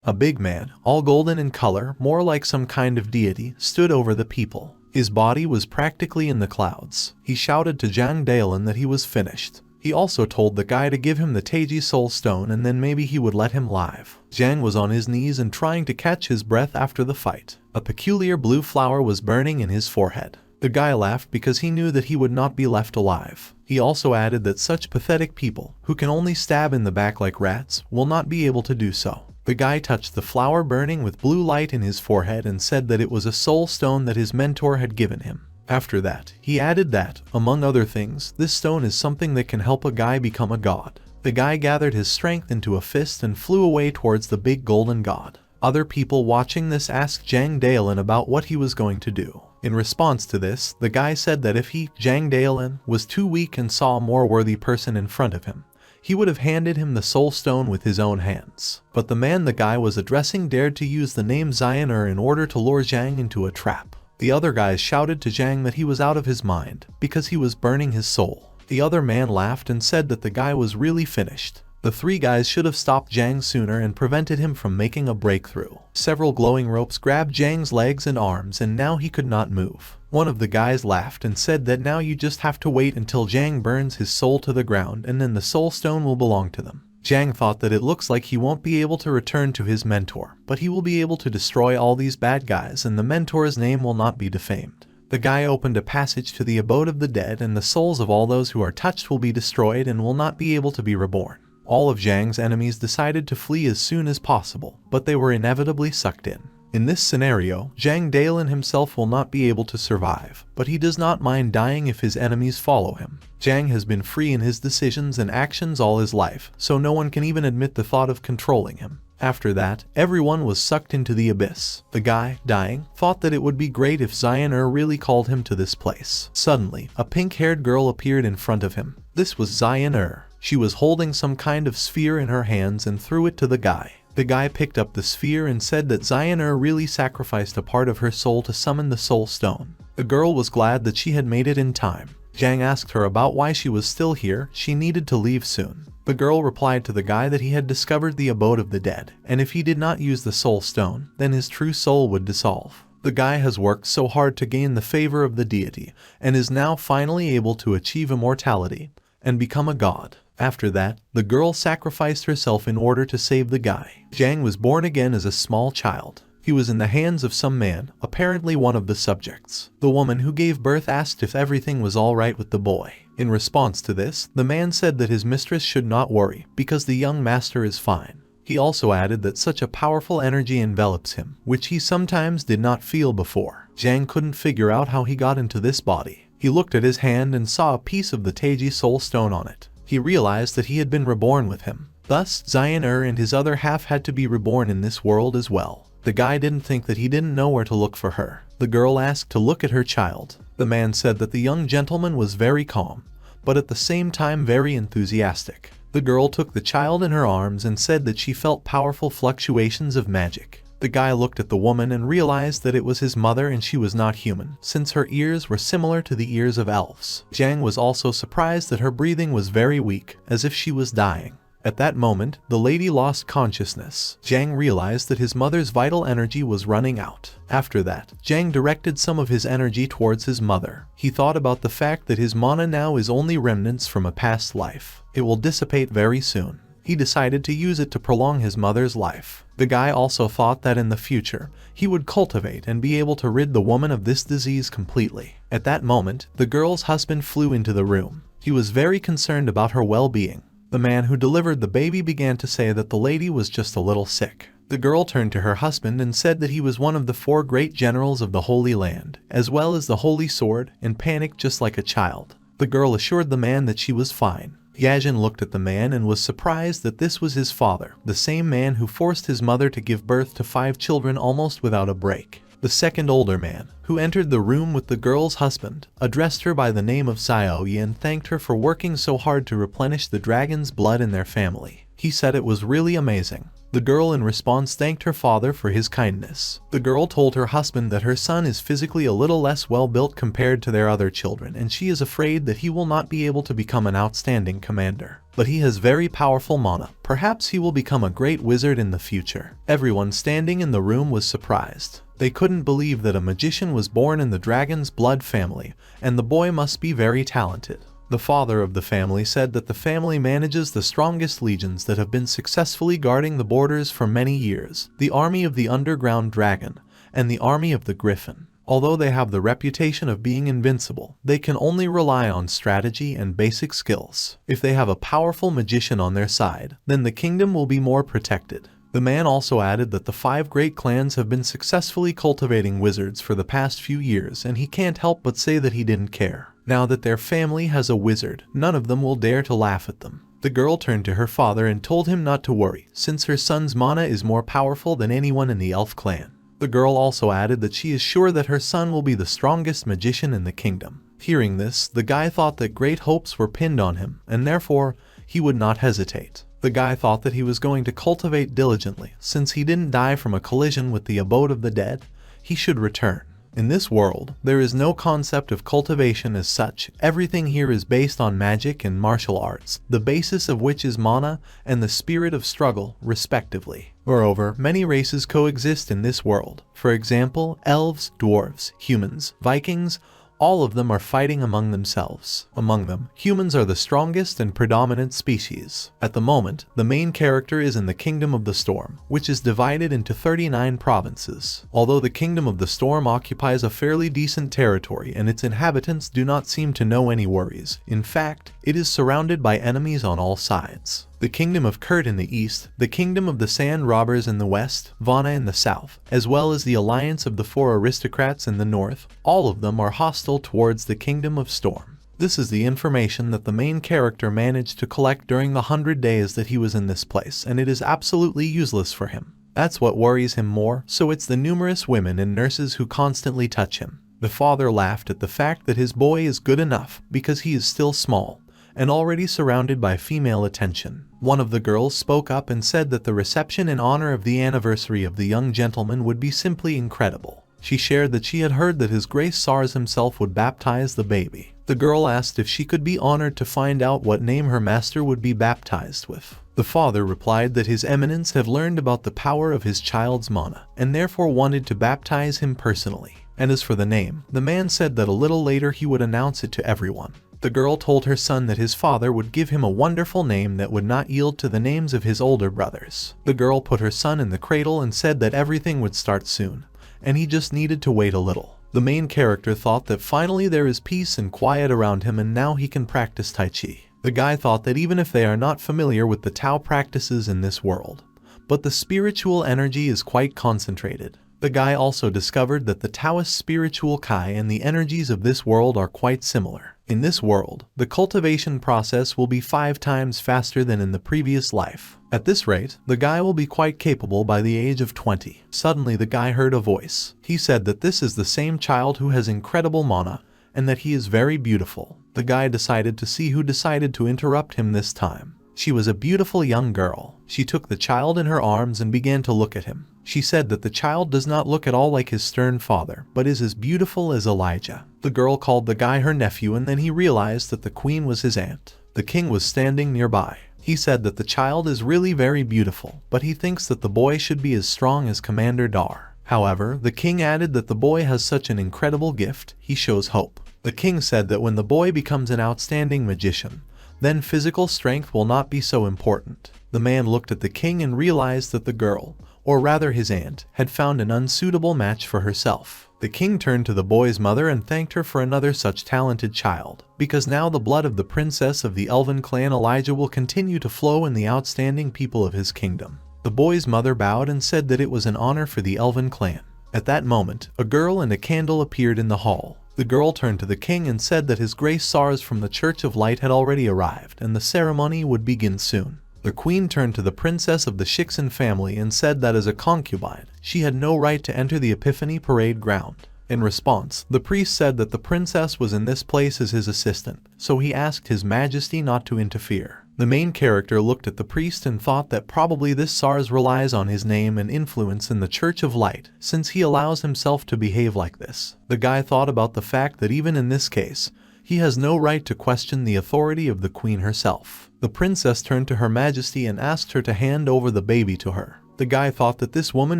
A big man, all golden in color, more like some kind of deity, stood over the people. His body was practically in the clouds. He shouted to Zhang Daolin that he was finished. He also told the guy to give him the Taiji soul stone and then maybe he would let him live. Zhang was on his knees and trying to catch his breath after the fight. A peculiar blue flower was burning in his forehead. The guy laughed because he knew that he would not be left alive. He also added that such pathetic people, who can only stab in the back like rats, will not be able to do so. The guy touched the flower burning with blue light in his forehead and said that it was a soul stone that his mentor had given him. After that, he added that, among other things, this stone is something that can help a guy become a god. The guy gathered his strength into a fist and flew away towards the big golden god. Other people watching this asked Zhang Daolin about what he was going to do. In response to this, the guy said that if he, Zhang Daolin, was too weak and saw a more worthy person in front of him, he would have handed him the soul stone with his own hands. But the man the guy was addressing dared to use the name Xian in order to lure Zhang into a trap. The other guys shouted to Zhang that he was out of his mind, because he was burning his soul. The other man laughed and said that the guy was really finished. The three guys should have stopped Zhang sooner and prevented him from making a breakthrough. Several glowing ropes grabbed Zhang's legs and arms and now he could not move. One of the guys laughed and said that now you just have to wait until Zhang burns his soul to the ground and then the soul stone will belong to them. Zhang thought that it looks like he won't be able to return to his mentor, but he will be able to destroy all these bad guys and the mentor's name will not be defamed. The guy opened a passage to the abode of the dead and the souls of all those who are touched will be destroyed and will not be able to be reborn. All of Zhang's enemies decided to flee as soon as possible, but they were inevitably sucked in. In this scenario, Zhang Daolin himself will not be able to survive, but he does not mind dying if his enemies follow him. Zhang has been free in his decisions and actions all his life, so no one can even admit the thought of controlling him. After that, everyone was sucked into the abyss. The guy, dying, thought that it would be great if Xian really called him to this place. Suddenly, a pink-haired girl appeared in front of him. This was Xian. She was holding some kind of sphere in her hands and threw it to the guy. The guy picked up the sphere and said that Xian really sacrificed a part of her soul to summon the soul stone. The girl was glad that she had made it in time. Zhang asked her about why she was still here. She needed to leave soon. The girl replied to the guy that he had discovered the abode of the dead, and if he did not use the soul stone, then his true soul would dissolve. The guy has worked so hard to gain the favor of the deity, and is now finally able to achieve immortality and become a god. After that, the girl sacrificed herself in order to save the guy. Zhang was born again as a small child. He was in the hands of some man, apparently one of the subjects. The woman who gave birth asked if everything was alright with the boy. In response to this, the man said that his mistress should not worry, because the young master is fine. He also added that such a powerful energy envelops him, which he sometimes did not feel before. Zhang couldn't figure out how he got into this body. He looked at his hand and saw a piece of the Taiji soul stone on it. He realized that he had been reborn with him. Thus, Xian and his other half had to be reborn in this world as well. The guy didn't think that he didn't know where to look for her. The girl asked to look at her child. The man said that the young gentleman was very calm, but at the same time very enthusiastic. The girl took the child in her arms and said that she felt powerful fluctuations of magic. The guy looked at the woman and realized that it was his mother and she was not human, since her ears were similar to the ears of elves. Zhang was also surprised that her breathing was very weak, as if she was dying. At that moment, the lady lost consciousness. Zhang realized that his mother's vital energy was running out. After that, Zhang directed some of his energy towards his mother. He thought about the fact that his mana now is only remnants from a past life. It will dissipate very soon. He decided to use it to prolong his mother's life. The guy also thought that in the future, he would cultivate and be able to rid the woman of this disease completely. At that moment, the girl's husband flew into the room. He was very concerned about her well-being. The man who delivered the baby began to say that the lady was just a little sick. The girl turned to her husband and said that he was one of the 4 great generals of the Holy Land, as well as the Holy Sword, and panicked just like a child. The girl assured the man that she was fine. Yajin looked at the man and was surprised that this was his father, the same man who forced his mother to give birth to 5 children almost without a break. The second older man, who entered the room with the girl's husband, addressed her by the name of Xiaoyi and thanked her for working so hard to replenish the dragon's blood in their family. He said it was really amazing. The girl in response thanked her father for his kindness. The girl told her husband that her son is physically a little less well-built compared to their other children and she is afraid that he will not be able to become an outstanding commander. but he has very powerful mana. Perhaps he will become a great wizard in the future. Everyone standing in the room was surprised. They couldn't believe that a magician was born in the dragon's blood family, and the boy must be very talented. The father of the family said that the family manages the strongest legions that have been successfully guarding the borders for many years, the army of the underground dragon, and the army of the griffin. Although they have the reputation of being invincible, they can only rely on strategy and basic skills. If they have a powerful magician on their side, then the kingdom will be more protected. The man also added that the 5 great clans have been successfully cultivating wizards for the past few years, and he can't help but say that he didn't care. Now that their family has a wizard, none of them will dare to laugh at them. The girl turned to her father and told him not to worry, since her son's mana is more powerful than anyone in the elf clan. The girl also added that she is sure that her son will be the strongest magician in the kingdom. Hearing this, the guy thought that great hopes were pinned on him, and therefore, he would not hesitate. The guy thought that he was going to cultivate diligently. Since he didn't die from a collision with the abode of the dead, he should return. In this world, there is no concept of cultivation as such. Everything here is based on magic and martial arts, the basis of which is mana and the spirit of struggle, respectively. Moreover, many races coexist in this world. For example, elves, dwarves, humans, Vikings, all of them are fighting among themselves. Among them, humans are the strongest and predominant species. At the moment, the main character is in the Kingdom of the Storm, which is divided into 39 provinces. Although the Kingdom of the Storm occupies a fairly decent territory and its inhabitants do not seem to know any worries, in fact, it is surrounded by enemies on all sides. The Kingdom of Kurt in the east, the Kingdom of the Sand Robbers in the west, Vana in the south, as well as the Alliance of the 4 Aristocrats in the north, all of them are hostile towards the Kingdom of Storm. This is the information that the main character managed to collect during the 100 days that he was in this place, and it is absolutely useless for him. That's what worries him more, so it's the numerous women and nurses who constantly touch him. The father laughed at the fact that his boy is good enough because he is still small and already surrounded by female attention. One of the girls spoke up and said that the reception in honor of the anniversary of the young gentleman would be simply incredible. She shared that she had heard that His Grace Sars himself would baptize the baby. The girl asked if she could be honored to find out what name her master would be baptized with. The father replied that His Eminence had learned about the power of his child's mana, and therefore wanted to baptize him personally. And as for the name, the man said that a little later he would announce it to everyone. The girl told her son that his father would give him a wonderful name that would not yield to the names of his older brothers. The girl put her son in the cradle and said that everything would start soon, and he just needed to wait a little. The main character thought that finally there is peace and quiet around him and now he can practice Tai Chi. The guy thought that even if they are not familiar with the Tao practices in this world, but the spiritual energy is quite concentrated. The guy also discovered that the Taoist spiritual Kai and the energies of this world are quite similar. In this world, the cultivation process will be 5 times faster than in the previous life. At this rate, the guy will be quite capable by the age of 20. Suddenly the guy heard a voice. He said that this is the same child who has incredible mana, and that he is very beautiful. The guy decided to see who decided to interrupt him this time. She was a beautiful young girl. She took the child in her arms and began to look at him. She said that the child does not look at all like his stern father, but is as beautiful as Elijah. The girl called the guy her nephew, and then he realized that the queen was his aunt. The king was standing nearby. He said that the child is really very beautiful, but he thinks that the boy should be as strong as Commander Dar. However, the king added that the boy has such an incredible gift, he shows hope. The king said that when the boy becomes an outstanding magician, then physical strength will not be so important. The man looked at the king and realized that the girl, or rather his aunt, had found an unsuitable match for herself. The king turned to the boy's mother and thanked her for another such talented child, because now the blood of the princess of the elven clan Elijah will continue to flow in the outstanding people of his kingdom. The boy's mother bowed and said that it was an honor for the elven clan. At that moment, a girl and a candle appeared in the hall. The girl turned to the king and said that His Grace Sars from the Church of Light had already arrived and the ceremony would begin soon. The queen turned to the princess of the Shixin family and said that as a concubine, she had no right to enter the Epiphany parade ground. In response, the priest said that the princess was in this place as his assistant, so he asked His Majesty not to interfere. The main character looked at the priest and thought that probably this Sars relies on his name and influence in the Church of Light, since he allows himself to behave like this. The guy thought about the fact that even in this case, he has no right to question the authority of the queen herself. The princess turned to Her Majesty and asked her to hand over the baby to her. The guy thought that this woman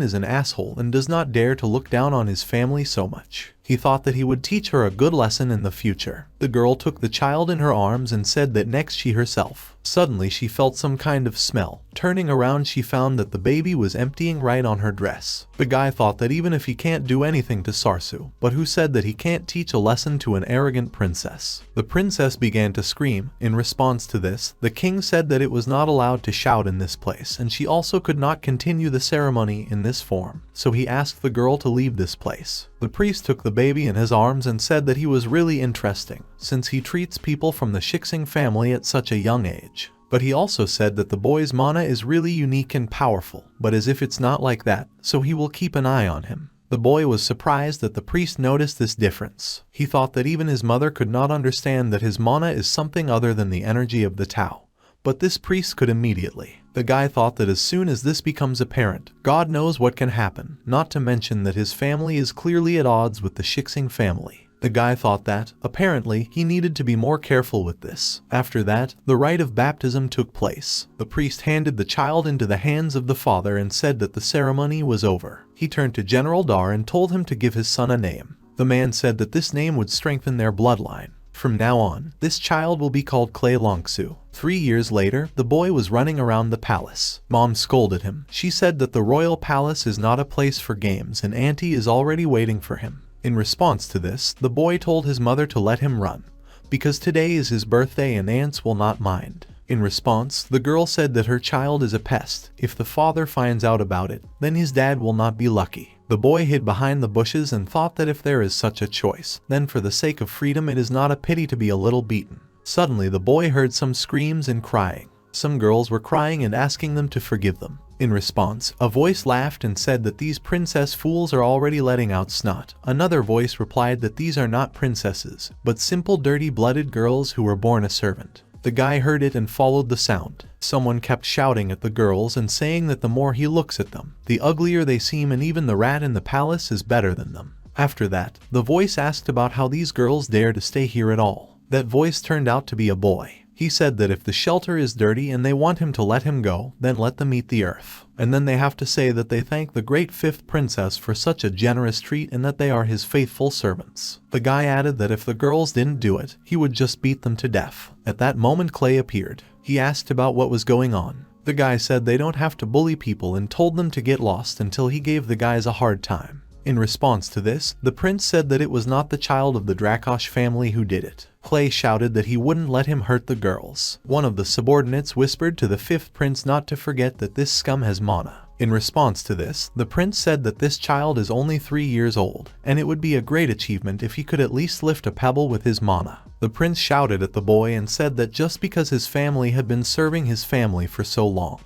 is an asshole and does not dare to look down on his family so much. He thought that he would teach her a good lesson in the future. The girl took the child in her arms and said that next she herself. Suddenly she felt some kind of smell. Turning around she found that the baby was emptying right on her dress. The guy thought that even if he can't do anything to Sarsu, but who said that he can't teach a lesson to an arrogant princess? The princess began to scream. In response to this, the king said that it was not allowed to shout in this place and she also could not continue the ceremony in this form, so he asked the girl to leave this place. The priest took the baby in his arms and said that he was really interesting, since he treats people from the Shixing family at such a young age. But he also said that the boy's mana is really unique and powerful, but as if it's not like that, so he will keep an eye on him. The boy was surprised that the priest noticed this difference. He thought that even his mother could not understand that his mana is something other than the energy of the Tao. But this priest could immediately. The guy thought that as soon as this becomes apparent, God knows what can happen, not to mention that his family is clearly at odds with the Shixing family. The guy thought that, apparently, he needed to be more careful with this. After that, the rite of baptism took place. The priest handed the child into the hands of the father and said that the ceremony was over. He turned to General Dar and told him to give his son a name. The man said that this name would strengthen their bloodline. From now on, this child will be called Clay Longsu. 3 years later, the boy was running around the palace. Mom scolded him. She said that the royal palace is not a place for games and Auntie is already waiting for him. In response to this, the boy told his mother to let him run, because today is his birthday and aunts will not mind. In response, the girl said that her child is a pest. If the father finds out about it, then his dad will not be lucky. The boy hid behind the bushes and thought that if there is such a choice, then for the sake of freedom it is not a pity to be a little beaten. Suddenly the boy heard some screams and crying. Some girls were crying and asking them to forgive them. In response, a voice laughed and said that these princess fools are already letting out snot. Another voice replied that these are not princesses, but simple dirty-blooded girls who were born a servant. The guy heard it and followed the sound. Someone kept shouting at the girls and saying that the more he looks at them, the uglier they seem and even the rat in the palace is better than them. After that, the voice asked about how these girls dare to stay here at all. That voice turned out to be a boy. He said that if the shelter is dirty and they want him to let him go, then let them eat the earth. And then they have to say that they thank the great fifth princess for such a generous treat and that they are his faithful servants. The guy added that if the girls didn't do it, he would just beat them to death. At that moment Clay appeared. He asked about what was going on. The guy said they don't have to bully people and told them to get lost until he gave the guys a hard time. In response to this, the prince said that it was not the child of the Dracosh family who did it. Clay shouted that he wouldn't let him hurt the girls. One of the subordinates whispered to the fifth prince not to forget that this scum has mana. In response to this, the prince said that this child is only 3 years old, and it would be a great achievement if he could at least lift a pebble with his mana. The prince shouted at the boy and said that just because his family had been serving his family for so long,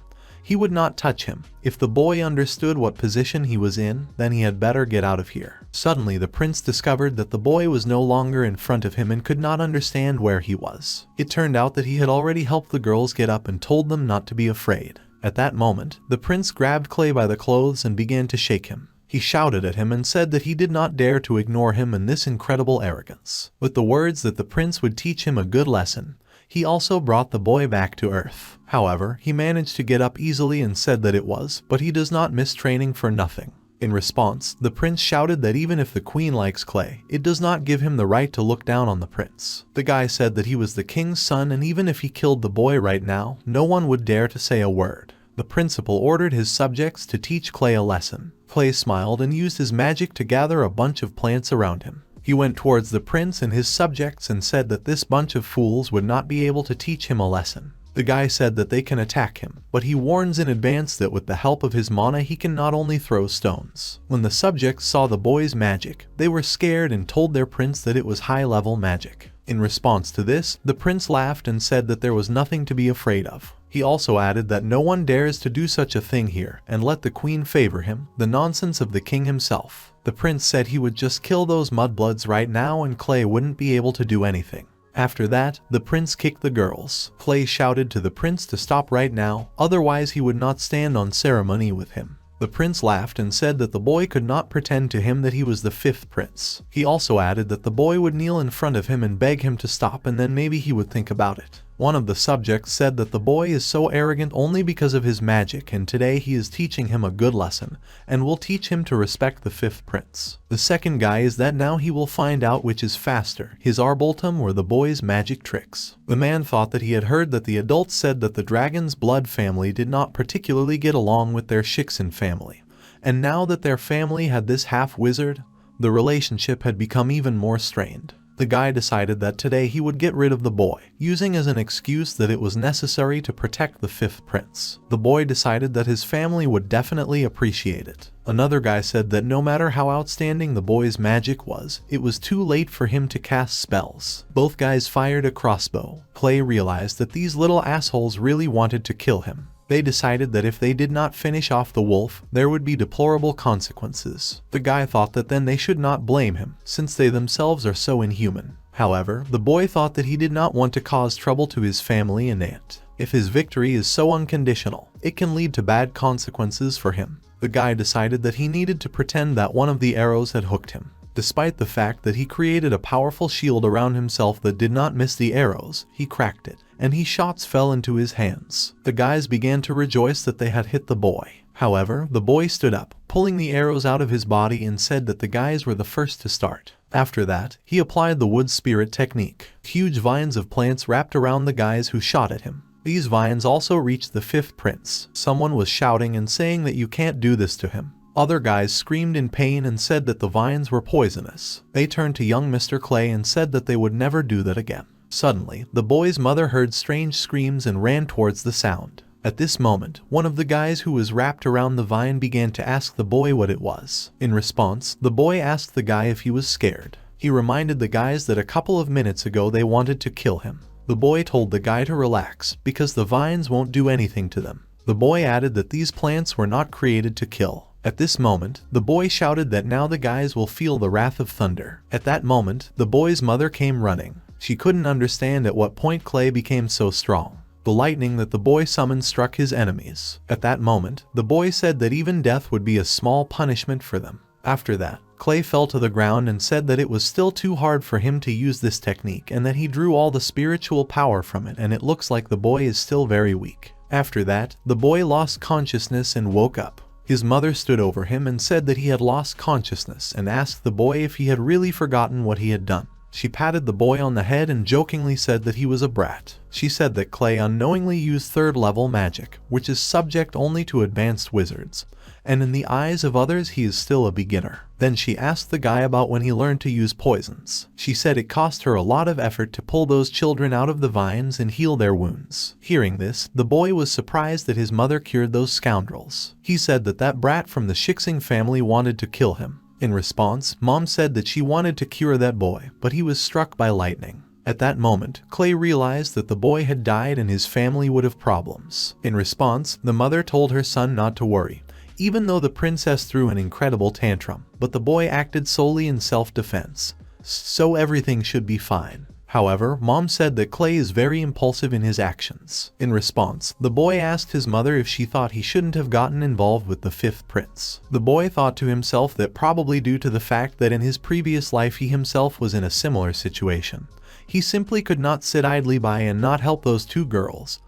he would not touch him. If the boy understood what position he was in, then he had better get out of here. Suddenly the prince discovered that the boy was no longer in front of him and could not understand where he was. It turned out that he had already helped the girls get up and told them not to be afraid. At that moment, the prince grabbed Clay by the clothes and began to shake him. He shouted at him and said that he did not dare to ignore him in this incredible arrogance. With the words that the prince would teach him a good lesson, he also brought the boy back to Earth. However, he managed to get up easily and said that it was, but he does not miss training for nothing. In response, the prince shouted that even if the queen likes Clay, it does not give him the right to look down on the prince. The guy said that he was the king's son and even if he killed the boy right now, no one would dare to say a word. The principal ordered his subjects to teach Clay a lesson. Clay smiled and used his magic to gather a bunch of plants around him. He went towards the prince and his subjects and said that this bunch of fools would not be able to teach him a lesson. The guy said that they can attack him, but he warns in advance that with the help of his mana he can not only throw stones. When the subjects saw the boy's magic, they were scared and told their prince that it was high-level magic. In response to this, the prince laughed and said that there was nothing to be afraid of. He also added that no one dares to do such a thing here and let the queen favor him, the nonsense of the king himself. The prince said he would just kill those mudbloods right now and Clay wouldn't be able to do anything. After that, the prince kicked the girls. Clay shouted to the prince to stop right now, otherwise he would not stand on ceremony with him. The prince laughed and said that the boy could not pretend to him that he was the fifth prince. He also added that the boy would kneel in front of him and beg him to stop and then maybe he would think about it. One of the subjects said that the boy is so arrogant only because of his magic, and today he is teaching him a good lesson and will teach him to respect the fifth prince. The second guy is that now he will find out which is faster, his arboltum or the boy's magic tricks. The man thought that he had heard that the adults said that the dragon's blood family did not particularly get along with their Shiksen family, and now that their family had this half-wizard, the relationship had become even more strained. The guy decided that today he would get rid of the boy, using as an excuse that it was necessary to protect the fifth prince. The boy decided that his family would definitely appreciate it. Another guy said that no matter how outstanding the boy's magic was, it was too late for him to cast spells. Both guys fired a crossbow. Clay realized that these little assholes really wanted to kill him. They decided that if they did not finish off the wolf, there would be deplorable consequences. The guy thought that then they should not blame him, since they themselves are so inhuman. However, the boy thought that he did not want to cause trouble to his family and aunt. If his victory is so unconditional, it can lead to bad consequences for him. The guy decided that he needed to pretend that one of the arrows had hooked him. Despite the fact that he created a powerful shield around himself that did not miss the arrows, he cracked it, and his shots fell into his hands. The guys began to rejoice that they had hit the boy. However, the boy stood up, pulling the arrows out of his body, and said that the guys were the first to start. After that, he applied the wood spirit technique. Huge vines of plants wrapped around the guys who shot at him. These vines also reached the fifth prince. Someone was shouting and saying that you can't do this to him. Other guys screamed in pain and said that the vines were poisonous. They turned to young Mr. Clay and said that they would never do that again. Suddenly, the boy's mother heard strange screams and ran towards the sound. At this moment, one of the guys who was wrapped around the vine began to ask the boy what it was. In response, the boy asked the guy if he was scared. He reminded the guys that a couple of minutes ago they wanted to kill him. The boy told the guy to relax, because the vines won't do anything to them. The boy added that these plants were not created to kill. At this moment, the boy shouted that now the guys will feel the wrath of thunder. At that moment, the boy's mother came running. She couldn't understand at what point Clay became so strong. The lightning that the boy summoned struck his enemies. At that moment, the boy said that even death would be a small punishment for them. After that, Clay fell to the ground and said that it was still too hard for him to use this technique and that he drew all the spiritual power from it, and it looks like the boy is still very weak. After that, the boy lost consciousness and woke up. His mother stood over him and said that he had lost consciousness and asked the boy if he had really forgotten what he had done. She patted the boy on the head and jokingly said that he was a brat. She said that Clay unknowingly used third-level magic, which is subject only to advanced wizards, and in the eyes of others he is still a beginner. Then she asked the guy about when he learned to use poisons. She said it cost her a lot of effort to pull those children out of the vines and heal their wounds. Hearing this, the boy was surprised that his mother cured those scoundrels. He said that that brat from the Shixing family wanted to kill him. In response, Mom said that she wanted to cure that boy, but he was struck by lightning. At that moment, Clay realized that the boy had died and his family would have problems. In response, the mother told her son not to worry, even though the princess threw an incredible tantrum, but the boy acted solely in self-defense, so everything should be fine. However, Mom said that Clay is very impulsive in his actions. In response, the boy asked his mother if she thought he shouldn't have gotten involved with the fifth prince. The boy thought to himself that probably due to the fact that in his previous life he himself was in a similar situation, he simply could not sit idly by and not help those two girls.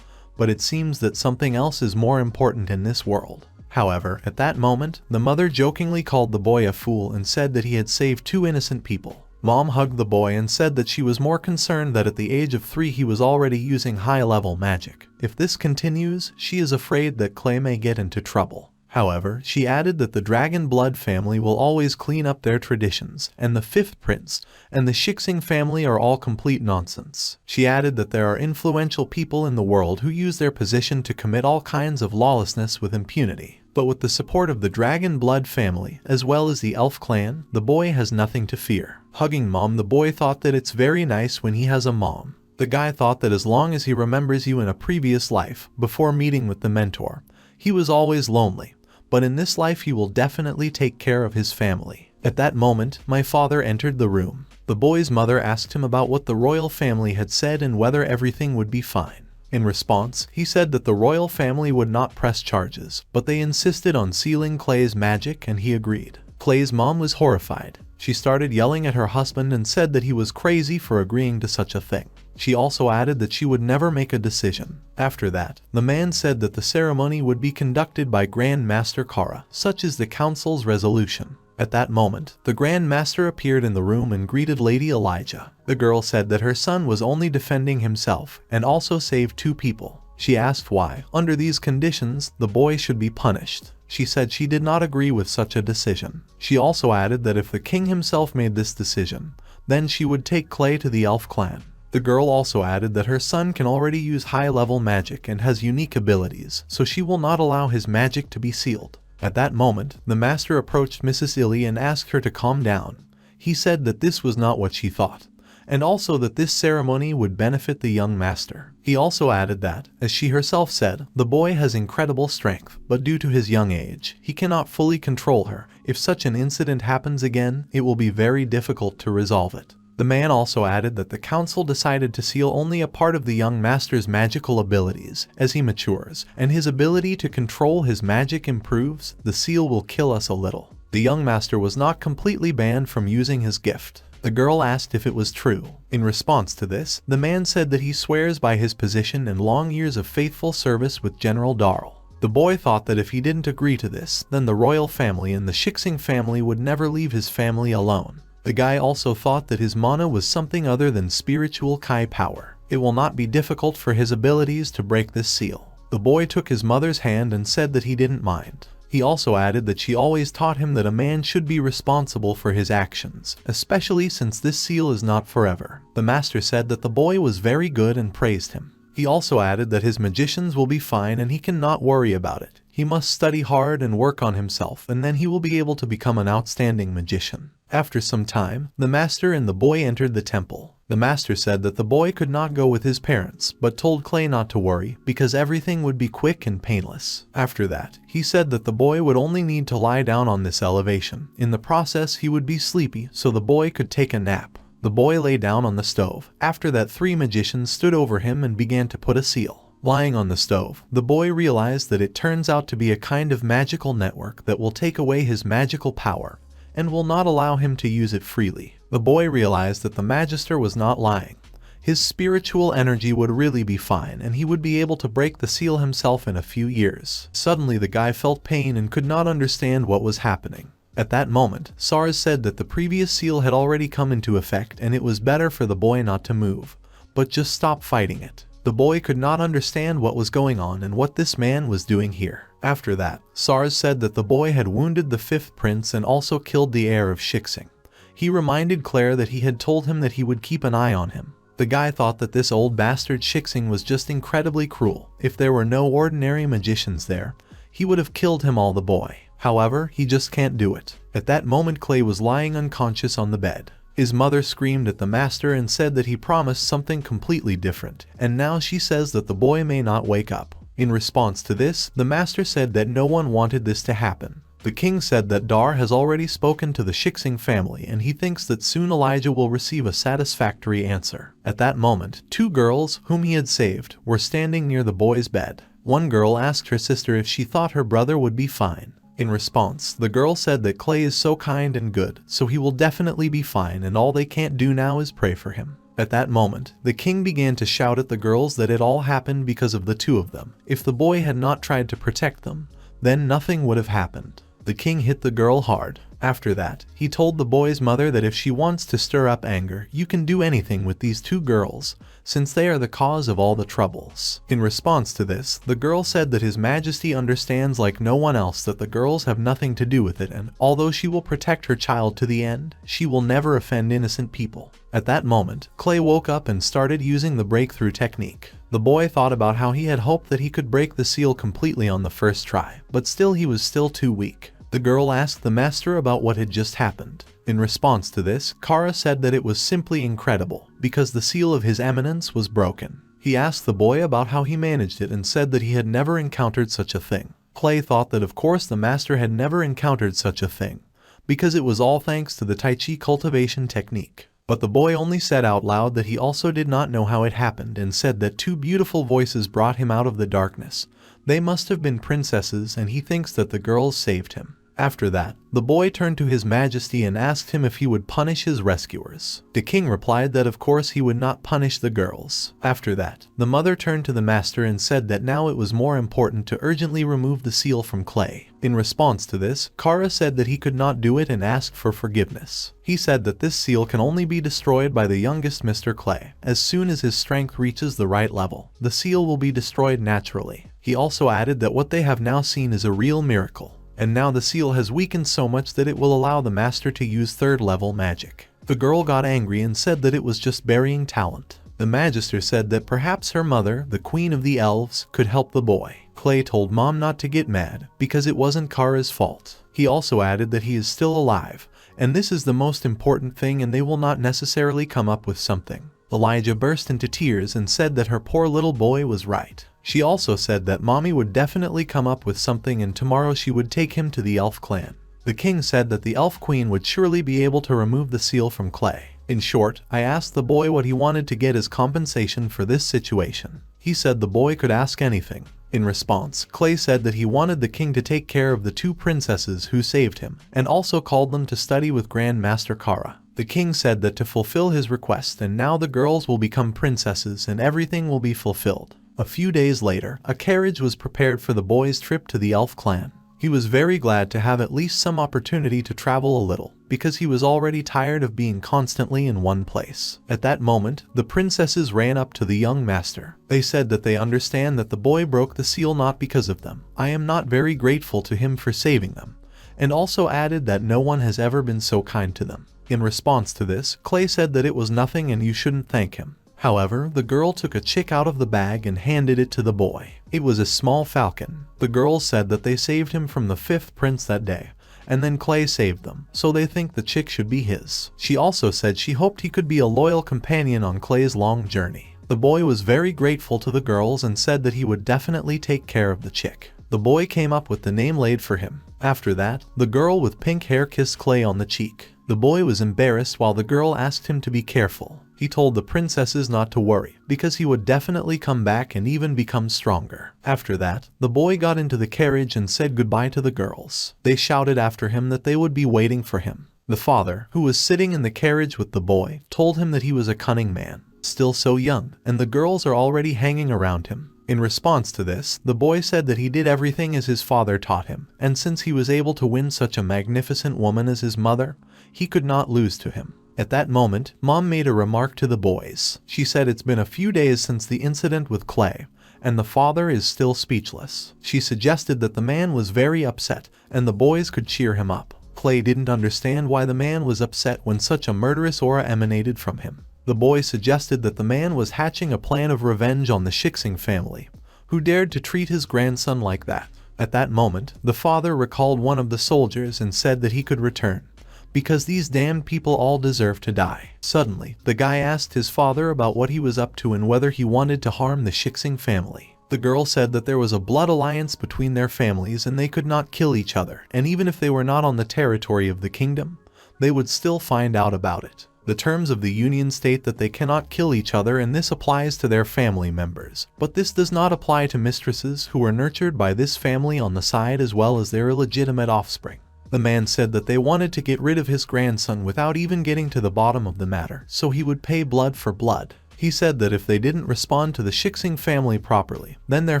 But it seems that something else is more important in this world. However, at that moment, the mother jokingly called the boy a fool and said that he had saved two innocent people. Mom hugged the boy and said that she was more concerned that at the age of 3 he was already using high-level magic. If this continues, she is afraid that Clay may get into trouble. However, she added that the Dragon Blood family will always clean up their traditions, and the fifth prince and the Shixing family are all complete nonsense. She added that there are influential people in the world who use their position to commit all kinds of lawlessness with impunity. But with the support of the Dragon Blood family, as well as the Elf clan, the boy has nothing to fear. Hugging Mom, the boy thought that it's very nice when he has a mom. The guy thought that as long as he remembers you in a previous life, before meeting with the mentor, he was always lonely. But in this life he will definitely take care of his family. At that moment, my father entered the room. The boy's mother asked him about what the royal family had said and whether everything would be fine. In response, he said that the royal family would not press charges, but they insisted on sealing Clay's magic and he agreed. Clay's mom was horrified. She started yelling at her husband and said that he was crazy for agreeing to such a thing. She also added that she would never make a decision. After that, the man said that the ceremony would be conducted by Grand Master Kara, such is the council's resolution. At that moment, the Grand Master appeared in the room and greeted Lady Elijah. The girl said that her son was only defending himself and also saved 2 people. She asked why, under these conditions, the boy should be punished. She said she did not agree with such a decision. She also added that if the king himself made this decision, then she would take Clay to the elf clan. The girl also added that her son can already use high-level magic and has unique abilities, so she will not allow his magic to be sealed. At that moment, the master approached Mrs. Illy and asked her to calm down. He said that this was not what she thought, and also that this ceremony would benefit the young master. He also added that, as she herself said, the boy has incredible strength, but due to his young age, he cannot fully control her. If such an incident happens again, it will be very difficult to resolve it. The man also added that the council decided to seal only a part of the young master's magical abilities. As he matures, and his ability to control his magic improves, the seal will kill us a little. The young master was not completely banned from using his gift. The girl asked if it was true. In response to this, the man said that he swears by his position and long years of faithful service with General Darl. The boy thought that if he didn't agree to this, then the royal family and the Shixing family would never leave his family alone. The guy also thought that his mana was something other than spiritual Kai power. It will not be difficult for his abilities to break this seal. The boy took his mother's hand and said that he didn't mind. He also added that she always taught him that a man should be responsible for his actions, especially since this seal is not forever. The master said that the boy was very good and praised him. He also added that his magicians will be fine and he cannot worry about it. He must study hard and work on himself, and then he will be able to become an outstanding magician. After some time, the master and the boy entered the temple. The master said that the boy could not go with his parents, but told Clay not to worry because everything would be quick and painless. After that, he said that the boy would only need to lie down on this elevation. In the process, he would be sleepy, so the boy could take a nap. The boy lay down on the stove. After that, 3 magicians stood over him and began to put a seal. Lying on the stove, the boy realized that it turns out to be a kind of magical network that will take away his magical power and will not allow him to use it freely. The boy realized that the magister was not lying. His spiritual energy would really be fine and he would be able to break the seal himself in a few years. Suddenly the guy felt pain and could not understand what was happening. At that moment, SARS said that the previous seal had already come into effect and it was better for the boy not to move, but just stop fighting it. The boy could not understand what was going on and what this man was doing here. After that, SARS said that the boy had wounded the 5th prince and also killed the heir of Shixing. He reminded Claire that he had told him that he would keep an eye on him. The guy thought that this old bastard Shixing was just incredibly cruel. If there were no ordinary magicians there, he would have killed him all the boy. However, he just can't do it. At that moment, Clay was lying unconscious on the bed. His mother screamed at the master and said that he promised something completely different, and now she says that the boy may not wake up. In response to this, the master said that no one wanted this to happen. The king said that Dar has already spoken to the Shixing family and he thinks that soon Elijah will receive a satisfactory answer. At that moment, 2 girls, whom he had saved, were standing near the boy's bed. One girl asked her sister if she thought her brother would be fine. In response, the girl said that Clay is so kind and good, so he will definitely be fine and all they can't do now is pray for him. At that moment, the king began to shout at the girls that it all happened because of the 2 of them. If the boy had not tried to protect them, then nothing would have happened. The king hit the girl hard. After that, he told the boy's mother that if she wants to stir up anger, you can do anything with these 2 girls, since they are the cause of all the troubles. In response to this, the girl said that His Majesty understands like no one else that the girls have nothing to do with it, and although she will protect her child to the end, she will never offend innocent people. At that moment, Clay woke up and started using the breakthrough technique. The boy thought about how he had hoped that he could break the seal completely on the first try, but still he was still too weak. The girl asked the master about what had just happened. In response to this, Kara said that it was simply incredible, because the seal of His Eminence was broken. He asked the boy about how he managed it and said that he had never encountered such a thing. Clay thought that of course the master had never encountered such a thing, because it was all thanks to the Taiji cultivation technique. But the boy only said out loud that he also did not know how it happened and said that 2 beautiful voices brought him out of the darkness. They must have been princesses and he thinks that the girls saved him. After that, the boy turned to His Majesty and asked him if he would punish his rescuers. The king replied that of course he would not punish the girls. After that, the mother turned to the master and said that now it was more important to urgently remove the seal from Clay. In response to this, Kara said that he could not do it and asked for forgiveness. He said that this seal can only be destroyed by the youngest Mr. Clay. As soon as his strength reaches the right level, the seal will be destroyed naturally. He also added that what they have now seen is a real miracle. And now the seal has weakened so much that it will allow the master to use third-level magic. The girl got angry and said that it was just burying talent. The magister said that perhaps her mother, the queen of the elves, could help the boy. Clay told mom not to get mad, because it wasn't Kara's fault. He also added that he is still alive, and this is the most important thing and they will not necessarily come up with something. Elijah burst into tears and said that her poor little boy was right. She also said that mommy would definitely come up with something and tomorrow she would take him to the elf clan. The king said that the elf queen would surely be able to remove the seal from Clay. In short, I asked the boy what he wanted to get as compensation for this situation. He said the boy could ask anything. In response, Clay said that he wanted the king to take care of the two princesses who saved him, and also called them to study with Grand Master Kara. The king said that to fulfill his request and now the girls will become princesses and everything will be fulfilled. A few days later, a carriage was prepared for the boy's trip to the elf clan. He was very glad to have at least some opportunity to travel a little, because he was already tired of being constantly in one place. At that moment, the princesses ran up to the young master. They said that they understand that the boy broke the seal not because of them. I am not very grateful to him for saving them, and also added that no one has ever been so kind to them. In response to this, Clay said that it was nothing and you shouldn't thank him. However, the girl took a chick out of the bag and handed it to the boy. It was a small falcon. The girls said that they saved him from the 5th prince that day, and then Clay saved them, so they think the chick should be his. She also said she hoped he could be a loyal companion on Clay's long journey. The boy was very grateful to the girls and said that he would definitely take care of the chick. The boy came up with the name laid for him. After that, the girl with pink hair kissed Clay on the cheek. The boy was embarrassed while the girl asked him to be careful. He told the princesses not to worry, because he would definitely come back and even become stronger. After that, the boy got into the carriage and said goodbye to the girls. They shouted after him that they would be waiting for him. The father, who was sitting in the carriage with the boy, told him that he was a cunning man, still so young, and the girls are already hanging around him. In response to this, the boy said that he did everything as his father taught him, and since he was able to win such a magnificent woman as his mother, he could not lose to him. At that moment, Mom made a remark to the boys. She said it's been a few days since the incident with Clay, and the father is still speechless. She suggested that the man was very upset, and the boys could cheer him up. Clay didn't understand why the man was upset when such a murderous aura emanated from him. The boy suggested that the man was hatching a plan of revenge on the Shixing family, who dared to treat his grandson like that. At that moment, the father recalled one of the soldiers and said that he could return, because these damned people all deserve to die. Suddenly, the guy asked his father about what he was up to and whether he wanted to harm the Shixing family. The girl said that there was a blood alliance between their families and they could not kill each other, and even if they were not on the territory of the kingdom, they would still find out about it. The terms of the union state that they cannot kill each other, and this applies to their family members. But this does not apply to mistresses who were nurtured by this family on the side as well as their illegitimate offspring. The man said that they wanted to get rid of his grandson without even getting to the bottom of the matter, so he would pay blood for blood. He said that if they didn't respond to the Shixing family properly, then their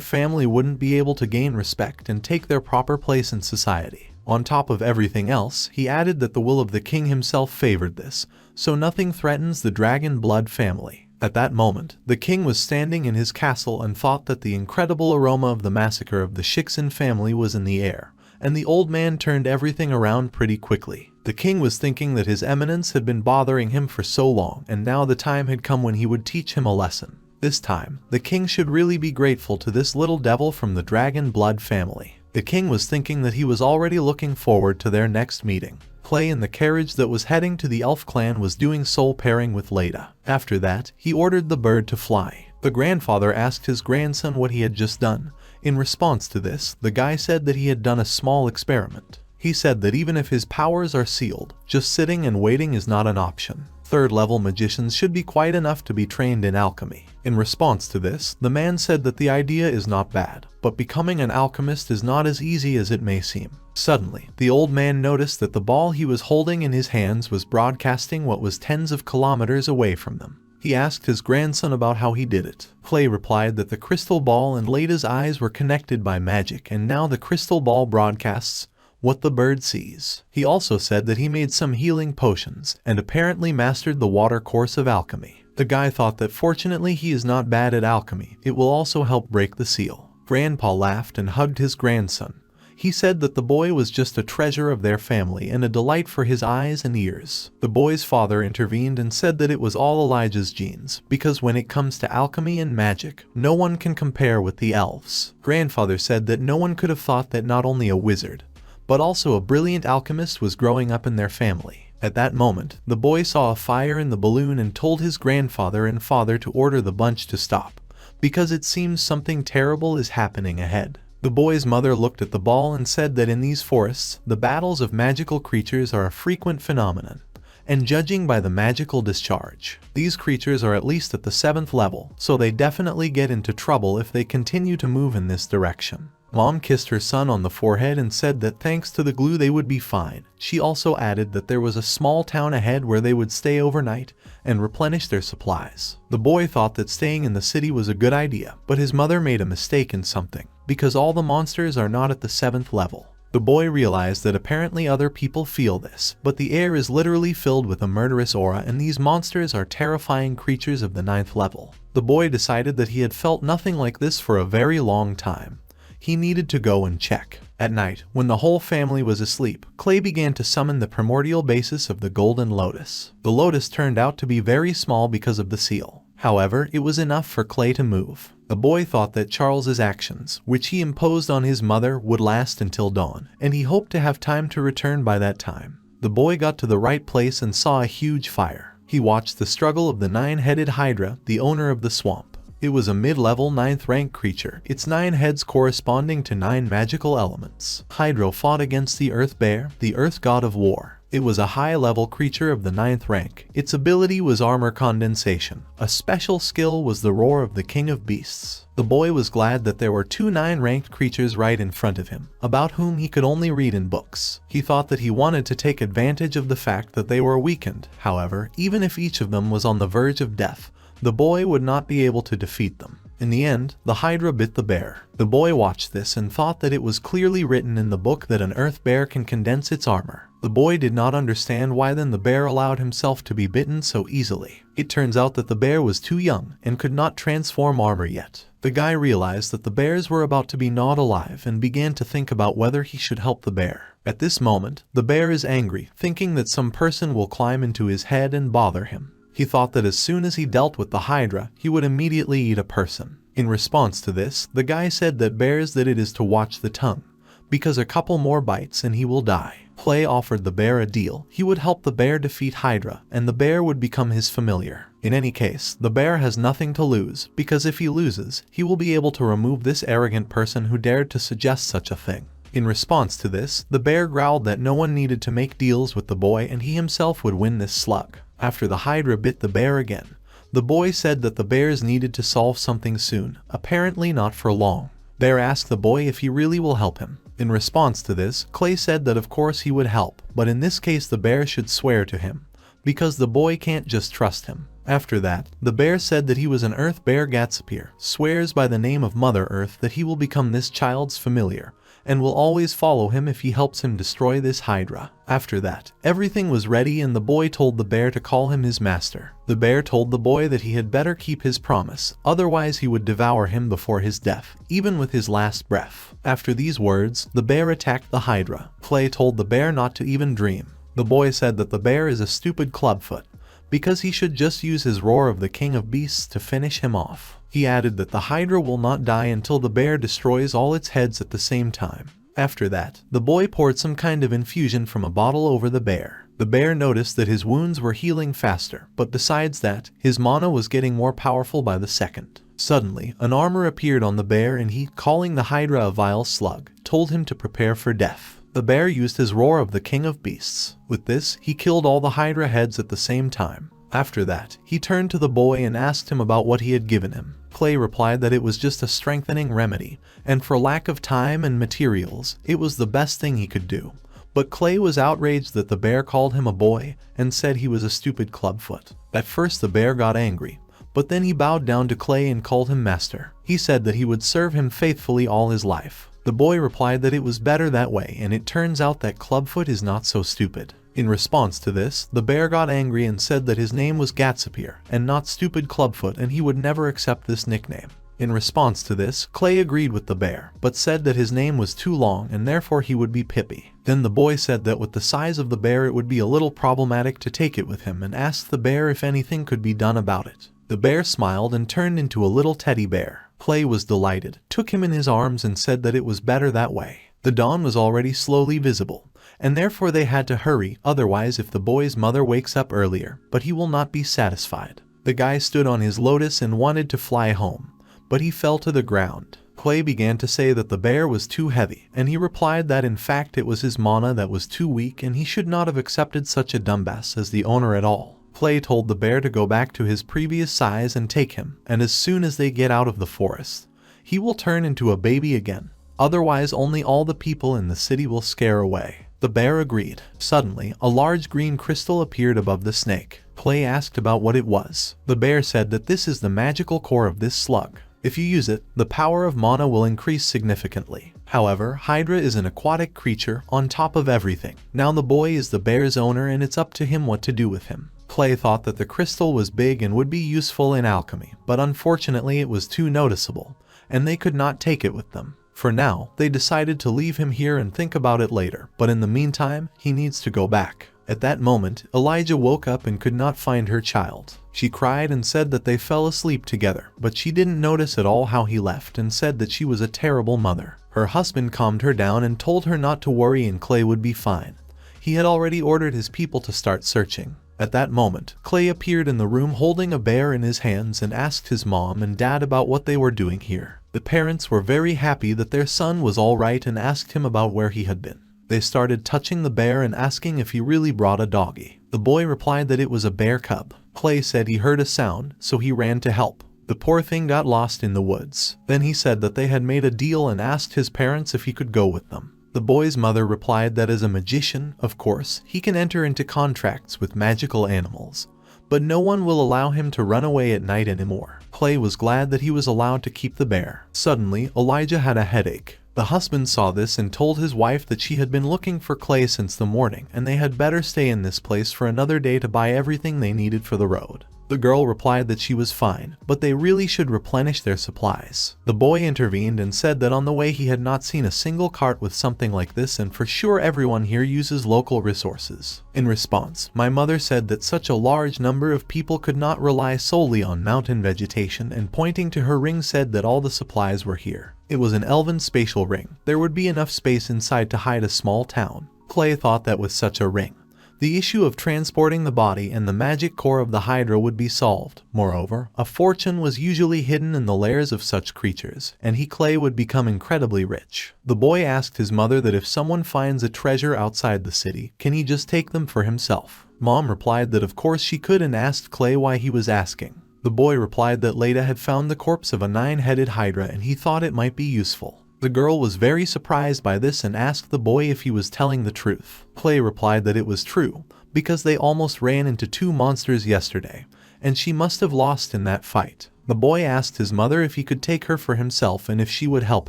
family wouldn't be able to gain respect and take their proper place in society. On top of everything else, he added that the will of the king himself favored this, so nothing threatens the dragon blood family. At that moment, the king was standing in his castle and thought that the incredible aroma of the massacre of the Shixin family was in the air, and the old man turned everything around pretty quickly. The king was thinking that his eminence had been bothering him for so long, and now the time had come when he would teach him a lesson. This time, the king should really be grateful to this little devil from the dragon blood family. The king was thinking that he was already looking forward to their next meeting. Clay in the carriage that was heading to the elf clan was doing soul pairing with Leda. After that, he ordered the bird to fly. The grandfather asked his grandson what he had just done. In response to this, the guy said that he had done a small experiment. He said that even if his powers are sealed, just sitting and waiting is not an option. Third-level magicians should be quite enough to be trained in alchemy. In response to this, the man said that the idea is not bad, but becoming an alchemist is not as easy as it may seem. Suddenly, the old man noticed that the ball he was holding in his hands was broadcasting what was tens of kilometers away from them. He asked his grandson about how he did it. Clay replied that the crystal ball and Lada's eyes were connected by magic, and now the crystal ball broadcasts what the bird sees. He also said that he made some healing potions, and apparently mastered the water course of alchemy. The guy thought that fortunately he is not bad at alchemy, it will also help break the seal. Grandpa laughed and hugged his grandson. He said that the boy was just a treasure of their family and a delight for his eyes and ears. The boy's father intervened and said that it was all Elijah's genes, because when it comes to alchemy and magic, no one can compare with the elves. Grandfather said that no one could have thought that not only a wizard, but also a brilliant alchemist was growing up in their family. At that moment, the boy saw a fire in the balloon and told his grandfather and father to order the bunch to stop, because it seems something terrible is happening ahead. The boy's mother looked at the ball and said that in these forests, the battles of magical creatures are a frequent phenomenon, and judging by the magical discharge, these creatures are at least at the 7th level, so they definitely get into trouble if they continue to move in this direction. Mom kissed her son on the forehead and said that thanks to the glue they would be fine. She also added that there was a small town ahead where they would stay overnight and replenish their supplies. The boy thought that staying in the city was a good idea, but his mother made a mistake in something, because all the monsters are not at the 7th level. The boy realized that apparently other people feel this, but the air is literally filled with a murderous aura and these monsters are terrifying creatures of the 9th level. The boy decided that he had felt nothing like this for a very long time. He needed to go and check. At night, when the whole family was asleep, Clay began to summon the primordial basis of the Golden Lotus. The lotus turned out to be very small because of the seal. However, it was enough for Clay to move. The boy thought that Charles's actions, which he imposed on his mother, would last until dawn, and he hoped to have time to return by that time. The boy got to the right place and saw a huge fire. He watched the struggle of the 9-headed Hydra, the owner of the swamp. It was a mid-level 9th rank creature, its 9 heads corresponding to 9 magical elements. Hydra fought against the Earth Bear, the Earth God of War. It was a high-level creature of the 9th rank. Its ability was armor condensation. A special skill was the roar of the King of Beasts. The boy was glad that there were 2 9-ranked creatures right in front of him, about whom he could only read in books. He thought that he wanted to take advantage of the fact that they were weakened. However, even if each of them was on the verge of death, the boy would not be able to defeat them. In the end, the Hydra bit the bear. The boy watched this and thought that it was clearly written in the book that an Earth Bear can condense its armor. The boy did not understand why then the bear allowed himself to be bitten so easily. It turns out that the bear was too young and could not transform armor yet. The guy realized that the bears were about to be gnawed alive and began to think about whether he should help the bear. At this moment, the bear is angry, thinking that some person will climb into his head and bother him. He thought that as soon as he dealt with the Hydra, he would immediately eat a person. In response to this, the guy said that bears that it is to watch the tongue, because a couple more bites and he will die. Clay offered the bear a deal. He would help the bear defeat Hydra, and the bear would become his familiar. In any case, the bear has nothing to lose, because if he loses, he will be able to remove this arrogant person who dared to suggest such a thing. In response to this, the bear growled that no one needed to make deals with the boy and he himself would win this slug. After the Hydra bit the bear again, the boy said that the bears needed to solve something soon, apparently not for long. Bear asked the boy if he really will help him. In response to this, Clay said that of course he would help, but in this case the bear should swear to him, because the boy can't just trust him. After that, the bear said that he was an Earth Bear Gatsapir, swears by the name of Mother Earth that he will become this child's familiar, and will always follow him if he helps him destroy this Hydra. After that, everything was ready and the boy told the bear to call him his master. The bear told the boy that he had better keep his promise, otherwise he would devour him before his death, even with his last breath. After these words, the bear attacked the Hydra. Clay told the bear not to even dream. The boy said that the bear is a stupid clubfoot, because he should just use his roar of the King of Beasts to finish him off. He added that the Hydra will not die until the bear destroys all its heads at the same time. After that, the boy poured some kind of infusion from a bottle over the bear. The bear noticed that his wounds were healing faster, but besides that, his mana was getting more powerful by the second. Suddenly, an armor appeared on the bear and he, calling the Hydra a vile slug, told him to prepare for death. The bear used his roar of the King of Beasts. With this, he killed all the Hydra heads at the same time. After that, he turned to the boy and asked him about what he had given him. Clay replied that it was just a strengthening remedy, and for lack of time and materials, it was the best thing he could do. But Clay was outraged that the bear called him a boy and said he was a stupid clubfoot. At first the bear got angry, but then he bowed down to Clay and called him master. He said that he would serve him faithfully all his life. The boy replied that it was better that way, and it turns out that Clubfoot is not so stupid. In response to this, the bear got angry and said that his name was Gatsapir and not Stupid Clubfoot, and he would never accept this nickname. In response to this, Clay agreed with the bear, but said that his name was too long and therefore he would be Pippi. Then the boy said that with the size of the bear it would be a little problematic to take it with him and asked the bear if anything could be done about it. The bear smiled and turned into a little teddy bear. Clay was delighted, took him in his arms and said that it was better that way. The dawn was already slowly visible, and therefore they had to hurry, otherwise if the boy's mother wakes up earlier, but he will not be satisfied. The guy stood on his lotus and wanted to fly home, but he fell to the ground. Clay began to say that the bear was too heavy, and he replied that in fact it was his mana that was too weak and he should not have accepted such a dumbass as the owner at all. Clay told the bear to go back to his previous size and take him, and as soon as they get out of the forest, he will turn into a baby again. Otherwise only all the people in the city will scare away. The bear agreed. Suddenly, a large green crystal appeared above the snake. Clay asked about what it was. The bear said that this is the magical core of this slug. If you use it, the power of mana will increase significantly. However, Hydra is an aquatic creature on top of everything. Now the boy is the bear's owner and it's up to him what to do with him. Clay thought that the crystal was big and would be useful in alchemy, but unfortunately it was too noticeable, and they could not take it with them. For now, they decided to leave him here and think about it later, but in the meantime, he needs to go back. At that moment, Elijah woke up and could not find her child. She cried and said that they fell asleep together, but she didn't notice at all how he left and said that she was a terrible mother. Her husband calmed her down and told her not to worry and Clay would be fine. He had already ordered his people to start searching. At that moment, Clay appeared in the room holding a bear in his hands and asked his mom and dad about what they were doing here. The parents were very happy that their son was all right and asked him about where he had been. They started touching the bear and asking if he really brought a doggy. The boy replied that it was a bear cub. Clay said he heard a sound, so he ran to help. The poor thing got lost in the woods. Then he said that they had made a deal and asked his parents if he could go with them. The boy's mother replied that as a magician, of course, he can enter into contracts with magical animals, but no one will allow him to run away at night anymore. Clay was glad that he was allowed to keep the bear. Suddenly, Elijah had a headache. The husband saw this and told his wife that she had been looking for Clay since the morning and they had better stay in this place for another day to buy everything they needed for the road. The girl replied that she was fine, but they really should replenish their supplies. The boy intervened and said that on the way he had not seen a single cart with something like this and for sure everyone here uses local resources. In response, my mother said that such a large number of people could not rely solely on mountain vegetation and pointing to her ring said that all the supplies were here. It was an elven spatial ring. There would be enough space inside to hide a small town. Clay thought that with such a ring, the issue of transporting the body and the magic core of the Hydra would be solved. Moreover, a fortune was usually hidden in the lairs of such creatures, and he, Clay, would become incredibly rich. The boy asked his mother that if someone finds a treasure outside the city, can he just take them for himself? Mom replied that of course she could and asked Clay why he was asking. The boy replied that Leda had found the corpse of a 9-headed Hydra and he thought it might be useful. The girl was very surprised by this and asked the boy if he was telling the truth. Clay replied that it was true, because they almost ran into 2 monsters yesterday, and she must have lost in that fight. The boy asked his mother if he could take her for himself and if she would help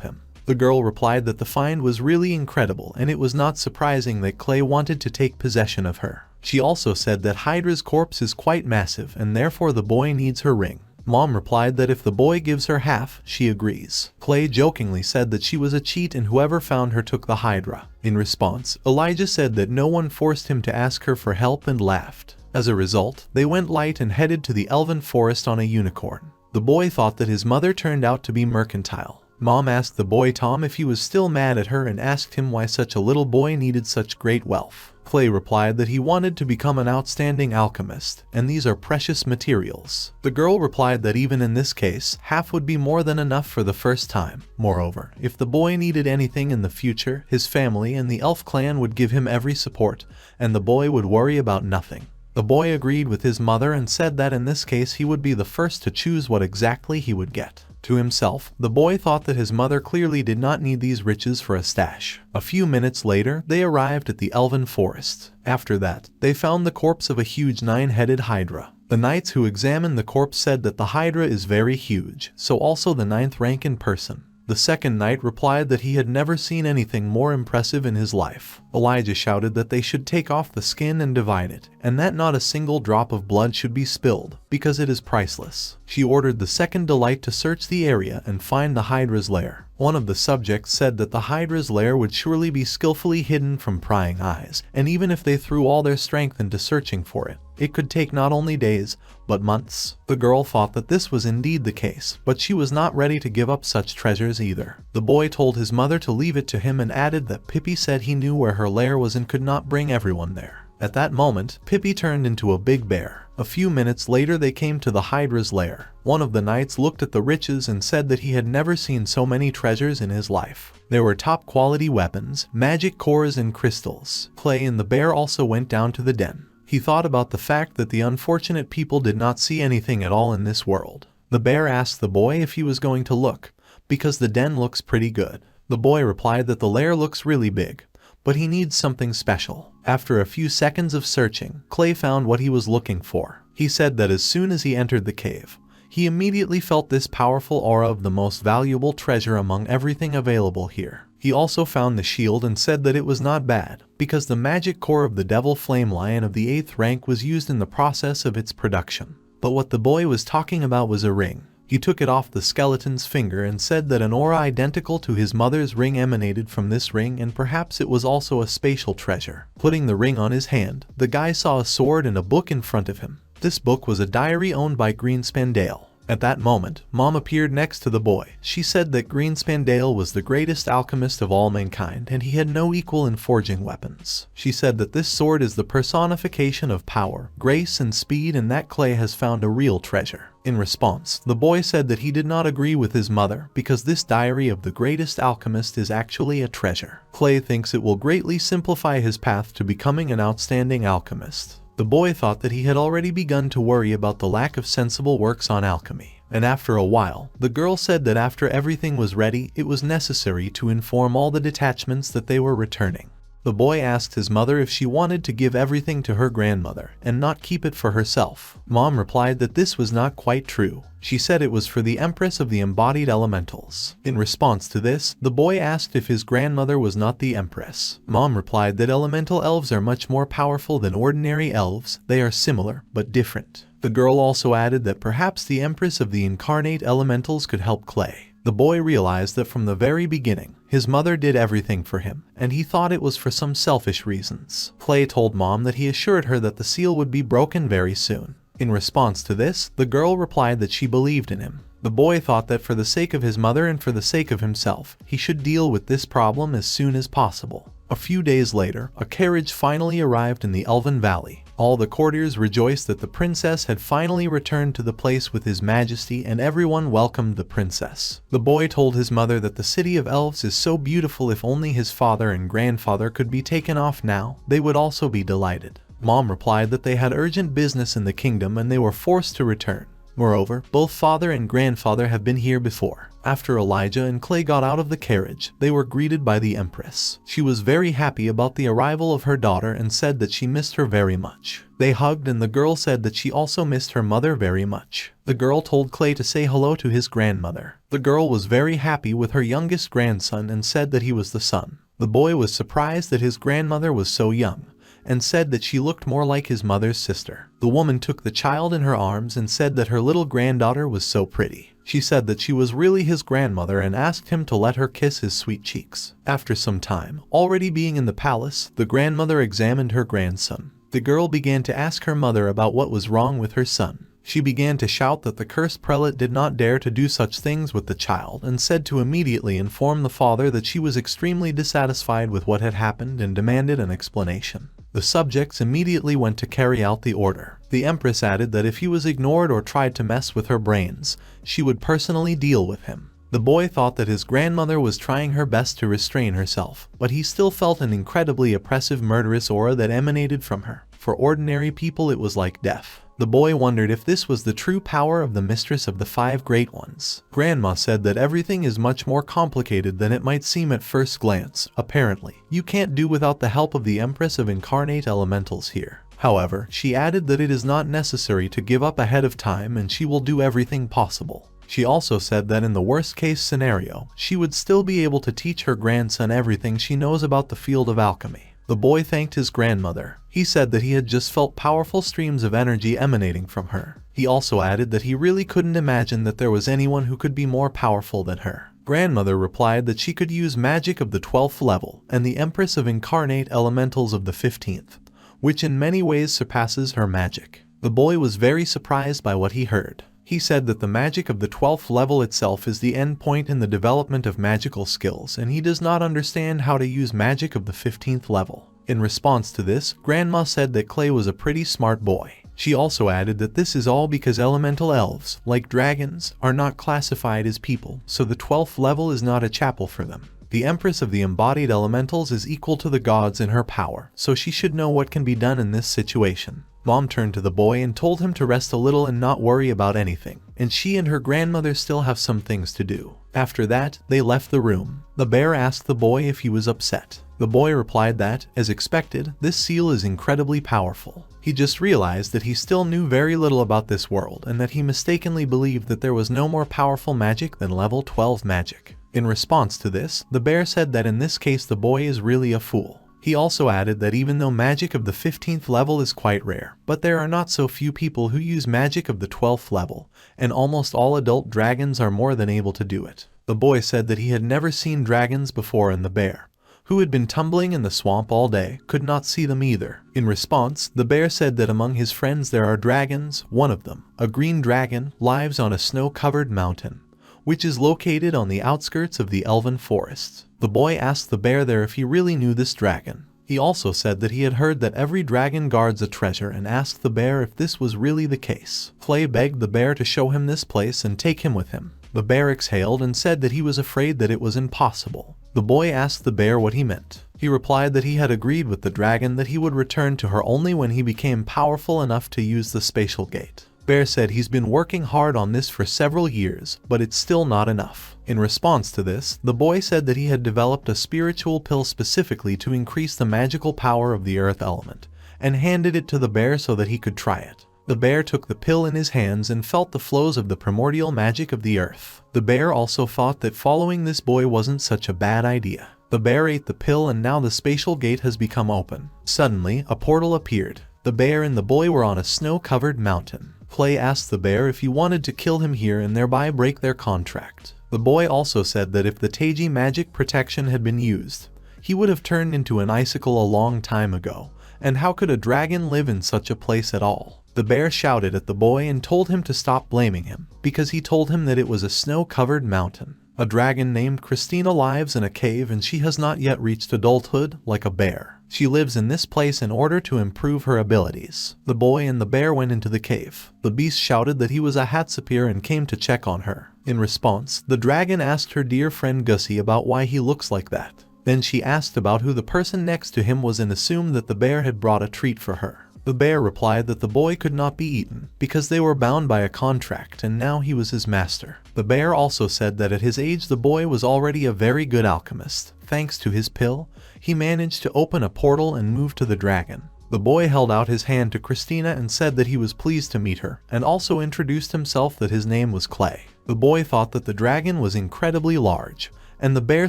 him. The girl replied that the find was really incredible and it was not surprising that Clay wanted to take possession of her. She also said that Hydra's corpse is quite massive and therefore the boy needs her ring. Mom replied that if the boy gives her half, she agrees. Clay jokingly said that she was a cheat and whoever found her took the Hydra. In response, Elijah said that no one forced him to ask her for help and laughed. As a result, they went light and headed to the elven forest on a unicorn. The boy thought that his mother turned out to be mercantile. Mom asked the boy Tom if he was still mad at her and asked him why such a little boy needed such great wealth. Clay replied that he wanted to become an outstanding alchemist, and these are precious materials. The girl replied that even in this case, half would be more than enough for the first time. Moreover, if the boy needed anything in the future, his family and the elf clan would give him every support, and the boy would worry about nothing. The boy agreed with his mother and said that in this case he would be the first to choose what exactly he would get. To himself, the boy thought that his mother clearly did not need these riches for a stash. A few minutes later, they arrived at the elven forest. After that, they found the corpse of a huge 9-headed hydra. The knights who examined the corpse said that the hydra is very huge, so also the 9th rank in person. The second knight replied that he had never seen anything more impressive in his life. Elijah shouted that they should take off the skin and divide it, and that not a single drop of blood should be spilled, because it is priceless. She ordered the second delight to search the area and find the hydra's lair. One of the subjects said that the hydra's lair would surely be skillfully hidden from prying eyes, and even if they threw all their strength into searching for it, it could take not only days, but months. The girl thought that this was indeed the case, but she was not ready to give up such treasures either. The boy told his mother to leave it to him and added that Pippi said he knew where her lair was and could not bring everyone there. At that moment, Pippi turned into a big bear. A few minutes later they came to the hydra's lair. One of the knights looked at the riches and said that he had never seen so many treasures in his life. There were top quality weapons, magic cores and crystals. Clay and the bear also went down to the den. He thought about the fact that the unfortunate people did not see anything at all in this world. The bear asked the boy if he was going to look, because the den looks pretty good. The boy replied that the lair looks really big, but he needs something special. After a few seconds of searching, Clay found what he was looking for. He said that as soon as he entered the cave, he immediately felt this powerful aura of the most valuable treasure among everything available here. He also found the shield and said that it was not bad, because the magic core of the Devil Flame Lion of the 8th rank was used in the process of its production. But what the boy was talking about was a ring. He took it off the skeleton's finger and said that an aura identical to his mother's ring emanated from this ring, and perhaps it was also a spatial treasure. Putting the ring on his hand, the guy saw a sword and a book in front of him. This book was a diary owned by Greenspan Dale. At that moment, Mom appeared next to the boy. She said that Greenspan Dale was the greatest alchemist of all mankind and he had no equal in forging weapons. She said that this sword is the personification of power, grace and speed, and that Clay has found a real treasure. In response, the boy said that he did not agree with his mother because this diary of the greatest alchemist is actually a treasure. Clay thinks it will greatly simplify his path to becoming an outstanding alchemist. The boy thought that he had already begun to worry about the lack of sensible works on alchemy, and after a while, the girl said that after everything was ready, it was necessary to inform all the detachments that they were returning. The boy asked his mother if she wanted to give everything to her grandmother and not keep it for herself. Mom replied that this was not quite true. She said it was for the Empress of the Embodied Elementals. In response to this, the boy asked if his grandmother was not the Empress. Mom replied that elemental elves are much more powerful than ordinary elves. They are similar, but different. The girl also added that perhaps the Empress of the Incarnate Elementals could help Clay. The boy realized that from the very beginning, his mother did everything for him, and he thought it was for some selfish reasons. Clay told Mom that he assured her that the seal would be broken very soon. In response to this, the girl replied that she believed in him. The boy thought that for the sake of his mother and for the sake of himself, he should deal with this problem as soon as possible. A few days later, a carriage finally arrived in the Elven Valley. All the courtiers rejoiced that the princess had finally returned to the place with His Majesty, and everyone welcomed the princess. The boy told his mother that the city of elves is so beautiful, if only his father and grandfather could be taken off now, they would also be delighted. Mom replied that they had urgent business in the kingdom and they were forced to return. Moreover, both father and grandfather have been here before. After Elijah and Clay got out of the carriage, they were greeted by the Empress. She was very happy about the arrival of her daughter and said that she missed her very much. They hugged and the girl said that she also missed her mother very much. The girl told Clay to say hello to his grandmother. The girl was very happy with her youngest grandson and said that he was the son. The boy was surprised that his grandmother was so young, and said that she looked more like his mother's sister. The woman took the child in her arms and said that her little granddaughter was so pretty. She said that she was really his grandmother and asked him to let her kiss his sweet cheeks. After some time, already being in the palace, the grandmother examined her grandson. The girl began to ask her mother about what was wrong with her son. She began to shout that the cursed prelate did not dare to do such things with the child and said to immediately inform the father that she was extremely dissatisfied with what had happened and demanded an explanation. The subjects immediately went to carry out the order. The Empress added that if he was ignored or tried to mess with her brains, she would personally deal with him. The boy thought that his grandmother was trying her best to restrain herself, but he still felt an incredibly oppressive, murderous aura that emanated from her. For ordinary people it was like death. The boy wondered if this was the true power of the mistress of the 5 great ones. Grandma said that everything is much more complicated than it might seem at first glance. Apparently, you can't do without the help of the Empress of Incarnate Elementals here. However, she added that it is not necessary to give up ahead of time and she will do everything possible. She also said that in the worst case scenario, she would still be able to teach her grandson everything she knows about the field of alchemy. The boy thanked his grandmother. He said that he had just felt powerful streams of energy emanating from her. He also added that he really couldn't imagine that there was anyone who could be more powerful than her. Grandmother replied that she could use magic of the 12th level and the Empress of Incarnate Elementals of the 15th, which in many ways surpasses her magic. The boy was very surprised by what he heard. He said that the magic of the 12th level itself is the end point in the development of magical skills, and he does not understand how to use magic of the 15th level. In response to this, Grandma said that Clay was a pretty smart boy. She also added that this is all because elemental elves, like dragons, are not classified as people, so the 12th level is not a chapel for them. The Empress of the Embodied Elementals is equal to the gods in her power, so she should know what can be done in this situation. Mom turned to the boy and told him to rest a little and not worry about anything, and she and her grandmother still have some things to do. After that, they left the room. The bear asked the boy if he was upset. The boy replied that, as expected, this seal is incredibly powerful. He just realized that he still knew very little about this world and that he mistakenly believed that there was no more powerful magic than level 12 magic. In response to this, the bear said that in this case the boy is really a fool. He also added that even though magic of the 15th level is quite rare, but there are not so few people who use magic of the 12th level, and almost all adult dragons are more than able to do it. The boy said that he had never seen dragons before, and the bear, who had been tumbling in the swamp all day, could not see them either. In response, the bear said that among his friends there are dragons. One of them, a green dragon, lives on a snow-covered mountain, which is located on the outskirts of the elven forests. The boy asked the bear there if he really knew this dragon. He also said that he had heard that every dragon guards a treasure and asked the bear if this was really the case. Clay begged the bear to show him this place and take him with him. The bear exhaled and said that he was afraid that it was impossible. The boy asked the bear what he meant. He replied that he had agreed with the dragon that he would return to her only when he became powerful enough to use the spatial gate. Bear said he's been working hard on this for several years, but it's still not enough. In response to this, the boy said that he had developed a spiritual pill specifically to increase the magical power of the earth element, and handed it to the bear so that he could try it. The bear took the pill in his hands and felt the flows of the primordial magic of the earth. The bear also thought that following this boy wasn't such a bad idea. The bear ate the pill and now the spatial gate has become open. Suddenly, a portal appeared. The bear and the boy were on a snow-covered mountain. Clay asked the bear if he wanted to kill him here and thereby break their contract. The boy also said that if the Taiji magic protection had been used, he would have turned into an icicle a long time ago, and how could a dragon live in such a place at all? The bear shouted at the boy and told him to stop blaming him, because he told him that it was a snow-covered mountain. A dragon named Christina lives in a cave and she has not yet reached adulthood, like a bear. She lives in this place in order to improve her abilities. The boy and the bear went into the cave. The beast shouted that he was a Hatsapir and came to check on her. In response, the dragon asked her dear friend Gussie about why he looks like that. Then she asked about who the person next to him was and assumed that the bear had brought a treat for her. The bear replied that the boy could not be eaten, because they were bound by a contract and now he was his master. The bear also said that at his age the boy was already a very good alchemist. Thanks to his pill, he managed to open a portal and move to the dragon. The boy held out his hand to Christina and said that he was pleased to meet her, and also introduced himself that his name was Clay. The boy thought that the dragon was incredibly large, and the bear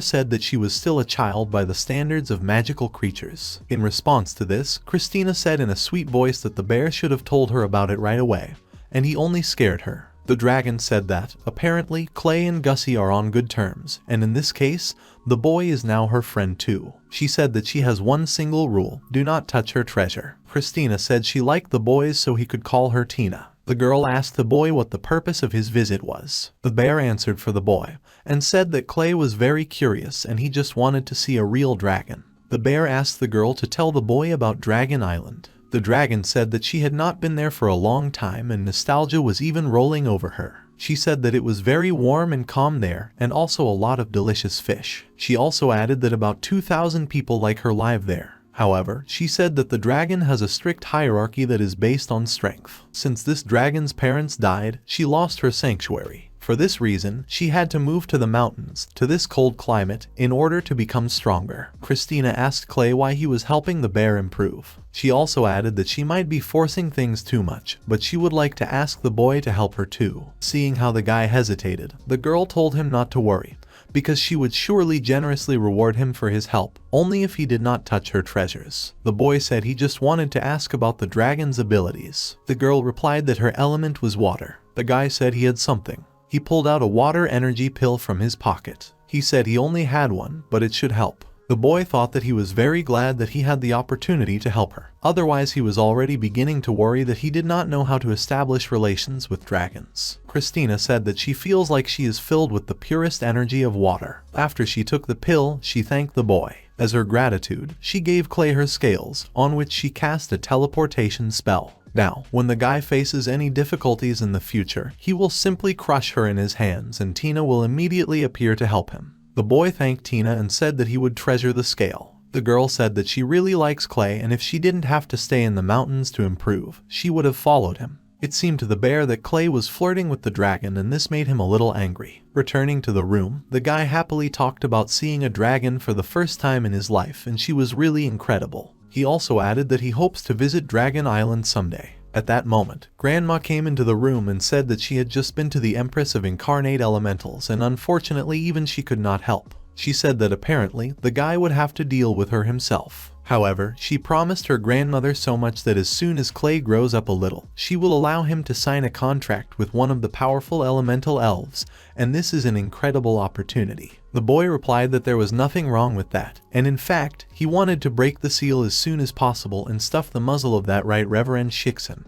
said that she was still a child by the standards of magical creatures. In response to this, Christina said in a sweet voice that the bear should have told her about it right away, and he only scared her. The dragon said that, apparently, Clay and Gussie are on good terms, and in this case, the boy is now her friend too. She said that she has one single rule: do not touch her treasure. Christina said she liked the boys so he could call her Tina. The girl asked the boy what the purpose of his visit was. The bear answered for the boy, and said that Clay was very curious and he just wanted to see a real dragon. The bear asked the girl to tell the boy about Dragon Island. The dragon said that she had not been there for a long time and nostalgia was even rolling over her. She said that it was very warm and calm there, and also a lot of delicious fish. She also added that about 2,000 people like her live there. However, she said that the dragon has a strict hierarchy that is based on strength. Since this dragon's parents died, she lost her sanctuary. For this reason, she had to move to the mountains, to this cold climate, in order to become stronger. Christina asked Clay why he was helping the bear improve. She also added that she might be forcing things too much, but she would like to ask the boy to help her too. Seeing how the guy hesitated, the girl told him not to worry, because she would surely generously reward him for his help, only if he did not touch her treasures. The boy said he just wanted to ask about the dragon's abilities. The girl replied that her element was water. The guy said he had something. He pulled out a water energy pill from his pocket. He said he only had one, but it should help. The boy thought that he was very glad that he had the opportunity to help her. Otherwise, he was already beginning to worry that he did not know how to establish relations with dragons. Christina said that she feels like she is filled with the purest energy of water. After she took the pill, she thanked the boy. As her gratitude, she gave Clay her scales, on which she cast a teleportation spell. Now, when the guy faces any difficulties in the future, he will simply crush her in his hands and Tina will immediately appear to help him. The boy thanked Tina and said that he would treasure the scale. The girl said that she really likes Clay and if she didn't have to stay in the mountains to improve, she would have followed him. It seemed to the bear that Clay was flirting with the dragon and this made him a little angry. Returning to the room, the guy happily talked about seeing a dragon for the first time in his life and she was really incredible. He also added that he hopes to visit Dragon Island someday. At that moment, Grandma came into the room and said that she had just been to the Empress of Incarnate Elementals and unfortunately even she could not help. She said that apparently, the guy would have to deal with her himself. However, she promised her grandmother so much that as soon as Clay grows up a little, she will allow him to sign a contract with one of the powerful elemental elves, and this is an incredible opportunity. The boy replied that there was nothing wrong with that, and in fact, he wanted to break the seal as soon as possible and stuff the muzzle of that right Reverend Shixon,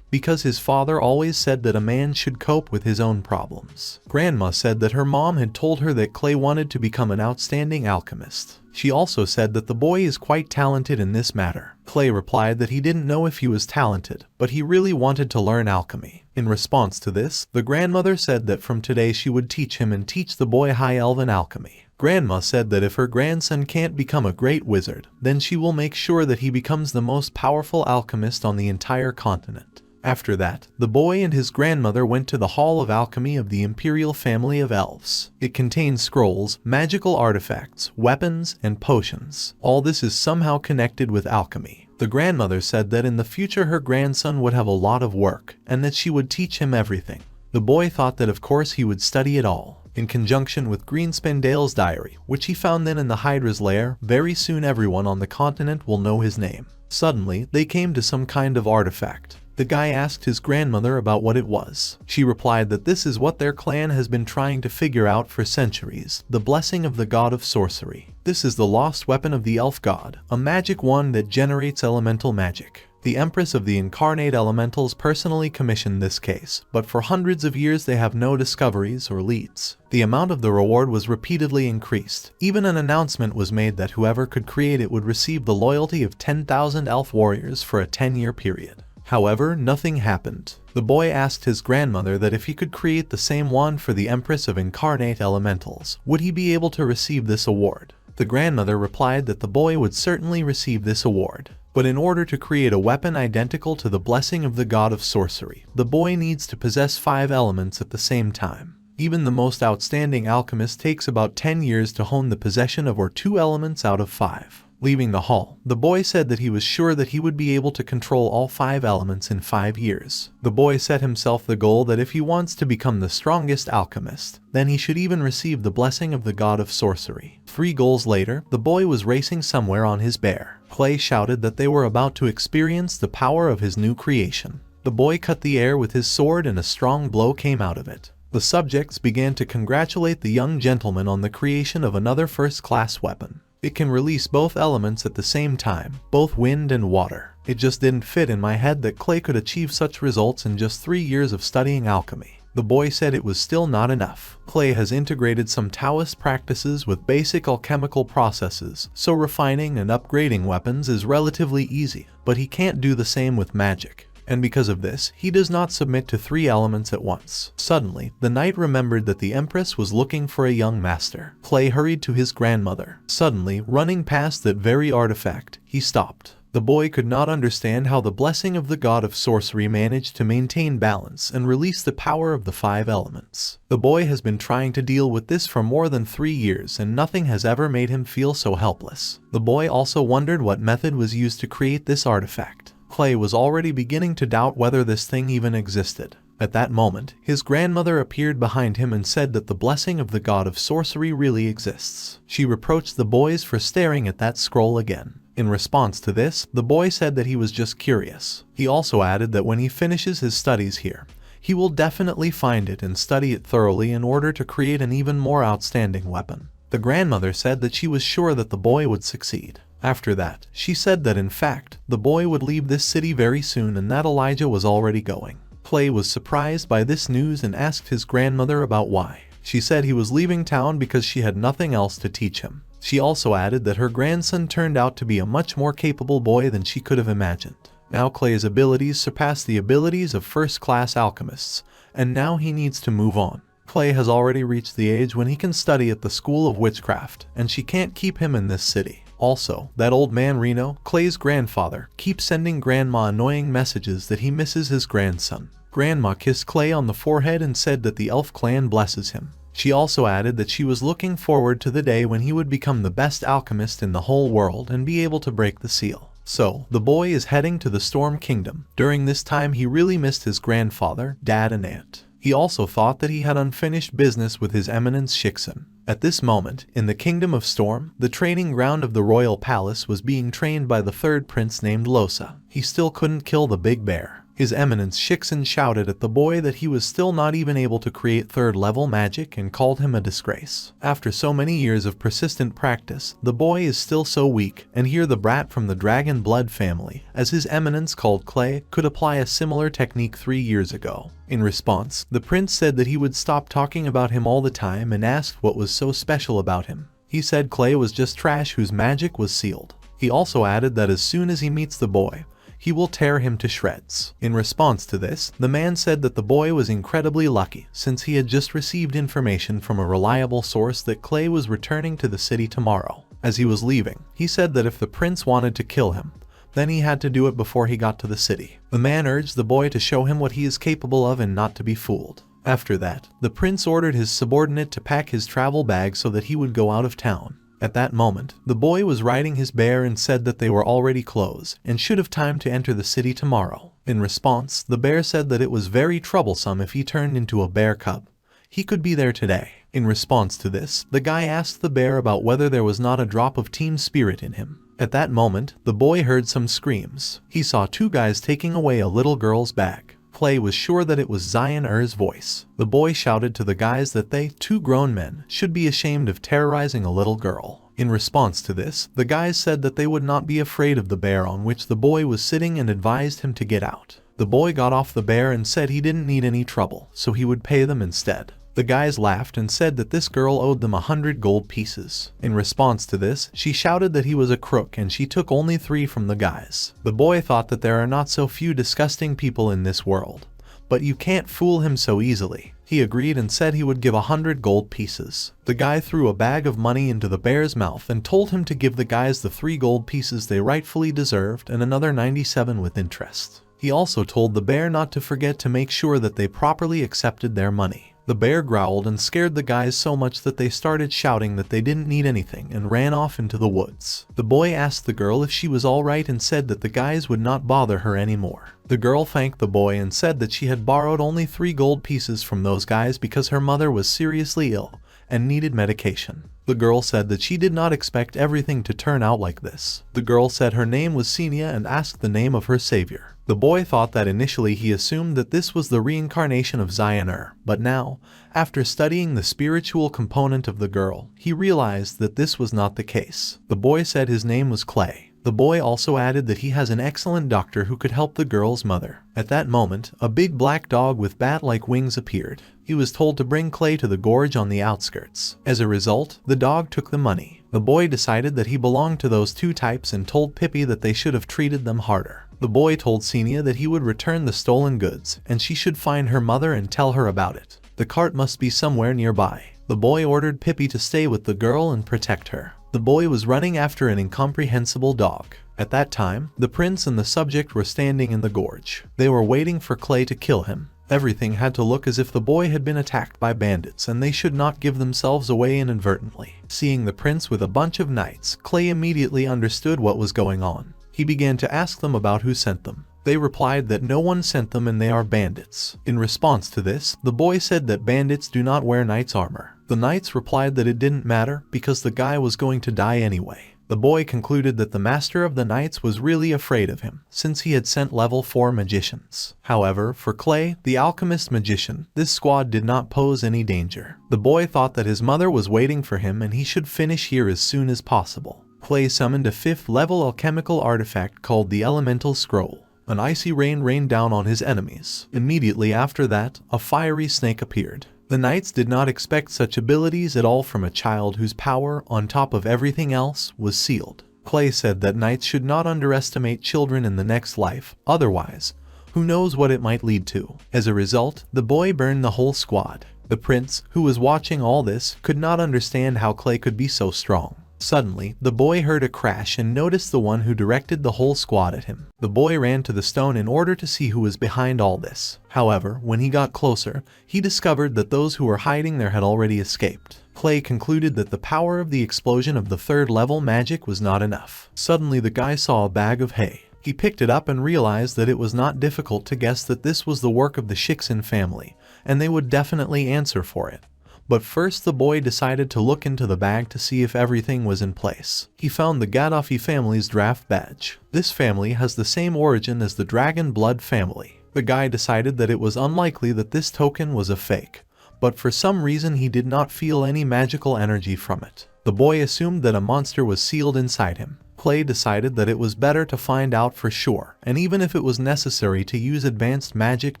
because his father always said that a man should cope with his own problems. Grandma said that her mom had told her that Clay wanted to become an outstanding alchemist. She also said that the boy is quite talented in this matter. Clay replied that he didn't know if he was talented, but he really wanted to learn alchemy. In response to this, the grandmother said that from today she would teach him and teach the boy High Elven alchemy. Grandma said that if her grandson can't become a great wizard, then she will make sure that he becomes the most powerful alchemist on the entire continent. After that, the boy and his grandmother went to the Hall of Alchemy of the Imperial Family of Elves. It contains scrolls, magical artifacts, weapons, and potions. All this is somehow connected with alchemy. The grandmother said that in the future her grandson would have a lot of work, and that she would teach him everything. The boy thought that of course he would study it all. In conjunction with Greenspandale's diary, which he found then in the Hydra's lair, very soon everyone on the continent will know his name. Suddenly, they came to some kind of artifact. The guy asked his grandmother about what it was. She replied that this is what their clan has been trying to figure out for centuries, the blessing of the god of sorcery. This is the lost weapon of the elf god, a magic wand that generates elemental magic. The Empress of the Incarnate Elementals personally commissioned this case, but for hundreds of years they have no discoveries or leads. The amount of the reward was repeatedly increased. Even an announcement was made that whoever could create it would receive the loyalty of 10,000 elf warriors for a 10-year period. However, nothing happened. The boy asked his grandmother that if he could create the same wand for the Empress of Incarnate Elementals, would he be able to receive this award? The grandmother replied that the boy would certainly receive this award. But in order to create a weapon identical to the blessing of the god of sorcery, the boy needs to possess 5 elements at the same time. Even the most outstanding alchemist takes about 10 years to hone the possession of or 2 elements out of 5. Leaving the hall, the boy said that he was sure that he would be able to control all 5 elements in 5 years. The boy set himself the goal that if he wants to become the strongest alchemist, then he should even receive the blessing of the god of sorcery. 3 goals later, the boy was racing somewhere on his bear. Clay shouted that they were about to experience the power of his new creation. The boy cut the air with his sword and a strong blow came out of it. The subjects began to congratulate the young gentleman on the creation of another first-class weapon. It can release both elements at the same time, both wind and water. It just didn't fit in my head that Clay could achieve such results in just 3 years of studying alchemy. The boy said it was still not enough. Clay has integrated some Taoist practices with basic alchemical processes, so refining and upgrading weapons is relatively easy, but he can't do the same with magic. and because of this, he does not submit to 3 elements at once. Suddenly, the knight remembered that the Empress was looking for a young master. Clay hurried to his grandmother. Suddenly, running past that very artifact, he stopped. The boy could not understand how the blessing of the god of sorcery managed to maintain balance and release the power of the 5 elements. The boy has been trying to deal with this for more than 3 years and nothing has ever made him feel so helpless. The boy also wondered what method was used to create this artifact. Clay was already beginning to doubt whether this thing even existed. At that moment, his grandmother appeared behind him and said that the blessing of the god of sorcery really exists. She reproached the boys for staring at that scroll again. In response to this, the boy said that he was just curious. He also added that when he finishes his studies here, he will definitely find it and study it thoroughly in order to create an even more outstanding weapon. The grandmother said that she was sure that the boy would succeed. After that, she said that in fact, the boy would leave this city very soon and that Elijah was already going. Clay was surprised by this news and asked his grandmother about why. She said he was leaving town because she had nothing else to teach him. She also added that her grandson turned out to be a much more capable boy than she could have imagined. Now Clay's abilities surpass the abilities of first-class alchemists, and now he needs to move on. Clay has already reached the age when he can study at the School of Witchcraft, and she can't keep him in this city. Also, that old man Reno, Clay's grandfather, keeps sending Grandma annoying messages that he misses his grandson. Grandma kissed Clay on the forehead and said that the elf clan blesses him. She also added that she was looking forward to the day when he would become the best alchemist in the whole world and be able to break the seal. So, the boy is heading to the Storm Kingdom. During this time he really missed his grandfather, dad and aunt. He also thought that he had unfinished business with his eminence Shixin. At this moment, in the Kingdom of Storm, the training ground of the royal palace was being trained by the 3rd prince named Losa. He still couldn't kill the big bear. His eminence Shixin shouted at the boy that he was still not even able to create 3rd level magic and called him a disgrace. After so many years of persistent practice, the boy is still so weak, and here the brat from the dragon blood family, as his eminence called Clay, could apply a similar technique 3 years ago. In response, the prince said that he would stop talking about him all the time and asked what was so special about him. He said Clay was just trash whose magic was sealed. He also added that as soon as he meets the boy, he will tear him to shreds. In response to this, the man said that the boy was incredibly lucky since he had just received information from a reliable source that Clay was returning to the city tomorrow. As he was leaving, he said that if the prince wanted to kill him, then he had to do it before he got to the city. The man urged the boy to show him what he is capable of and not to be fooled. After that, the prince ordered his subordinate to pack his travel bag so that he would go out of town. At that moment, the boy was riding his bear and said that they were already closed and should have time to enter the city tomorrow. In response, the bear said that it was very troublesome if he turned into a bear cub. He could be there today. In response to this, the guy asked the bear about whether there was not a drop of team spirit in him. At that moment, the boy heard some screams. He saw 2 guys taking away a little girl's bag. Clay was sure that it was Zion Er's voice. The boy shouted to the guys that they, 2 grown men, should be ashamed of terrorizing a little girl. In response to this, the guys said that they would not be afraid of the bear on which the boy was sitting and advised him to get out. The boy got off the bear and said he didn't need any trouble, so he would pay them instead. The guys laughed and said that this girl owed them 100 gold pieces. In response to this, she shouted that he was a crook and she took only 3 from the guys. The boy thought that there are not so few disgusting people in this world, but you can't fool him so easily. He agreed and said he would give 100 gold pieces. The guy threw a bag of money into the bear's mouth and told him to give the guys the 3 gold pieces they rightfully deserved and another 97 with interest. He also told the bear not to forget to make sure that they properly accepted their money. The bear growled and scared the guys so much that they started shouting that they didn't need anything and ran off into the woods. The boy asked the girl if she was alright and said that the guys would not bother her anymore. The girl thanked the boy and said that she had borrowed only 3 gold pieces from those guys because her mother was seriously ill and needed medication. The girl said that she did not expect everything to turn out like this. The girl said her name was Senia and asked the name of her savior. The boy thought that initially he assumed that this was the reincarnation of Zion, but now, after studying the spiritual component of the girl, he realized that this was not the case. The boy said his name was Clay. The boy also added that he has an excellent doctor who could help the girl's mother. At that moment, a big black dog with bat-like wings appeared. He was told to bring Clay to the gorge on the outskirts. As a result, the dog took the money. The boy decided that he belonged to those 2 types and told Pippi that they should have treated them harder. The boy told Xenia that he would return the stolen goods, and she should find her mother and tell her about it. The cart must be somewhere nearby. The boy ordered Pippi to stay with the girl and protect her. The boy was running after an incomprehensible dog. At that time, the prince and the subject were standing in the gorge. They were waiting for Clay to kill him. Everything had to look as if the boy had been attacked by bandits and they should not give themselves away inadvertently. Seeing the prince with a bunch of knights, Clay immediately understood what was going on. He began to ask them about who sent them. They replied that no one sent them and they are bandits. In response to this, the boy said that bandits do not wear knight's armor. The knights replied that it didn't matter because the guy was going to die anyway. The boy concluded that the master of the knights was really afraid of him, since he had sent level 4 magicians. However, for Clay, the alchemist magician, this squad did not pose any danger. The boy thought that his mother was waiting for him and he should finish here as soon as possible. Clay summoned a 5th level alchemical artifact called the Elemental Scroll. An icy rain rained down on his enemies. Immediately after that, a fiery snake appeared. The knights did not expect such abilities at all from a child whose power, on top of everything else, was sealed. Clay said that knights should not underestimate children in the next life, otherwise, who knows what it might lead to. As a result, the boy burned the whole squad. The prince, who was watching all this, could not understand how Clay could be so strong. Suddenly, the boy heard a crash and noticed the one who directed the whole squad at him. The boy ran to the stone in order to see who was behind all this. However, when he got closer, he discovered that those who were hiding there had already escaped. Clay concluded that the power of the explosion of the 3rd level magic was not enough. Suddenly, the guy saw a bag of hay. He picked it up and realized that it was not difficult to guess that this was the work of the Shiksen family, and they would definitely answer for it. But first the boy decided to look into the bag to see if everything was in place. He found the Gaddafi family's draft badge. This family has the same origin as the Dragon Blood family. The guy decided that it was unlikely that this token was a fake, but for some reason he did not feel any magical energy from it. The boy assumed that a monster was sealed inside him. Clay decided that it was better to find out for sure, and even if it was necessary to use advanced magic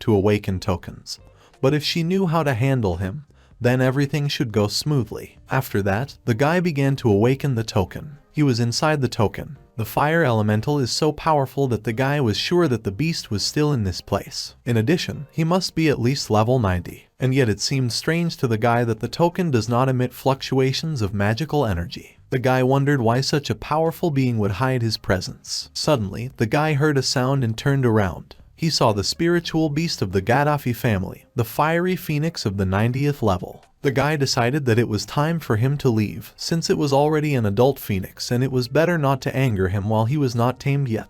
to awaken tokens. But if she knew how to handle him, then everything should go smoothly. After that, the guy began to awaken the token. He was inside the token. The fire elemental is so powerful that the guy was sure that the beast was still in this place. In addition, he must be at least level 90. And yet it seemed strange to the guy that the token does not emit fluctuations of magical energy. The guy wondered why such a powerful being would hide his presence. Suddenly, the guy heard a sound and turned around. He saw the spiritual beast of the Gaddafi family, the fiery phoenix of the 90th level. The guy decided that it was time for him to leave, since it was already an adult phoenix and it was better not to anger him while he was not tamed yet.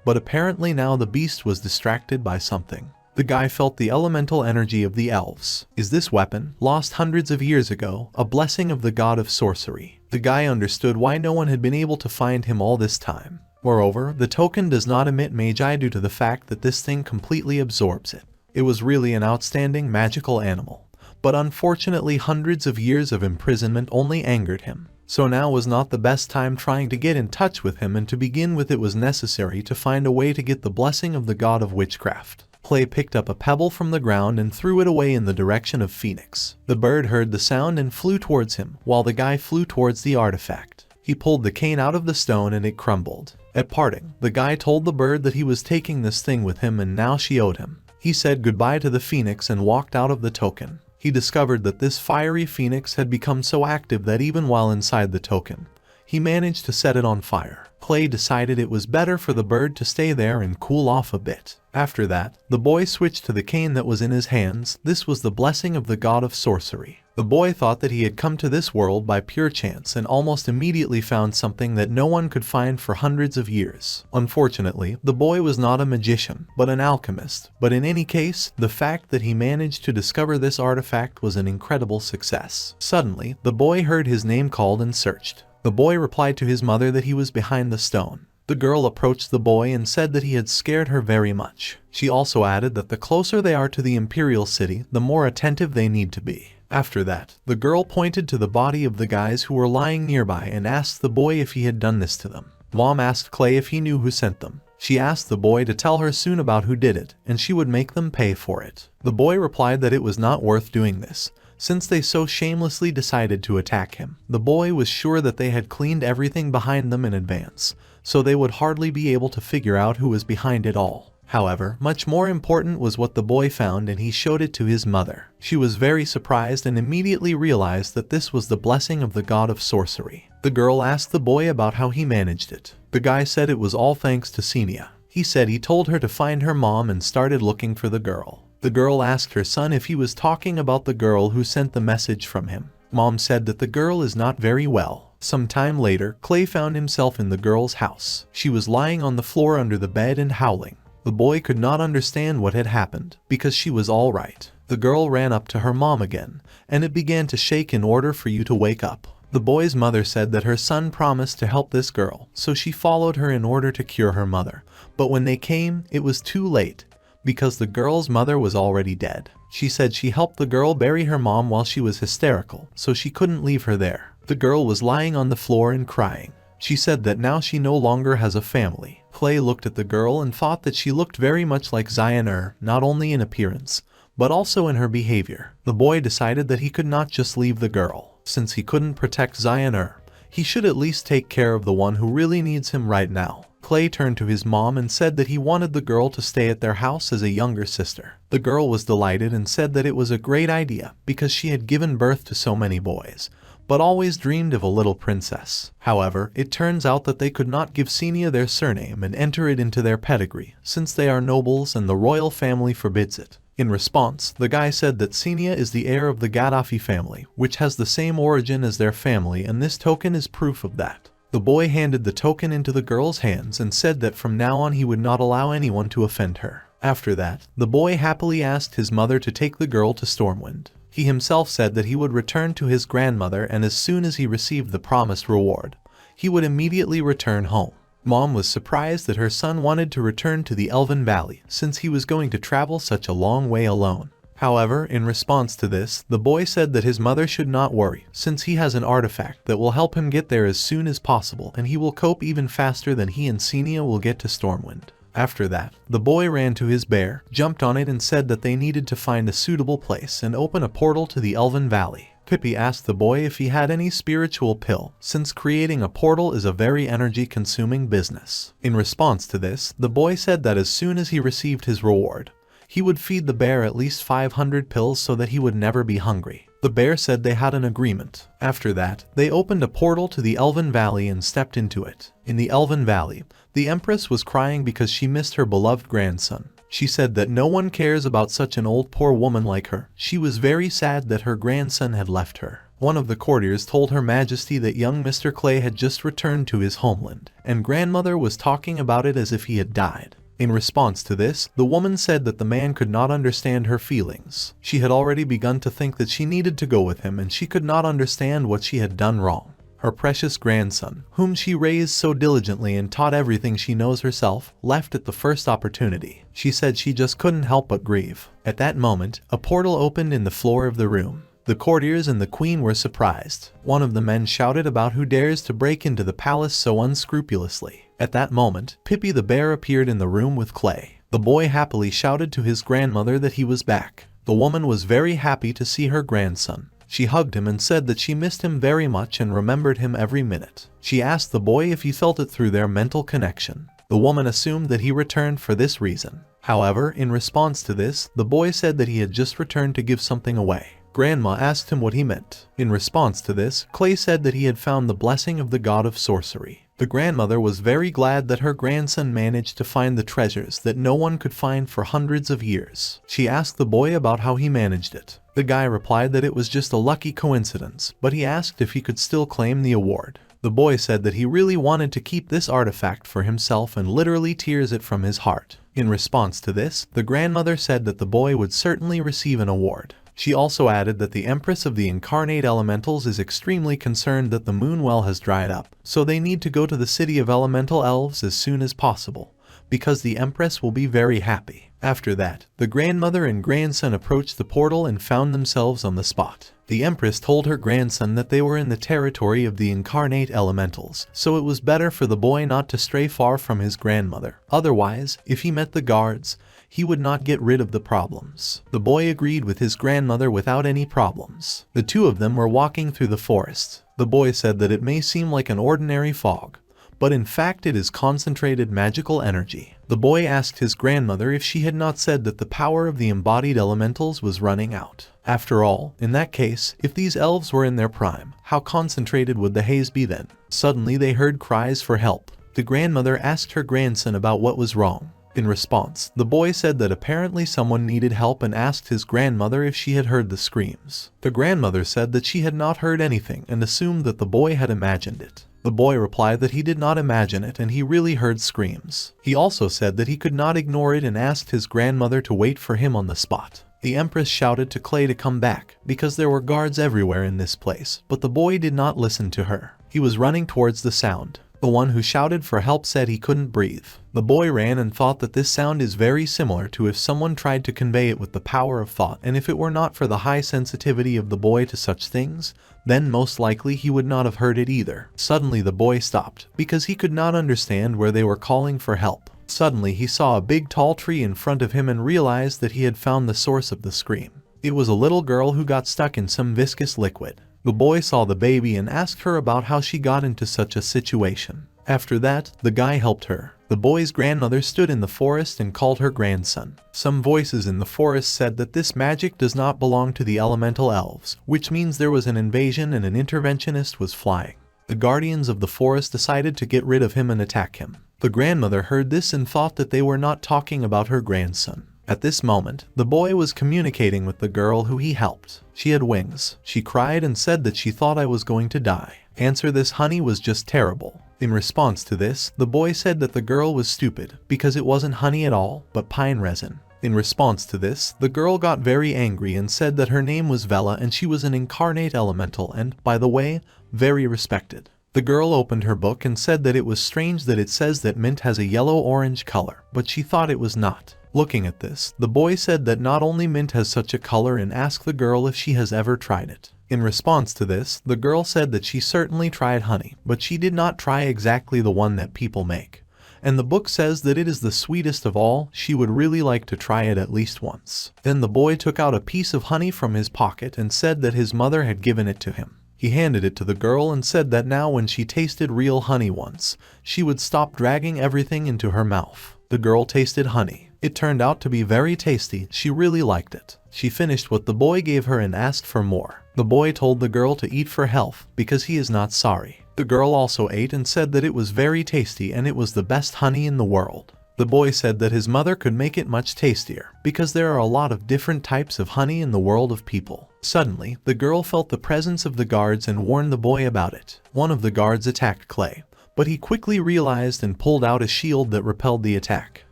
But apparently now the beast was distracted by something. The guy felt the elemental energy of the elves. Is this weapon, lost hundreds of years ago, a blessing of the god of sorcery? The guy understood why no one had been able to find him all this time. Moreover, the token does not emit magi due to the fact that this thing completely absorbs it. It was really an outstanding magical animal. But unfortunately hundreds of years of imprisonment only angered him. So now was not the best time trying to get in touch with him, and to begin with it was necessary to find a way to get the blessing of the god of witchcraft. Clay picked up a pebble from the ground and threw it away in the direction of Phoenix. The bird heard the sound and flew towards him, while the guy flew towards the artifact. He pulled the cane out of the stone and it crumbled. At parting, the guy told the bird that he was taking this thing with him and now she owed him. He said goodbye to the phoenix and walked out of the token. He discovered that this fiery phoenix had become so active that even while inside the token, he managed to set it on fire. Clay decided it was better for the bird to stay there and cool off a bit. After that, the boy switched to the cane that was in his hands. This was the blessing of the god of sorcery. The boy thought that he had come to this world by pure chance and almost immediately found something that no one could find for hundreds of years. Unfortunately, the boy was not a magician, but an alchemist. But in any case, the fact that he managed to discover this artifact was an incredible success. Suddenly, the boy heard his name called and searched. The boy replied to his mother that he was behind the stone. The girl approached the boy and said that he had scared her very much. She also added that the closer they are to the imperial city, the more attentive they need to be. After that, the girl pointed to the body of the guys who were lying nearby and asked the boy if he had done this to them. Mom asked Clay if he knew who sent them. She asked the boy to tell her soon about who did it, and she would make them pay for it. The boy replied that it was not worth doing this, since they so shamelessly decided to attack him. The boy was sure that they had cleaned everything behind them in advance, so they would hardly be able to figure out who was behind it all. However, much more important was what the boy found, and he showed it to his mother. She was very surprised and immediately realized that this was the blessing of the god of sorcery. The girl asked the boy about how he managed it. The guy said it was all thanks to Xenia. He said he told her to find her mom and started looking for the girl. The girl asked her son if he was talking about the girl who sent the message from him. Mom said that the girl is not very well. Some time later, Clay found himself in the girl's house. She was lying on the floor under the bed and howling. The boy could not understand what had happened, because she was all right. The girl ran up to her mom again, and it began to shake in order for you to wake up. The boy's mother said that her son promised to help this girl, so she followed her in order to cure her mother. But when they came, it was too late, because the girl's mother was already dead. She said she helped the girl bury her mom while she was hysterical, so she couldn't leave her there. The girl was lying on the floor and crying. She said that now she no longer has a family. Clay looked at the girl and thought that she looked very much like Xian, not only in appearance, but also in her behavior. The boy decided that he could not just leave the girl. Since he couldn't protect Xian, he should at least take care of the one who really needs him right now. Clay turned to his mom and said that he wanted the girl to stay at their house as a younger sister. The girl was delighted and said that it was a great idea because she had given birth to so many boys, but always dreamed of a little princess. However, it turns out that they could not give Xenia their surname and enter it into their pedigree, since they are nobles and the royal family forbids it. In response, the guy said that Xenia is the heir of the Gaddafi family, which has the same origin as their family, and this token is proof of that. The boy handed the token into the girl's hands and said that from now on he would not allow anyone to offend her. After that, the boy happily asked his mother to take the girl to Stormwind. He himself said that he would return to his grandmother, and as soon as he received the promised reward, he would immediately return home. Mom was surprised that her son wanted to return to the Elven Valley since he was going to travel such a long way alone. However, in response to this, the boy said that his mother should not worry since he has an artifact that will help him get there as soon as possible, and he will cope even faster than he and Xenia will get to Stormwind. After that, the boy ran to his bear, jumped on it and said that they needed to find a suitable place and open a portal to the Elven Valley. Pippi asked the boy if he had any spiritual pill, since creating a portal is a very energy-consuming business. In response to this, the boy said that as soon as he received his reward, he would feed the bear at least 500 pills so that he would never be hungry. The bear said they had an agreement. After that, they opened a portal to the Elven Valley and stepped into it. In the Elven Valley, the Empress was crying because she missed her beloved grandson. She said that no one cares about such an old poor woman like her. She was very sad that her grandson had left her. One of the courtiers told Her Majesty that young Mr. Clay had just returned to his homeland, and grandmother was talking about it as if he had died. In response to this, the woman said that the man could not understand her feelings. She had already begun to think that she needed to go with him, and she could not understand what she had done wrong. Her precious grandson, whom she raised so diligently and taught everything she knows herself, left at the first opportunity. She said she just couldn't help but grieve. At that moment, a portal opened in the floor of the room. The courtiers and the queen were surprised. One of the men shouted about who dares to break into the palace so unscrupulously. At that moment, Pippi the bear appeared in the room with Clay. The boy happily shouted to his grandmother that he was back. The woman was very happy to see her grandson. She hugged him and said that she missed him very much and remembered him every minute. She asked the boy if he felt it through their mental connection. The woman assumed that he returned for this reason. However, in response to this, the boy said that he had just returned to give something away. Grandma asked him what he meant. In response to this, Clay said that he had found the blessing of the god of sorcery. The grandmother was very glad that her grandson managed to find the treasures that no one could find for hundreds of years. She asked the boy about how he managed it. The guy replied that it was just a lucky coincidence, but he asked if he could still claim the award. The boy said that he really wanted to keep this artifact for himself and literally tears it from his heart. In response to this, the grandmother said that the boy would certainly receive an award. She also added that the Empress of the Incarnate Elementals is extremely concerned that the moon well has dried up, so they need to go to the city of elemental elves as soon as possible, because the Empress will be very happy. After that, the grandmother and grandson approached the portal and found themselves on the spot. The Empress told her grandson that they were in the territory of the Incarnate Elementals, so it was better for the boy not to stray far from his grandmother. Otherwise, if he met the guards, he would not get rid of the problems. The boy agreed with his grandmother without any problems. The two of them were walking through the forest. The boy said that it may seem like an ordinary fog, but in fact it is concentrated magical energy. The boy asked his grandmother if she had not said that the power of the embodied elementals was running out. After all, in that case, if these elves were in their prime, how concentrated would the haze be then? Suddenly they heard cries for help. The grandmother asked her grandson about what was wrong. In response, the boy said that apparently someone needed help and asked his grandmother if she had heard the screams. The grandmother said that she had not heard anything and assumed that the boy had imagined it. The boy replied that he did not imagine it and he really heard screams. He also said that he could not ignore it and asked his grandmother to wait for him on the spot. The Empress shouted to Clay to come back because there were guards everywhere in this place, but the boy did not listen to her. He was running towards the sound. The one who shouted for help said he couldn't breathe. The boy ran and thought that this sound is very similar to if someone tried to convey it with the power of thought, and if it were not for the high sensitivity of the boy to such things, then most likely he would not have heard it either. Suddenly the boy stopped because he could not understand where they were calling for help. Suddenly he saw a big tall tree in front of him and realized that he had found the source of the scream. It was a little girl who got stuck in some viscous liquid. The boy saw the baby and asked her about how she got into such a situation. After that, the guy helped her. The boy's grandmother stood in the forest and called her grandson. Some voices in the forest said that this magic does not belong to the elemental elves, which means there was an invasion and an interventionist was flying. The guardians of the forest decided to get rid of him and attack him. The grandmother heard this and thought that they were not talking about her grandson. At this moment, the boy was communicating with the girl who he helped. She had wings. She cried and said that she thought I was going to die. Answer: this honey was just terrible. In response to this, the boy said that the girl was stupid because it wasn't honey at all, but pine resin. In response to this, the girl got very angry and said that her name was Vela and she was an incarnate elemental and, by the way, very respected. The girl opened her book and said that it was strange that it says that mint has a yellow-orange color, but she thought it was not. Looking at this, the boy said that not only mint has such a color and asked the girl if she has ever tried it. In response to this, the girl said that she certainly tried honey, but she did not try exactly the one that people make. And the book says that it is the sweetest of all. She would really like to try it at least once. Then the boy took out a piece of honey from his pocket and said that his mother had given it to him. He handed it to the girl and said that now when she tasted real honey once, she would stop dragging everything into her mouth. The girl tasted honey. It turned out to be very tasty. She really liked it. She finished what the boy gave her and asked for more. The boy told the girl to eat for health because he is not sorry. The girl also ate and said that it was very tasty and it was the best honey in the world. The boy said that his mother could make it much tastier because there are a lot of different types of honey in the world of people. Suddenly, the girl felt the presence of the guards and warned the boy about it. One of the guards attacked Clay, but he quickly realized and pulled out a shield that repelled the attack.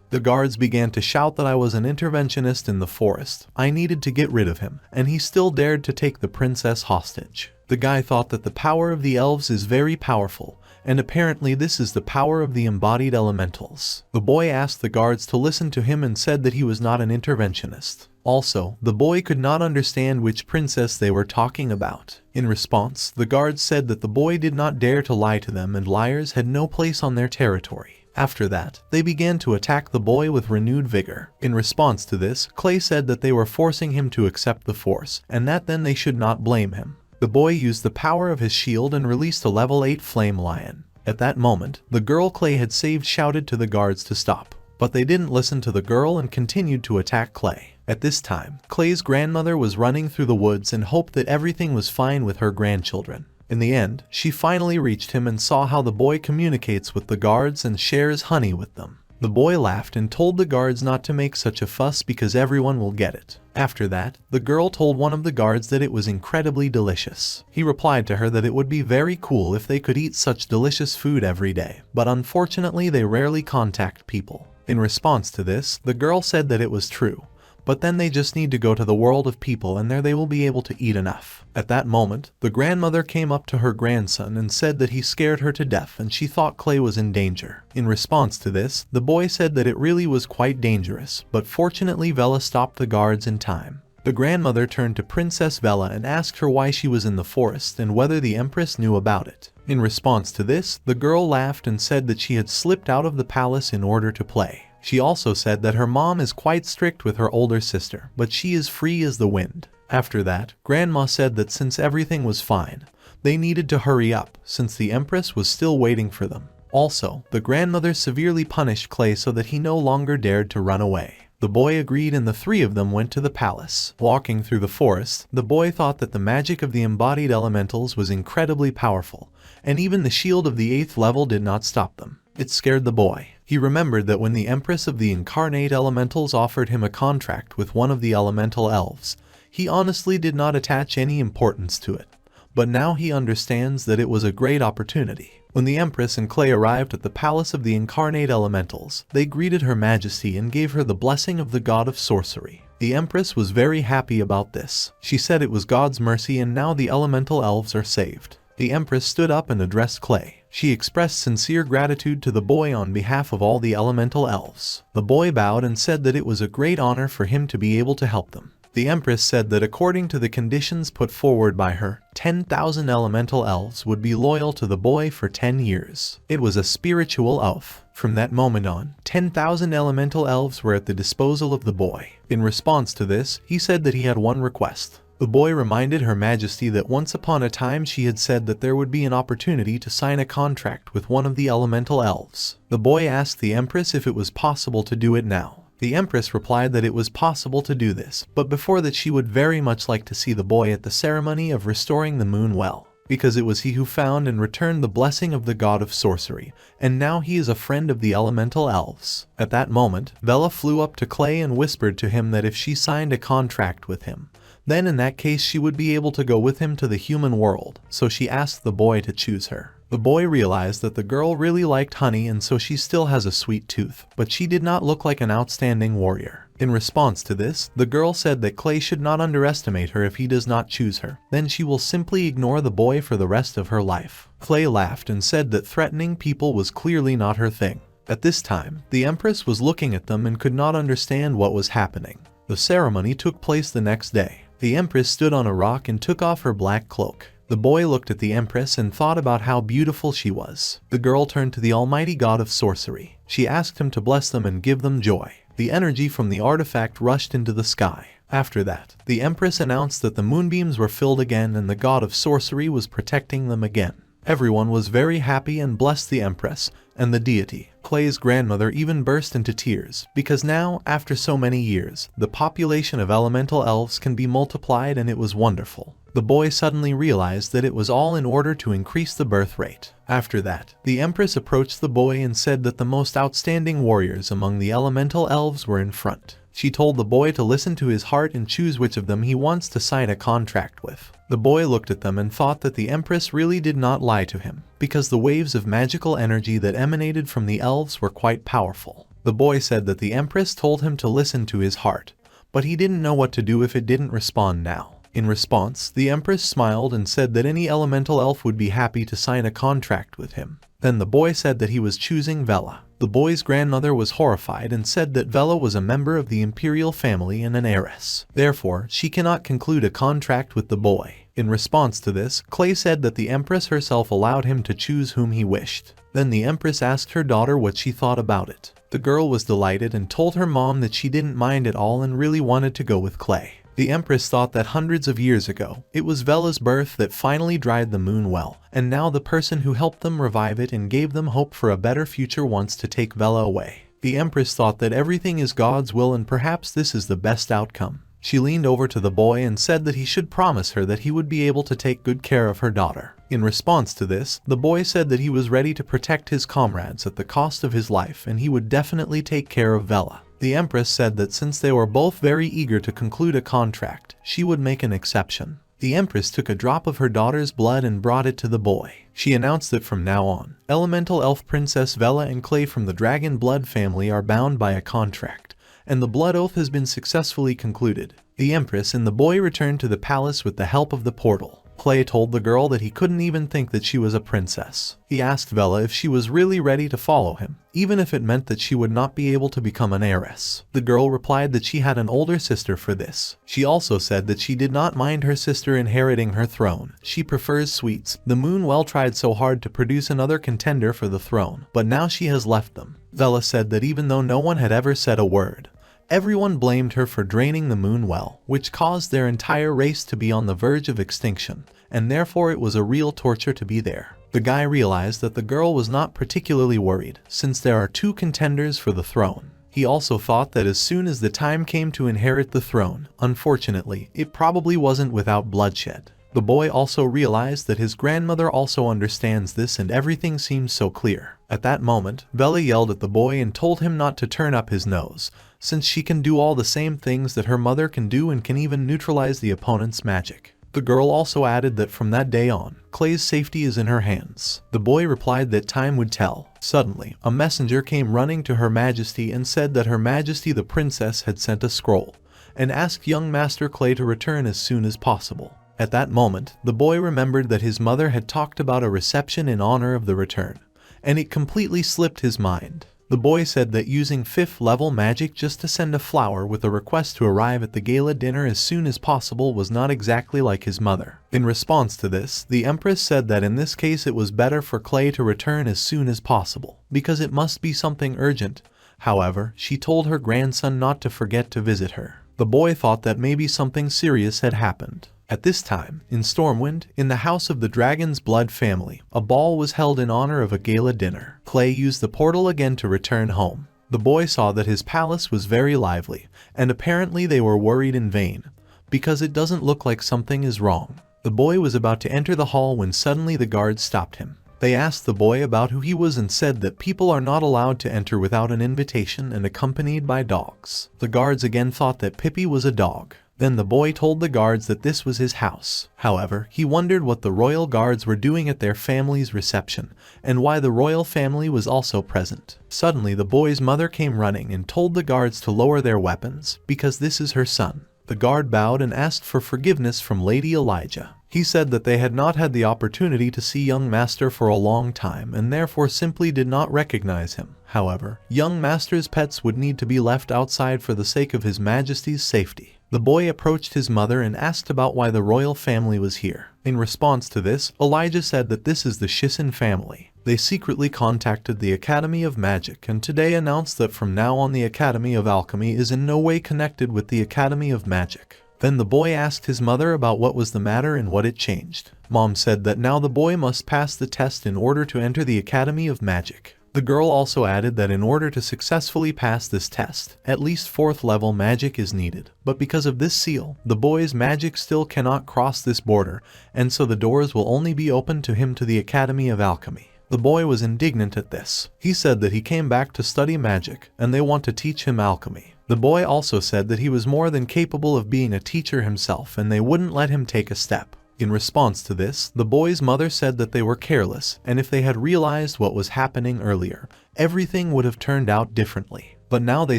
The guards began to shout that I was an interventionist in the forest. I needed to get rid of him, and he still dared to take the princess hostage. The guy thought that the power of the elves is very powerful, and apparently this is the power of the embodied elementals. The boy asked the guards to listen to him and said that he was not an interventionist. Also, the boy could not understand which princess they were talking about. In response, the guards said that the boy did not dare to lie to them and liars had no place on their territory. After that, they began to attack the boy with renewed vigor. In response to this, Clay said that they were forcing him to accept the force, and that then they should not blame him. The boy used the power of his shield and released a level 8 flame lion. At that moment, the girl Clay had saved shouted to the guards to stop, but they didn't listen to the girl and continued to attack Clay. At this time, Clay's grandmother was running through the woods and hoped that everything was fine with her grandchildren. In the end, she finally reached him and saw how the boy communicates with the guards and shares honey with them. The boy laughed and told the guards not to make such a fuss because everyone will get it. After that, the girl told one of the guards that it was incredibly delicious. He replied to her that it would be very cool if they could eat such delicious food every day, but unfortunately they rarely contact people. In response to this, the girl said that it was true. But then they just need to go to the world of people and there they will be able to eat enough. At that moment, the grandmother came up to her grandson and said that he scared her to death and she thought Clay was in danger. In response to this, the boy said that it really was quite dangerous, but fortunately Vela stopped the guards in time. The grandmother turned to Princess Vela and asked her why she was in the forest and whether the Empress knew about it. In response to this, the girl laughed and said that she had slipped out of the palace in order to play. She also said that her mom is quite strict with her older sister, but she is free as the wind. After that, Grandma said that since everything was fine, they needed to hurry up, since the Empress was still waiting for them. Also, the grandmother severely punished Clay so that he no longer dared to run away. The boy agreed and the three of them went to the palace. Walking through the forest, the boy thought that the magic of the embodied elementals was incredibly powerful, and even the shield of the 8th level did not stop them. It scared the boy. He remembered that when the Empress of the Incarnate Elementals offered him a contract with one of the elemental elves, he honestly did not attach any importance to it. But now he understands that it was a great opportunity. When the Empress and Clay arrived at the palace of the Incarnate Elementals, they greeted Her Majesty and gave her the blessing of the God of Sorcery. The Empress was very happy about this. She said it was God's mercy and now the elemental elves are saved. The Empress stood up and addressed Clay. She expressed sincere gratitude to the boy on behalf of all the elemental elves. The boy bowed and said that it was a great honor for him to be able to help them. The Empress said that according to the conditions put forward by her, 10,000 elemental elves would be loyal to the boy for 10 years. It was a spiritual oath. From that moment on, 10,000 elemental elves were at the disposal of the boy. In response to this, he said that he had one request. The boy reminded Her Majesty that once upon a time she had said that there would be an opportunity to sign a contract with one of the elemental elves. The boy asked the Empress if it was possible to do it now. The Empress replied that it was possible to do this, but before that she would very much like to see the boy at the ceremony of restoring the moon well, because it was he who found and returned the blessing of the God of Sorcery, and now he is a friend of the elemental elves. At that moment, Vela flew up to Clay and whispered to him that if she signed a contract with him, then in that case she would be able to go with him to the human world, so she asked the boy to choose her. The boy realized that the girl really liked honey and so she still has a sweet tooth, but she did not look like an outstanding warrior. In response to this, the girl said that Clay should not underestimate her if he does not choose her, then she will simply ignore the boy for the rest of her life. Clay laughed and said that threatening people was clearly not her thing. At this time, the Empress was looking at them and could not understand what was happening. The ceremony took place the next day. The Empress stood on a rock and took off her black cloak. The boy looked at the Empress and thought about how beautiful she was. The girl turned to the Almighty God of Sorcery. She asked him to bless them and give them joy. The energy from the artifact rushed into the sky. After that, the Empress announced that the moonbeams were filled again and the God of Sorcery was protecting them again. Everyone was very happy and blessed the Empress and the deity. Clay's grandmother even burst into tears, because now, after so many years, the population of elemental elves can be multiplied and it was wonderful. The boy suddenly realized that it was all in order to increase the birth rate. After that, the Empress approached the boy and said that the most outstanding warriors among the elemental elves were in front. She told the boy to listen to his heart and choose which of them he wants to sign a contract with. The boy looked at them and thought that the Empress really did not lie to him, because the waves of magical energy that emanated from the elves were quite powerful. The boy said that the Empress told him to listen to his heart, but he didn't know what to do if it didn't respond now. In response, the Empress smiled and said that any elemental elf would be happy to sign a contract with him. Then the boy said that he was choosing Vela. The boy's grandmother was horrified and said that Vela was a member of the imperial family and an heiress. Therefore, she cannot conclude a contract with the boy. In response to this, Clay said that the Empress herself allowed him to choose whom he wished. Then the Empress asked her daughter what she thought about it. The girl was delighted and told her mom that she didn't mind at all and really wanted to go with Clay. The Empress thought that hundreds of years ago, it was Vela's birth that finally dried the moon well, and now the person who helped them revive it and gave them hope for a better future wants to take Vela away. The Empress thought that everything is God's will and perhaps this is the best outcome. She leaned over to the boy and said that he should promise her that he would be able to take good care of her daughter. In response to this, the boy said that he was ready to protect his comrades at the cost of his life and he would definitely take care of Vela. The Empress said that since they were both very eager to conclude a contract, she would make an exception. The Empress took a drop of her daughter's blood and brought it to the boy. She announced that from now on, Elemental Elf Princess Vela and Clay from the Dragon Blood family are bound by a contract, and the blood oath has been successfully concluded. The Empress and the boy returned to the palace with the help of the portal. Clay told the girl that he couldn't even think that she was a princess. He asked Vela if she was really ready to follow him, even if it meant that she would not be able to become an heiress. The girl replied that she had an older sister for this. She also said that she did not mind her sister inheriting her throne. She prefers sweets. The moon well tried so hard to produce another contender for the throne, but now she has left them. Vela said that even though no one had ever said a word, everyone blamed her for draining the moon well, which caused their entire race to be on the verge of extinction, and therefore it was a real torture to be there. The guy realized that the girl was not particularly worried, since there are 2 contenders for the throne. He also thought that as soon as the time came to inherit the throne, unfortunately, it probably wasn't without bloodshed. The boy also realized that his grandmother also understands this, and everything seems so clear. At that moment, Bella yelled at the boy and told him not to turn up his nose, since she can do all the same things that her mother can do and can even neutralize the opponent's magic. The girl also added that from that day on, Clay's safety is in her hands. The boy replied that time would tell. Suddenly, a messenger came running to Her Majesty and said that Her Majesty the princess had sent a scroll, and asked young Master Clay to return as soon as possible. At that moment, the boy remembered that his mother had talked about a reception in honor of the return, and it completely slipped his mind. The boy said that using 5th level magic just to send a flower with a request to arrive at the gala dinner as soon as possible was not exactly like his mother. In response to this, the Empress said that in this case it was better for Clay to return as soon as possible, because it must be something urgent. However, she told her grandson not to forget to visit her. The boy thought that maybe something serious had happened. At this time, in Stormwind, in the house of the Dragon's Blood family, a ball was held in honor of a gala dinner. Clay used the portal again to return home. The boy saw that his palace was very lively, and apparently they were worried in vain, because it doesn't look like something is wrong. The boy was about to enter the hall when suddenly the guards stopped him. They asked the boy about who he was and said that people are not allowed to enter without an invitation and accompanied by dogs. The guards again thought that Pippi was a dog. Then the boy told the guards that this was his house. However, he wondered what the royal guards were doing at their family's reception, and why the royal family was also present. Suddenly the boy's mother came running and told the guards to lower their weapons, because this is her son. The guard bowed and asked for forgiveness from Lady Elijah. He said that they had not had the opportunity to see young master for a long time and therefore simply did not recognize him. However, young master's pets would need to be left outside for the sake of His Majesty's safety. The boy approached his mother and asked about why the royal family was here. In response to this, Elijah said that this is the Shisin family. They secretly contacted the Academy of Magic and today announced that from now on the Academy of Alchemy is in no way connected with the Academy of Magic. Then the boy asked his mother about what was the matter and what it changed. Mom said that now the boy must pass the test in order to enter the Academy of Magic. The girl also added that in order to successfully pass this test, at least 4th level magic is needed. But because of this seal, the boy's magic still cannot cross this border, and so the doors will only be opened to him to the Academy of Alchemy. The boy was indignant at this. He said that he came back to study magic, and they want to teach him alchemy. The boy also said that he was more than capable of being a teacher himself, and they wouldn't let him take a step. In response to this, the boy's mother said that they were careless, and if they had realized what was happening earlier, everything would have turned out differently. But now they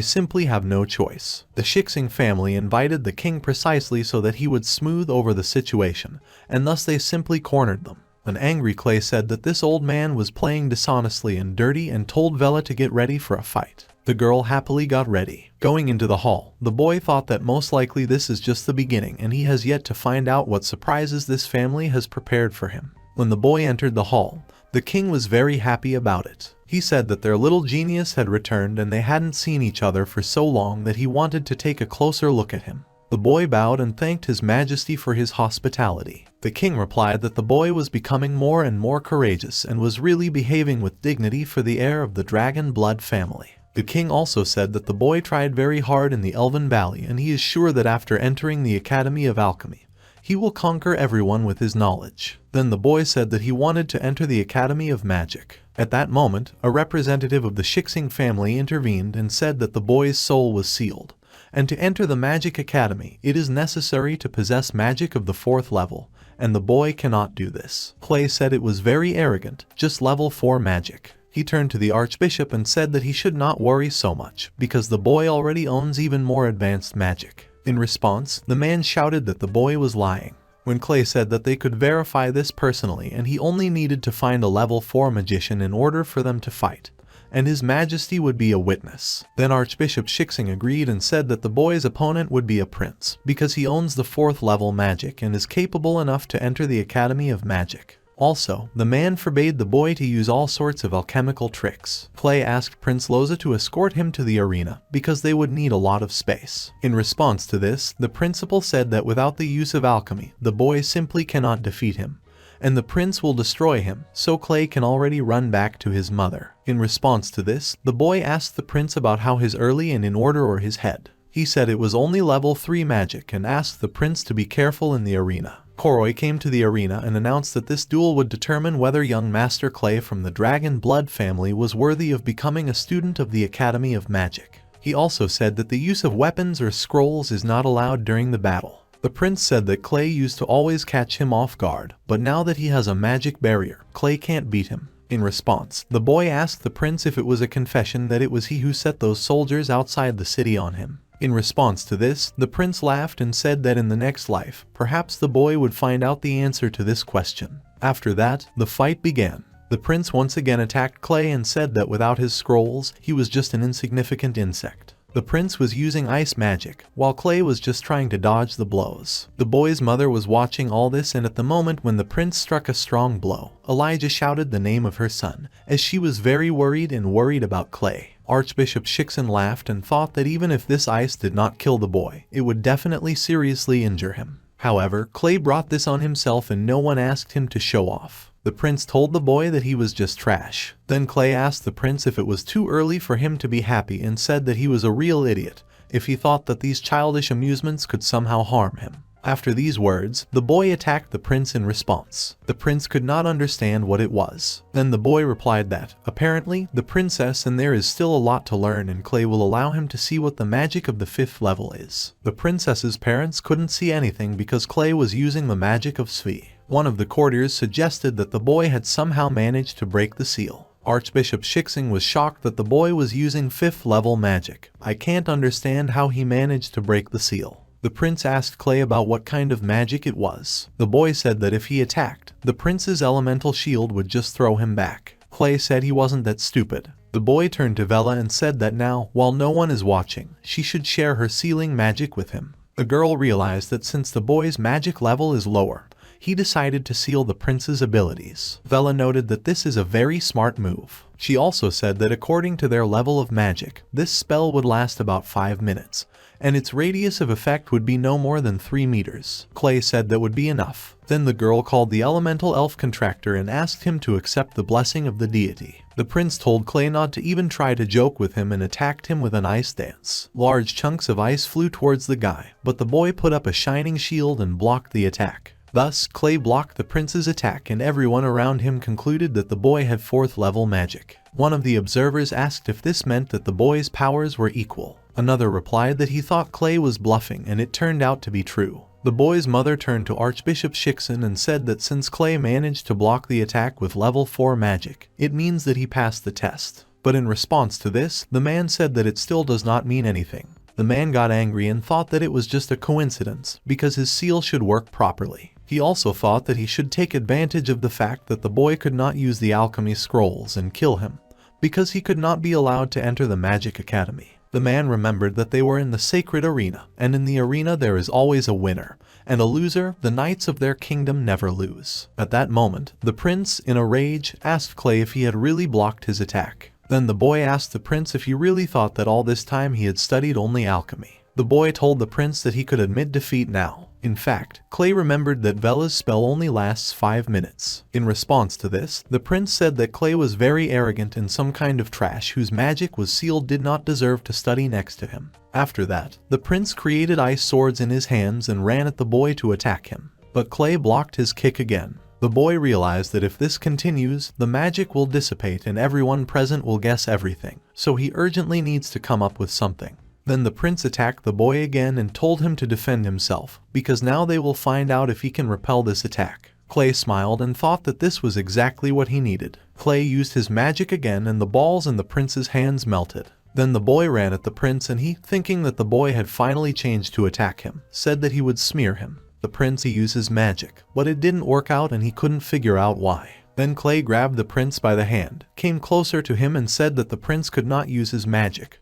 simply have no choice. The Shixing family invited the king precisely so that he would smooth over the situation, and thus they simply cornered them. An angry Clay said that this old man was playing dishonestly and dirty and told Vela to get ready for a fight. The girl happily got ready. Going into the hall, the boy thought that most likely this is just the beginning and he has yet to find out what surprises this family has prepared for him. When the boy entered the hall, the king was very happy about it. He said that their little genius had returned and they hadn't seen each other for so long that he wanted to take a closer look at him. The boy bowed and thanked His Majesty for his hospitality. The king replied that the boy was becoming more and more courageous and was really behaving with dignity for the heir of the Dragon Blood family. The king also said that the boy tried very hard in the Elven Valley and he is sure that after entering the Academy of Alchemy, he will conquer everyone with his knowledge. Then the boy said that he wanted to enter the Academy of Magic. At that moment, a representative of the Shixing family intervened and said that the boy's soul was sealed, and to enter the Magic Academy, it is necessary to possess magic of the 4th level, and the boy cannot do this. Clay said it was very arrogant, just level 4 magic. He turned to the Archbishop and said that he should not worry so much, because the boy already owns even more advanced magic. In response, the man shouted that the boy was lying. When Clay said that they could verify this personally and he only needed to find a level 4 magician in order for them to fight, and His Majesty would be a witness. Then Archbishop Shixing agreed and said that the boy's opponent would be a prince, because he owns the 4th level magic and is capable enough to enter the Academy of Magic. Also, the man forbade the boy to use all sorts of alchemical tricks. Clay asked Prince Loza to escort him to the arena, because they would need a lot of space. In response to this, the principal said that without the use of alchemy, the boy simply cannot defeat him, and the prince will destroy him, so Clay can already run back to his mother. In response to this, the boy asked the prince about how his early and in order or his head. He said it was only level 3 magic and asked the prince to be careful in the arena. Koroi came to the arena and announced that this duel would determine whether young Master Clay from the Dragon Blood family was worthy of becoming a student of the Academy of Magic. He also said that the use of weapons or scrolls is not allowed during the battle. The prince said that Clay used to always catch him off guard, but now that he has a magic barrier, Clay can't beat him. In response, the boy asked the prince if it was a confession that it was he who set those soldiers outside the city on him. In response to this, the prince laughed and said that in the next life, perhaps the boy would find out the answer to this question. After that, the fight began. The prince once again attacked Clay and said that without his scrolls, he was just an insignificant insect. The prince was using ice magic, while Clay was just trying to dodge the blows. The boy's mother was watching all this, and at the moment when the prince struck a strong blow, Elijah shouted the name of her son, as she was very worried about Clay. Archbishop Shixin laughed and thought that even if this ice did not kill the boy, it would definitely seriously injure him. However, Clay brought this on himself and no one asked him to show off. The prince told the boy that he was just trash. Then Clay asked the prince if it was too early for him to be happy and said that he was a real idiot if he thought that these childish amusements could somehow harm him. After these words, the boy attacked the prince in response. The prince could not understand what it was. Then the boy replied that, apparently, the princess and there is still a lot to learn and Clay will allow him to see what the magic of the 5th level is. The princess's parents couldn't see anything because Clay was using the magic of Svi. One of the courtiers suggested that the boy had somehow managed to break the seal. Archbishop Shixing was shocked that the boy was using 5th level magic. I can't understand how he managed to break the seal. The prince asked Clay about what kind of magic it was. The boy said that if he attacked, the prince's elemental shield would just throw him back. Clay said he wasn't that stupid. The boy turned to Vela and said that now, while no one is watching, she should share her sealing magic with him. The girl realized that since the boy's magic level is lower, he decided to seal the prince's abilities. Vela noted that this is a very smart move. She also said that according to their level of magic, this spell would last about 5 minutes, and its radius of effect would be no more than 3 meters. Clay said that would be enough. Then the girl called the elemental elf contractor and asked him to accept the blessing of the deity. The prince told Clay not to even try to joke with him and attacked him with an ice dance. Large chunks of ice flew towards the guy, but the boy put up a shining shield and blocked the attack. Thus, Clay blocked the prince's attack and everyone around him concluded that the boy had 4th level magic. One of the observers asked if this meant that the boy's powers were equal. Another replied that he thought Clay was bluffing and it turned out to be true. The boy's mother turned to Archbishop Shixin and said that since Clay managed to block the attack with level 4 magic, it means that he passed the test. But in response to this, the man said that it still does not mean anything. The man got angry and thought that it was just a coincidence because his seal should work properly. He also thought that he should take advantage of the fact that the boy could not use the alchemy scrolls and kill him, because he could not be allowed to enter the Magic Academy. The man remembered that they were in the sacred arena, and in the arena there is always a winner, and a loser. The knights of their kingdom never lose. At that moment, the prince, in a rage, asked Clay if he had really blocked his attack. Then the boy asked the prince if he really thought that all this time he had studied only alchemy. The boy told the prince that he could admit defeat now. In fact, Clay remembered that Vela's spell only lasts 5 minutes. In response to this, the prince said that Clay was very arrogant and some kind of trash whose magic was sealed did not deserve to study next to him. After that, the prince created ice swords in his hands and ran at the boy to attack him. But Clay blocked his kick again. The boy realized that if this continues, the magic will dissipate and everyone present will guess everything, so he urgently needs to come up with something. Then the prince attacked the boy again and told him to defend himself, because now they will find out if he can repel this attack. Clay smiled and thought that this was exactly what he needed. Clay used his magic again and the balls in the prince's hands melted. Then the boy ran at the prince and he, thinking that the boy had finally changed to attack him, said that he would smear him. The prince used his magic, but it didn't work out and he couldn't figure out why. Then Clay grabbed the prince by the hand, came closer to him and said that the prince could not use his magic.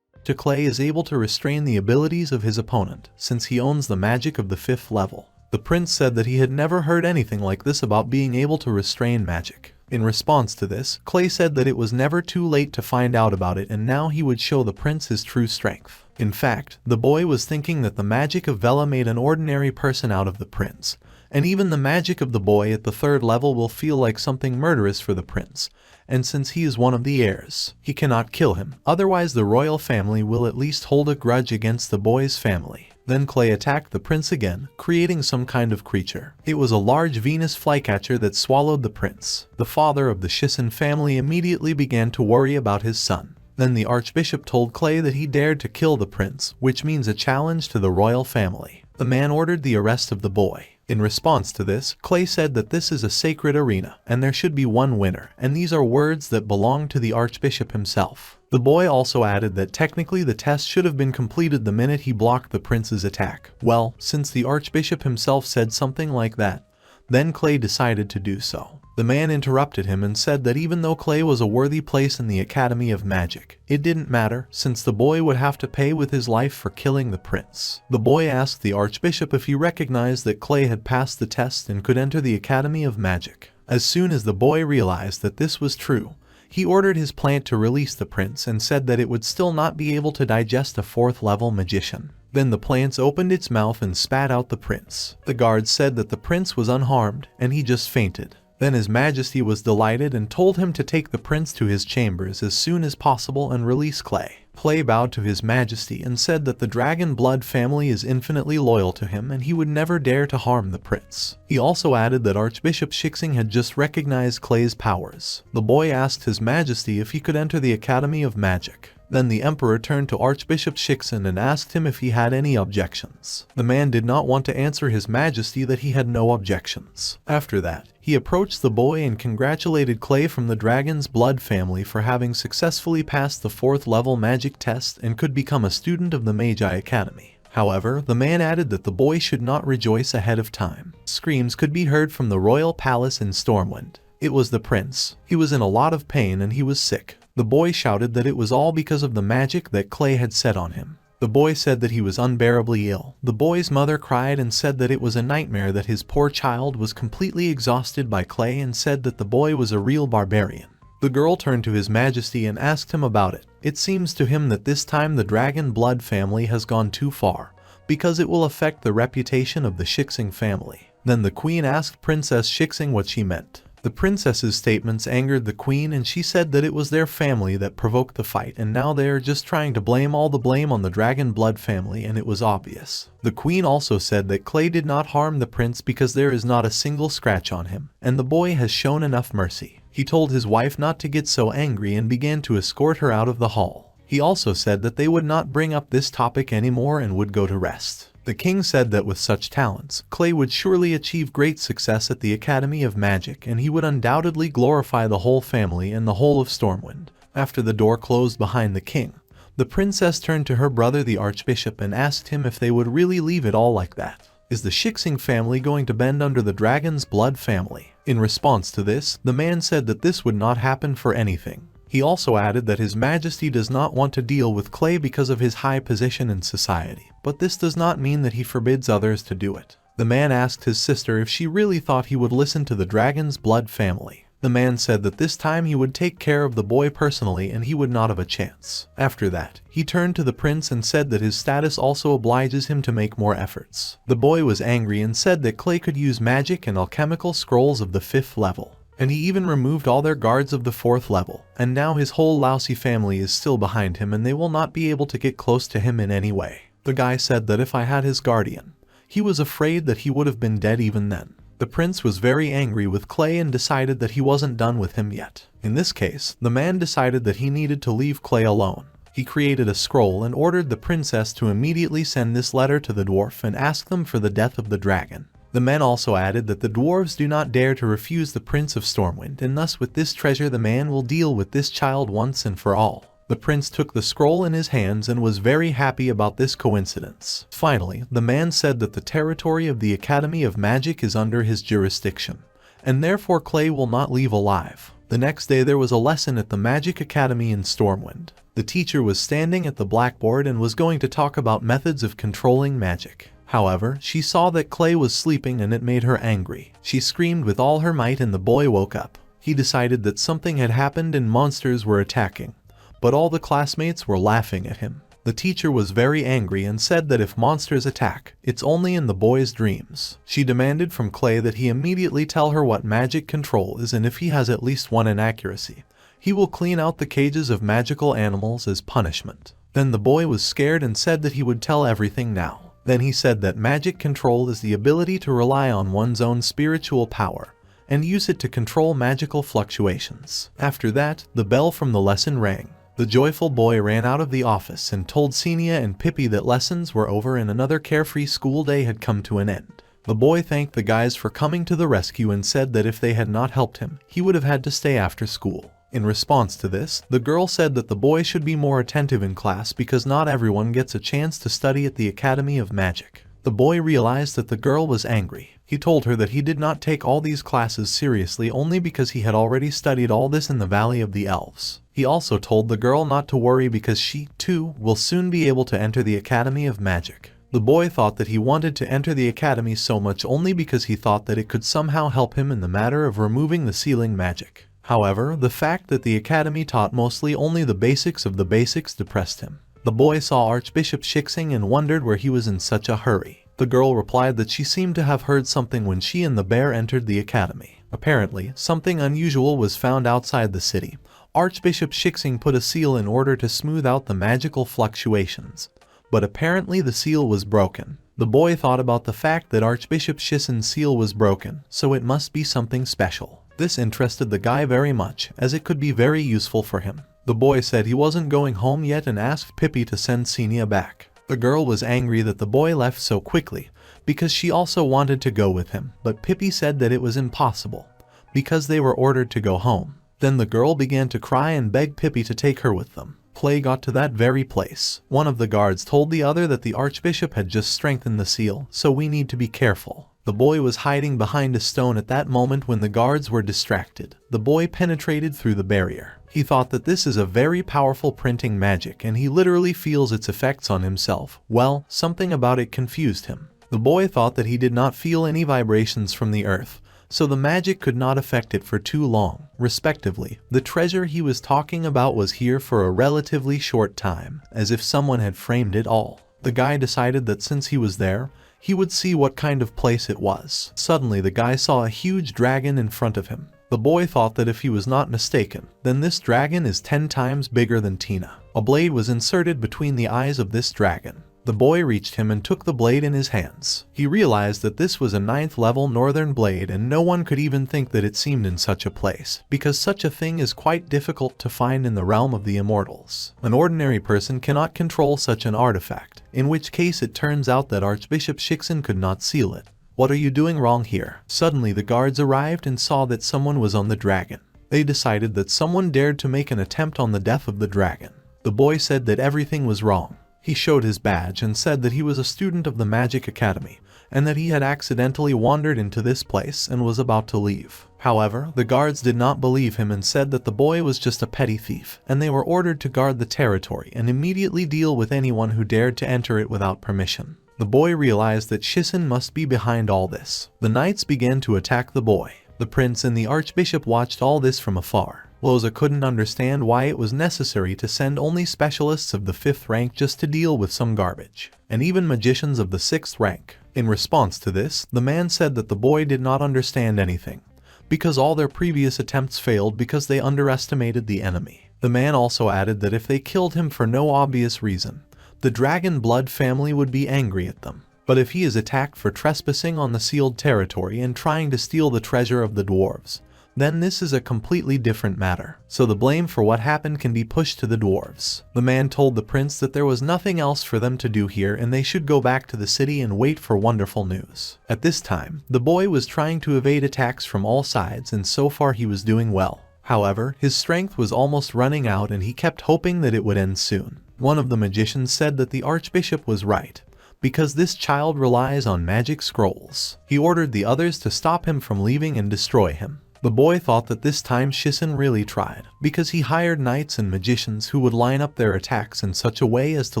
Clay is able to restrain the abilities of his opponent, since he owns the magic of the 5th level. The prince said that he had never heard anything like this about being able to restrain magic. In response to this, Clay said that it was never too late to find out about it and now he would show the prince his true strength. In fact, the boy was thinking that the magic of Vela made an ordinary person out of the prince, and even the magic of the boy at the 3rd level will feel like something murderous for the prince, and since he is one of the heirs, he cannot kill him, otherwise the royal family will at least hold a grudge against the boy's family. Then Clay attacked the prince again, creating some kind of creature. It was a large Venus flycatcher that swallowed the prince. The father of the Shisen family immediately began to worry about his son. Then the archbishop told Clay that he dared to kill the prince, which means a challenge to the royal family. The man ordered the arrest of the boy. In response to this, Clay said that this is a sacred arena, and there should be one winner, and these are words that belong to the archbishop himself. The boy also added that technically the test should have been completed the minute he blocked the prince's attack. Well, since the archbishop himself said something like that, then Clay decided to do so. The man interrupted him and said that even though Clay was a worthy place in the Academy of Magic, it didn't matter since the boy would have to pay with his life for killing the prince. The boy asked the archbishop if he recognized that Clay had passed the test and could enter the Academy of Magic. As soon as the boy realized that this was true, he ordered his plant to release the prince and said that it would still not be able to digest a 4th level magician. Then the plants opened its mouth and spat out the prince. The guards said that the prince was unharmed and he just fainted. Then His Majesty was delighted and told him to take the prince to his chambers as soon as possible and release Clay. Clay bowed to His Majesty and said that the dragon blood family is infinitely loyal to him and he would never dare to harm the prince. He also added that Archbishop Shixing had just recognized Clay's powers. The boy asked His Majesty if he could enter the Academy of Magic. Then the emperor turned to Archbishop Shixin and asked him if he had any objections. The man did not want to answer His Majesty that he had no objections. After that, he approached the boy and congratulated Clay from the Dragon's Blood family for having successfully passed the 4th level magic test and could become a student of the Magi Academy. However, the man added that the boy should not rejoice ahead of time. Screams could be heard from the royal palace in Stormwind. It was the prince. He was in a lot of pain and he was sick. The boy shouted that it was all because of the magic that Clay had set on him. The boy said that he was unbearably ill. The boy's mother cried and said that it was a nightmare that his poor child was completely exhausted by Clay and said that the boy was a real barbarian. The girl turned to His Majesty and asked him about it. It seems to him that this time the Dragon Blood family has gone too far, because it will affect the reputation of the Shixing family. Then the queen asked Princess Shixing what she meant. The princess's statements angered the queen and she said that it was their family that provoked the fight and now they are just trying to blame all the blame on the Dragon Blood family and it was obvious. The queen also said that Clay did not harm the prince because there is not a single scratch on him and the boy has shown enough mercy. He told his wife not to get so angry and began to escort her out of the hall. He also said that they would not bring up this topic anymore and would go to rest. The king said that with such talents, Clay would surely achieve great success at the Academy of Magic and he would undoubtedly glorify the whole family and the whole of Stormwind. After the door closed behind the king, the princess turned to her brother the archbishop and asked him if they would really leave it all like that. Is the Shixing family going to bend under the Dragon's Blood family? In response to this, the man said that this would not happen for anything. He also added that His Majesty does not want to deal with Clay because of his high position in society, but this does not mean that he forbids others to do it. The man asked his sister if she really thought he would listen to the Dragon's Blood family. The man said that this time he would take care of the boy personally and he would not have a chance. After that, he turned to the prince and said that his status also obliges him to make more efforts. The boy was angry and said that Clay could use magic and alchemical scrolls of the 5th level. And he even removed all their guards of the 4th level, and now his whole lousy family is still behind him and they will not be able to get close to him in any way. The guy said that if I had his guardian, he was afraid that he would have been dead even then. The prince was very angry with Clay and decided that he wasn't done with him yet. In this case, the man decided that he needed to leave Clay alone. He created a scroll and ordered the princess to immediately send this letter to the dwarf and ask them for the death of the dragon. The man also added that the dwarves do not dare to refuse the Prince of Stormwind and thus with this treasure the man will deal with this child once and for all. The prince took the scroll in his hands and was very happy about this coincidence. Finally, the man said that the territory of the Academy of Magic is under his jurisdiction, and therefore Clay will not leave alive. The next day there was a lesson at the Magic Academy in Stormwind. The teacher was standing at the blackboard and was going to talk about methods of controlling magic. However, she saw that Clay was sleeping and it made her angry. She screamed with all her might and the boy woke up. He decided that something had happened and monsters were attacking, but all the classmates were laughing at him. The teacher was very angry and said that if monsters attack, it's only in the boy's dreams. She demanded from Clay that he immediately tell her what magic control is, and if he has at least one inaccuracy, he will clean out the cages of magical animals as punishment. Then the boy was scared and said that he would tell everything now. Then he said that magic control is the ability to rely on one's own spiritual power and use it to control magical fluctuations. After that, the bell from the lesson rang. The joyful boy ran out of the office and told Xenia and Pippi that lessons were over and another carefree school day had come to an end. The boy thanked the guys for coming to the rescue and said that if they had not helped him, he would have had to stay after school. In response to this, the girl said that the boy should be more attentive in class because not everyone gets a chance to study at the Academy of Magic. The boy realized that the girl was angry. He told her that he did not take all these classes seriously only because he had already studied all this in the Valley of the Elves. He also told the girl not to worry because she, too, will soon be able to enter the Academy of Magic. The boy thought that he wanted to enter the academy so much only because he thought that it could somehow help him in the matter of removing the sealing magic. However, the fact that the academy taught mostly only the basics of the basics depressed him. The boy saw Archbishop Shixing and wondered where he was in such a hurry. The girl replied that she seemed to have heard something when she and the bear entered the academy. Apparently, something unusual was found outside the city. Archbishop Shixing put a seal in order to smooth out the magical fluctuations, but apparently the seal was broken. The boy thought about the fact that Archbishop Shixing's seal was broken, so it must be something special. This interested the guy very much, as it could be very useful for him. The boy said he wasn't going home yet and asked Pippi to send Xenia back. The girl was angry that the boy left so quickly, because she also wanted to go with him, but Pippi said that it was impossible, because they were ordered to go home. Then the girl began to cry and beg Pippi to take her with them. Clay got to that very place. One of the guards told the other that the Archbishop had just strengthened the seal, so we need to be careful. The boy was hiding behind a stone at that moment when the guards were distracted. The boy penetrated through the barrier. He thought that this is a very powerful printing magic and he literally feels its effects on himself. Well, something about it confused him. The boy thought that he did not feel any vibrations from the earth, so the magic could not affect it for too long. Respectively, the treasure he was talking about was here for a relatively short time, as if someone had framed it all. The guy decided that since he was there, he would see what kind of place it was. Suddenly the guy saw a huge dragon in front of him. The boy thought that if he was not mistaken, then this dragon is 10 times bigger than Tina. A blade was inserted between the eyes of this dragon. The boy reached him and took the blade in his hands. He realized that this was a 9th level northern blade and no one could even think that it seemed in such a place, because such a thing is quite difficult to find in the realm of the immortals. An ordinary person cannot control such an artifact, in which case it turns out that Archbishop Shixin could not seal it. What are you doing wrong here? Suddenly the guards arrived and saw that someone was on the dragon. They decided that someone dared to make an attempt on the death of the dragon. The boy said that everything was wrong. He showed his badge and said that he was a student of the Magic Academy, and that he had accidentally wandered into this place and was about to leave. However, the guards did not believe him and said that the boy was just a petty thief, and they were ordered to guard the territory and immediately deal with anyone who dared to enter it without permission. The boy realized that Shixin must be behind all this. The knights began to attack the boy. The prince and the archbishop watched all this from afar. Loza couldn't understand why it was necessary to send only specialists of the 5th rank just to deal with some garbage, and even magicians of the 6th rank. In response to this, the man said that the boy did not understand anything, because all their previous attempts failed because they underestimated the enemy. The man also added that if they killed him for no obvious reason, the Dragon Blood family would be angry at them. But if he is attacked for trespassing on the sealed territory and trying to steal the treasure of the dwarves, then this is a completely different matter. So the blame for what happened can be pushed to the dwarves. The man told the prince that there was nothing else for them to do here and they should go back to the city and wait for wonderful news. At this time, the boy was trying to evade attacks from all sides and so far he was doing well. However, his strength was almost running out and he kept hoping that it would end soon. One of the magicians said that the archbishop was right, because this child relies on magic scrolls. He ordered the others to stop him from leaving and destroy him. The boy thought that this time Shixin really tried, because he hired knights and magicians who would line up their attacks in such a way as to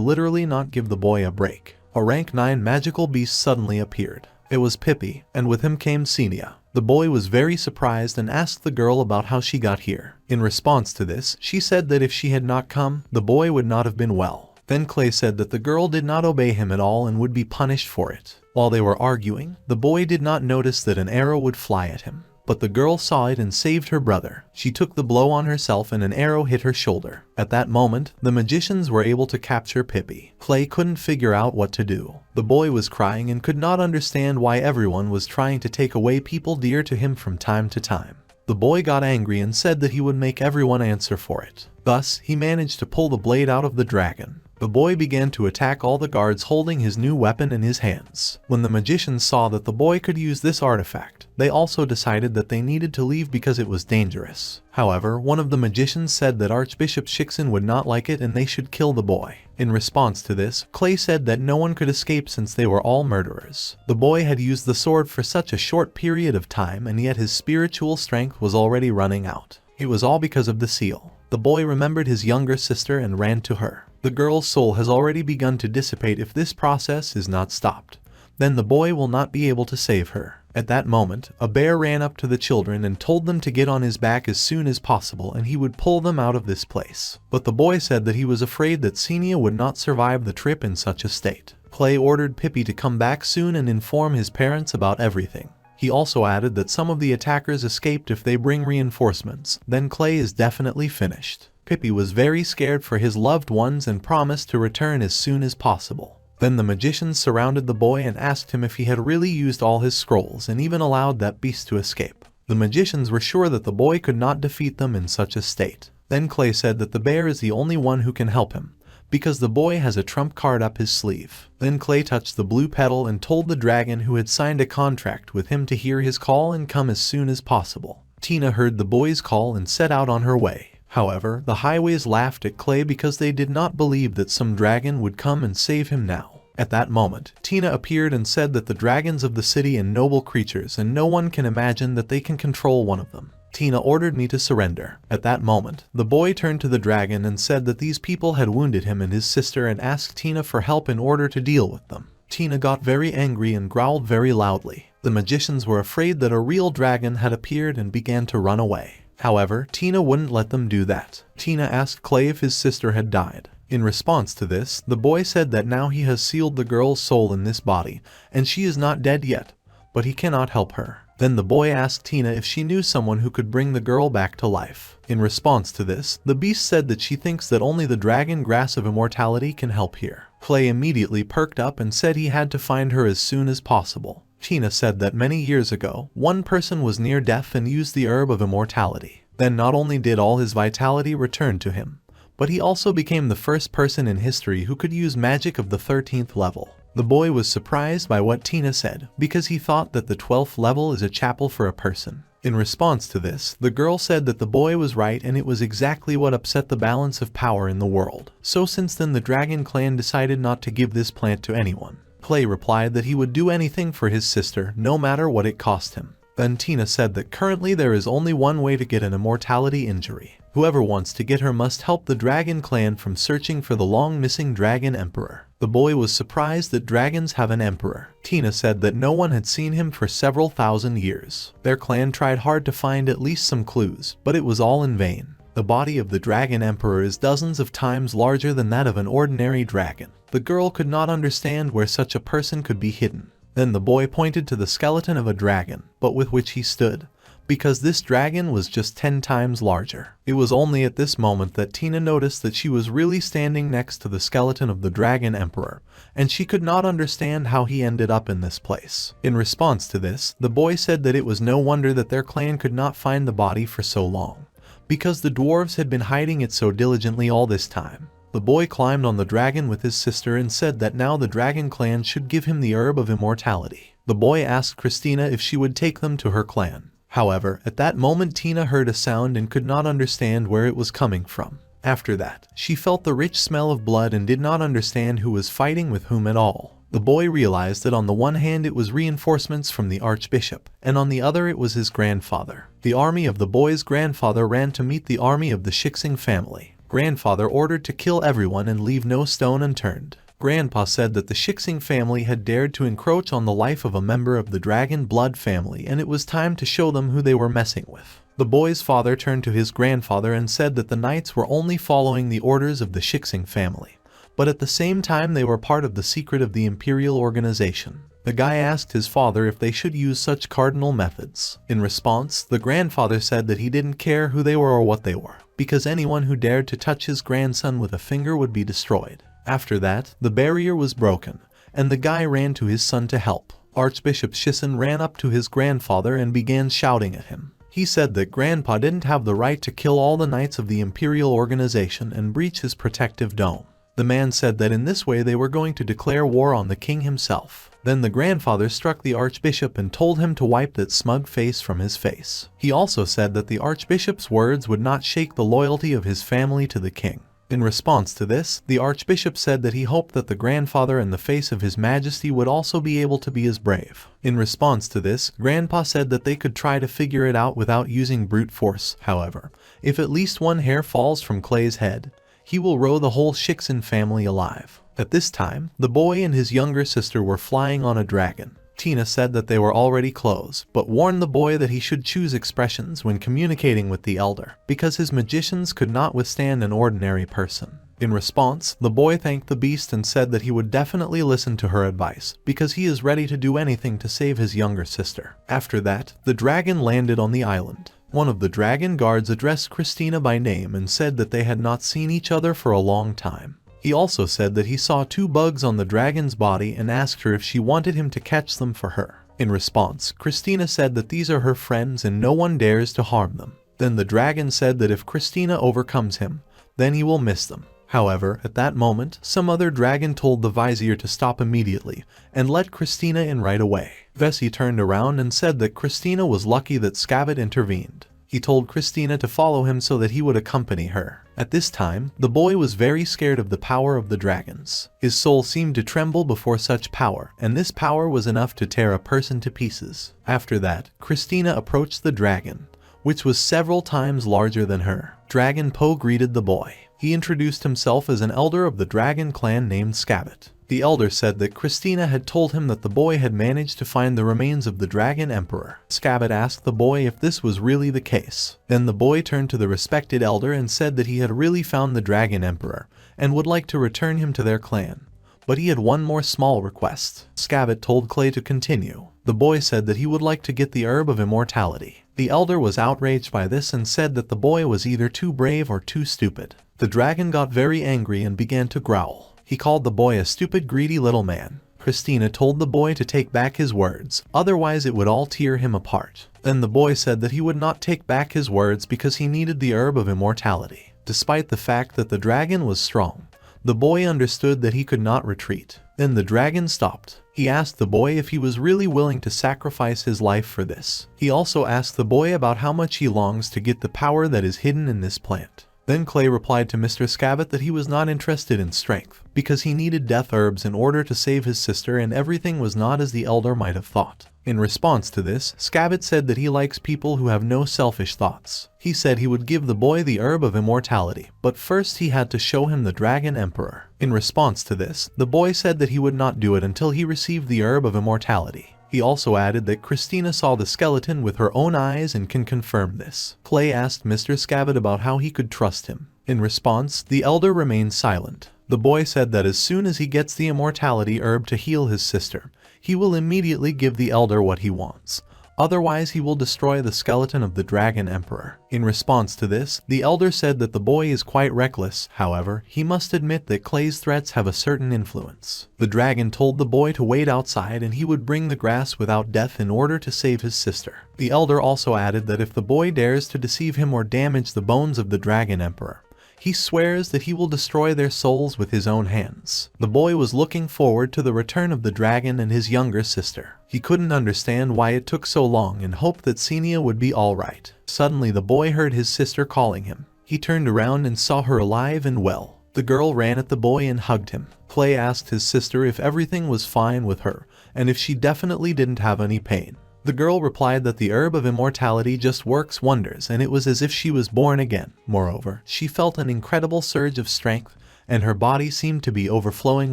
literally not give the boy a break. A rank 9 magical beast suddenly appeared. It was Pippi, and with him came Xenia. The boy was very surprised and asked the girl about how she got here. In response to this, she said that if she had not come, the boy would not have been well. Then Clay said that the girl did not obey him at all and would be punished for it. While they were arguing, the boy did not notice that an arrow would fly at him. But the girl saw it and saved her brother. She took the blow on herself and an arrow hit her shoulder. At that moment, the magicians were able to capture Pippi. Clay couldn't figure out what to do. The boy was crying and could not understand why everyone was trying to take away people dear to him from time to time. The boy got angry and said that he would make everyone answer for it. Thus, he managed to pull the blade out of the dragon. The boy began to attack all the guards holding his new weapon in his hands. When the magicians saw that the boy could use this artifact, they also decided that they needed to leave because it was dangerous. However, one of the magicians said that Archbishop Shixin would not like it and they should kill the boy. In response to this, Clay said that no one could escape since they were all murderers. The boy had used the sword for such a short period of time and yet his spiritual strength was already running out. It was all because of the seal. The boy remembered his younger sister and ran to her. The girl's soul has already begun to dissipate if this process is not stopped. Then the boy will not be able to save her. At that moment, a bear ran up to the children and told them to get on his back as soon as possible and he would pull them out of this place. But the boy said that he was afraid that Xenia would not survive the trip in such a state. Clay ordered Pippi to come back soon and inform his parents about everything. He also added that some of the attackers escaped if they bring reinforcements. Then Clay is definitely finished. Pippi was very scared for his loved ones and promised to return as soon as possible. Then the magicians surrounded the boy and asked him if he had really used all his scrolls and even allowed that beast to escape. The magicians were sure that the boy could not defeat them in such a state. Then Clay said that the bear is the only one who can help him, because the boy has a trump card up his sleeve. Then Clay touched the blue petal and told the dragon who had signed a contract with him to hear his call and come as soon as possible. Tina heard the boy's call and set out on her way. However, the highways laughed at Clay because they did not believe that some dragon would come and save him now. At that moment, Tina appeared and said that the dragons of the city and noble creatures and no one can imagine that they can control one of them. Tina ordered me to surrender. At that moment, the boy turned to the dragon and said that these people had wounded him and his sister and asked Tina for help in order to deal with them. Tina got very angry and growled very loudly. The magicians were afraid that a real dragon had appeared and began to run away. However, Tina wouldn't let them do that. Tina asked Clay if his sister had died. In response to this, the boy said that now he has sealed the girl's soul in this body, and she is not dead yet, but he cannot help her. Then the boy asked Tina if she knew someone who could bring the girl back to life. In response to this, the beast said that she thinks that only the dragon grass of immortality can help here. Clay immediately perked up and said he had to find her as soon as possible. Tina said that many years ago, one person was near death and used the herb of immortality. Then not only did all his vitality return to him, but he also became the first person in history who could use magic of the 13th level. The boy was surprised by what Tina said, because he thought that the 12th level is a chapel for a person. In response to this, the girl said that the boy was right and it was exactly what upset the balance of power in the world. So since then the dragon clan decided not to give this plant to anyone. Clay replied that he would do anything for his sister, no matter what it cost him. Then Tina said that currently there is only one way to get an immortality injury. Whoever wants to get her must help the dragon clan from searching for the long-missing dragon emperor. The boy was surprised that dragons have an emperor. Tina said that no one had seen him for several thousand years. Their clan tried hard to find at least some clues, but it was all in vain. The body of the dragon emperor is dozens of times larger than that of an ordinary dragon. The girl could not understand where such a person could be hidden. Then the boy pointed to the skeleton of a dragon, but with which he stood, because this dragon was just 10 times larger. It was only at this moment that Tina noticed that she was really standing next to the skeleton of the dragon emperor, and she could not understand how he ended up in this place. In response to this, the boy said that it was no wonder that their clan could not find the body for so long, because the dwarves had been hiding it so diligently all this time. The boy climbed on the dragon with his sister and said that now the dragon clan should give him the herb of immortality. The boy asked Christina if she would take them to her clan. However, at that moment Tina heard a sound and could not understand where it was coming from. After that, she felt the rich smell of blood and did not understand who was fighting with whom at all. The boy realized that on the one hand it was reinforcements from the archbishop, and on the other it was his grandfather. The army of the boy's grandfather ran to meet the army of the Shixing family. Grandfather ordered to kill everyone and leave no stone unturned. Grandpa said that the Shixing family had dared to encroach on the life of a member of the dragon blood family and it was time to show them who they were messing with. The boy's father turned to his grandfather and said that the knights were only following the orders of the Shixing family, but at the same time they were part of the secret of the imperial organization. The guy asked his father if they should use such cardinal methods. In response, the grandfather said that he didn't care who they were or what they were, because anyone who dared to touch his grandson with a finger would be destroyed. After that, the barrier was broken, and the guy ran to his son to help. Archbishop Shisen ran up to his grandfather and began shouting at him. He said that Grandpa didn't have the right to kill all the knights of the imperial organization and breach his protective dome. The man said that in this way they were going to declare war on the king himself. Then the grandfather struck the archbishop and told him to wipe that smug face from his face. He also said that the archbishop's words would not shake the loyalty of his family to the king. In response to this, the archbishop said that he hoped that the grandfather in the face of his majesty would also be able to be as brave. In response to this, Grandpa said that they could try to figure it out without using brute force. However, if at least one hair falls from Clay's head, he will row the whole Shiksen family alive. At this time, the boy and his younger sister were flying on a dragon. Tina said that they were already close, but warned the boy that he should choose expressions when communicating with the elder, because his magicians could not withstand an ordinary person. In response, the boy thanked the beast and said that he would definitely listen to her advice, because he is ready to do anything to save his younger sister. After that, the dragon landed on the island. One of the dragon guards addressed Christina by name and said that they had not seen each other for a long time. He also said that he saw 2 bugs on the dragon's body and asked her if she wanted him to catch them for her. In response, Christina said that these are her friends and no one dares to harm them. Then the dragon said that if Christina overcomes him, then he will miss them. However, at that moment, some other dragon told the vizier to stop immediately and let Christina in right away. Vesey turned around and said that Christina was lucky that Scabbit intervened. He told Christina to follow him so that he would accompany her. At this time, the boy was very scared of the power of the dragons. His soul seemed to tremble before such power, and this power was enough to tear a person to pieces. After that, Christina approached the dragon, which was several times larger than her. Dragon Po greeted the boy. He introduced himself as an elder of the dragon clan named Scabbit. The elder said that Christina had told him that the boy had managed to find the remains of the dragon emperor. Scabbit asked the boy if this was really the case. Then the boy turned to the respected elder and said that he had really found the dragon emperor and would like to return him to their clan. But he had one more small request. Scabbit told Clay to continue. The boy said that he would like to get the herb of immortality. The elder was outraged by this and said that the boy was either too brave or too stupid. The dragon got very angry and began to growl. He called the boy a stupid, greedy little man. Christina told the boy to take back his words, otherwise it would all tear him apart. Then the boy said that he would not take back his words because he needed the herb of immortality. Despite the fact that the dragon was strong, the boy understood that he could not retreat. Then the dragon stopped. He asked the boy if he was really willing to sacrifice his life for this. He also asked the boy about how much he longs to get the power that is hidden in this plant. Then Clay replied to Mr. Scabbit that he was not interested in strength, because he needed death herbs in order to save his sister and everything was not as the elder might have thought. In response to this, Scabbit said that he likes people who have no selfish thoughts. He said he would give the boy the herb of immortality, but first he had to show him the dragon emperor. In response to this, the boy said that he would not do it until he received the herb of immortality. He also added that Christina saw the skeleton with her own eyes and can confirm this. Clay asked Mr. Scabbit about how he could trust him. In response, the elder remained silent. The boy said that as soon as he gets the immortality herb to heal his sister, he will immediately give the elder what he wants. Otherwise, he will destroy the skeleton of the dragon emperor. In response to this, the elder said that the boy is quite reckless. However, he must admit that Clay's threats have a certain influence. The dragon told the boy to wait outside and he would bring the grass without death in order to save his sister. The elder also added that if the boy dares to deceive him or damage the bones of the dragon emperor, he swears that he will destroy their souls with his own hands. The boy was looking forward to the return of the dragon and his younger sister. He couldn't understand why it took so long and hoped that Xenia would be alright. Suddenly the boy heard his sister calling him. He turned around and saw her alive and well. The girl ran at the boy and hugged him. Clay asked his sister if everything was fine with her and if she definitely didn't have any pain. The girl replied that the herb of immortality just works wonders and it was as if she was born again. Moreover, she felt an incredible surge of strength and her body seemed to be overflowing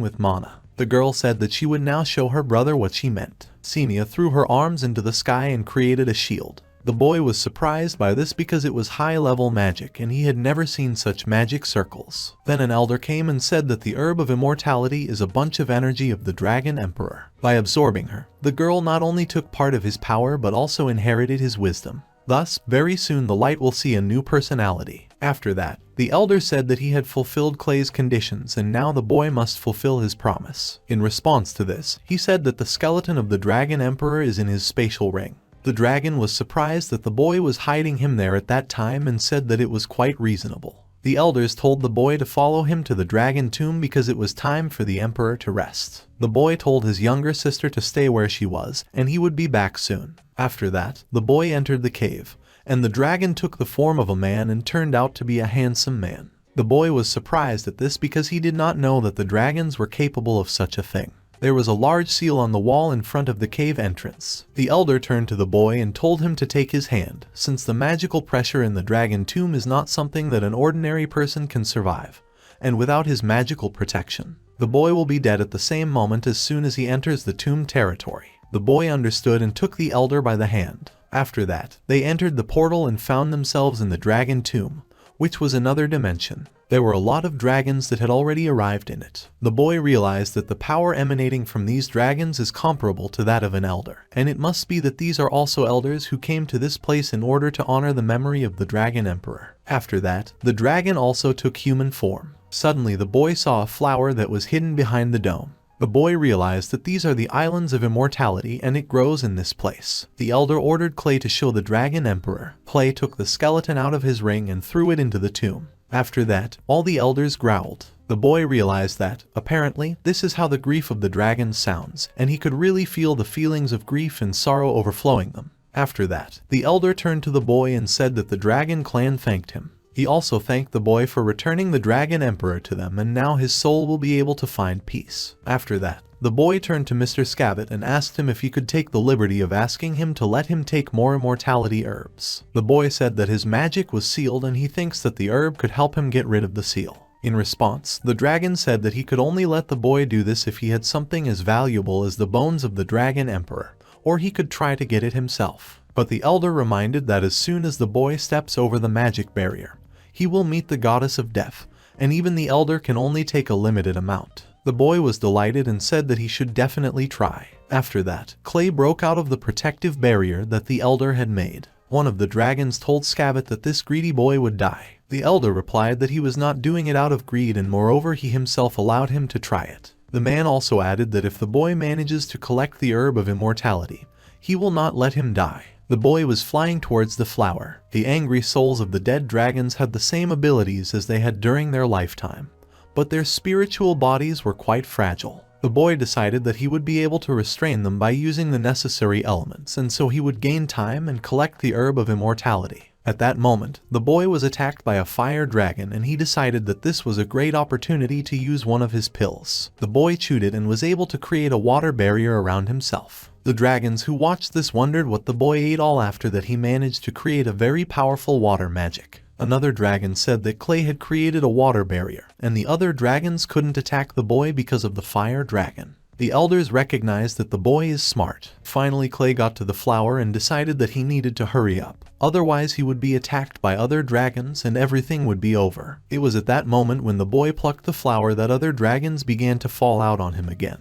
with mana. The girl said that she would now show her brother what she meant. Xenia threw her arms into the sky and created a shield. The boy was surprised by this because it was high-level magic and he had never seen such magic circles. Then an elder came and said that the herb of immortality is a bunch of energy of the Dragon Emperor. By absorbing her, the girl not only took part of his power but also inherited his wisdom. Thus, very soon the light will see a new personality. After that, the elder said that he had fulfilled Clay's conditions and now the boy must fulfill his promise. In response to this, he said that the skeleton of the Dragon Emperor is in his spatial ring. The dragon was surprised that the boy was hiding him there at that time and said that it was quite reasonable. The elders told the boy to follow him to the dragon tomb because it was time for the emperor to rest. The boy told his younger sister to stay where she was and he would be back soon. After that, the boy entered the cave, and the dragon took the form of a man and turned out to be a handsome man. The boy was surprised at this because he did not know that the dragons were capable of such a thing. There was a large seal on the wall in front of the cave entrance. The elder turned to the boy and told him to take his hand, since the magical pressure in the dragon tomb is not something that an ordinary person can survive, and without his magical protection, the boy will be dead at the same moment as soon as he enters the tomb territory. The boy understood and took the elder by the hand. After that, they entered the portal and found themselves in the dragon tomb, which was another dimension. There were a lot of dragons that had already arrived in it. The boy realized that the power emanating from these dragons is comparable to that of an elder, and it must be that these are also elders who came to this place in order to honor the memory of the Dragon Emperor. After that, the dragon also took human form. Suddenly the boy saw a flower that was hidden behind the dome. The boy realized that these are the Islands of Immortality and it grows in this place. The elder ordered Clay to show the Dragon Emperor. Clay took the skeleton out of his ring and threw it into the tomb. After that, all the elders growled. The boy realized that, apparently, this is how the grief of the dragon sounds, and he could really feel the feelings of grief and sorrow overflowing them. After that, the elder turned to the boy and said that the dragon clan thanked him. He also thanked the boy for returning the Dragon Emperor to them and now his soul will be able to find peace. After that, the boy turned to Mr. Scabbit and asked him if he could take the liberty of asking him to let him take more immortality herbs. The boy said that his magic was sealed and he thinks that the herb could help him get rid of the seal. In response, the dragon said that he could only let the boy do this if he had something as valuable as the bones of the Dragon Emperor, or he could try to get it himself. But the elder reminded that as soon as the boy steps over the magic barrier, he will meet the goddess of death, and even the elder can only take a limited amount. The boy was delighted and said that he should definitely try. After that, Clay broke out of the protective barrier that the elder had made. One of the dragons told Scabbit that this greedy boy would die. The elder replied that he was not doing it out of greed and moreover he himself allowed him to try it. The man also added that if the boy manages to collect the herb of immortality, he will not let him die. The boy was flying towards the flower. The angry souls of the dead dragons had the same abilities as they had during their lifetime, but their spiritual bodies were quite fragile. The boy decided that he would be able to restrain them by using the necessary elements, and so he would gain time and collect the herb of immortality. At that moment, the boy was attacked by a fire dragon and he decided that this was a great opportunity to use one of his pills. The boy chewed it and was able to create a water barrier around himself. The dragons who watched this wondered what the boy ate all after that he managed to create a very powerful water magic. Another dragon said that Clay had created a water barrier, and the other dragons couldn't attack the boy because of the fire dragon. The elders recognized that the boy is smart. Finally, Clay got to the flower and decided that he needed to hurry up. Otherwise, he would be attacked by other dragons and everything would be over. It was at that moment when the boy plucked the flower that other dragons began to fall out on him again.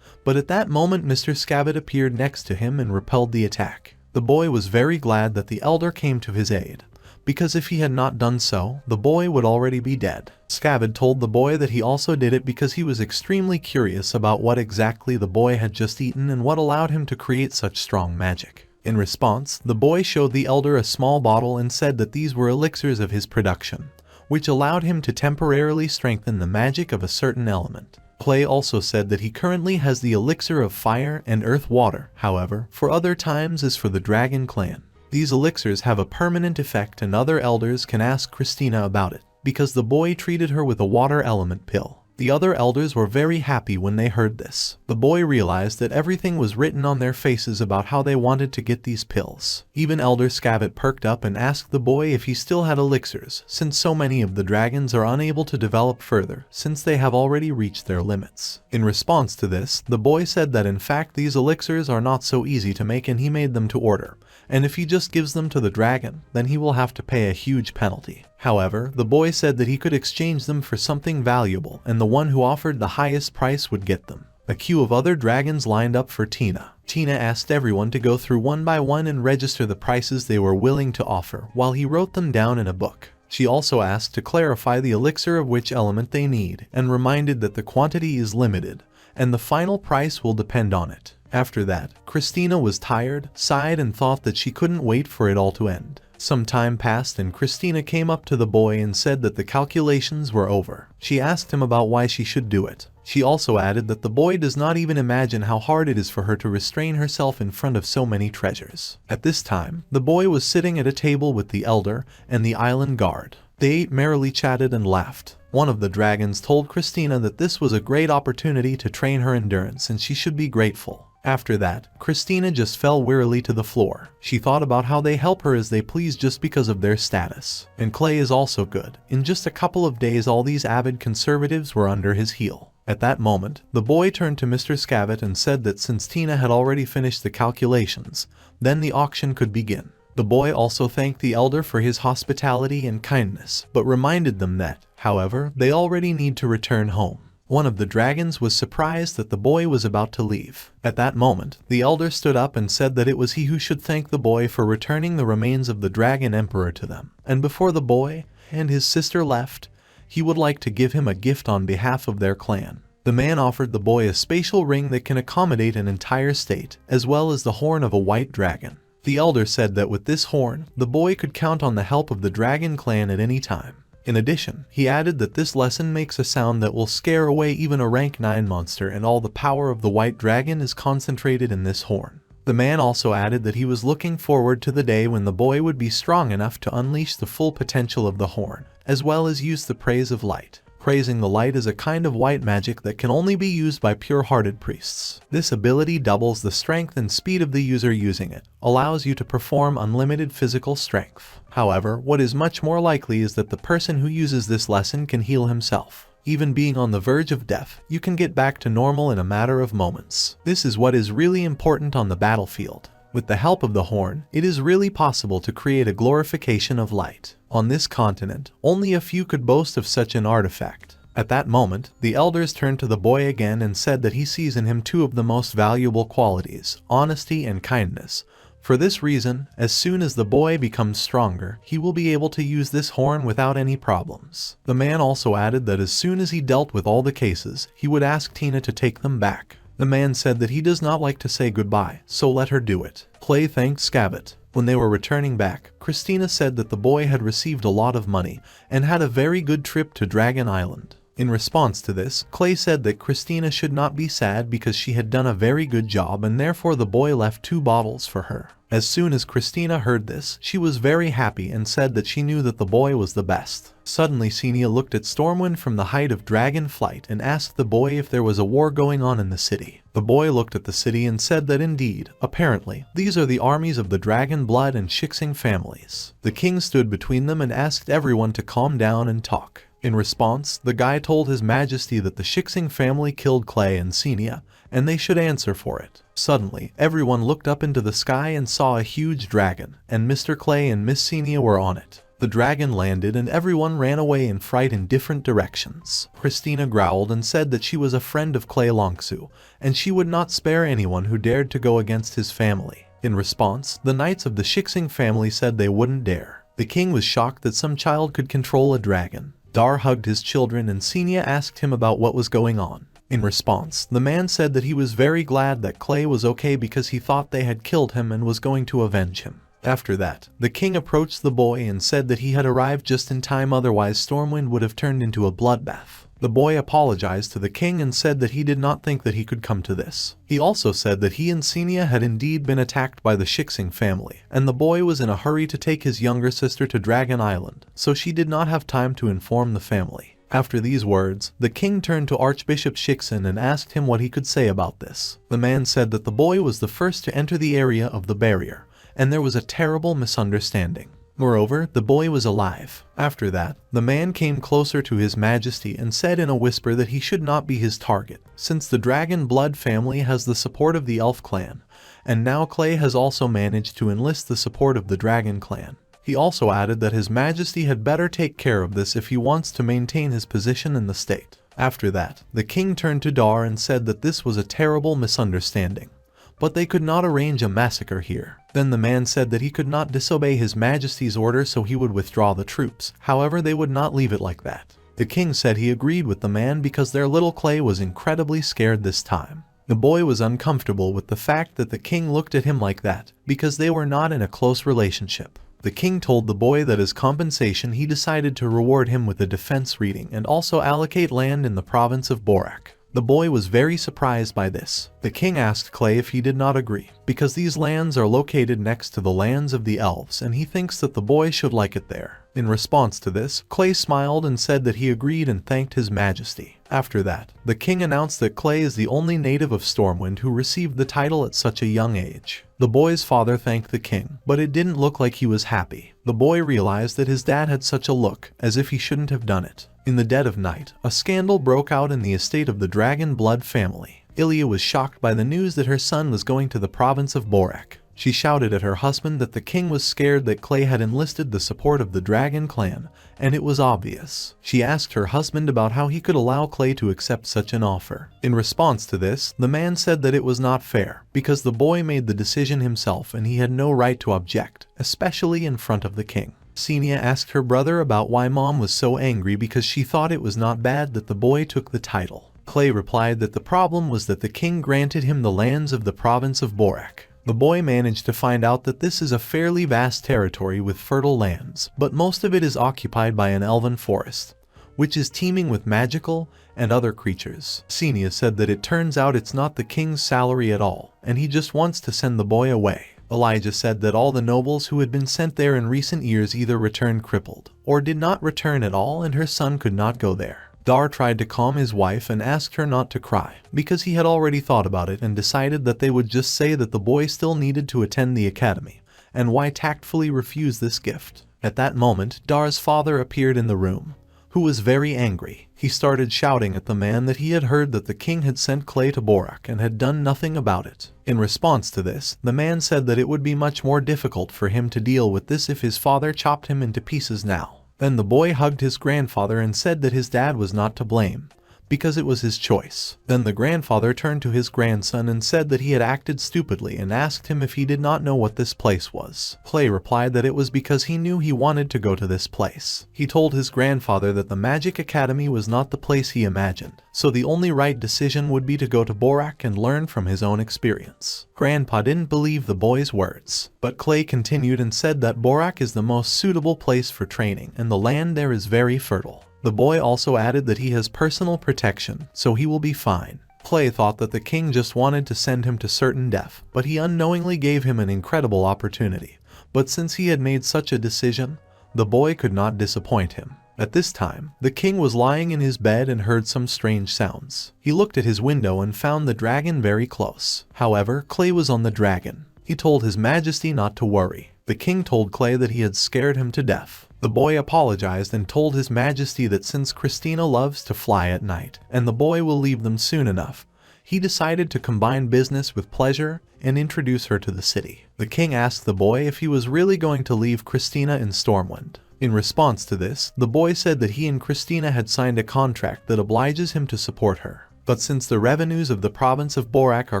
But at that moment, Mr. Scabbit appeared next to him and repelled the attack. The boy was very glad that the elder came to his aid, because if he had not done so, the boy would already be dead. Scabbit told the boy that he also did it because he was extremely curious about what exactly the boy had just eaten and what allowed him to create such strong magic. In response, the boy showed the elder a small bottle and said that these were elixirs of his production, which allowed him to temporarily strengthen the magic of a certain element. Clay also said that he currently has the elixir of fire and earth water, however, for other times is for the dragon clan. These elixirs have a permanent effect and other elders can ask Christina about it, because the boy treated her with a water element pill. The other elders were very happy when they heard this. The boy realized that everything was written on their faces about how they wanted to get these pills. Even Elder Scabbit perked up and asked the boy if he still had elixirs, since so many of the dragons are unable to develop further, since they have already reached their limits. In response to this, the boy said that in fact these elixirs are not so easy to make and he made them to order, and if he just gives them to the dragon, then he will have to pay a huge penalty. However, the boy said that he could exchange them for something valuable, and the one who offered the highest price would get them. A queue of other dragons lined up for Tina. Tina asked everyone to go through one by one and register the prices they were willing to offer, while he wrote them down in a book. She also asked to clarify the elixir of which element they need, and reminded that the quantity is limited, and the final price will depend on it. After that, Christina was tired, sighed and thought that she couldn't wait for it all to end. Some time passed and Christina came up to the boy and said that the calculations were over. She asked him about why she should do it. She also added that the boy does not even imagine how hard it is for her to restrain herself in front of so many treasures. At this time, the boy was sitting at a table with the elder and the island guard. They ate, merrily chatted and laughed. One of the dragons told Christina that this was a great opportunity to train her endurance and she should be grateful. After that, Christina just fell wearily to the floor. She thought about how they help her as they please just because of their status. And Clay is also good. In just a couple of days all these avid conservatives were under his heel. At that moment, the boy turned to Mr. Scabbit and said that since Tina had already finished the calculations, then the auction could begin. The boy also thanked the elder for his hospitality and kindness, but reminded them that, however, they already need to return home. One of the dragons was surprised that the boy was about to leave. At that moment, the elder stood up and said that it was he who should thank the boy for returning the remains of the dragon emperor to them. And before the boy and his sister left, he would like to give him a gift on behalf of their clan. The man offered the boy a spatial ring that can accommodate an entire state, as well as the horn of a white dragon. The elder said that with this horn, the boy could count on the help of the dragon clan at any time. In addition, he added that this lesson makes a sound that will scare away even a rank 9 monster and all the power of the white dragon is concentrated in this horn. The man also added that he was looking forward to the day when the boy would be strong enough to unleash the full potential of the horn, as well as use the praise of light. Praising the light is a kind of white magic that can only be used by pure-hearted priests. This ability doubles the strength and speed of the user using it, allows you to perform unlimited physical strength. However, what is much more likely is that the person who uses this lesson can heal himself. Even being on the verge of death, you can get back to normal in a matter of moments. This is what is really important on the battlefield. With the help of the horn, it is really possible to create a glorification of light. On this continent, only a few could boast of such an artifact. At that moment, the elders turned to the boy again and said that he sees in him two of the most valuable qualities, honesty and kindness. For this reason, as soon as the boy becomes stronger, he will be able to use this horn without any problems. The man also added that as soon as he dealt with all the cases, he would ask Tina to take them back. The man said that he does not like to say goodbye, so let her do it. Clay thanked Scabbit. When they were returning back, Christina said that the boy had received a lot of money and had a very good trip to Dragon Island. In response to this, Clay said that Christina should not be sad because she had done a very good job and therefore the boy left 2 bottles for her. As soon as Christina heard this, she was very happy and said that she knew that the boy was the best. Suddenly Xenia looked at Stormwind from the height of dragon flight and asked the boy if there was a war going on in the city. The boy looked at the city and said that indeed, apparently, these are the armies of the Dragon Blood and Shixing families. The king stood between them and asked everyone to calm down and talk. In response, the guy told His Majesty that the Shixing family killed Clay and Xenia, and they should answer for it. Suddenly, everyone looked up into the sky and saw a huge dragon, and Mr. Clay and Miss Xenia were on it. The dragon landed and everyone ran away in fright in different directions. Christina growled and said that she was a friend of Clay Longsu, and she would not spare anyone who dared to go against his family. In response, the knights of the Shixing family said they wouldn't dare. The king was shocked that some child could control a dragon. Dar hugged his children and Xenia asked him about what was going on. In response, the man said that he was very glad that Clay was okay because he thought they had killed him and was going to avenge him. After that, the king approached the boy and said that he had arrived just in time, otherwise Stormwind would have turned into a bloodbath. The boy apologized to the king and said that he did not think that he could come to this. He also said that he and Xenia had indeed been attacked by the Shixing family, and the boy was in a hurry to take his younger sister to Dragon Island, so she did not have time to inform the family. After these words, the king turned to Archbishop Shiksen and asked him what he could say about this. The man said that the boy was the first to enter the area of the barrier, and there was a terrible misunderstanding. Moreover, the boy was alive. After that, the man came closer to His Majesty and said in a whisper that he should not be his target, since the dragon blood family has the support of the elf clan, and now Clay has also managed to enlist the support of the dragon clan. He also added that His Majesty had better take care of this if he wants to maintain his position in the state. After that, the king turned to Dar and said that this was a terrible misunderstanding, but they could not arrange a massacre here. Then the man said that he could not disobey His Majesty's order, so he would withdraw the troops. However, they would not leave it like that. The king said he agreed with the man because their little Clay was incredibly scared this time. The boy was uncomfortable with the fact that the king looked at him like that, because they were not in a close relationship. The king told the boy that as compensation he decided to reward him with a defense reading and also allocate land in the province of Borak. The boy was very surprised by this. The king asked Clay if he did not agree, because these lands are located next to the lands of the elves and he thinks that the boy should like it there. In response to this, Clay smiled and said that he agreed and thanked His Majesty. After that, the king announced that Clay is the only native of Stormwind who received the title at such a young age. The boy's father thanked the king, but it didn't look like he was happy. The boy realized that his dad had such a look, as if he shouldn't have done it. In the dead of night, a scandal broke out in the estate of the dragon blood family. Ilya was shocked by the news that her son was going to the province of Borak. She shouted at her husband that the king was scared that Clay had enlisted the support of the dragon clan, and it was obvious. She asked her husband about how he could allow Clay to accept such an offer. In response to this, the man said that it was not fair, because the boy made the decision himself and he had no right to object, especially in front of the king. Xenia asked her brother about why mom was so angry because she thought it was not bad that the boy took the title. Clay replied that the problem was that the king granted him the lands of the province of Borak. The boy managed to find out that this is a fairly vast territory with fertile lands, but most of it is occupied by an elven forest, which is teeming with magical and other creatures. Xenia said that it turns out it's not the king's salary at all, and he just wants to send the boy away. Elijah said that all the nobles who had been sent there in recent years either returned crippled, or did not return at all, and her son could not go there. Dar tried to calm his wife and asked her not to cry, because he had already thought about it and decided that they would just say that the boy still needed to attend the academy, and why tactfully refuse this gift. At that moment, Dar's father appeared in the room, who was very angry. He started shouting at the man that he had heard that the king had sent Clay to Borak and had done nothing about it. In response to this, the man said that it would be much more difficult for him to deal with this if his father chopped him into pieces now. Then the boy hugged his grandfather and said that his dad was not to blame, because it was his choice. Then the grandfather turned to his grandson and said that he had acted stupidly and asked him if he did not know what this place was. Clay replied that it was because he knew he wanted to go to this place. He told his grandfather that the Magic Academy was not the place he imagined, so the only right decision would be to go to Borak and learn from his own experience. Grandpa didn't believe the boy's words, but Clay continued and said that Borak is the most suitable place for training and the land there is very fertile. The boy also added that he has personal protection, so he will be fine. Clay thought that the king just wanted to send him to certain death, but he unknowingly gave him an incredible opportunity. But since he had made such a decision, the boy could not disappoint him. At this time, the king was lying in his bed and heard some strange sounds. He looked at his window and found the dragon very close. However, Clay was on the dragon. He told His Majesty not to worry. The king told Clay that he had scared him to death. The boy apologized and told His Majesty that since Christina loves to fly at night, and the boy will leave them soon enough, he decided to combine business with pleasure and introduce her to the city. The king asked the boy if he was really going to leave Christina in Stormwind. In response to this, the boy said that he and Christina had signed a contract that obliges him to support her. But since the revenues of the province of Borak are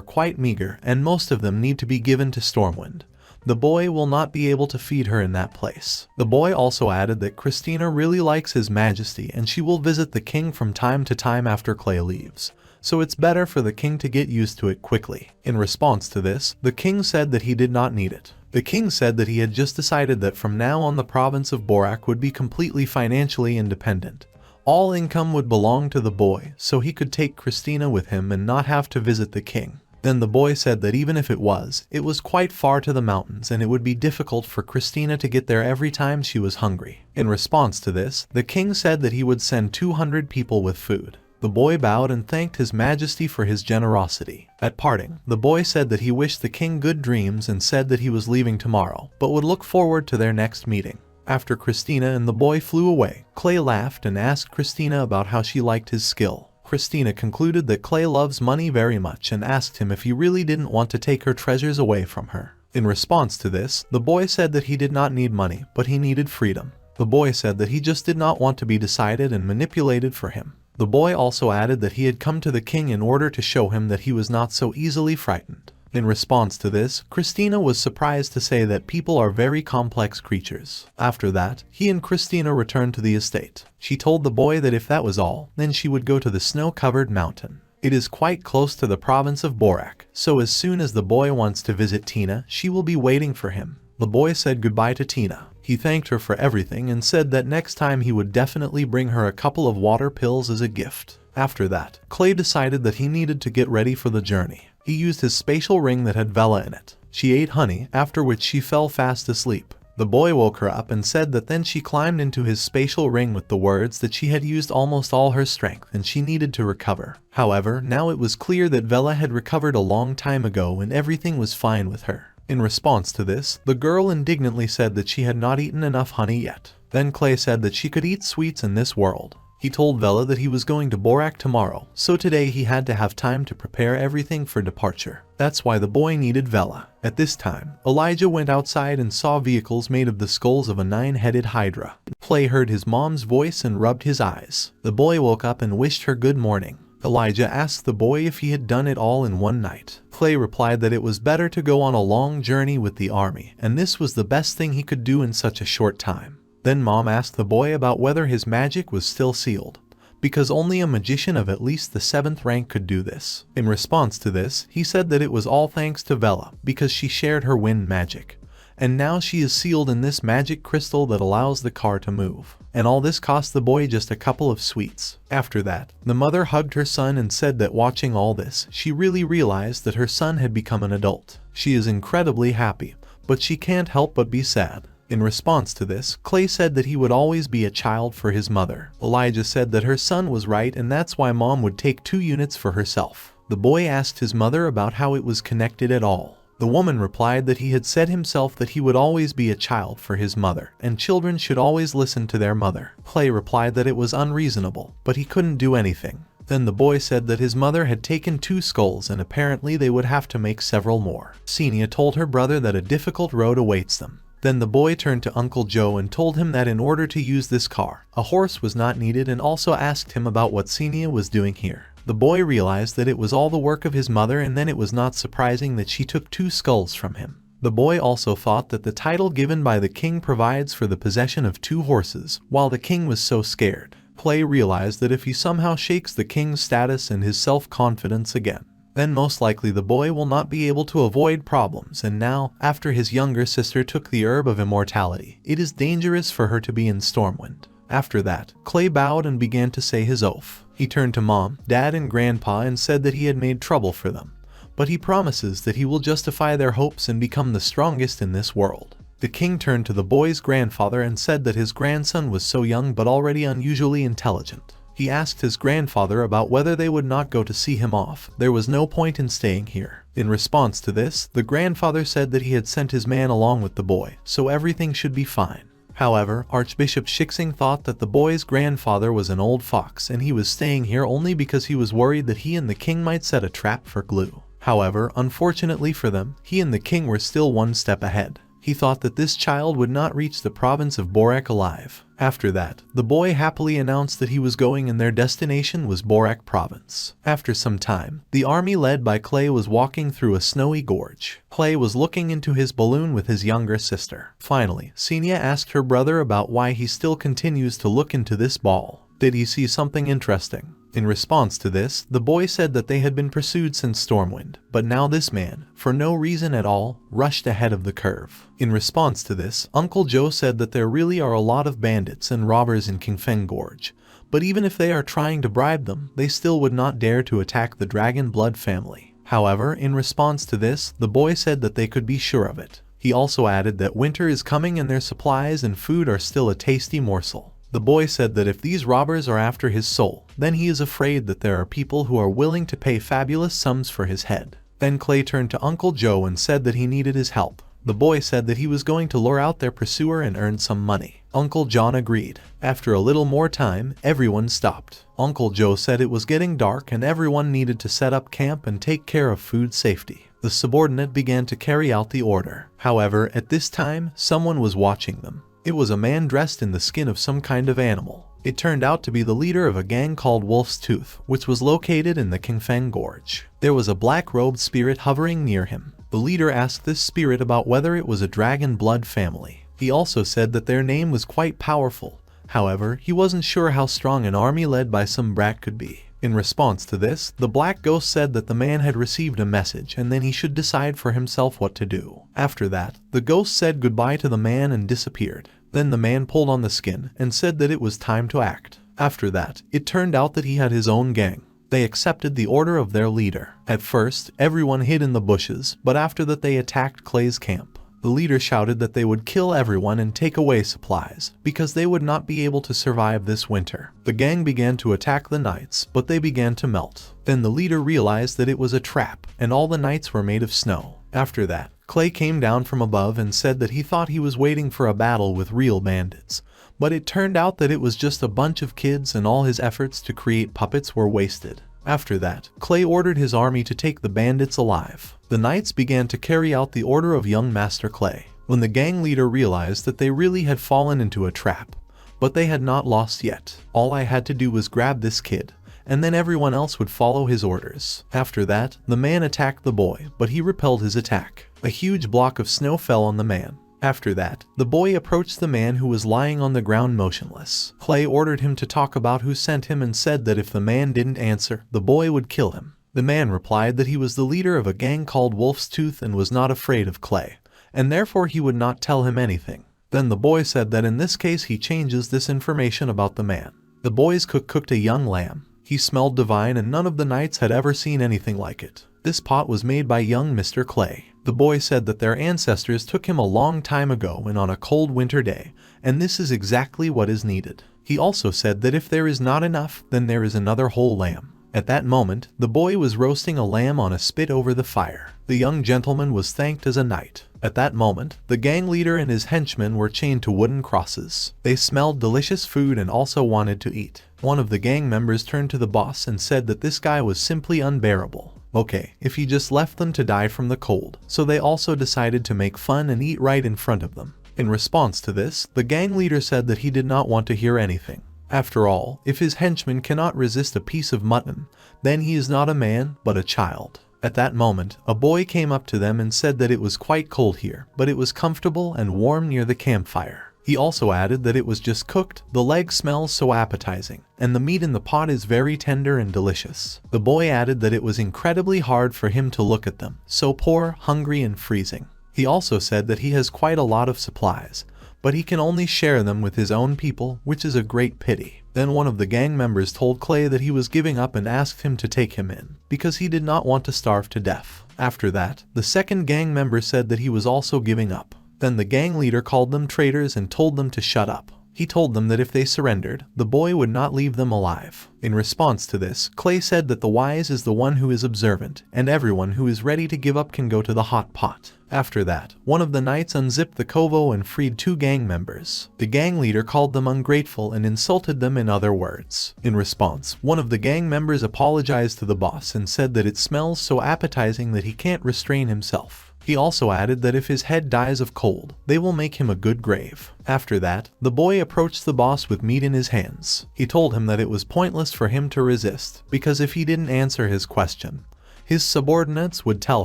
quite meager and most of them need to be given to Stormwind, the boy will not be able to feed her in that place. The boy also added that Christina really likes His Majesty and she will visit the king from time to time after Clay leaves, so it's better for the king to get used to it quickly. In response to this, the king said that he did not need it. The king said that he had just decided that from now on the province of Borak would be completely financially independent. All income would belong to the boy, so he could take Christina with him and not have to visit the king. Then the boy said that even if it was quite far to the mountains and it would be difficult for Christina to get there every time she was hungry. In response to this, the king said that he would send 200 people with food. The boy bowed and thanked His Majesty for his generosity. At parting, the boy said that he wished the king good dreams and said that he was leaving tomorrow, but would look forward to their next meeting. After Christina and the boy flew away, Clay laughed and asked Christina about how she liked his skill. Christina concluded that Clay loves money very much and asked him if he really didn't want to take her treasures away from her. In response to this, the boy said that he did not need money, but he needed freedom. The boy said that he just did not want to be decided and manipulated for him. The boy also added that he had come to the king in order to show him that he was not so easily frightened. In response to this, Christina was surprised to say that people are very complex creatures. After that, he and Christina returned to the estate. She told the boy that if that was all, then she would go to the snow-covered mountain. It is quite close to the province of Borak, so as soon as the boy wants to visit Tina, she will be waiting for him. The boy said goodbye to Tina. He thanked her for everything and said that next time he would definitely bring her a couple of water pills as a gift. After that, Clay decided that he needed to get ready for the journey. He used his spatial ring that had Vela in it. She ate honey, after which she fell fast asleep. The boy woke her up and said that then she climbed into his spatial ring with the words that she had used almost all her strength and she needed to recover. However, now it was clear that Vela had recovered a long time ago and everything was fine with her. In response to this, the girl indignantly said that she had not eaten enough honey yet. Then Clay said that she could eat sweets in this world. He told Vela that he was going to Borak tomorrow, so today he had to have time to prepare everything for departure. That's why the boy needed Vela. At this time, Elijah went outside and saw vehicles made of the skulls of a 9-headed hydra. Clay heard his mom's voice and rubbed his eyes. The boy woke up and wished her good morning. Elijah asked the boy if he had done it all in one night. Clay replied that it was better to go on a long journey with the army, and this was the best thing he could do in such a short time. Then Mom asked the boy about whether his magic was still sealed, because only a magician of at least the 7th rank could do this. In response to this, he said that it was all thanks to Vela, because she shared her wind magic. And now she is sealed in this magic crystal that allows the car to move. And all this cost the boy just a couple of sweets. After that, the mother hugged her son and said that watching all this, she really realized that her son had become an adult. She is incredibly happy, but she can't help but be sad. In response to this, Clay said that he would always be a child for his mother. Elijah said that her son was right and that's why Mom would take 2 units for herself. The boy asked his mother about how it was connected at all. The woman replied that he had said himself that he would always be a child for his mother, and children should always listen to their mother. Clay replied that it was unreasonable, but he couldn't do anything. Then the boy said that his mother had taken 2 skulls and apparently they would have to make several more. Xenia told her brother that a difficult road awaits them. Then the boy turned to Uncle Joe and told him that in order to use this car, a horse was not needed and also asked him about what Xenia was doing here. The boy realized that it was all the work of his mother and then it was not surprising that she took 2 skulls from him. The boy also thought that the title given by the king provides for the possession of 2 horses, while the king was so scared. Clay realized that if he somehow shakes the king's status and his self-confidence again, then most likely the boy will not be able to avoid problems, and now, after his younger sister took the herb of immortality, it is dangerous for her to be in Stormwind. After that, Clay bowed and began to say his oath. He turned to Mom, Dad and Grandpa and said that he had made trouble for them, but he promises that he will justify their hopes and become the strongest in this world. The king turned to the boy's grandfather and said that his grandson was so young but already unusually intelligent. He asked his grandfather about whether they would not go to see him off. There was no point in staying here. In response to this, the grandfather said that he had sent his man along with the boy, so everything should be fine. However, Archbishop Shixing thought that the boy's grandfather was an old fox and he was staying here only because he was worried that he and the king might set a trap for Glue. However, unfortunately for them, he and the king were still 1 step ahead. He thought that this child would not reach the province of Borak alive. After that, the boy happily announced that he was going and their destination was Borak province. After some time, the army led by Clay was walking through a snowy gorge. Clay was looking into his balloon with his younger sister. Finally, Xenia asked her brother about why he still continues to look into this ball. Did he see something interesting? In response to this, the boy said that they had been pursued since Stormwind, but now this man, for no reason at all, rushed ahead of the curve. In response to this, Uncle Joe said that there really are a lot of bandits and robbers in Kingfeng Gorge, but even if they are trying to bribe them, they still would not dare to attack the Dragon Blood family. However, in response to this, the boy said that they could be sure of it. He also added that winter is coming and their supplies and food are still a tasty morsel. The boy said that if these robbers are after his soul, then he is afraid that there are people who are willing to pay fabulous sums for his head. Then Clay turned to Uncle Joe and said that he needed his help. The boy said that he was going to lure out their pursuer and earn some money. Uncle John agreed. After a little more time, everyone stopped. Uncle Joe said it was getting dark and everyone needed to set up camp and take care of food safety. The subordinate began to carry out the order. However, at this time, someone was watching them. It was a man dressed in the skin of some kind of animal. It turned out to be the leader of a gang called Wolf's Tooth, which was located in the Kingfang Gorge. There was a black-robed spirit hovering near him. The leader asked this spirit about whether it was a dragon blood family. He also said that their name was quite powerful. However, he wasn't sure how strong an army led by some brat could be. In response to this, the black ghost said that the man had received a message and then he should decide for himself what to do. After that, the ghost said goodbye to the man and disappeared. Then the man pulled on the skin and said that it was time to act. After that, it turned out that he had his own gang. They accepted the order of their leader. At first, everyone hid in the bushes, but after that they attacked Clay's camp. The leader shouted that they would kill everyone and take away supplies, because they would not be able to survive this winter. The gang began to attack the knights, but they began to melt. Then the leader realized that it was a trap, and all the knights were made of snow. After that, Clay came down from above and said that he thought he was waiting for a battle with real bandits. But it turned out that it was just a bunch of kids and all his efforts to create puppets were wasted. After that, Clay ordered his army to take the bandits alive. The knights began to carry out the order of young Master Clay. When the gang leader realized that they really had fallen into a trap, but they had not lost yet. All I had to do was grab this kid, and then everyone else would follow his orders. After that, the man attacked the boy, but he repelled his attack. A huge block of snow fell on the man. After that, the boy approached the man who was lying on the ground motionless. Clay ordered him to talk about who sent him and said that if the man didn't answer, the boy would kill him. The man replied that he was the leader of a gang called Wolf's Tooth and was not afraid of Clay, and therefore he would not tell him anything. Then the boy said that in this case he changes this information about the man. The boy's cook cooked a young lamb. He smelled divine and none of the knights had ever seen anything like it. This pot was made by young Mr. Clay. The boy said that their ancestors took him a long time ago and on a cold winter day, and this is exactly what is needed. He also said that if there is not enough, then there is another whole lamb. At that moment, the boy was roasting a lamb on a spit over the fire. The young gentleman was thanked as a knight. At that moment, the gang leader and his henchmen were chained to wooden crosses. They smelled delicious food and also wanted to eat. One of the gang members turned to the boss and said that this guy was simply unbearable. Okay, if he just left them to die from the cold. So they also decided to make fun and eat right in front of them. In response to this, the gang leader said that he did not want to hear anything. After all, if his henchman cannot resist a piece of mutton, then he is not a man, but a child. At that moment, a boy came up to them and said that it was quite cold here, but it was comfortable and warm near the campfire. He also added that it was just cooked, the leg smells so appetizing, and the meat in the pot is very tender and delicious. The boy added that it was incredibly hard for him to look at them, so poor, hungry and freezing. He also said that he has quite a lot of supplies, but he can only share them with his own people, which is a great pity. Then one of the gang members told Clay that he was giving up and asked him to take him in, because he did not want to starve to death. After that, the second gang member said that he was also giving up. Then the gang leader called them traitors and told them to shut up. He told them that if they surrendered, the boy would not leave them alive. In response to this, Clay said that the wise is the one who is observant, and everyone who is ready to give up can go to the hot pot. After that, one of the knights unzipped the kovo and freed 2 gang members. The gang leader called them ungrateful and insulted them in other words. In response, one of the gang members apologized to the boss and said that it smells so appetizing that he can't restrain himself. He also added that if his head dies of cold, they will make him a good grave. After that, the boy approached the boss with meat in his hands. He told him that it was pointless for him to resist, because if he didn't answer his question, his subordinates would tell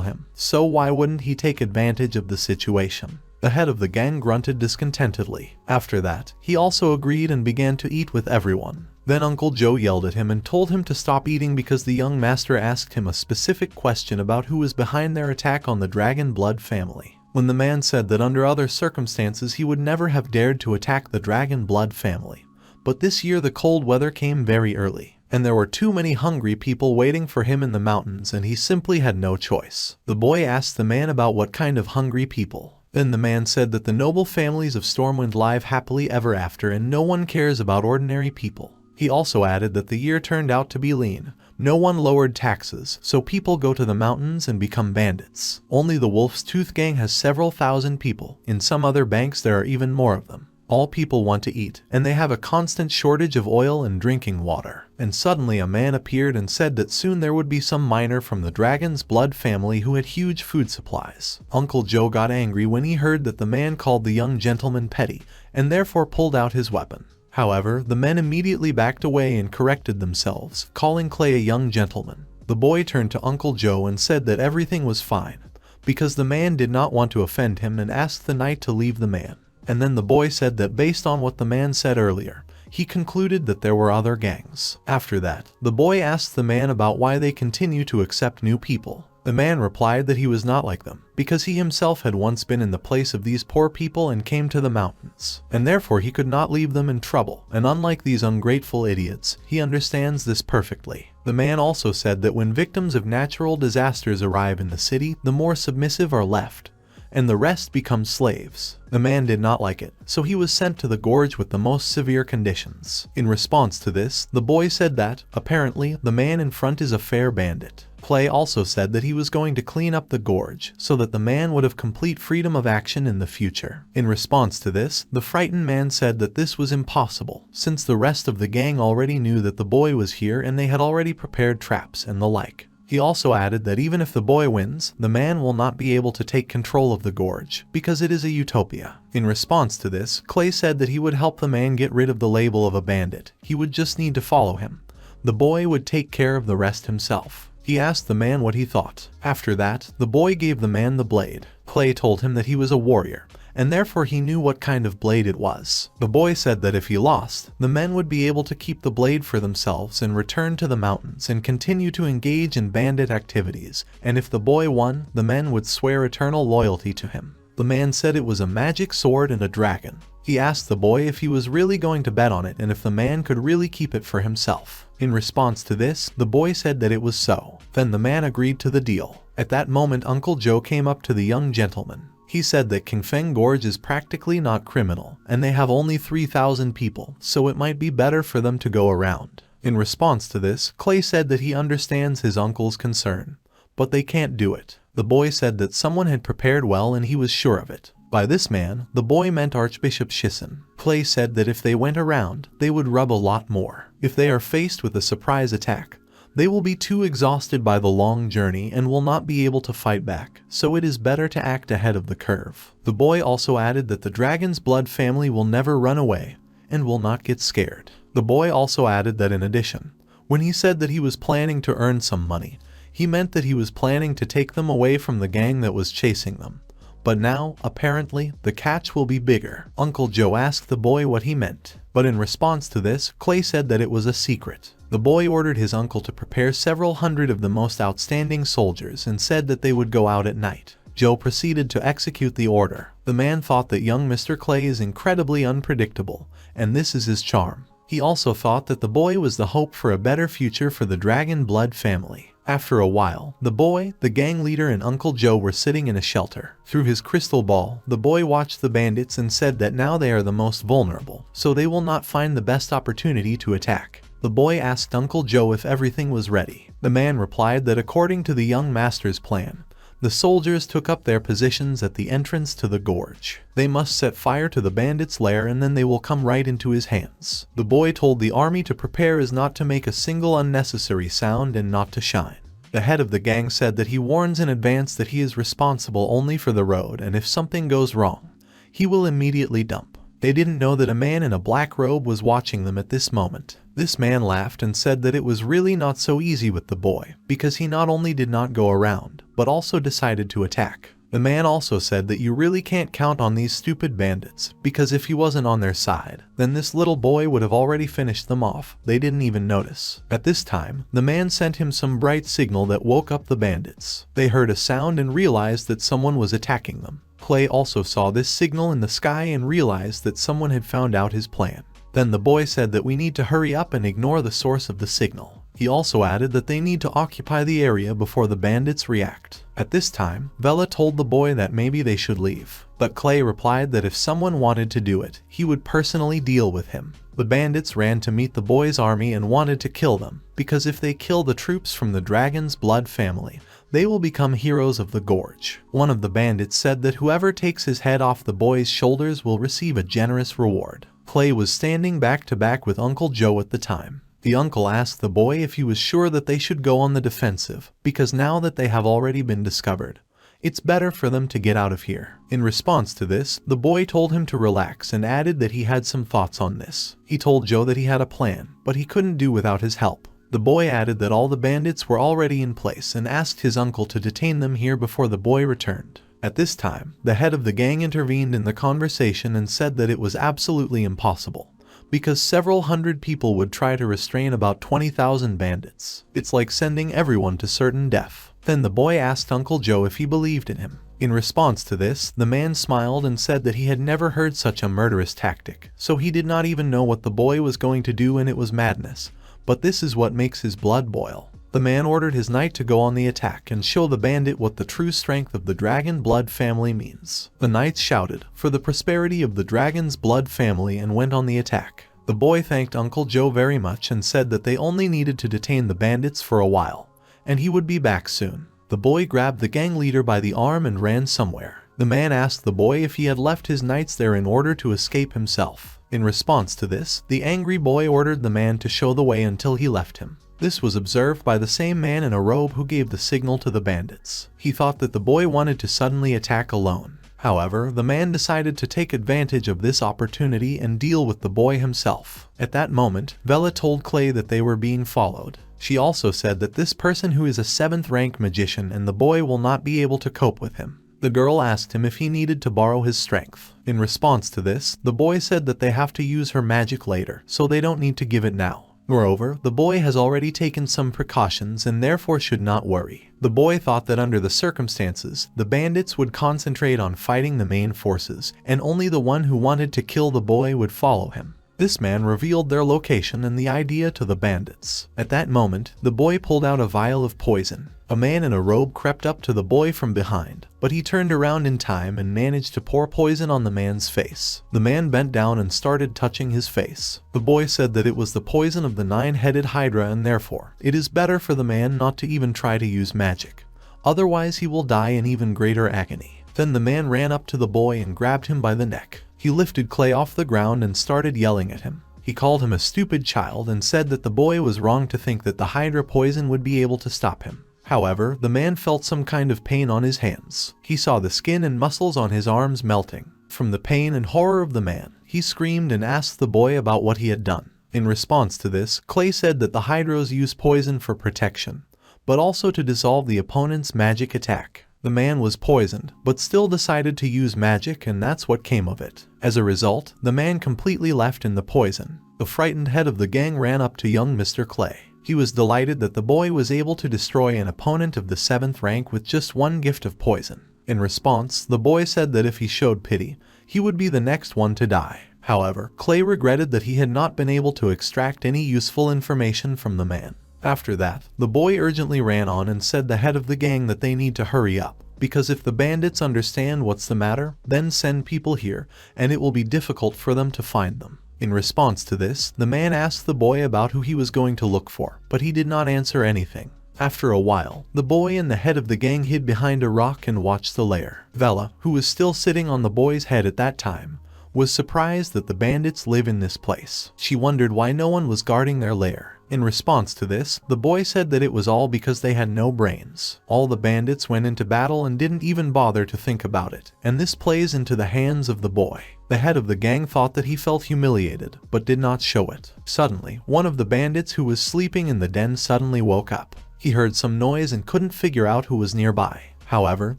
him, so why wouldn't he take advantage of the situation? The head of the gang grunted discontentedly. After that, he also agreed and began to eat with everyone. Then Uncle Joe yelled at him and told him to stop eating because the young master asked him a specific question about who was behind their attack on the Dragon Blood family. When the man said that under other circumstances he would never have dared to attack the Dragon Blood family, but this year the cold weather came very early. and there were too many hungry people waiting for him in the mountains and he simply had no choice. The boy asked the man about what kind of hungry people. Then the man said that the noble families of Stormwind live happily ever after and no one cares about ordinary people. He also added that the year turned out to be lean. No one lowered taxes, so people go to the mountains and become bandits. Only the Wolf's Tooth Gang has several thousand people. In some other banks there are even more of them. All people want to eat, and they have a constant shortage of oil and drinking water. And suddenly a man appeared and said that soon there would be some miner from the Dragon's Blood family who had huge food supplies. Uncle Joe got angry when he heard that the man called the young gentleman petty, and therefore pulled out his weapon. However, the men immediately backed away and corrected themselves, calling Clay a young gentleman. The boy turned to Uncle Joe and said that everything was fine, because the man did not want to offend him and asked the knight to leave the man. And then the boy said that based on what the man said earlier, he concluded that there were other gangs. After that, the boy asked the man about why they continue to accept new people. The man replied that he was not like them, because he himself had once been in the place of these poor people and came to the mountains, and therefore he could not leave them in trouble, and unlike these ungrateful idiots, he understands this perfectly. The man also said that when victims of natural disasters arrive in the city, the more submissive are left, and the rest become slaves. The man did not like it, so he was sent to the gorge with the most severe conditions. In response to this, the boy said that, apparently, the man in front is a fair bandit. Clay also said that he was going to clean up the gorge, so that the man would have complete freedom of action in the future. In response to this, the frightened man said that this was impossible, since the rest of the gang already knew that the boy was here and they had already prepared traps and the like. He also added that even if the boy wins, the man will not be able to take control of the gorge, because it is a utopia. In response to this, Clay said that he would help the man get rid of the label of a bandit. He would just need to follow him. The boy would take care of the rest himself. He asked the man what he thought. After that, the boy gave the man the blade. Clay told him that he was a warrior, and therefore he knew what kind of blade it was. The boy said that if he lost, the men would be able to keep the blade for themselves and return to the mountains and continue to engage in bandit activities, and if the boy won, the men would swear eternal loyalty to him. The man said it was a magic sword and a dragon. He asked the boy if he was really going to bet on it and if the man could really keep it for himself. In response to this, the boy said that it was so. Then the man agreed to the deal. At that moment, Uncle Joe came up to the young gentleman. He said that Kingfeng Gorge is practically not criminal, and they have only 3,000 people, so it might be better for them to go around. In response to this, Clay said that he understands his uncle's concern, but they can't do it. The boy said that someone had prepared well and he was sure of it. By this man, the boy meant Archbishop Shisen. Clay said that if they went around, they would rub a lot more. If they are faced with a surprise attack, they will be too exhausted by the long journey and will not be able to fight back, so it is better to act ahead of the curve. The boy also added that the Dragon's Blood family will never run away and will not get scared. The boy also added that in addition, when he said that he was planning to earn some money, he meant that he was planning to take them away from the gang that was chasing them. But now, apparently, the catch will be bigger. Uncle Joe asked the boy what he meant, but in response to this, Clay said that it was a secret. The boy ordered his uncle to prepare several hundred of the most outstanding soldiers and said that they would go out at night. Joe proceeded to execute the order. The man thought that young Mr. Clay is incredibly unpredictable, and this is his charm. He also thought that the boy was the hope for a better future for the Dragon Blood family. After a while, the boy, the gang leader, and Uncle Joe were sitting in a shelter. Through his crystal ball, the boy watched the bandits and said that now they are the most vulnerable, so they will not find the best opportunity to attack. The boy asked Uncle Joe if everything was ready. The man replied that according to the young master's plan, the soldiers took up their positions at the entrance to the gorge. They must set fire to the bandits' lair and then they will come right into his hands. The boy told the army to prepare as not to make a single unnecessary sound and not to shine. The head of the gang said that he warns in advance that he is responsible only for the road and if something goes wrong, he will immediately dump. They didn't know that a man in a black robe was watching them at this moment. This man laughed and said that it was really not so easy with the boy, because he not only did not go around, but also decided to attack. The man also said that you really can't count on these stupid bandits, because if he wasn't on their side, then this little boy would have already finished them off. They didn't even notice. At this time, the man sent him some bright signal that woke up the bandits. They heard a sound and realized that someone was attacking them. Clay also saw this signal in the sky and realized that someone had found out his plan. Then the boy said that we need to hurry up and ignore the source of the signal. He also added that they need to occupy the area before the bandits react. At this time, Vela told the boy that maybe they should leave, but Clay replied that if someone wanted to do it, he would personally deal with him. The bandits ran to meet the boy's army and wanted to kill them, because if they kill the troops from the Dragon's Blood family, they will become heroes of the gorge. One of the bandits said that whoever takes his head off the boy's shoulders will receive a generous reward. Clay was standing back to back with Uncle Joe at the time. The uncle asked the boy if he was sure that they should go on the defensive, because now that they have already been discovered, it's better for them to get out of here. In response to this, the boy told him to relax and added that he had some thoughts on this. He told Joe that he had a plan, but he couldn't do without his help. The boy added that all the bandits were already in place and asked his uncle to detain them here before the boy returned. At this time, the head of the gang intervened in the conversation and said that it was absolutely impossible, because several hundred people would try to restrain about 20,000 bandits. It's like sending everyone to certain death. Then the boy asked Uncle Joe if he believed in him. In response to this, the man smiled and said that he had never heard such a murderous tactic, so he did not even know what the boy was going to do, and it was madness. But this is what makes his blood boil. The man ordered his knight to go on the attack and show the bandit what the true strength of the Dragon Blood family means. The knights shouted for the prosperity of the Dragon's Blood family and went on the attack. The boy thanked Uncle Joe very much and said that they only needed to detain the bandits for a while, and he would be back soon. The boy grabbed the gang leader by the arm and ran somewhere. The man asked the boy if he had left his knights there in order to escape himself. In response to this, the angry boy ordered the man to show the way until he left him. This was observed by the same man in a robe who gave the signal to the bandits. He thought that the boy wanted to suddenly attack alone. However, the man decided to take advantage of this opportunity and deal with the boy himself. At that moment, Vela told Clay that they were being followed. She also said that this person who is a 7th rank magician and the boy will not be able to cope with him. The girl asked him if he needed to borrow his strength. In response to this, the boy said that they have to use her magic later, so they don't need to give it now. Moreover, the boy has already taken some precautions and therefore should not worry. The boy thought that under the circumstances, the bandits would concentrate on fighting the main forces, and only the one who wanted to kill the boy would follow him. This man revealed their location and the idea to the bandits. At that moment, the boy pulled out a vial of poison. A man in a robe crept up to the boy from behind, but he turned around in time and managed to pour poison on the man's face. The man bent down and started touching his face. The boy said that it was the poison of the 9-headed Hydra, and therefore, it is better for the man not to even try to use magic. Otherwise he will die in even greater agony. Then the man ran up to the boy and grabbed him by the neck. He lifted Clay off the ground and started yelling at him. He called him a stupid child and said that the boy was wrong to think that the Hydra poison would be able to stop him. However, the man felt some kind of pain on his hands. He saw the skin and muscles on his arms melting. From the pain and horror of the man, he screamed and asked the boy about what he had done. In response to this, Clay said that the Hydras use poison for protection, but also to dissolve the opponent's magic attack. The man was poisoned, but still decided to use magic, and that's what came of it. As a result, the man completely left in the poison. The frightened head of the gang ran up to young Mr. Clay. He was delighted that the boy was able to destroy an opponent of the 7th rank with just one gift of poison. In response, the boy said that if he showed pity, he would be the next one to die. However, Clay regretted that he had not been able to extract any useful information from the man. After that, the boy urgently ran on and said the head of the gang that they need to hurry up, because if the bandits understand what's the matter, then send people here, and it will be difficult for them to find them. In response to this, the man asked the boy about who he was going to look for, but he did not answer anything. After a while, the boy and the head of the gang hid behind a rock and watched the lair. Vela, who was still sitting on the boy's head at that time, was surprised that the bandits live in this place. She wondered why no one was guarding their lair. In response to this, the boy said that it was all because they had no brains. All the bandits went into battle and didn't even bother to think about it, and this plays into the hands of the boy. The head of the gang thought that he felt humiliated, but did not show it. Suddenly, one of the bandits who was sleeping in the den suddenly woke up. He heard some noise and couldn't figure out who was nearby. However,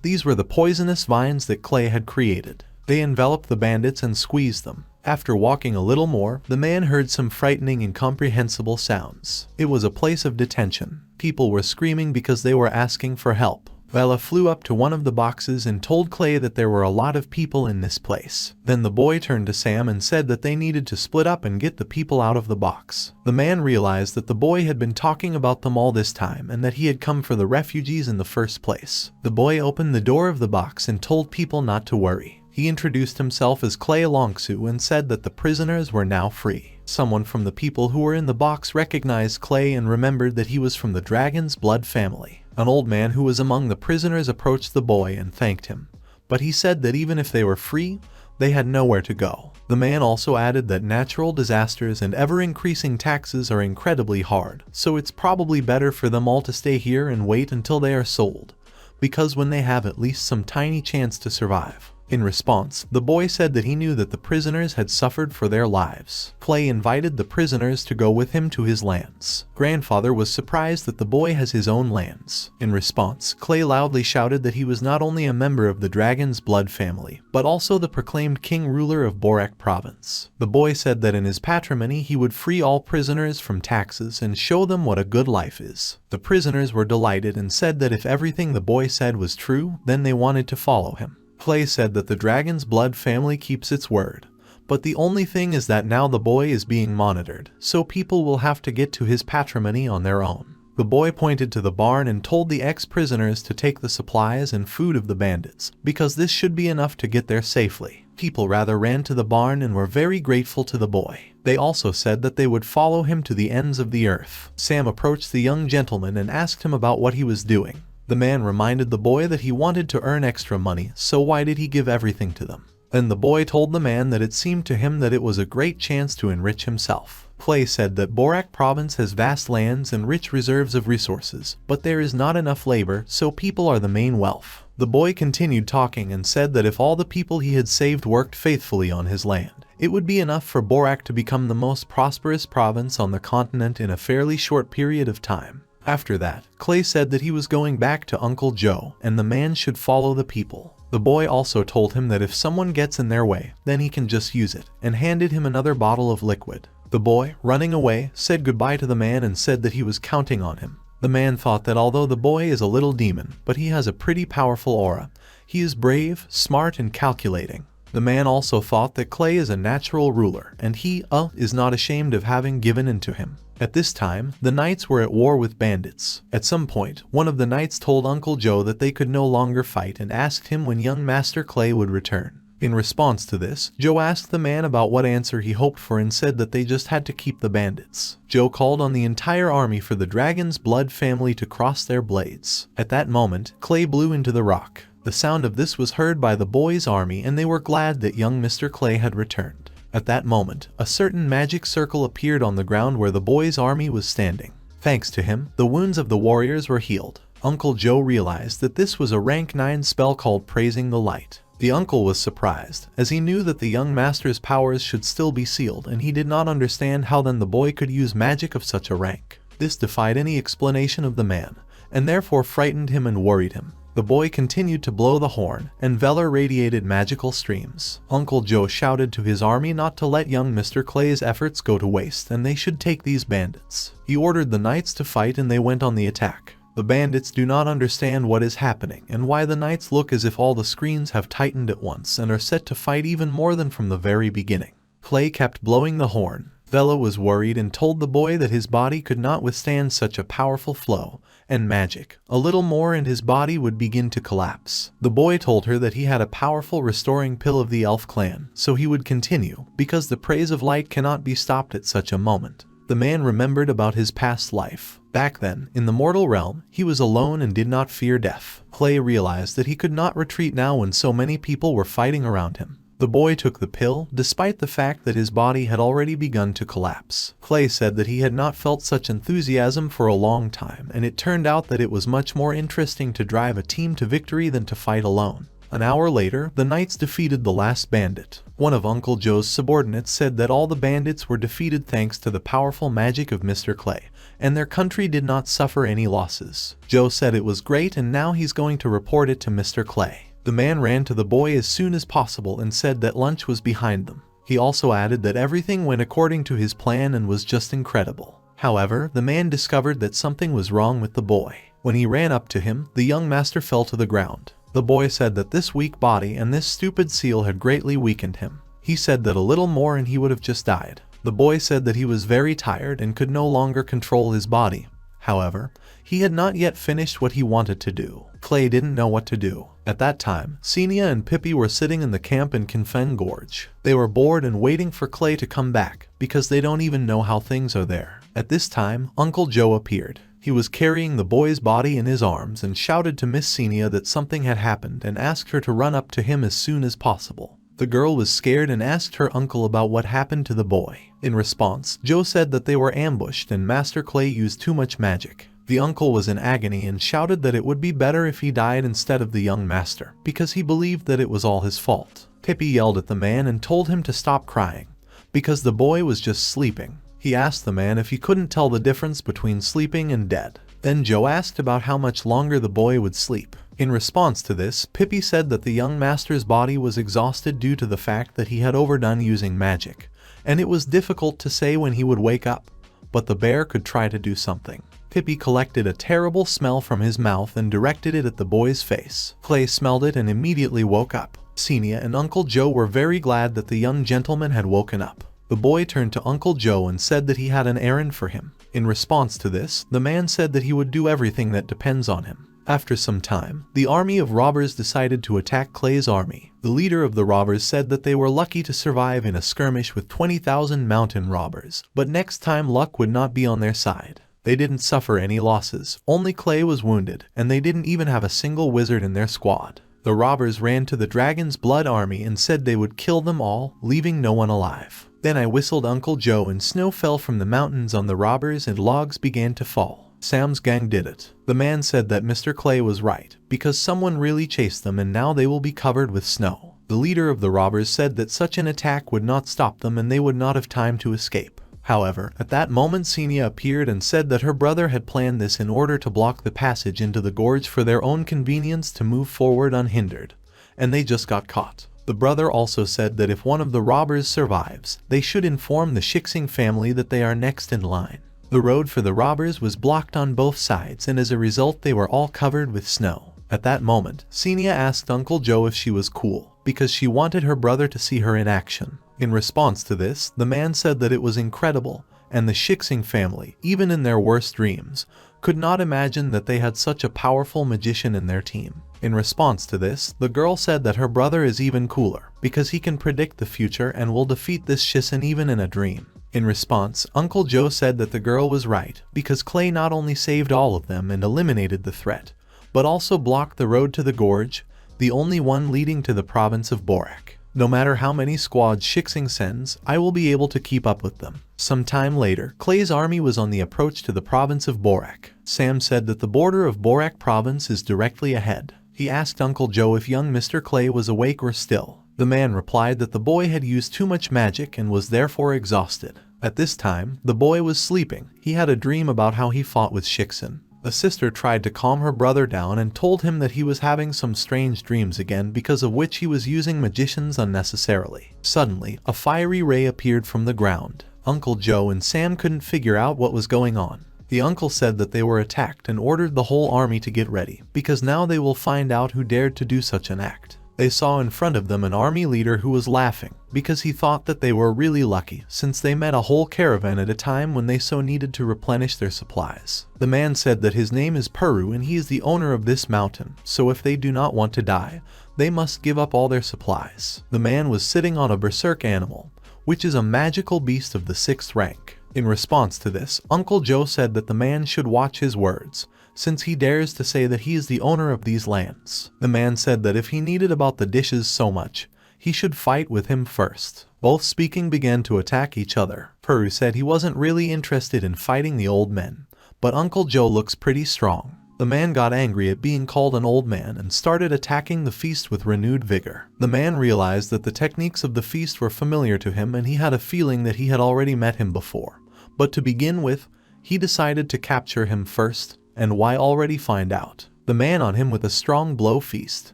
these were the poisonous vines that Clay had created. They enveloped the bandits and squeezed them. After walking a little more, the man heard some frightening, incomprehensible sounds. It was a place of detention. People were screaming because they were asking for help. Vela flew up to one of the boxes and told Clay that there were a lot of people in this place. Then the boy turned to Sam and said that they needed to split up and get the people out of the box. The man realized that the boy had been talking about them all this time and that he had come for the refugees in the first place. The boy opened the door of the box and told people not to worry. He introduced himself as Clay Longsu and said that the prisoners were now free. Someone from the people who were in the box recognized Clay and remembered that he was from the Dragon's Blood family. An old man who was among the prisoners approached the boy and thanked him, but he said that even if they were free, they had nowhere to go. The man also added that natural disasters and ever-increasing taxes are incredibly hard, so it's probably better for them all to stay here and wait until they are sold, because when they have at least some tiny chance to survive. In response, the boy said that he knew that the prisoners had suffered for their lives. Clay invited the prisoners to go with him to his lands. Grandfather was surprised that the boy has his own lands. In response, Clay loudly shouted that he was not only a member of the Dragon's Blood family, but also the proclaimed king ruler of Borak province. The boy said that in his patrimony he would free all prisoners from taxes and show them what a good life is. The prisoners were delighted and said that if everything the boy said was true, then they wanted to follow him. Clay said that the Dragon's Blood family keeps its word, but the only thing is that now the boy is being monitored, so people will have to get to his patrimony on their own. The boy pointed to the barn and told the ex-prisoners to take the supplies and food of the bandits, because this should be enough to get there safely. People rather ran to the barn and were very grateful to the boy. They also said that they would follow him to the ends of the earth. Sam approached the young gentleman and asked him about what he was doing. The man reminded the boy that he wanted to earn extra money, so why did he give everything to them? Then the boy told the man that it seemed to him that it was a great chance to enrich himself. Clay said that Borak province has vast lands and rich reserves of resources, but there is not enough labor, so people are the main wealth. The boy continued talking and said that if all the people he had saved worked faithfully on his land, it would be enough for Borak to become the most prosperous province on the continent in a fairly short period of time. After that, Clay said that he was going back to Uncle Joe and the man should follow the people. The boy also told him that if someone gets in their way, then he can just use it, and handed him another bottle of liquid. The boy, running away, said goodbye to the man and said that he was counting on him. The man thought that although the boy is a little demon, but he has a pretty powerful aura, he is brave, smart, and calculating. The man also thought that Clay is a natural ruler, and he, is not ashamed of having given in to him. At this time, the knights were at war with bandits. At some point, one of the knights told Uncle Joe that they could no longer fight and asked him when young Master Clay would return. In response to this, Joe asked the man about what answer he hoped for and said that they just had to keep the bandits. Joe called on the entire army for the Dragon's Blood family to cross their blades. At that moment, Clay blew into the rock. The sound of this was heard by the boys' army and they were glad that young Mr. Clay had returned. At that moment, a certain magic circle appeared on the ground where the boys' army was standing. Thanks to him, the wounds of the warriors were healed. Uncle Joe realized that this was a rank 9 spell called Praising the Light. The uncle was surprised, as he knew that the young master's powers should still be sealed and he did not understand how then the boy could use magic of such a rank. This defied any explanation of the man, and therefore frightened him and worried him. The boy continued to blow the horn, and Velar radiated magical streams. Uncle Joe shouted to his army not to let young Mr. Clay's efforts go to waste and they should take these bandits. He ordered the knights to fight and they went on the attack. The bandits do not understand what is happening and why the knights look as if all the screens have tightened at once and are set to fight even more than from the very beginning. Clay kept blowing the horn. Vela was worried and told the boy that his body could not withstand such a powerful flow and magic. A little more and his body would begin to collapse. The boy told her that he had a powerful restoring pill of the elf clan, so he would continue, because the praise of light cannot be stopped at such a moment. The man remembered about his past life. Back then, in the mortal realm, he was alone and did not fear death. Clay realized that he could not retreat now when so many people were fighting around him. The boy took the pill, despite the fact that his body had already begun to collapse. Clay said that he had not felt such enthusiasm for a long time, and it turned out that it was much more interesting to drive a team to victory than to fight alone. An hour later, the knights defeated the last bandit. One of Uncle Joe's subordinates said that all the bandits were defeated thanks to the powerful magic of Mr. Clay, and their country did not suffer any losses. Joe said it was great and now he's going to report it to Mr. Clay. The man ran to the boy as soon as possible and said that lunch was behind them. He also added that everything went according to his plan and was just incredible. However, the man discovered that something was wrong with the boy. When he ran up to him, the young master fell to the ground. The boy said that this weak body and this stupid seal had greatly weakened him. He said that a little more and he would have just died. The boy said that he was very tired and could no longer control his body. However, he had not yet finished what he wanted to do. Clay didn't know what to do. At that time, Xenia and Pippi were sitting in the camp in Confen Gorge. They were bored and waiting for Clay to come back, because they don't even know how things are there. At this time, Uncle Joe appeared. He was carrying the boy's body in his arms and shouted to Miss Xenia that something had happened and asked her to run up to him as soon as possible. The girl was scared and asked her uncle about what happened to the boy. In response, Joe said that they were ambushed and Master Clay used too much magic. The uncle was in agony and shouted that it would be better if he died instead of the young master, because he believed that it was all his fault. Pippi yelled at the man and told him to stop crying, because the boy was just sleeping. He asked the man if he couldn't tell the difference between sleeping and dead. Then Joe asked about how much longer the boy would sleep. In response to this, Pippi said that the young master's body was exhausted due to the fact that he had overdone using magic, and it was difficult to say when he would wake up, but the bear could try to do something. Pippi collected a terrible smell from his mouth and directed it at the boy's face. Clay smelled it and immediately woke up. Xenia and Uncle Joe were very glad that the young gentleman had woken up. The boy turned to Uncle Joe and said that he had an errand for him. In response to this, the man said that he would do everything that depends on him. After some time, the army of robbers decided to attack Clay's army. The leader of the robbers said that they were lucky to survive in a skirmish with 20,000 mountain robbers, but next time luck would not be on their side. They didn't suffer any losses, only Clay was wounded, and they didn't even have a single wizard in their squad. The robbers ran to the Dragon's Blood army and said they would kill them all, leaving no one alive. Then I whistled Uncle Joe and snow fell from the mountains on the robbers and logs began to fall. Sam's gang did it. The man said that Mr. Clay was right, because someone really chased them and now they will be covered with snow. The leader of the robbers said that such an attack would not stop them and they would not have time to escape. However, at that moment Xenia appeared and said that her brother had planned this in order to block the passage into the gorge for their own convenience to move forward unhindered, and they just got caught. The brother also said that if one of the robbers survives, they should inform the Shixing family that they are next in line. The road for the robbers was blocked on both sides and as a result they were all covered with snow. At that moment, Xenia asked Uncle Joe if she was cool, because she wanted her brother to see her in action. In response to this, the man said that it was incredible, and the Shixing family, even in their worst dreams, could not imagine that they had such a powerful magician in their team. In response to this, the girl said that her brother is even cooler, because he can predict the future and will defeat this Shisin even in a dream. In response, Uncle Joe said that the girl was right, because Clay not only saved all of them and eliminated the threat, but also blocked the road to the gorge, the only one leading to the province of Borak. No matter how many squads Shixing sends, I will be able to keep up with them. Some time later, Clay's army was on the approach to the province of Borak. Sam said that the border of Borak province is directly ahead. He asked Uncle Joe if young Mr. Clay was awake or still. The man replied that the boy had used too much magic and was therefore exhausted. At this time, the boy was sleeping. He had a dream about how he fought with Shixin. A sister tried to calm her brother down and told him that he was having some strange dreams again because of which he was using magicians unnecessarily. Suddenly, a fiery ray appeared from the ground. Uncle Joe and Sam couldn't figure out what was going on. The uncle said that they were attacked and ordered the whole army to get ready, because now they will find out who dared to do such an act. They saw in front of them an army leader who was laughing, because he thought that they were really lucky, since they met a whole caravan at a time when they so needed to replenish their supplies. The man said that his name is Peru and he is the owner of this mountain, so if they do not want to die, they must give up all their supplies. The man was sitting on a berserk animal, which is a magical beast of the 6th rank. In response to this, Uncle Joe said that the man should watch his words, since he dares to say that he is the owner of these lands. The man said that if he needed about the dishes so much, he should fight with him first. Both speaking began to attack each other. Peru said he wasn't really interested in fighting the old men, but Uncle Joe looks pretty strong. The man got angry at being called an old man and started attacking the feast with renewed vigor. The man realized that the techniques of the feast were familiar to him and he had a feeling that he had already met him before. But to begin with, he decided to capture him first. And why already find out? The man on him with a strong blow feast.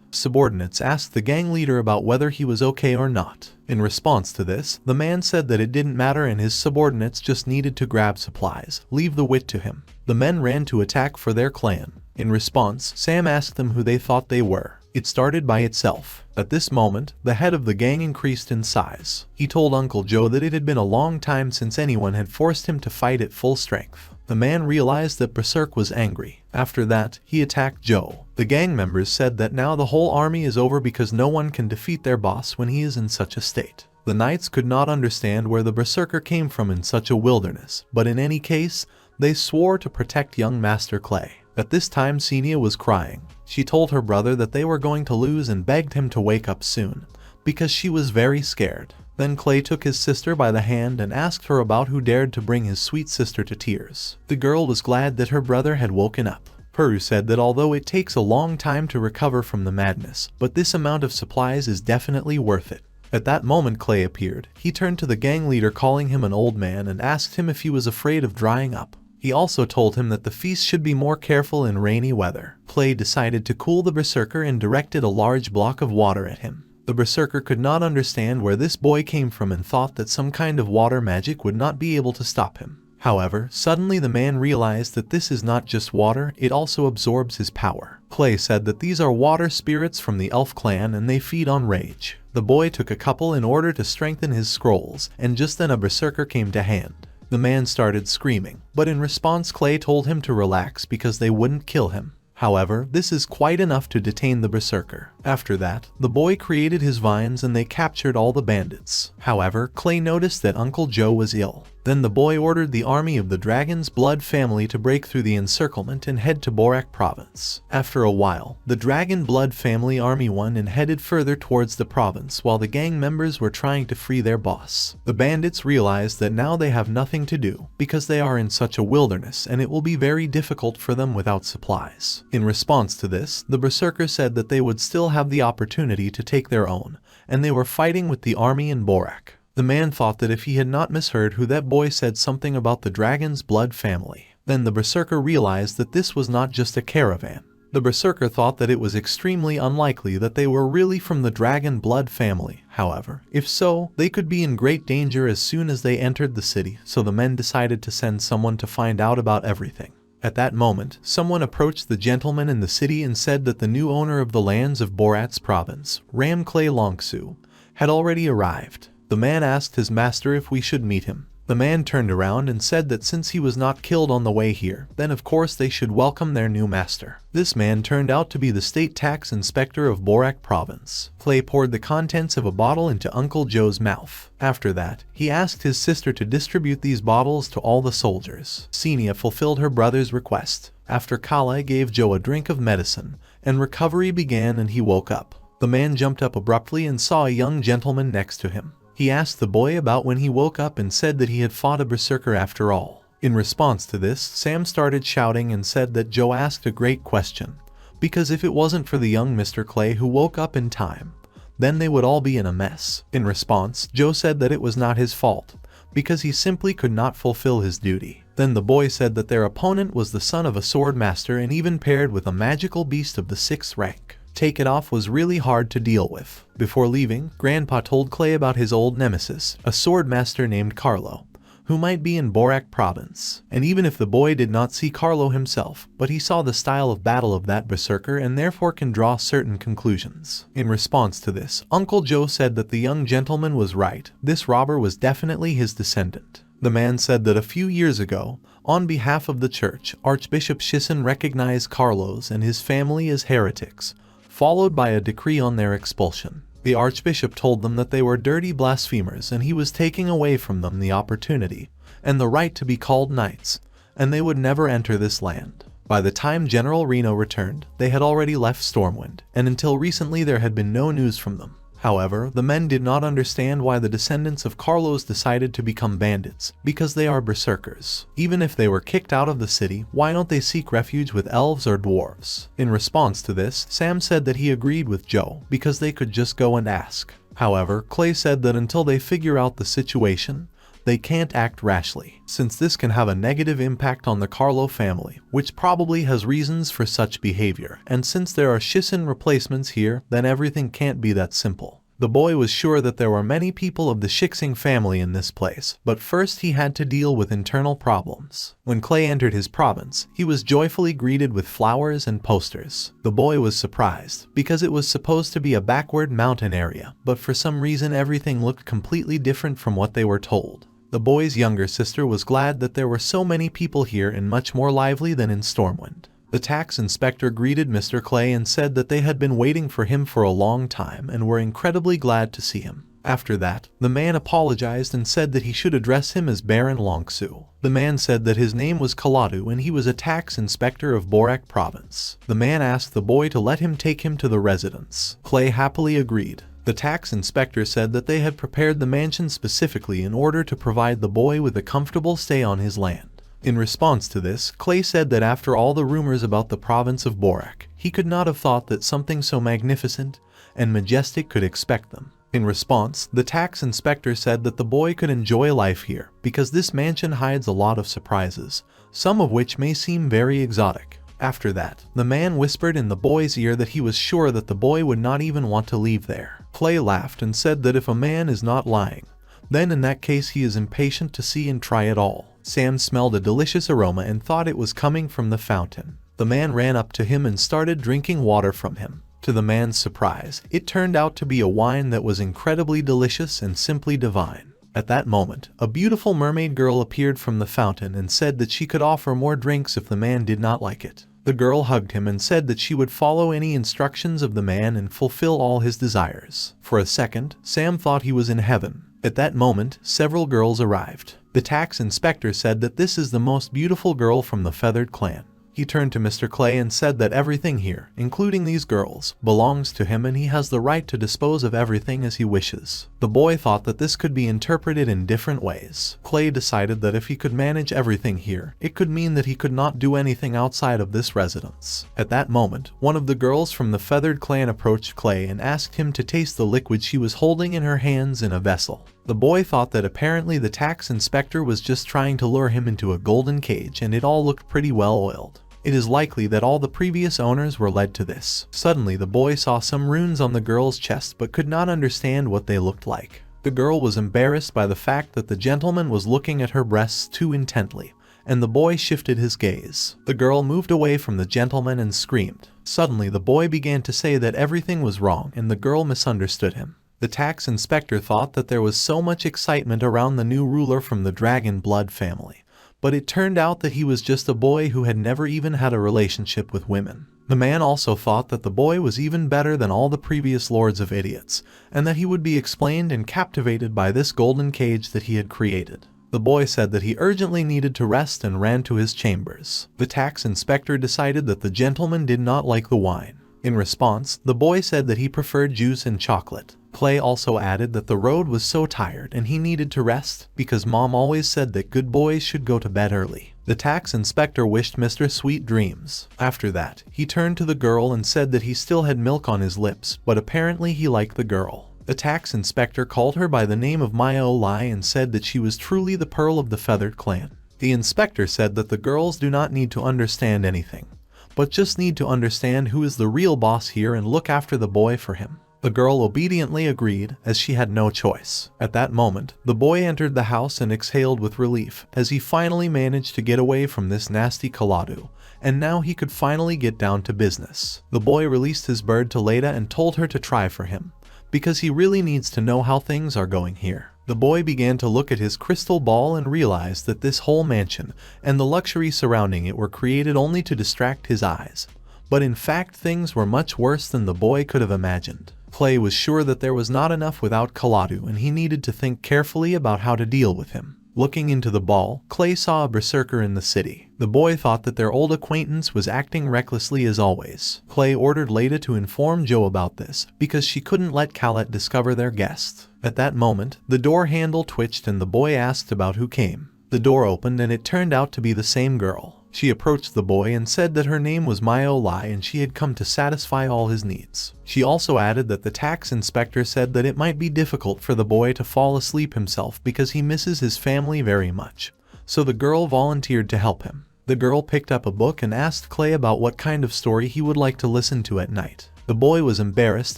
Subordinates asked the gang leader about whether he was okay or not. In response to this, the man said that it didn't matter and his subordinates just needed to grab supplies, leave the wit to him. The men ran to attack for their clan. In response, Sam asked them who they thought they were. It started by itself. At this moment, the head of the gang increased in size. He told Uncle Joe that it had been a long time since anyone had forced him to fight at full strength. The man realized that Berserk was angry. After that, he attacked Joe. The gang members said that now the whole army is over because no one can defeat their boss when he is in such a state. The knights could not understand where the Berserker came from in such a wilderness, but in any case, they swore to protect young Master Clay. At this time, Xenia was crying. She told her brother that they were going to lose and begged him to wake up soon, because she was very scared. Then Clay took his sister by the hand and asked her about who dared to bring his sweet sister to tears. The girl was glad that her brother had woken up. Peru said that although it takes a long time to recover from the madness, but this amount of supplies is definitely worth it. At that moment Clay appeared. He turned to the gang leader calling him an old man and asked him if he was afraid of drying up. He also told him that the feast should be more careful in rainy weather. Clay decided to cool the Berserker and directed a large block of water at him. The Berserker could not understand where this boy came from and thought that some kind of water magic would not be able to stop him. However, suddenly the man realized that this is not just water, it also absorbs his power. Clay said that these are water spirits from the elf clan and they feed on rage. The boy took a couple in order to strengthen his scrolls, and just then a Berserker came to hand. The man started screaming, but in response Clay told him to relax because they wouldn't kill him. However, this is quite enough to detain the Berserker. After that, the boy created his vines and they captured all the bandits. However, Clay noticed that Uncle Joe was ill. Then the boy ordered the army of the Dragon's Blood family to break through the encirclement and head to Borak province. After a while, the Dragon Blood family army won and headed further towards the province while the gang members were trying to free their boss. The bandits realized that now they have nothing to do because they are in such a wilderness and it will be very difficult for them without supplies. In response to this, the Berserker said that they would still have the opportunity to take their own, and they were fighting with the army in Borak. The man thought that if he had not misheard who that boy said something about the Dragon's Blood family. Then the Berserker realized that this was not just a caravan. The Berserker thought that it was extremely unlikely that they were really from the Dragon Blood family. However, if so, they could be in great danger as soon as they entered the city, so the men decided to send someone to find out about everything. At that moment, someone approached the gentleman in the city and said that the new owner of the lands of Borat's province, Ram Clay Longsu, had already arrived. The man asked his master if we should meet him. The man turned around and said that since he was not killed on the way here, then of course they should welcome their new master. This man turned out to be the state tax inspector of Borak province. Clay poured the contents of a bottle into Uncle Joe's mouth. After that, he asked his sister to distribute these bottles to all the soldiers. Xenia fulfilled her brother's request. After Kala gave Joe a drink of medicine, and recovery began and he woke up. The man jumped up abruptly and saw a young gentleman next to him. He asked the boy about when he woke up and said that he had fought a Berserker after all. In response to this, Sam started shouting and said that Joe asked a great question, because if it wasn't for the young Mr. Clay who woke up in time, then they would all be in a mess. In response, Joe said that it was not his fault, because he simply could not fulfill his duty. Then the boy said that their opponent was the son of a sword master and even paired with a magical beast of the 6th rank. Take it off was really hard to deal with. Before leaving, Grandpa told Clay about his old nemesis, a sword master named Carlo, who might be in Borak province. And even if the boy did not see Carlo himself, but he saw the style of battle of that Berserker and therefore can draw certain conclusions. In response to this, Uncle Joe said that the young gentleman was right. This robber was definitely his descendant. The man said that a few years ago, on behalf of the church, Archbishop Shissen recognized Carlos and his family as heretics, followed by a decree on their expulsion. The archbishop told them that they were dirty blasphemers and he was taking away from them the opportunity and the right to be called knights, and they would never enter this land. By the time General Reno returned, they had already left Stormwind, and until recently there had been no news from them. However, the men did not understand why the descendants of Carlos decided to become bandits, because they are berserkers. Even if they were kicked out of the city, why don't they seek refuge with elves or dwarves? In response to this, Sam said that he agreed with Joe, because they could just go and ask. However, Clay said that until they figure out the situation, they can't act rashly, since this can have a negative impact on the Carlo family, which probably has reasons for such behavior, and since there are Shissen replacements here, then everything can't be that simple. The boy was sure that there were many people of the Shixing family in this place, but first he had to deal with internal problems. When Clay entered his province, he was joyfully greeted with flowers and posters. The boy was surprised, because it was supposed to be a backward mountain area, but for some reason everything looked completely different from what they were told. The boy's younger sister was glad that there were so many people here and much more lively than in Stormwind. The tax inspector greeted Mr. Clay and said that they had been waiting for him for a long time and were incredibly glad to see him. After that, the man apologized and said that he should address him as Baron Longsu. The man said that his name was Kaladu and he was a tax inspector of Borak province. The man asked the boy to let him take him to the residence. Clay happily agreed. The tax inspector said that they had prepared the mansion specifically in order to provide the boy with a comfortable stay on his land. In response to this, Clay said that after all the rumors about the province of Borak, he could not have thought that something so magnificent and majestic could expect them. In response, the tax inspector said that the boy could enjoy life here because this mansion hides a lot of surprises, some of which may seem very exotic. After that, the man whispered in the boy's ear that he was sure that the boy would not even want to leave there. Clay laughed and said that if a man is not lying, then in that case he is impatient to see and try it all. Sam smelled a delicious aroma and thought it was coming from the fountain. The man ran up to him and started drinking water from him. To the man's surprise, it turned out to be a wine that was incredibly delicious and simply divine. At that moment, a beautiful mermaid girl appeared from the fountain and said that she could offer more drinks if the man did not like it. The girl hugged him and said that she would follow any instructions of the man and fulfill all his desires. For a second, Sam thought he was in heaven. At that moment, several girls arrived. The tax inspector said that this is the most beautiful girl from the feathered clan. He turned to Mr. Clay and said that everything here, including these girls, belongs to him and he has the right to dispose of everything as he wishes. The boy thought that this could be interpreted in different ways. Clay decided that if he could manage everything here, it could mean that he could not do anything outside of this residence. At that moment, one of the girls from the feathered clan approached Clay and asked him to taste the liquid she was holding in her hands in a vessel. The boy thought that apparently the tax inspector was just trying to lure him into a golden cage and it all looked pretty well oiled. It is likely that all the previous owners were led to this. Suddenly the boy saw some runes on the girl's chest but could not understand what they looked like. The girl was embarrassed by the fact that the gentleman was looking at her breasts too intently, and the boy shifted his gaze. The girl moved away from the gentleman and screamed. Suddenly the boy began to say that everything was wrong and the girl misunderstood him. The tax inspector thought that there was so much excitement around the new ruler from the dragon blood family, but it turned out that he was just a boy who had never even had a relationship with women. The man also thought that the boy was even better than all the previous lords of idiots, and that he would be explained and captivated by this golden cage that he had created. The boy said that he urgently needed to rest and ran to his chambers. The tax inspector decided that the gentleman did not like the wine. In response, the boy said that he preferred juice and chocolate. Clay also added that the road was so tired and he needed to rest because Mom always said that good boys should go to bed early. The tax inspector wished Mr. Sweet dreams. After that, he turned to the girl and said that he still had milk on his lips, but apparently he liked the girl. The tax inspector called her by the name of Maya Olai and said that she was truly the pearl of the feathered clan. The inspector said that the girls do not need to understand anything, but just need to understand who is the real boss here and look after the boy for him. The girl obediently agreed, as she had no choice. At that moment, the boy entered the house and exhaled with relief, as he finally managed to get away from this nasty Kaladu, and now he could finally get down to business. The boy released his bird to Leda and told her to try for him, because he really needs to know how things are going here. The boy began to look at his crystal ball and realized that this whole mansion and the luxury surrounding it were created only to distract his eyes. But in fact, things were much worse than the boy could have imagined. Clay was sure that there was not enough without Kaladu and he needed to think carefully about how to deal with him. Looking into the ball, Clay saw a berserker in the city. The boy thought that their old acquaintance was acting recklessly as always. Clay ordered Leda to inform Joe about this, because she couldn't let Khaled discover their guest. At that moment, the door handle twitched and the boy asked about who came. The door opened and it turned out to be the same girl. She approached the boy and said that her name was Maya Olai and she had come to satisfy all his needs. She also added that the tax inspector said that it might be difficult for the boy to fall asleep himself because he misses his family very much. So the girl volunteered to help him. The girl picked up a book and asked Clay about what kind of story he would like to listen to at night. The boy was embarrassed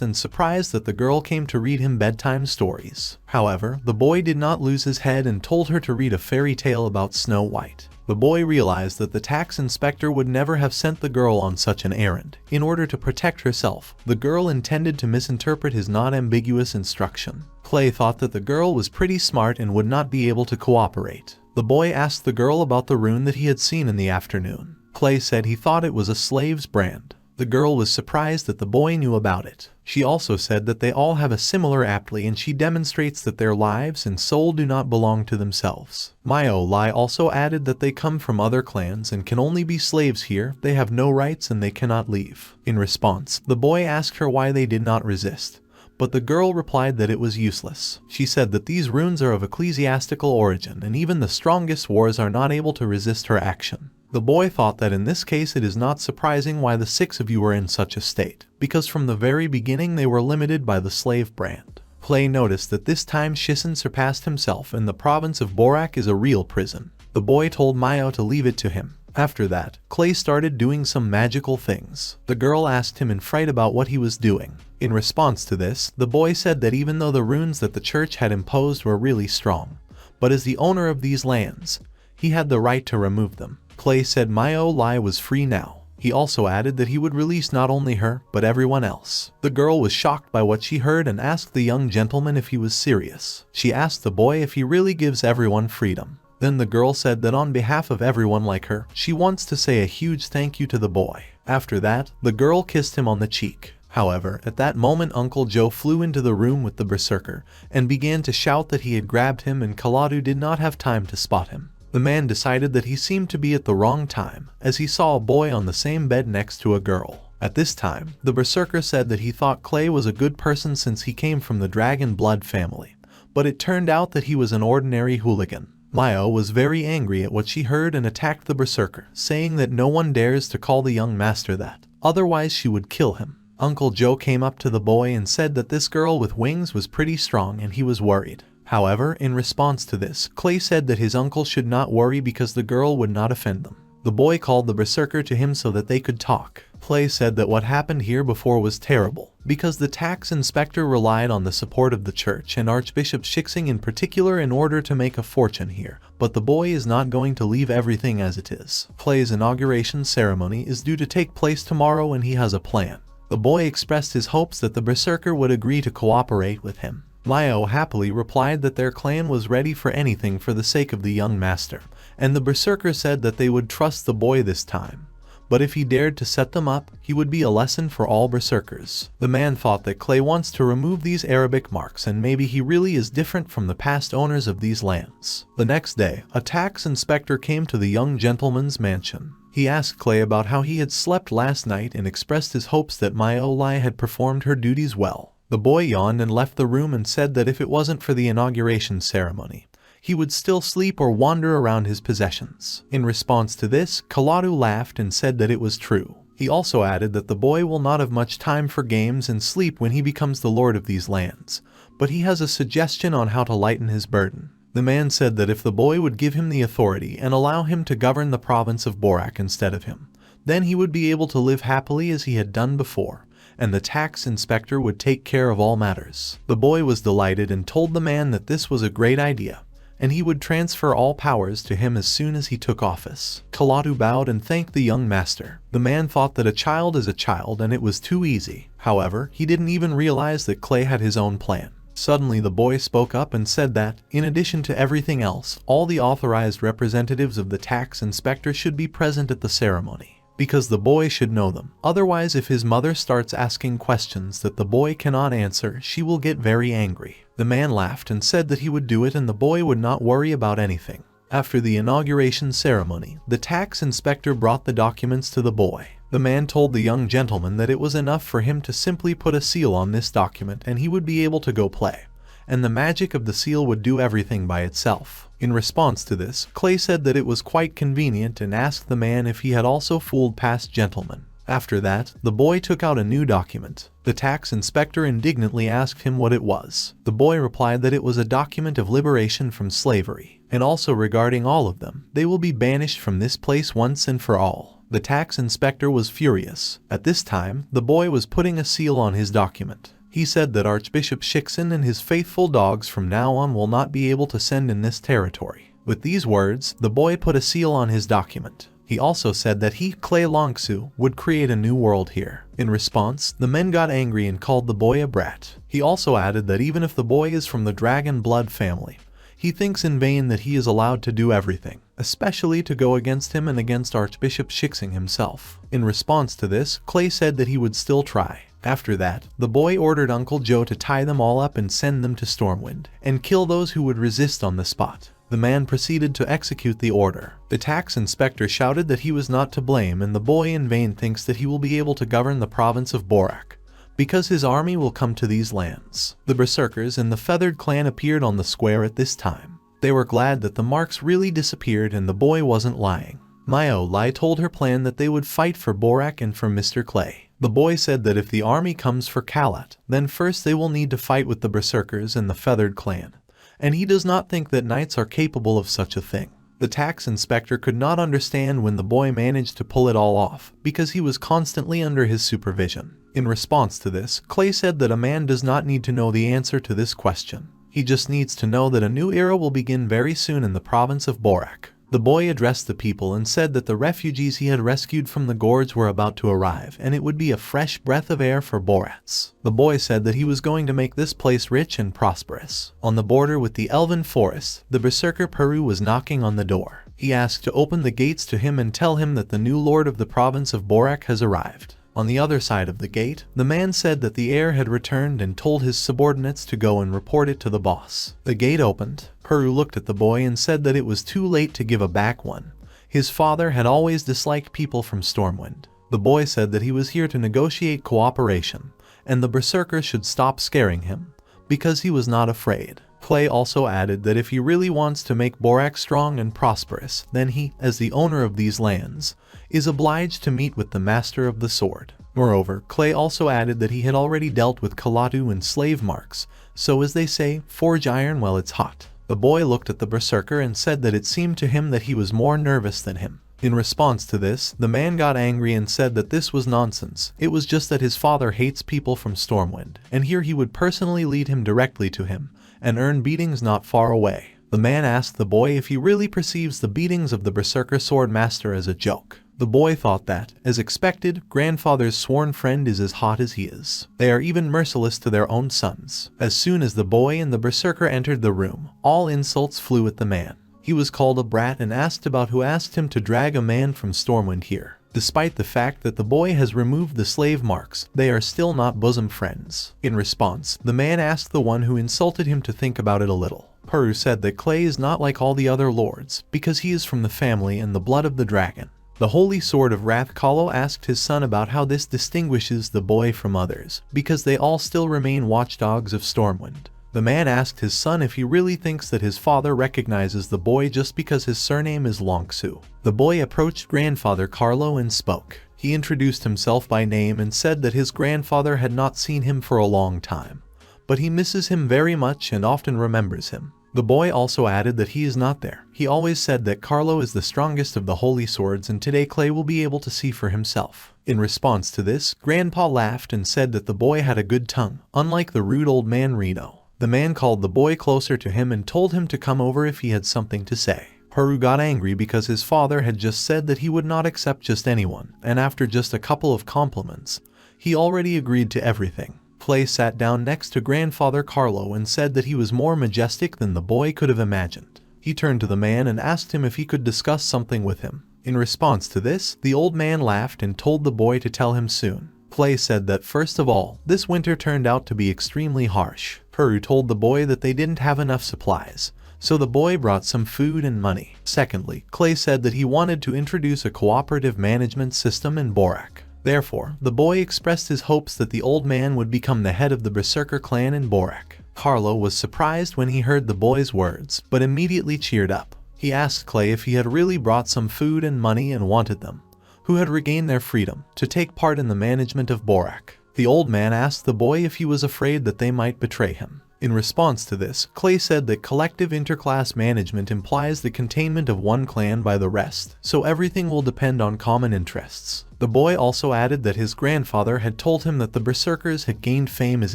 and surprised that the girl came to read him bedtime stories. However, the boy did not lose his head and told her to read a fairy tale about Snow White. The boy realized that the tax inspector would never have sent the girl on such an errand. In order to protect herself, the girl intended to misinterpret his non-ambiguous instruction. Clay thought that the girl was pretty smart and would not be able to cooperate. The boy asked the girl about the rune that he had seen in the afternoon. Clay said he thought it was a slave's brand. The girl was surprised that the boy knew about it. She also said that they all have a similar aptly, and she demonstrates that their lives and soul do not belong to themselves. Manhwa also added that they come from other clans and can only be slaves here, they have no rights and they cannot leave. In response, the boy asked her why they did not resist, but the girl replied that it was useless. She said that these runes are of ecclesiastical origin and even the strongest warriors are not able to resist her action. The boy thought that in this case it is not surprising why the 6 of you were in such a state, because from the very beginning they were limited by the slave brand. Clay noticed that this time Shisen surpassed himself and the province of Borak is a real prison. The boy told Mayo to leave it to him. After that, Clay started doing some magical things. The girl asked him in fright about what he was doing. In response to this, the boy said that even though the runes that the church had imposed were really strong, but as the owner of these lands, he had the right to remove them. Clay said Manhwa was free now. He also added that he would release not only her, but everyone else. The girl was shocked by what she heard and asked the young gentleman if he was serious. She asked the boy if he really gives everyone freedom. Then the girl said that on behalf of everyone like her, she wants to say a huge thank you to the boy. After that, the girl kissed him on the cheek. However, at that moment Uncle Joe flew into the room with the berserker and began to shout that he had grabbed him, and Kaladu did not have time to spot him. The man decided that he seemed to be at the wrong time, as he saw a boy on the same bed next to a girl. At this time, the berserker said that he thought Clay was a good person since he came from the dragon blood family, but it turned out that he was an ordinary hooligan. Mayo was very angry at what she heard and attacked the berserker, saying that no one dares to call the young master that, otherwise she would kill him. Uncle Joe came up to the boy and said that this girl with wings was pretty strong and he was worried. However, in response to this, Clay said that his uncle should not worry because the girl would not offend them. The boy called the berserker to him so that they could talk. Clay said that what happened here before was terrible, because the tax inspector relied on the support of the church and Archbishop Shixing in particular in order to make a fortune here, but the boy is not going to leave everything as it is. Clay's inauguration ceremony is due to take place tomorrow and he has a plan. The boy expressed his hopes that the berserker would agree to cooperate with him. Mayo happily replied that their clan was ready for anything for the sake of the young master, and the berserker said that they would trust the boy this time. But if he dared to set them up, he would be a lesson for all berserkers. The man thought that Clay wants to remove these Arabic marks and maybe he really is different from the past owners of these lands. The next day, a tax inspector came to the young gentleman's mansion. He asked Clay about how he had slept last night and expressed his hopes that Manhwa had performed her duties well. The boy yawned and left the room and said that if it wasn't for the inauguration ceremony, he would still sleep or wander around his possessions. In response to this, Kaladu laughed and said that it was true. He also added that the boy will not have much time for games and sleep when he becomes the lord of these lands, but he has a suggestion on how to lighten his burden. The man said that if the boy would give him the authority and allow him to govern the province of Borak instead of him, then he would be able to live happily as he had done before, and the tax inspector would take care of all matters. The boy was delighted and told the man that this was a great idea, and he would transfer all powers to him as soon as he took office. Kaladu bowed and thanked the young master. The man thought that a child is a child and it was too easy. However, he didn't even realize that Clay had his own plan. Suddenly the boy spoke up and said that, in addition to everything else, all the authorized representatives of the tax inspector should be present at the ceremony, because the boy should know them. Otherwise, if his mother starts asking questions that the boy cannot answer, she will get very angry. The man laughed and said that he would do it and the boy would not worry about anything. After the inauguration ceremony, the tax inspector brought the documents to the boy. The man told the young gentleman that it was enough for him to simply put a seal on this document and he would be able to go play, and the magic of the seal would do everything by itself. In response to this, Clay said that it was quite convenient and asked the man if he had also fooled past gentlemen. After that, the boy took out a new document. The tax inspector indignantly asked him what it was. The boy replied that it was a document of liberation from slavery, and also regarding all of them, they will be banished from this place once and for all. The tax inspector was furious. At this time, the boy was putting a seal on his document. He said that Archbishop Shixin and his faithful dogs from now on will not be able to send in this territory. With these words, the boy put a seal on his document. He also said that he, Clay Longsu, would create a new world here. In response, the men got angry and called the boy a brat. He also added that even if the boy is from the dragon blood family, he thinks in vain that he is allowed to do everything, especially to go against him and against Archbishop Shixing himself. In response to this, Clay said that he would still try. After that, the boy ordered Uncle Joe to tie them all up and send them to Stormwind, and kill those who would resist on the spot. The man proceeded to execute the order. The tax inspector shouted that he was not to blame, and the boy in vain thinks that he will be able to govern the province of Borak, because his army will come to these lands. The berserkers and the feathered clan appeared on the square at this time. They were glad that the marks really disappeared and the boy wasn't lying. Myo Lai told her plan that they would fight for Borak and for Mr. Clay. The boy said that if the army comes for Kalat, then first they will need to fight with the berserkers and the feathered clan, and he does not think that knights are capable of such a thing. The tax inspector could not understand when the boy managed to pull it all off, because he was constantly under his supervision. In response to this, Clay said that a man does not need to know the answer to this question. He just needs to know that a new era will begin very soon in the province of Borak. The boy addressed the people and said that the refugees he had rescued from the gorge were about to arrive, and it would be a fresh breath of air for Borats. The boy said that he was going to make this place rich and prosperous. On the border with the elven forest, the berserker Peru was knocking on the door. He asked to open the gates to him and tell him that the new lord of the province of Borak has arrived. On the other side of the gate, the man said that the heir had returned and told his subordinates to go and report it to the boss. The gate opened. Peru looked at the boy and said that it was too late to give a back one. His father had always disliked people from Stormwind. The boy said that he was here to negotiate cooperation, and the berserker should stop scaring him, because he was not afraid. Clay also added that if he really wants to make Borak strong and prosperous, then he, as the owner of these lands, is obliged to meet with the master of the sword. Moreover, Clay also added that he had already dealt with Kalatu and slave marks, so as they say, forge iron while it's hot. The boy looked at the berserker and said that it seemed to him that he was more nervous than him. In response to this, the man got angry and said that this was nonsense. It was just that his father hates people from Stormwind, and here he would personally lead him directly to him, and earn beatings not far away. The man asked the boy if he really perceives the beatings of the berserker sword master as a joke. The boy thought that, as expected, grandfather's sworn friend is as hot as he is. They are even merciless to their own sons. As soon as the boy and the berserker entered the room, all insults flew at the man. He was called a brat and asked about who asked him to drag a man from Stormwind here. Despite the fact that the boy has removed the slave marks, they are still not bosom friends. In response, the man asked the one who insulted him to think about it a little. Peru said that Clay is not like all the other lords, because he is from the family and the blood of the dragon. The Holy Sword of Wrath Kalo asked his son about how this distinguishes the boy from others, because they all still remain watchdogs of Stormwind. The man asked his son if he really thinks that his father recognizes the boy just because his surname is Longsu. The boy approached grandfather Carlo and spoke. He introduced himself by name and said that his grandfather had not seen him for a long time, but he misses him very much and often remembers him. The boy also added that he is not there. He always said that Carlo is the strongest of the holy swords, and today Clay will be able to see for himself. In response to this, Grandpa laughed and said that the boy had a good tongue, unlike the rude old man Reno. The man called the boy closer to him and told him to come over if he had something to say. Peru got angry because his father had just said that he would not accept just anyone, and after just a couple of compliments, he already agreed to everything. Clay sat down next to grandfather Carlo and said that he was more majestic than the boy could have imagined. He turned to the man and asked him if he could discuss something with him. In response to this, the old man laughed and told the boy to tell him soon. Clay said that first of all, this winter turned out to be extremely harsh. Peru told the boy that they didn't have enough supplies, so the boy brought some food and money. Secondly, Clay said that he wanted to introduce a cooperative management system in Borak. Therefore, the boy expressed his hopes that the old man would become the head of the berserker clan in Borak. Carlo was surprised when he heard the boy's words, but immediately cheered up. He asked Clay if he had really brought some food and money and wanted them, who had regained their freedom, to take part in the management of Borak. The old man asked the boy if he was afraid that they might betray him. In response to this, Clay said that collective interclass management implies the containment of one clan by the rest, so everything will depend on common interests. The boy also added that his grandfather had told him that the berserkers had gained fame as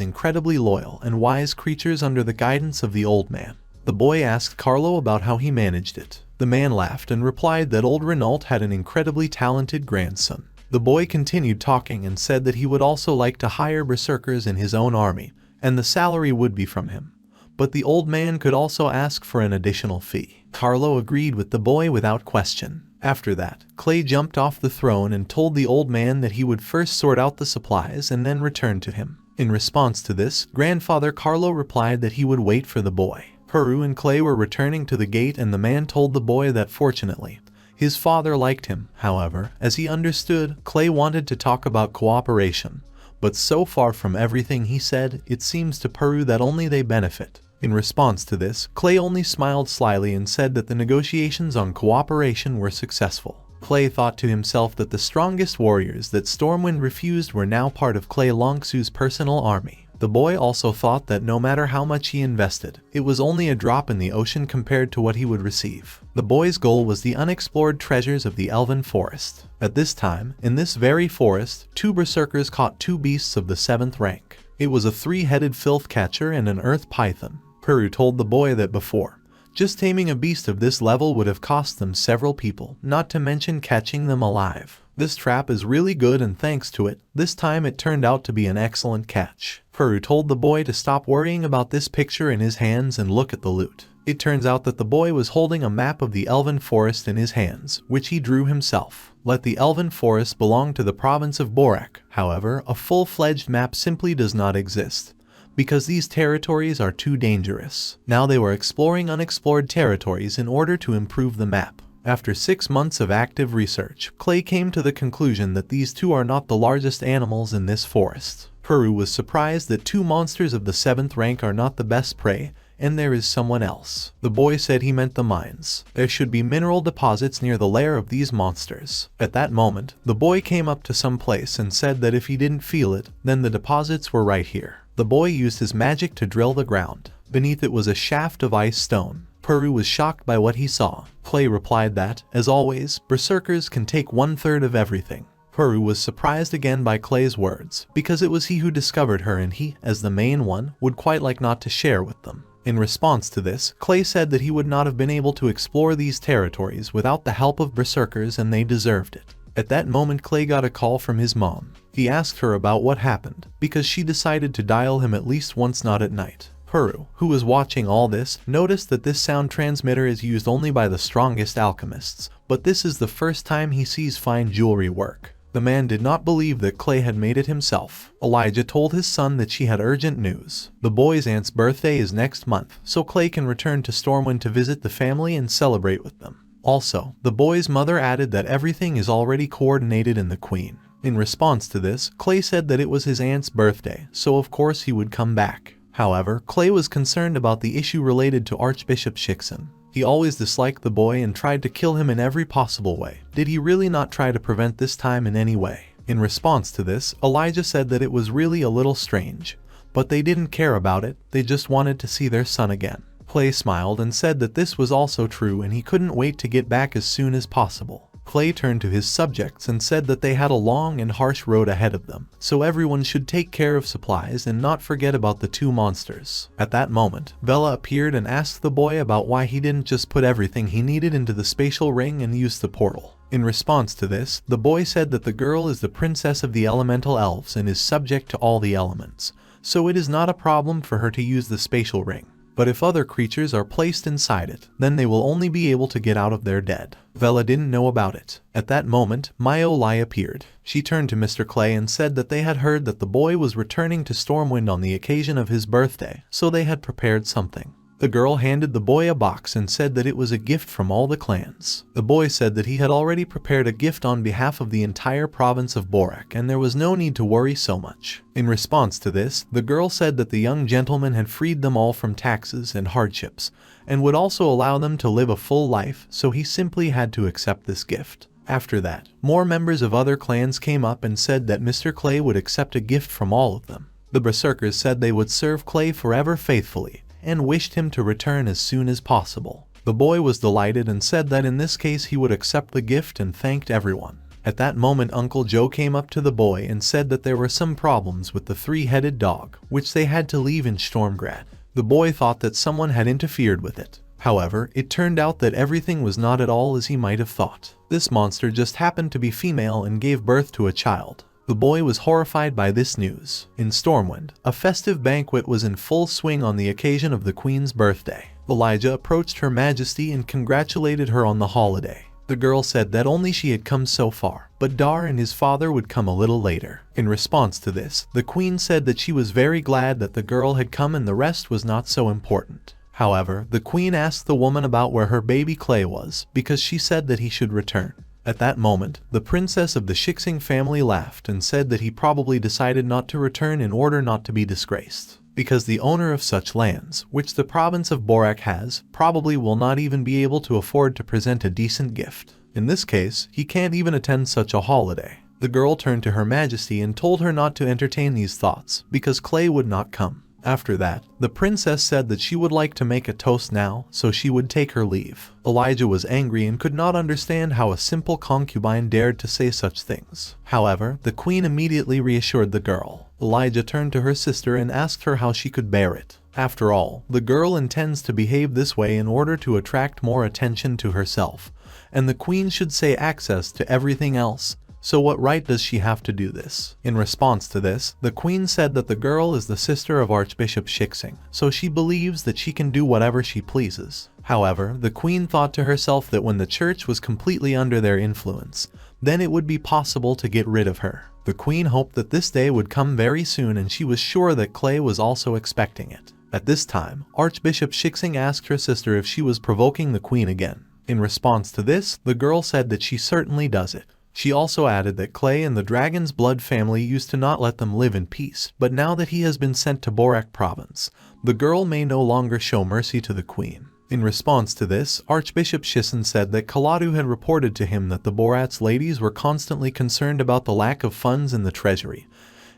incredibly loyal and wise creatures under the guidance of the old man. The boy asked Carlo about how he managed it. The man laughed and replied that old Renault had an incredibly talented grandson. The boy continued talking and said that he would also like to hire berserkers in his own army, and the salary would be from him. But the old man could also ask for an additional fee. Carlo agreed with the boy without question. After that, Clay jumped off the throne and told the old man that he would first sort out the supplies and then return to him. In response to this, grandfather Carlo replied that he would wait for the boy. Peru and Clay were returning to the gate and the man told the boy that fortunately, his father liked him. However, as he understood, Clay wanted to talk about cooperation. But so far from everything he said, it seems to Peru that only they benefit. In response to this, Clay only smiled slyly and said that the negotiations on cooperation were successful. Clay thought to himself that the strongest warriors that Stormwind refused were now part of Clay Longsu's personal army. The boy also thought that no matter how much he invested, it was only a drop in the ocean compared to what he would receive. The boy's goal was the unexplored treasures of the Elven Forest. At this time, in this very forest, two berserkers caught two beasts of the 7th rank. It was a 3-headed filth catcher and an earth python. Peru told the boy that before, just taming a beast of this level would have cost them several people, not to mention catching them alive. This trap is really good and thanks to it, this time it turned out to be an excellent catch. Peru told the boy to stop worrying about this picture in his hands and look at the loot. It turns out that the boy was holding a map of the Elven Forest in his hands, which he drew himself. Let the Elven Forest belong to the province of Borak. However, a full-fledged map simply does not exist, because these territories are too dangerous. Now they were exploring unexplored territories in order to improve the map. After 6 months of active research, Clay came to the conclusion that these two are not the largest animals in this forest. Peru was surprised that 2 monsters of the 7th rank are not the best prey, and there is someone else. The boy said he meant the mines. There should be mineral deposits near the lair of these monsters. At that moment, the boy came up to some place and said that if he didn't feel it, then the deposits were right here. The boy used his magic to drill the ground. Beneath it was a shaft of ice stone. Peru was shocked by what he saw. Clay replied that, as always, berserkers can take 1/3 of everything. Peru was surprised again by Clay's words, because it was he who discovered her and he, as the main one, would quite like not to share with them. In response to this, Clay said that he would not have been able to explore these territories without the help of berserkers and they deserved it. At that moment Clay got a call from his mom. He asked her about what happened, because she decided to dial him at least once, not at night. Peru, who was watching all this, noticed that this sound transmitter is used only by the strongest alchemists, but this is the first time he sees fine jewelry work. The man did not believe that Clay had made it himself. Elijah told his son that she had urgent news. The boy's aunt's birthday is next month, so Clay can return to Stormwind to visit the family and celebrate with them. Also, the boy's mother added that everything is already coordinated in the Queen. In response to this, Clay said that it was his aunt's birthday, so of course he would come back. However, Clay was concerned about the issue related to Archbishop Shixon. He always disliked the boy and tried to kill him in every possible way. Did he really not try to prevent this time in any way? In response to this, Elijah said that it was really a little strange, but they didn't care about it, they just wanted to see their son again. Clay smiled and said that this was also true and he couldn't wait to get back as soon as possible. Clay turned to his subjects and said that they had a long and harsh road ahead of them, so everyone should take care of supplies and not forget about the 2 monsters. At that moment, Vela appeared and asked the boy about why he didn't just put everything he needed into the spatial ring and use the portal. In response to this, the boy said that the girl is the princess of the elemental elves and is subject to all the elements, so it is not a problem for her to use the spatial ring. But if other creatures are placed inside it, then they will only be able to get out of their dead. Vela didn't know about it. At that moment, Mayo Lai appeared. She turned to Mr. Clay and said that they had heard that the boy was returning to Stormwind on the occasion of his birthday, so they had prepared something. The girl handed the boy a box and said that it was a gift from all the clans. The boy said that he had already prepared a gift on behalf of the entire province of Borak and there was no need to worry so much. In response to this, the girl said that the young gentleman had freed them all from taxes and hardships and would also allow them to live a full life, so he simply had to accept this gift. After that, more members of other clans came up and said that Mr. Clay would accept a gift from all of them. The berserkers said they would serve Clay forever faithfully, and wished him to return as soon as possible. The boy was delighted and said that in this case he would accept the gift and thanked everyone. At that moment Uncle Joe came up to the boy and said that there were some problems with the three-headed dog, which they had to leave in Stormgrad. The boy thought that someone had interfered with it. However, it turned out that everything was not at all as he might have thought. This monster just happened to be female and gave birth to a child. The boy was horrified by this news. In Stormwind, a festive banquet was in full swing on the occasion of the Queen's birthday. Elijah approached Her Majesty and congratulated her on the holiday. The girl said that only she had come so far, but Dar and his father would come a little later. In response to this, the Queen said that she was very glad that the girl had come and the rest was not so important. However, the Queen asked the woman about where her baby Clay was, because she said that he should return. At that moment, the princess of the Shixing family laughed and said that he probably decided not to return in order not to be disgraced, because the owner of such lands, which the province of Borak has, probably will not even be able to afford to present a decent gift. In this case, he can't even attend such a holiday. The girl turned to Her Majesty and told her not to entertain these thoughts, because Clay would not come. After that, the princess said that she would like to make a toast now, so she would take her leave. Elijah was angry and could not understand how a simple concubine dared to say such things. However, the queen immediately reassured the girl. Elijah turned to her sister and asked her how she could bear it. After all, the girl intends to behave this way in order to attract more attention to herself, and the queen should say access to everything else. So what right does she have to do this? In response to this, the queen said that the girl is the sister of Archbishop Shixing, so she believes that she can do whatever she pleases. However, the queen thought to herself that when the church was completely under their influence, then it would be possible to get rid of her. The queen hoped that this day would come very soon, and she was sure that Clay was also expecting it. At this time, Archbishop Shixing asked her sister if she was provoking the queen again. In response to this, the girl said that she certainly does it. She also added that Clay and the Dragon's Blood family used to not let them live in peace, but now that he has been sent to Borak province, the girl may no longer show mercy to the queen. In response to this, Archbishop Shixing said that Kaladu had reported to him that the Borat's ladies were constantly concerned about the lack of funds in the treasury,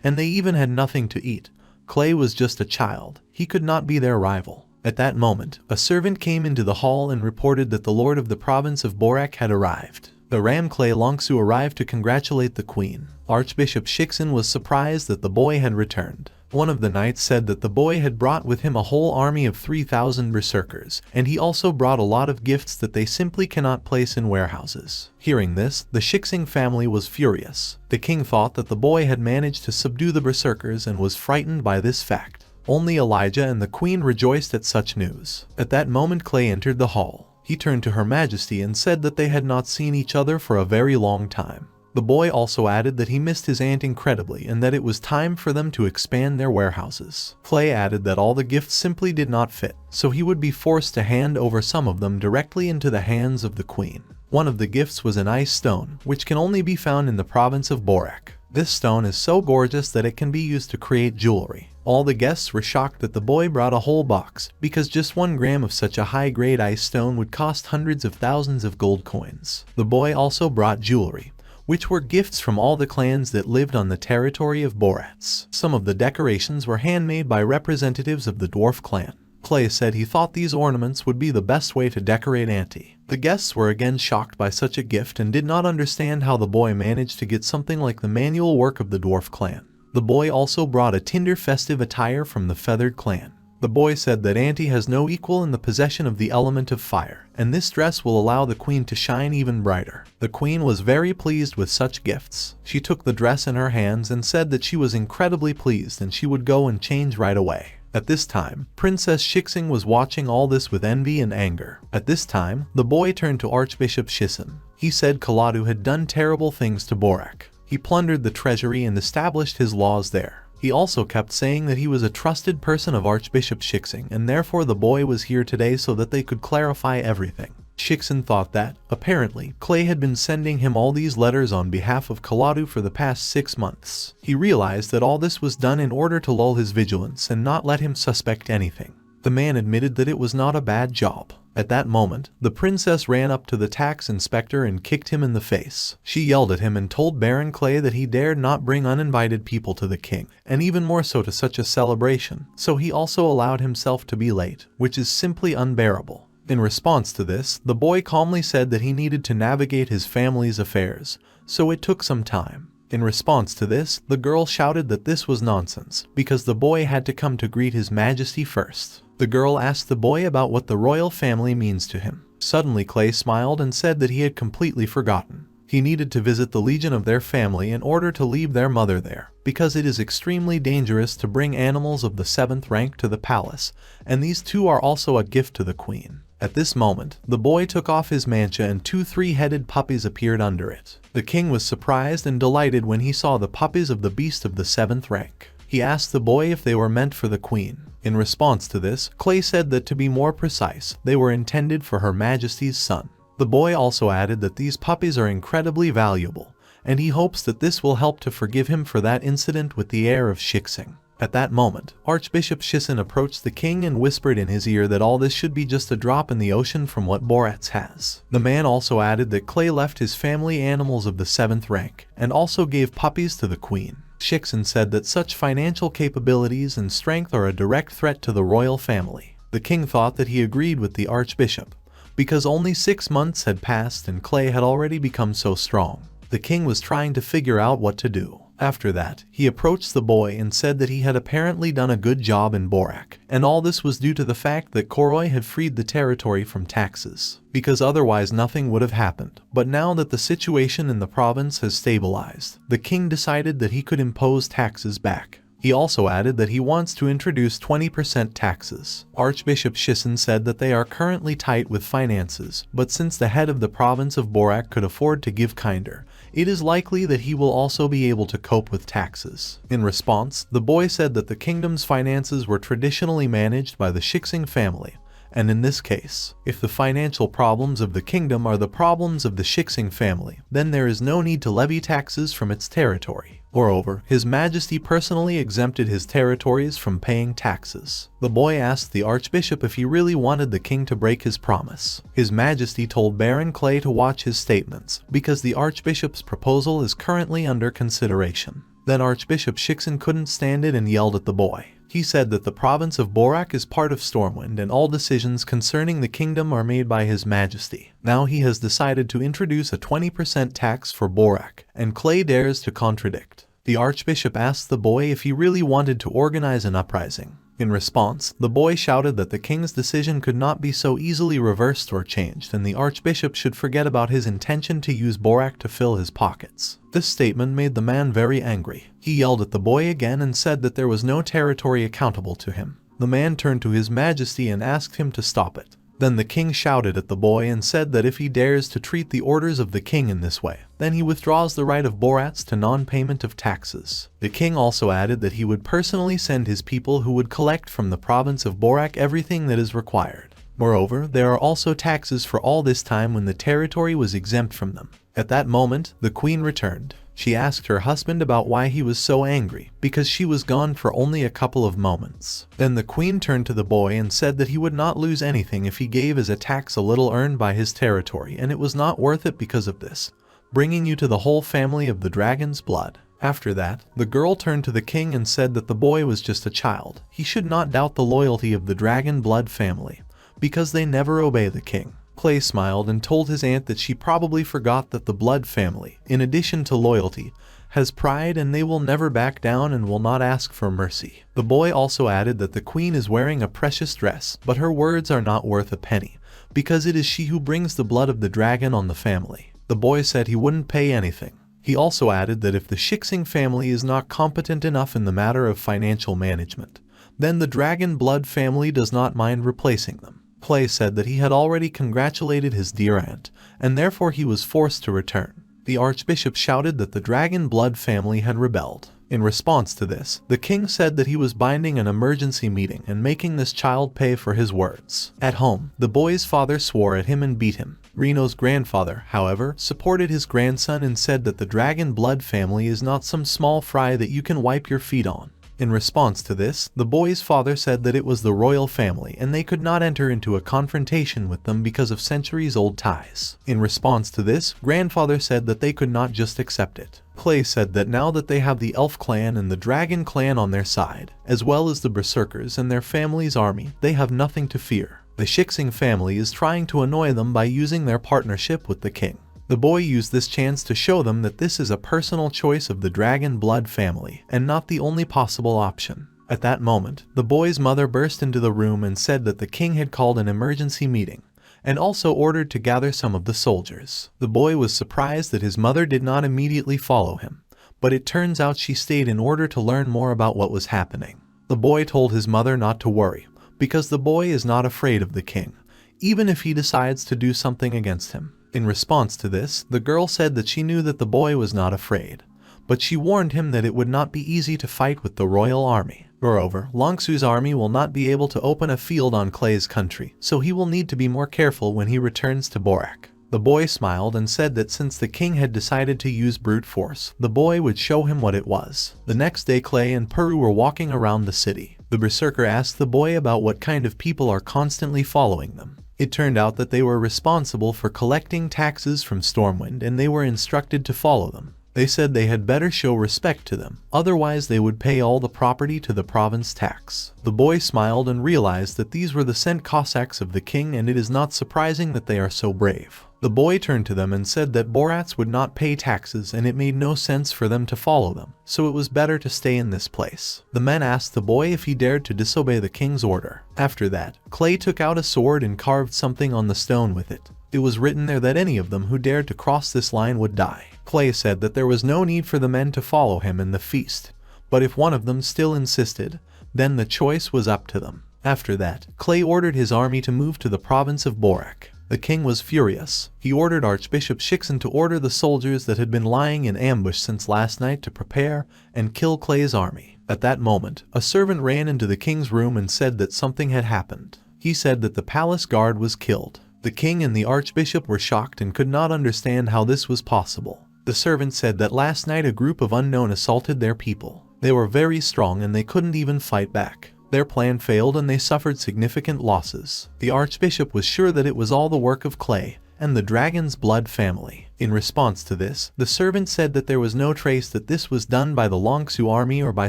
and they even had nothing to eat. Clay was just a child. He could not be their rival. At that moment, a servant came into the hall and reported that the lord of the province of Borak had arrived. The ram Clay Longsu arrived to congratulate the queen. Archbishop Shixing was surprised that the boy had returned. One of the knights said that the boy had brought with him a whole army of 3,000 berserkers, and he also brought a lot of gifts that they simply cannot place in warehouses. Hearing this, the Shixing family was furious. The king thought that the boy had managed to subdue the berserkers and was frightened by this fact. Only Elijah and the queen rejoiced at such news. At that moment Clay entered the hall. He turned to Her Majesty and said that they had not seen each other for a very long time. The boy also added that he missed his aunt incredibly and that it was time for them to expand their warehouses. Clay added that all the gifts simply did not fit, so he would be forced to hand over some of them directly into the hands of the queen. One of the gifts was an ice stone, which can only be found in the province of Borak. This stone is so gorgeous that it can be used to create jewelry. All the guests were shocked that the boy brought a whole box, because just 1 gram of such a high-grade ice stone would cost hundreds of thousands of gold coins. The boy also brought jewelry, which were gifts from all the clans that lived on the territory of Borats. Some of the decorations were handmade by representatives of the dwarf clan. Clay said he thought these ornaments would be the best way to decorate Auntie. The guests were again shocked by such a gift and did not understand how the boy managed to get something like the manual work of the dwarf clan. The boy also brought a tinder festive attire from the feathered clan. The boy said that Auntie has no equal in the possession of the element of fire, and this dress will allow the queen to shine even brighter. The queen was very pleased with such gifts. She took the dress in her hands and said that she was incredibly pleased and she would go and change right away. At this time, Princess Shixing was watching all this with envy and anger. At this time, the boy turned to Archbishop Shixing. He said Kaladu had done terrible things to Borak. He plundered the treasury and established his laws there. He also kept saying that he was a trusted person of Archbishop Shixing, and therefore the boy was here today so that they could clarify everything. Shixing thought that, apparently, Clay had been sending him all these letters on behalf of Kaladu for the past 6 months. He realized that all this was done in order to lull his vigilance and not let him suspect anything. The man admitted that it was not a bad job. At that moment, the princess ran up to the tax inspector and kicked him in the face. She yelled at him and told Baron Clay that he dared not bring uninvited people to the king, and even more so to such a celebration, so he also allowed himself to be late, which is simply unbearable. In response to this, the boy calmly said that he needed to navigate his family's affairs, so it took some time. In response to this, the girl shouted that this was nonsense, because the boy had to come to greet His Majesty first. The girl asked the boy about what the royal family means to him. Suddenly Clay smiled and said that he had completely forgotten. He needed to visit the legion of their family in order to leave their mother there, because it is extremely dangerous to bring animals of the 7th rank to the palace, and these two are also a gift to the queen. At this moment, the boy took off his mancha and 2 3-headed puppies appeared under it. The king was surprised and delighted when he saw the puppies of the beast of the 7th rank. He asked the boy if they were meant for the queen. In response to this, Clay said that to be more precise, they were intended for Her Majesty's son. The boy also added that these puppies are incredibly valuable, and he hopes that this will help to forgive him for that incident with the heir of Shixing. At that moment, Archbishop Shisen approached the king and whispered in his ear that all this should be just a drop in the ocean from what Boratz has. The man also added that Clay left his family animals of the 7th rank, and also gave puppies to the queen. Shixin said that such financial capabilities and strength are a direct threat to the royal family. The king thought that he agreed with the archbishop, because only 6 months had passed and Clay had already become so strong. The king was trying to figure out what to do. After that, he approached the boy and said that he had apparently done a good job in Borak, and all this was due to the fact that Koroi had freed the territory from taxes, because otherwise nothing would have happened. But now that the situation in the province has stabilized, the king decided that he could impose taxes back. He also added that he wants to introduce 20% taxes. Archbishop Shisen said that they are currently tight with finances, but since the head of the province of Borak could afford to give kinder, it is likely that he will also be able to cope with taxes. In response, the boy said that the kingdom's finances were traditionally managed by the Shixing family, and in this case, if the financial problems of the kingdom are the problems of the Shixing family, then there is no need to levy taxes from its territory. Moreover, His Majesty personally exempted his territories from paying taxes. The boy asked the archbishop if he really wanted the king to break his promise. His Majesty told Baron Clay to watch his statements, because the archbishop's proposal is currently under consideration. Then Archbishop Shixin couldn't stand it and yelled at the boy. He said that the province of Borak is part of Stormwind and all decisions concerning the kingdom are made by His Majesty. Now he has decided to introduce a 20% tax for Borak, and Clay dares to contradict. The archbishop asked the boy if he really wanted to organize an uprising. In response, the boy shouted that the king's decision could not be so easily reversed or changed, and the archbishop should forget about his intention to use Borak to fill his pockets. This statement made the man very angry. He yelled at the boy again and said that there was no territory accountable to him. The man turned to His Majesty and asked him to stop it. Then the king shouted at the boy and said that if he dares to treat the orders of the king in this way, then he withdraws the right of Boratz to non-payment of taxes. The king also added that he would personally send his people who would collect from the province of Borak everything that is required. Moreover, there are also taxes for all this time when the territory was exempt from them. At that moment, the queen returned. She asked her husband about why he was so angry, because she was gone for only a couple of moments. Then the queen turned to the boy and said that he would not lose anything if he gave as a tax a little earned by his territory, and it was not worth it because of this, bringing you to the whole family of the dragon's blood. After that, the girl turned to the king and said that the boy was just a child. He should not doubt the loyalty of the dragon blood family, because they never obey the king. Clay smiled and told his aunt that she probably forgot that the blood family, in addition to loyalty, has pride and they will never back down and will not ask for mercy. The boy also added that the queen is wearing a precious dress, but her words are not worth a penny, because it is she who brings the blood of the dragon on the family. The boy said he wouldn't pay anything. He also added that if the Shixing family is not competent enough in the matter of financial management, then the dragon blood family does not mind replacing them. Clay said that he had already congratulated his dear aunt, and therefore he was forced to return. The archbishop shouted that the dragon blood family had rebelled. In response to this, the king said that he was binding an emergency meeting and making this child pay for his words. At home, the boy's father swore at him and beat him. Reno's grandfather, however, supported his grandson and said that the dragon blood family is not some small fry that you can wipe your feet on. In response to this, the boy's father said that it was the royal family and they could not enter into a confrontation with them because of centuries-old ties. In response to this, grandfather said that they could not just accept it. Clay said that now that they have the Elf clan and the Dragon clan on their side, as well as the Berserkers and their family's army, they have nothing to fear. The Shixing family is trying to annoy them by using their partnership with the king. The boy used this chance to show them that this is a personal choice of the Dragon blood family and not the only possible option. At that moment, the boy's mother burst into the room and said that the king had called an emergency meeting and also ordered to gather some of the soldiers. The boy was surprised that his mother did not immediately follow him, but it turns out she stayed in order to learn more about what was happening. The boy told his mother not to worry, because the boy is not afraid of the king, even if he decides to do something against him. In response to this, the girl said that she knew that the boy was not afraid, but she warned him that it would not be easy to fight with the royal army. Moreover, Longsu's army will not be able to open a field on Clay's country, so he will need to be more careful when he returns to Borak. The boy smiled and said that since the king had decided to use brute force, the boy would show him what it was. The next day, Clay and Peru were walking around the city. The berserker asked the boy about what kind of people are constantly following them. It turned out that they were responsible for collecting taxes from Stormwind and they were instructed to follow them. They said they had better show respect to them, otherwise they would pay all the property to the province tax. The boy smiled and realized that these were the sent Cossacks of the king, and it is not surprising that they are so brave. The boy turned to them and said that Borats would not pay taxes and it made no sense for them to follow them, so it was better to stay in this place. The men asked the boy if he dared to disobey the king's order. After that, Clay took out a sword and carved something on the stone with it. It was written there that any of them who dared to cross this line would die. Clay said that there was no need for the men to follow him in the feast, but if one of them still insisted, then the choice was up to them. After that, Clay ordered his army to move to the province of Borak. The king was furious. He ordered Archbishop Shixin to order the soldiers that had been lying in ambush since last night to prepare and kill Clay's army. At that moment, a servant ran into the king's room and said that something had happened. He said that the palace guard was killed. The king and the archbishop were shocked and could not understand how this was possible. The servant said that last night a group of unknown assaulted their people. They were very strong and they couldn't even fight back. Their plan failed and they suffered significant losses. The archbishop was sure that it was all the work of Clay and the dragon's blood family. In response to this, the servant said that there was no trace that this was done by the Longsu army or by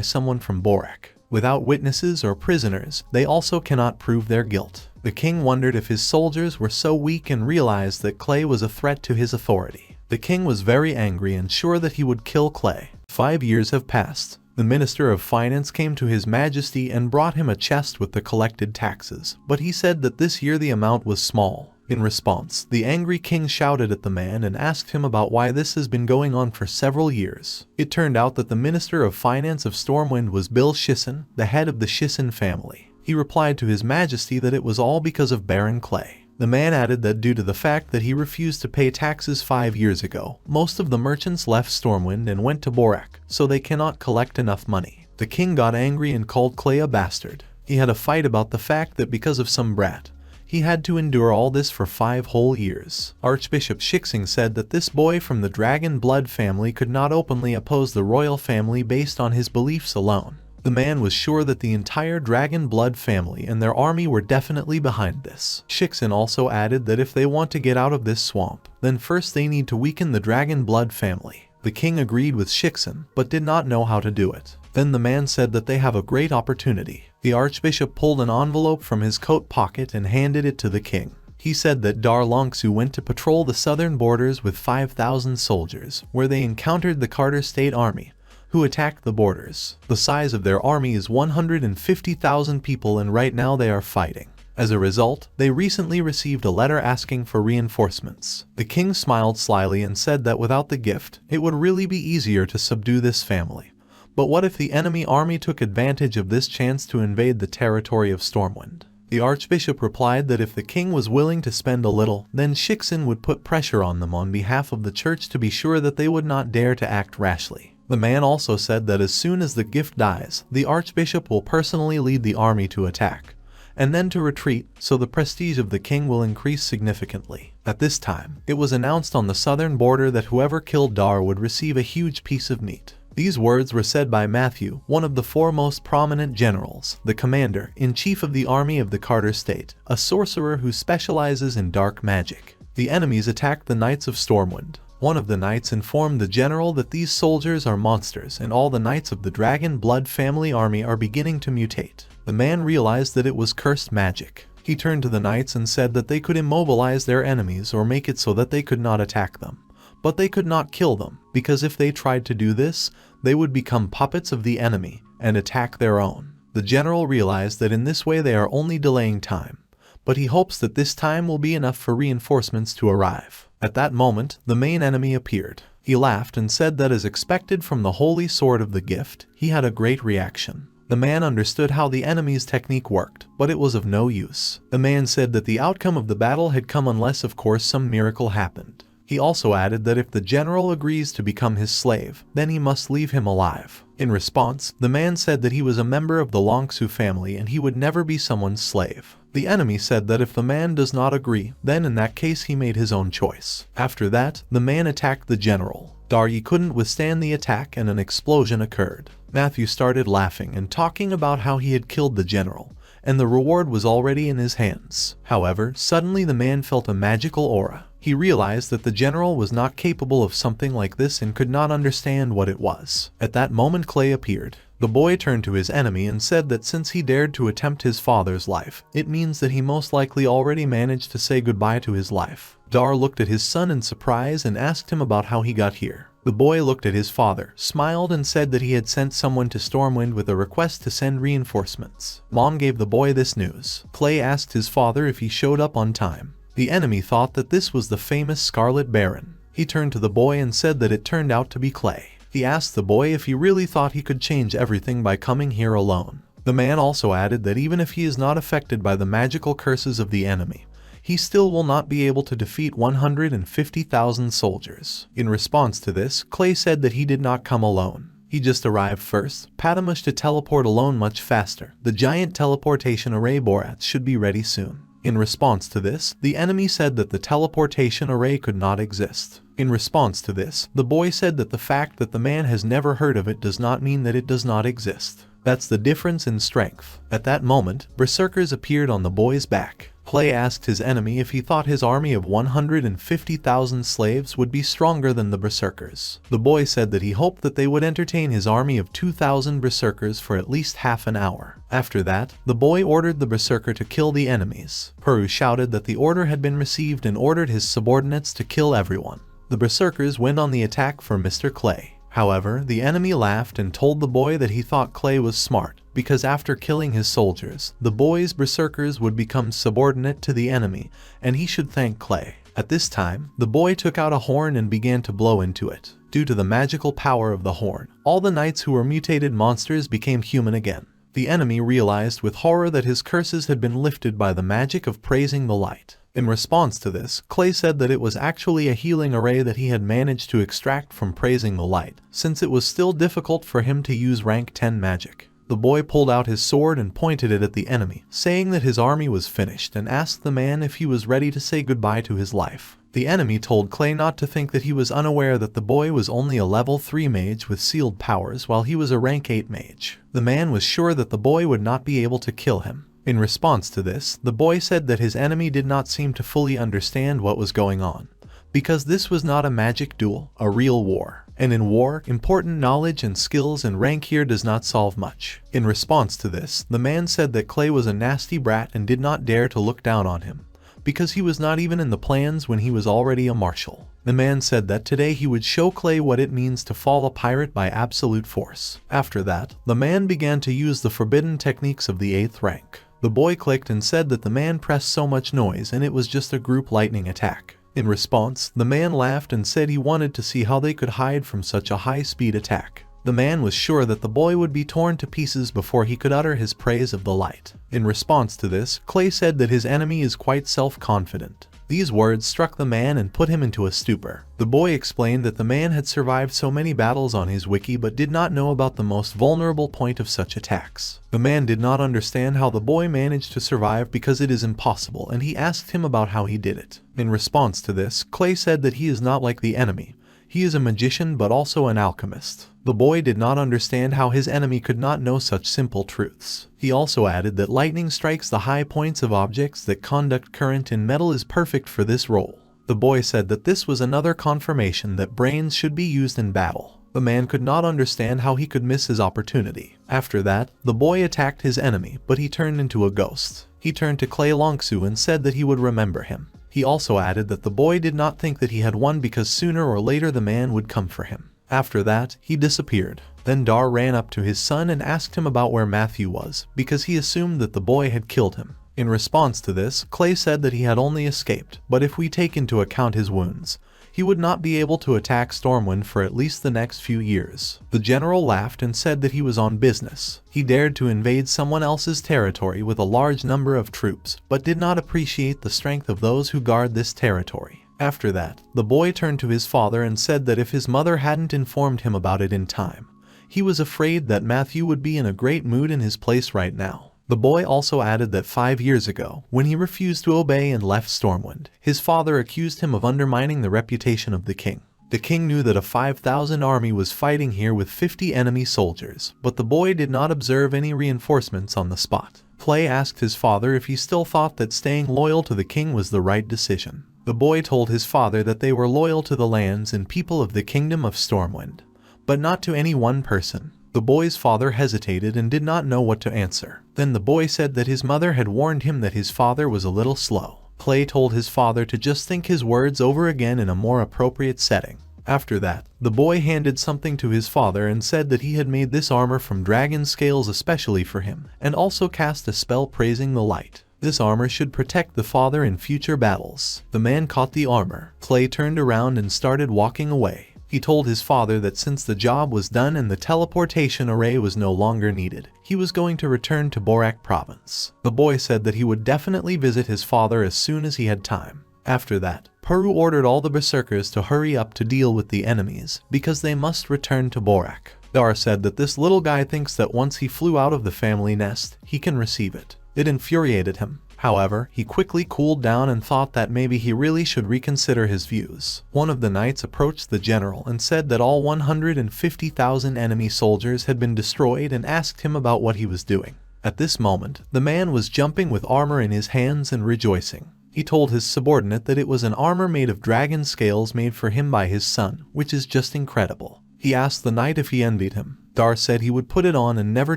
someone from Borak. Without witnesses or prisoners, they also cannot prove their guilt. The king wondered if his soldiers were so weak and realized that Clay was a threat to his authority. The king was very angry and sure that he would kill Clay. 5 years have passed. The Minister of Finance came to His Majesty and brought him a chest with the collected taxes, but he said that this year the amount was small. In response, the angry king shouted at the man and asked him about why this has been going on for several years. It turned out that the Minister of Finance of Stormwind was Bill Shixin, the head of the Shixin family. He replied to His Majesty that it was all because of Baron Clay. The man added that due to the fact that he refused to pay taxes 5 years ago, most of the merchants left Stormwind and went to Borak, so they cannot collect enough money. The king got angry and called Clay a bastard. He had a fight about the fact that because of some brat, he had to endure all this for 5 whole years. Archbishop Shixing said that this boy from the dragon blood family could not openly oppose the royal family based on his beliefs alone. The man was sure that the entire dragon blood family and their army were definitely behind this. Shixin also added that if they want to get out of this swamp, then first they need to weaken the dragon blood family. The king agreed with Shixin, but did not know how to do it. Then the man said that they have a great opportunity. The archbishop pulled an envelope from his coat pocket and handed it to the king. He said that Dar Longsu went to patrol the southern borders with 5,000 soldiers, where they encountered the Carter State Army, who attacked the borders. The size of their army is 150,000 people and right now they are fighting. As a result, they recently received a letter asking for reinforcements. The king smiled slyly and said that without the gift, it would really be easier to subdue this family. But what if the enemy army took advantage of this chance to invade the territory of Stormwind? The archbishop replied that if the king was willing to spend a little, then Shixin would put pressure on them on behalf of the church to be sure that they would not dare to act rashly. The man also said that as soon as the gift dies, the archbishop will personally lead the army to attack, and then to retreat, so the prestige of the king will increase significantly. At this time, it was announced on the southern border that whoever killed Dar would receive a huge piece of meat. These words were said by Matthew, one of the 4 most prominent generals, the commander-in-chief of the army of the Carter State, a sorcerer who specializes in dark magic. The enemies attacked the Knights of Stormwind. One of the knights informed the general that these soldiers are monsters and all the knights of the Dragon Blood family army are beginning to mutate. The man realized that it was cursed magic. He turned to the knights and said that they could immobilize their enemies or make it so that they could not attack them. But they could not kill them, because if they tried to do this, they would become puppets of the enemy and attack their own. The general realized that in this way they are only delaying time, but he hopes that this time will be enough for reinforcements to arrive. At that moment, the main enemy appeared. He laughed and said that as expected from the holy sword of the gift, he had a great reaction. The man understood how the enemy's technique worked, but it was of no use. The man said that the outcome of the battle had come unless of course some miracle happened. He also added that if the general agrees to become his slave, then he must leave him alive. In response, the man said that he was a member of the Longsu family and he would never be someone's slave. The enemy said that if the man does not agree, then in that case he made his own choice. After that, the man attacked the general. Daryi couldn't withstand the attack and an explosion occurred. Matthew started laughing and talking about how he had killed the general, and the reward was already in his hands. However, suddenly the man felt a magical aura. He realized that the general was not capable of something like this and could not understand what it was. At that moment Clay appeared. The boy turned to his enemy and said that since he dared to attempt his father's life, it means that he most likely already managed to say goodbye to his life. Dar looked at his son in surprise and asked him about how he got here. The boy looked at his father, smiled and said that he had sent someone to Stormwind with a request to send reinforcements. Mom gave the boy this news. Clay asked his father if he showed up on time. The enemy thought that this was the famous Scarlet Baron. He turned to the boy and said that it turned out to be Clay. He asked the boy if he really thought he could change everything by coming here alone. The man also added that even if he is not affected by the magical curses of the enemy, he still will not be able to defeat 150,000 soldiers. In response to this, Clay said that he did not come alone. He just arrived first. Patamush to teleport alone much faster. The giant teleportation array Borat should be ready soon. In response to this, the enemy said that the teleportation array could not exist. In response to this, the boy said that the fact that the man has never heard of it does not mean that it does not exist. That's the difference in strength. At that moment, berserkers appeared on the boy's back. Clay asked his enemy if he thought his army of 150,000 slaves would be stronger than the berserkers. The boy said that he hoped that they would entertain his army of 2,000 berserkers for at least half an hour. After that, the boy ordered the berserker to kill the enemies. Peru shouted that the order had been received and ordered his subordinates to kill everyone. The berserkers went on the attack for Mr. Clay. However, the enemy laughed and told the boy that he thought Clay was smart, because after killing his soldiers, the boy's berserkers would become subordinate to the enemy, and he should thank Clay. At this time, the boy took out a horn and began to blow into it. Due to the magical power of the horn, all the knights who were mutated monsters became human again. The enemy realized with horror that his curses had been lifted by the magic of praising the light. In response to this, Clay said that it was actually a healing array that he had managed to extract from praising the light, since it was still difficult for him to use rank 10 magic. The boy pulled out his sword and pointed it at the enemy, saying that his army was finished and asked the man if he was ready to say goodbye to his life. The enemy told Clay not to think that he was unaware that the boy was only a level 3 mage with sealed powers while he was a rank 8 mage. The man was sure that the boy would not be able to kill him. In response to this, the boy said that his enemy did not seem to fully understand what was going on, because this was not a magic duel, a real war. And in war, important knowledge and skills and rank here does not solve much. In response to this, the man said that Clay was a nasty brat and did not dare to look down on him, because he was not even in the plans when he was already a marshal. The man said that today he would show Clay what it means to fall a pirate by absolute force. After that, the man began to use the forbidden techniques of the 8th rank. The boy clicked and said that the man pressed so much noise and it was just a group lightning attack. In response, the man laughed and said he wanted to see how they could hide from such a high-speed attack. The man was sure that the boy would be torn to pieces before he could utter his praise of the light. In response to this, Clay said that his enemy is quite self-confident. These words struck the man and put him into a stupor. The boy explained that the man had survived so many battles on his wiki but did not know about the most vulnerable point of such attacks. The man did not understand how the boy managed to survive because it is impossible, and he asked him about how he did it. In response to this, Clay said that he is not like the enemy. He is a magician but also an alchemist. The boy did not understand how his enemy could not know such simple truths. He also added that lightning strikes the high points of objects that conduct current in metal is perfect for this role. The boy said that this was another confirmation that brains should be used in battle. The man could not understand how he could miss his opportunity. After that, the boy attacked his enemy, but he turned into a ghost. He turned to Clay Longsu and said that he would remember him. He also added that the boy did not think that he had won because sooner or later the man would come for him. After that, he disappeared. Then Dar ran up to his son and asked him about where Matthew was, because he assumed that the boy had killed him. In response to this, Clay said that he had only escaped, but if we take into account his wounds, he would not be able to attack Stormwind for at least the next few years. The general laughed and said that he was on business. He dared to invade someone else's territory with a large number of troops, but did not appreciate the strength of those who guard this territory. After that, the boy turned to his father and said that if his mother hadn't informed him about it in time, he was afraid that Matthew would be in a great mood in his place right now. The boy also added that 5 years ago, when he refused to obey and left Stormwind, his father accused him of undermining the reputation of the king. The king knew that a 5,000 army was fighting here with 50 enemy soldiers, but the boy did not observe any reinforcements on the spot. Clay asked his father if he still thought that staying loyal to the king was the right decision. The boy told his father that they were loyal to the lands and people of the kingdom of Stormwind, but not to any one person. The boy's father hesitated and did not know what to answer. Then the boy said that his mother had warned him that his father was a little slow. Clay told his father to just think his words over again in a more appropriate setting. After that, the boy handed something to his father and said that he had made this armor from dragon scales especially for him, and also cast a spell praising the light. This armor should protect the father in future battles. The man caught the armor. Clay turned around and started walking away. He told his father that since the job was done and the teleportation array was no longer needed, he was going to return to Borak province. The boy said that he would definitely visit his father as soon as he had time. After that, Peru ordered all the berserkers to hurry up to deal with the enemies, because they must return to Borak. Dar said that this little guy thinks that once he flew out of the family nest, he can receive it. It infuriated him. However, he quickly cooled down and thought that maybe he really should reconsider his views. One of the knights approached the general and said that all 150,000 enemy soldiers had been destroyed and asked him about what he was doing. At this moment, the man was jumping with armor in his hands and rejoicing. He told his subordinate that it was an armor made of dragon scales made for him by his son, which is just incredible. He asked the knight if he envied him. Dar said he would put it on and never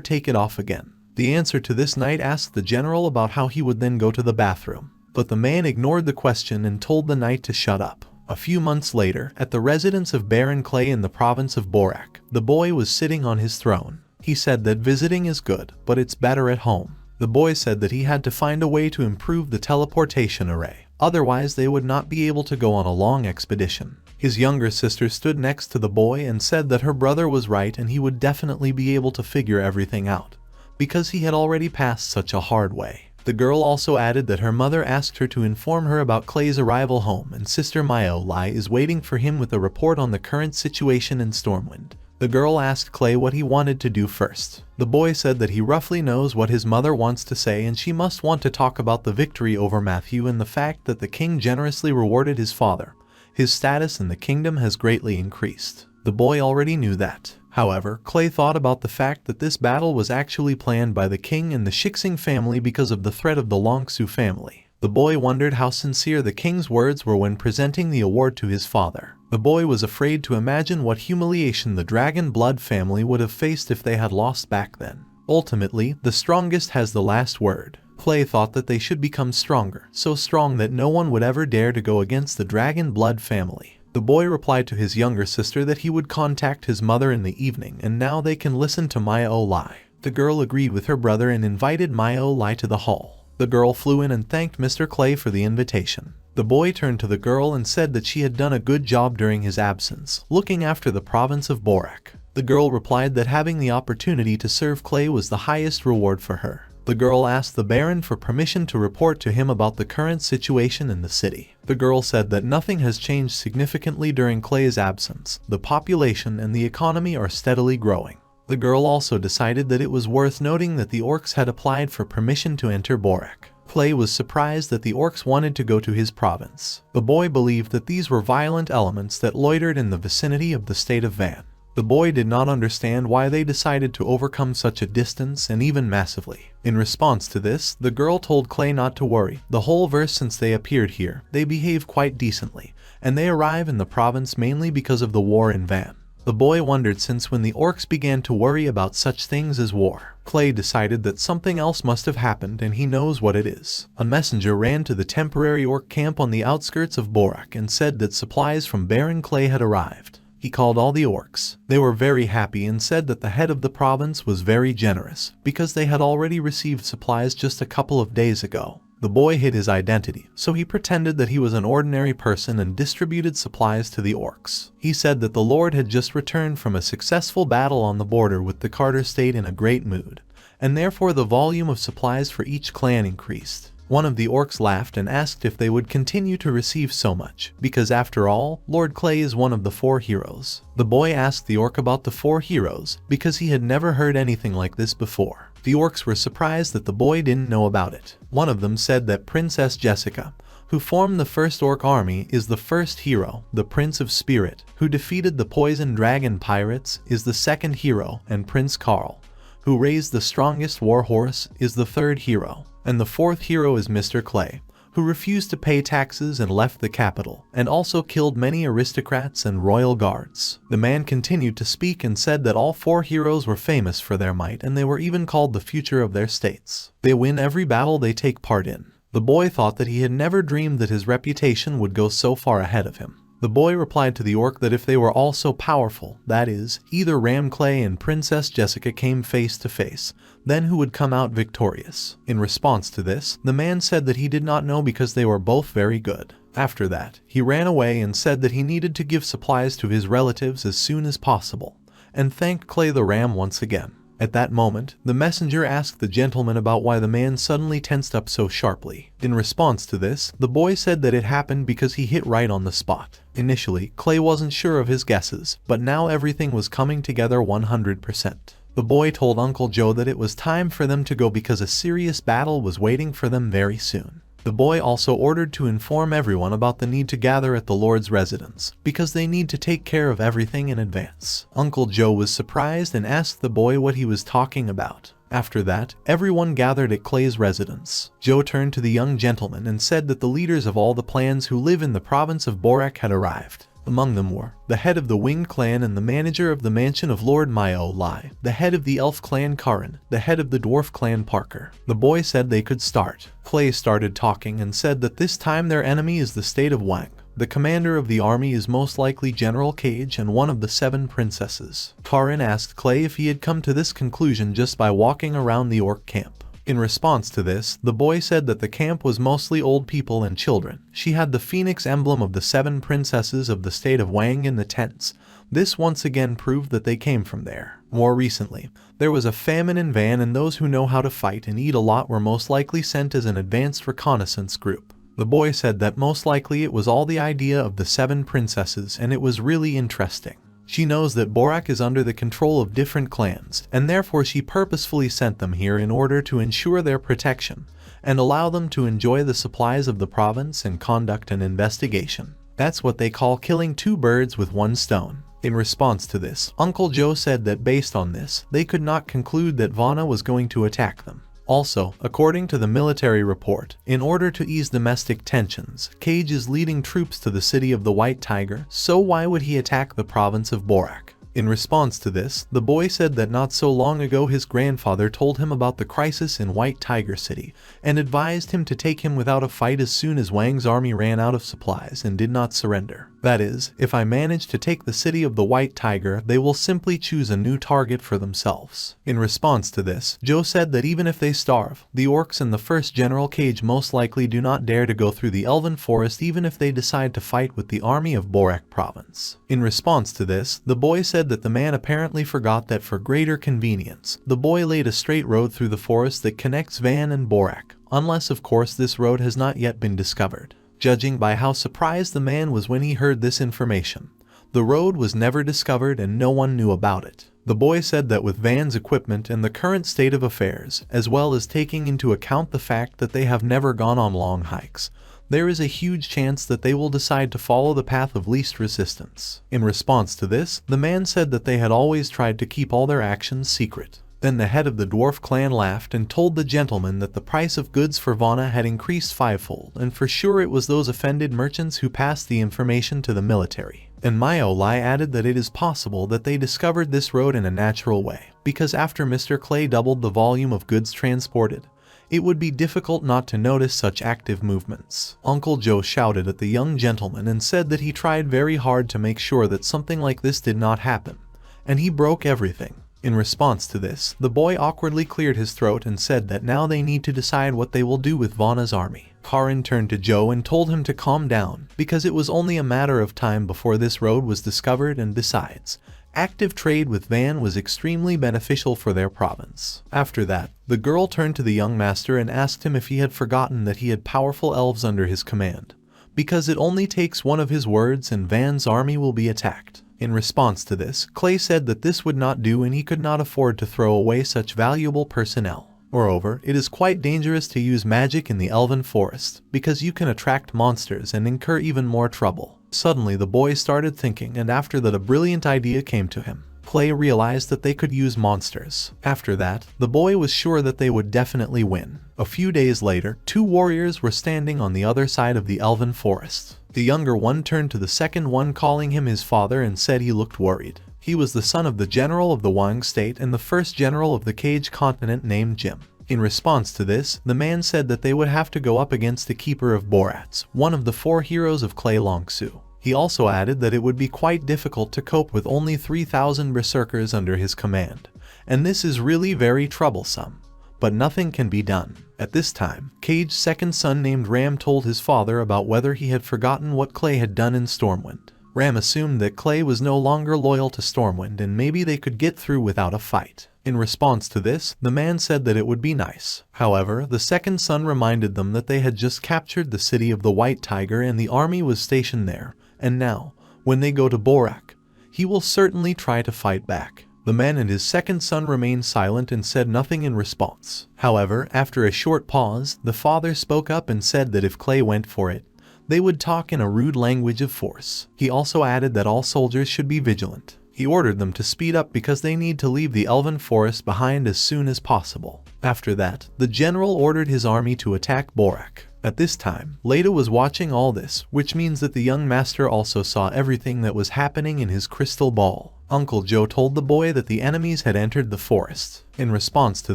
take it off again. The answer to this knight asked the general about how he would then go to the bathroom, but the man ignored the question and told the knight to shut up. A few months later, at the residence of Baron Clay in the province of Borak, the boy was sitting on his throne. He said that visiting is good, but it's better at home. The boy said that he had to find a way to improve the teleportation array, otherwise they would not be able to go on a long expedition. His younger sister stood next to the boy and said that her brother was right and he would definitely be able to figure everything out, because he had already passed such a hard way. The girl also added that her mother asked her to inform her about Clay's arrival home and sister Myo Lai is waiting for him with a report on the current situation in Stormwind. The girl asked Clay what he wanted to do first. The boy said that he roughly knows what his mother wants to say and she must want to talk about the victory over Matthew and the fact that the king generously rewarded his father. His status in the kingdom has greatly increased. The boy already knew that. However, Clay thought about the fact that this battle was actually planned by the king and the Shixing family because of the threat of the Longsu family. The boy wondered how sincere the king's words were when presenting the award to his father. The boy was afraid to imagine what humiliation the Dragon Blood family would have faced if they had lost back then. Ultimately, the strongest has the last word. Clay thought that they should become stronger, so strong that no one would ever dare to go against the Dragon Blood family. The boy replied to his younger sister that he would contact his mother in the evening and now they can listen to Myo Lai. The girl agreed with her brother and invited Myo Lai to the hall. The girl flew in and thanked Mr. Clay for the invitation. The boy turned to the girl and said that she had done a good job during his absence, looking after the province of Borak. The girl replied that having the opportunity to serve Clay was the highest reward for her. The girl asked the Baron for permission to report to him about the current situation in the city. The girl said that nothing has changed significantly during Clay's absence. The population and the economy are steadily growing. The girl also decided that it was worth noting that the orcs had applied for permission to enter Borak. Clay was surprised that the orcs wanted to go to his province. The boy believed that these were violent elements that loitered in the vicinity of the state of Van. The boy did not understand why they decided to overcome such a distance and even massively. In response to this, the girl told Clay not to worry. The whole verse since they appeared here, they behave quite decently, and they arrive in the province mainly because of the war in Van. The boy wondered since when the orcs began to worry about such things as war. Clay decided that something else must have happened and he knows what it is. A messenger ran to the temporary orc camp on the outskirts of Borak and said that supplies from Baron Clay had arrived. He called all the orcs. They were very happy and said that the head of the province was very generous because they had already received supplies just a couple of days ago. The boy hid his identity, so he pretended that he was an ordinary person and distributed supplies to the orcs. He said that the Lord had just returned from a successful battle on the border with the Carter state in a great mood, and therefore the volume of supplies for each clan increased. One of the orcs laughed and asked if they would continue to receive so much, because after all, Lord Clay is one of the 4 heroes. The boy asked the orc about the 4 heroes, because he had never heard anything like this before. The orcs were surprised that the boy didn't know about it. One of them said that Princess Jessica, who formed the first orc army, is the first hero. The Prince of Spirit, who defeated the Poison Dragon pirates, is the second hero, and Prince Carl, who raised the strongest war horse, is the 3rd hero. And the 4th hero is Mr. Clay, who refused to pay taxes and left the capital, and also killed many aristocrats and royal guards. The man continued to speak and said that all 4 heroes were famous for their might and they were even called the future of their states. They win every battle they take part in. The boy thought that he had never dreamed that his reputation would go so far ahead of him. The boy replied to the orc that if they were all so powerful, that is, either Ram Clay and Princess Jessica came face to face, then who would come out victorious? In response to this, the man said that he did not know because they were both very good. After that, he ran away and said that he needed to give supplies to his relatives as soon as possible, and thanked Clay the Ram once again. At that moment, the messenger asked the gentleman about why the man suddenly tensed up so sharply. In response to this, the boy said that it happened because he hit right on the spot. Initially, Clay wasn't sure of his guesses, but now everything was coming together 100%. The boy told Uncle Joe that it was time for them to go because a serious battle was waiting for them very soon. The boy also ordered to inform everyone about the need to gather at the Lord's residence, because they need to take care of everything in advance. Uncle Joe was surprised and asked the boy what he was talking about. After that, everyone gathered at Clay's residence. Joe turned to the young gentleman and said that the leaders of all the clans who live in the province of Borak had arrived. Among them were the head of the Winged clan and the manager of the mansion of Lord Mayo Lai, the head of the Elf clan Karin, the head of the Dwarf clan Parker. The boy said they could start. Clay started talking and said that this time their enemy is the state of Wang. The commander of the army is most likely General Cage and one of the 7 princesses. Karin asked Clay if he had come to this conclusion just by walking around the orc camp. In response to this, the boy said that the camp was mostly old people and children. She had the phoenix emblem of the 7 princesses of the state of Wang in the tents. This once again proved that they came from there. More recently, there was a famine in Van and those who know how to fight and eat a lot were most likely sent as an advanced reconnaissance group. The boy said that most likely it was all the idea of the 7 princesses and it was really interesting. She knows that Borak is under the control of different clans, and therefore she purposefully sent them here in order to ensure their protection, and allow them to enjoy the supplies of the province and conduct an investigation. That's what they call killing 2 birds with 1 stone. In response to this, Uncle Joe said that based on this, they could not conclude that Vana was going to attack them. Also, according to the military report, in order to ease domestic tensions, Cage is leading troops to the city of the White Tiger, so why would he attack the province of Borak? In response to this, the boy said that not so long ago his grandfather told him about the crisis in White Tiger City, and advised him to take him without a fight as soon as Wang's army ran out of supplies and did not surrender. That is, if I manage to take the city of the White Tiger, they will simply choose a new target for themselves. In response to this, Joe said that even if they starve, the orcs and the first General Cage most likely do not dare to go through the Elven Forest even if they decide to fight with the army of Borak province. In response to this, the boy said that the man apparently forgot that for greater convenience, the boy laid a straight road through the forest that connects Van and Borak, unless of course this road has not yet been discovered. Judging by how surprised the man was when he heard this information, The road was never discovered and no one knew about it. The boy said that with Van's equipment and the current state of affairs, as well as taking into account the fact that they have never gone on long hikes, there is a huge chance that they will decide to follow the path of least resistance. In response to this, the man said that they had always tried to keep all their actions secret. Then the head of the dwarf clan laughed and told the gentleman that the price of goods for Vana had increased fivefold, and for sure it was those offended merchants who passed the information to the military. And Myo Lai added that it is possible that they discovered this road in a natural way, because after Mr. Clay doubled the volume of goods transported, it would be difficult not to notice such active movements. Uncle Joe shouted at the young gentleman and said that he tried very hard to make sure that something like this did not happen, and he broke everything. In response to this, the boy awkwardly cleared his throat and said that now they need to decide what they will do with Vana's army. Karin turned to Joe and told him to calm down, because it was only a matter of time before this road was discovered, and besides, active trade with Van was extremely beneficial for their province. After that, the girl turned to the young master and asked him if he had forgotten that he had powerful elves under his command, because it only takes one of his words and Van's army will be attacked. In response to this, Clay said that this would not do and he could not afford to throw away such valuable personnel. Moreover, it is quite dangerous to use magic in the elven forest, because you can attract monsters and incur even more trouble. Suddenly the boy started thinking, and after that a brilliant idea came to him. Clay realized that they could use monsters. After that, the boy was sure that they would definitely win. A few days later, two warriors were standing on the other side of the elven forest. The younger one turned to the second one, calling him his father, and said he looked worried. He was the son of the general of the Wang state and the first general of the Cage continent named Jim. In response to this, the man said that they would have to go up against the Keeper of Borats, one of the four heroes of Clay Longsu. He also added that it would be quite difficult to cope with only 3,000 berserkers under his command, and this is really very troublesome. But nothing can be done. At this time, Cage's second son named Ram told his father about whether he had forgotten what Clay had done in Stormwind. Ram assumed that Clay was no longer loyal to Stormwind and maybe they could get through without a fight. In response to this, the man said that it would be nice. However, the second son reminded them that they had just captured the city of the White Tiger and the army was stationed there, and now, when they go to Borak, he will certainly try to fight back. The man and his second son remained silent and said nothing in response. However, after a short pause, the father spoke up and said that if Clay went for it, they would talk in a rude language of force. He also added that all soldiers should be vigilant. He ordered them to speed up because they need to leave the elven forest behind as soon as possible. After that, the general ordered his army to attack Borak. At this time, Leda was watching all this, which means that the young master also saw everything that was happening in his crystal ball. Uncle Joe told the boy that the enemies had entered the forest. In response to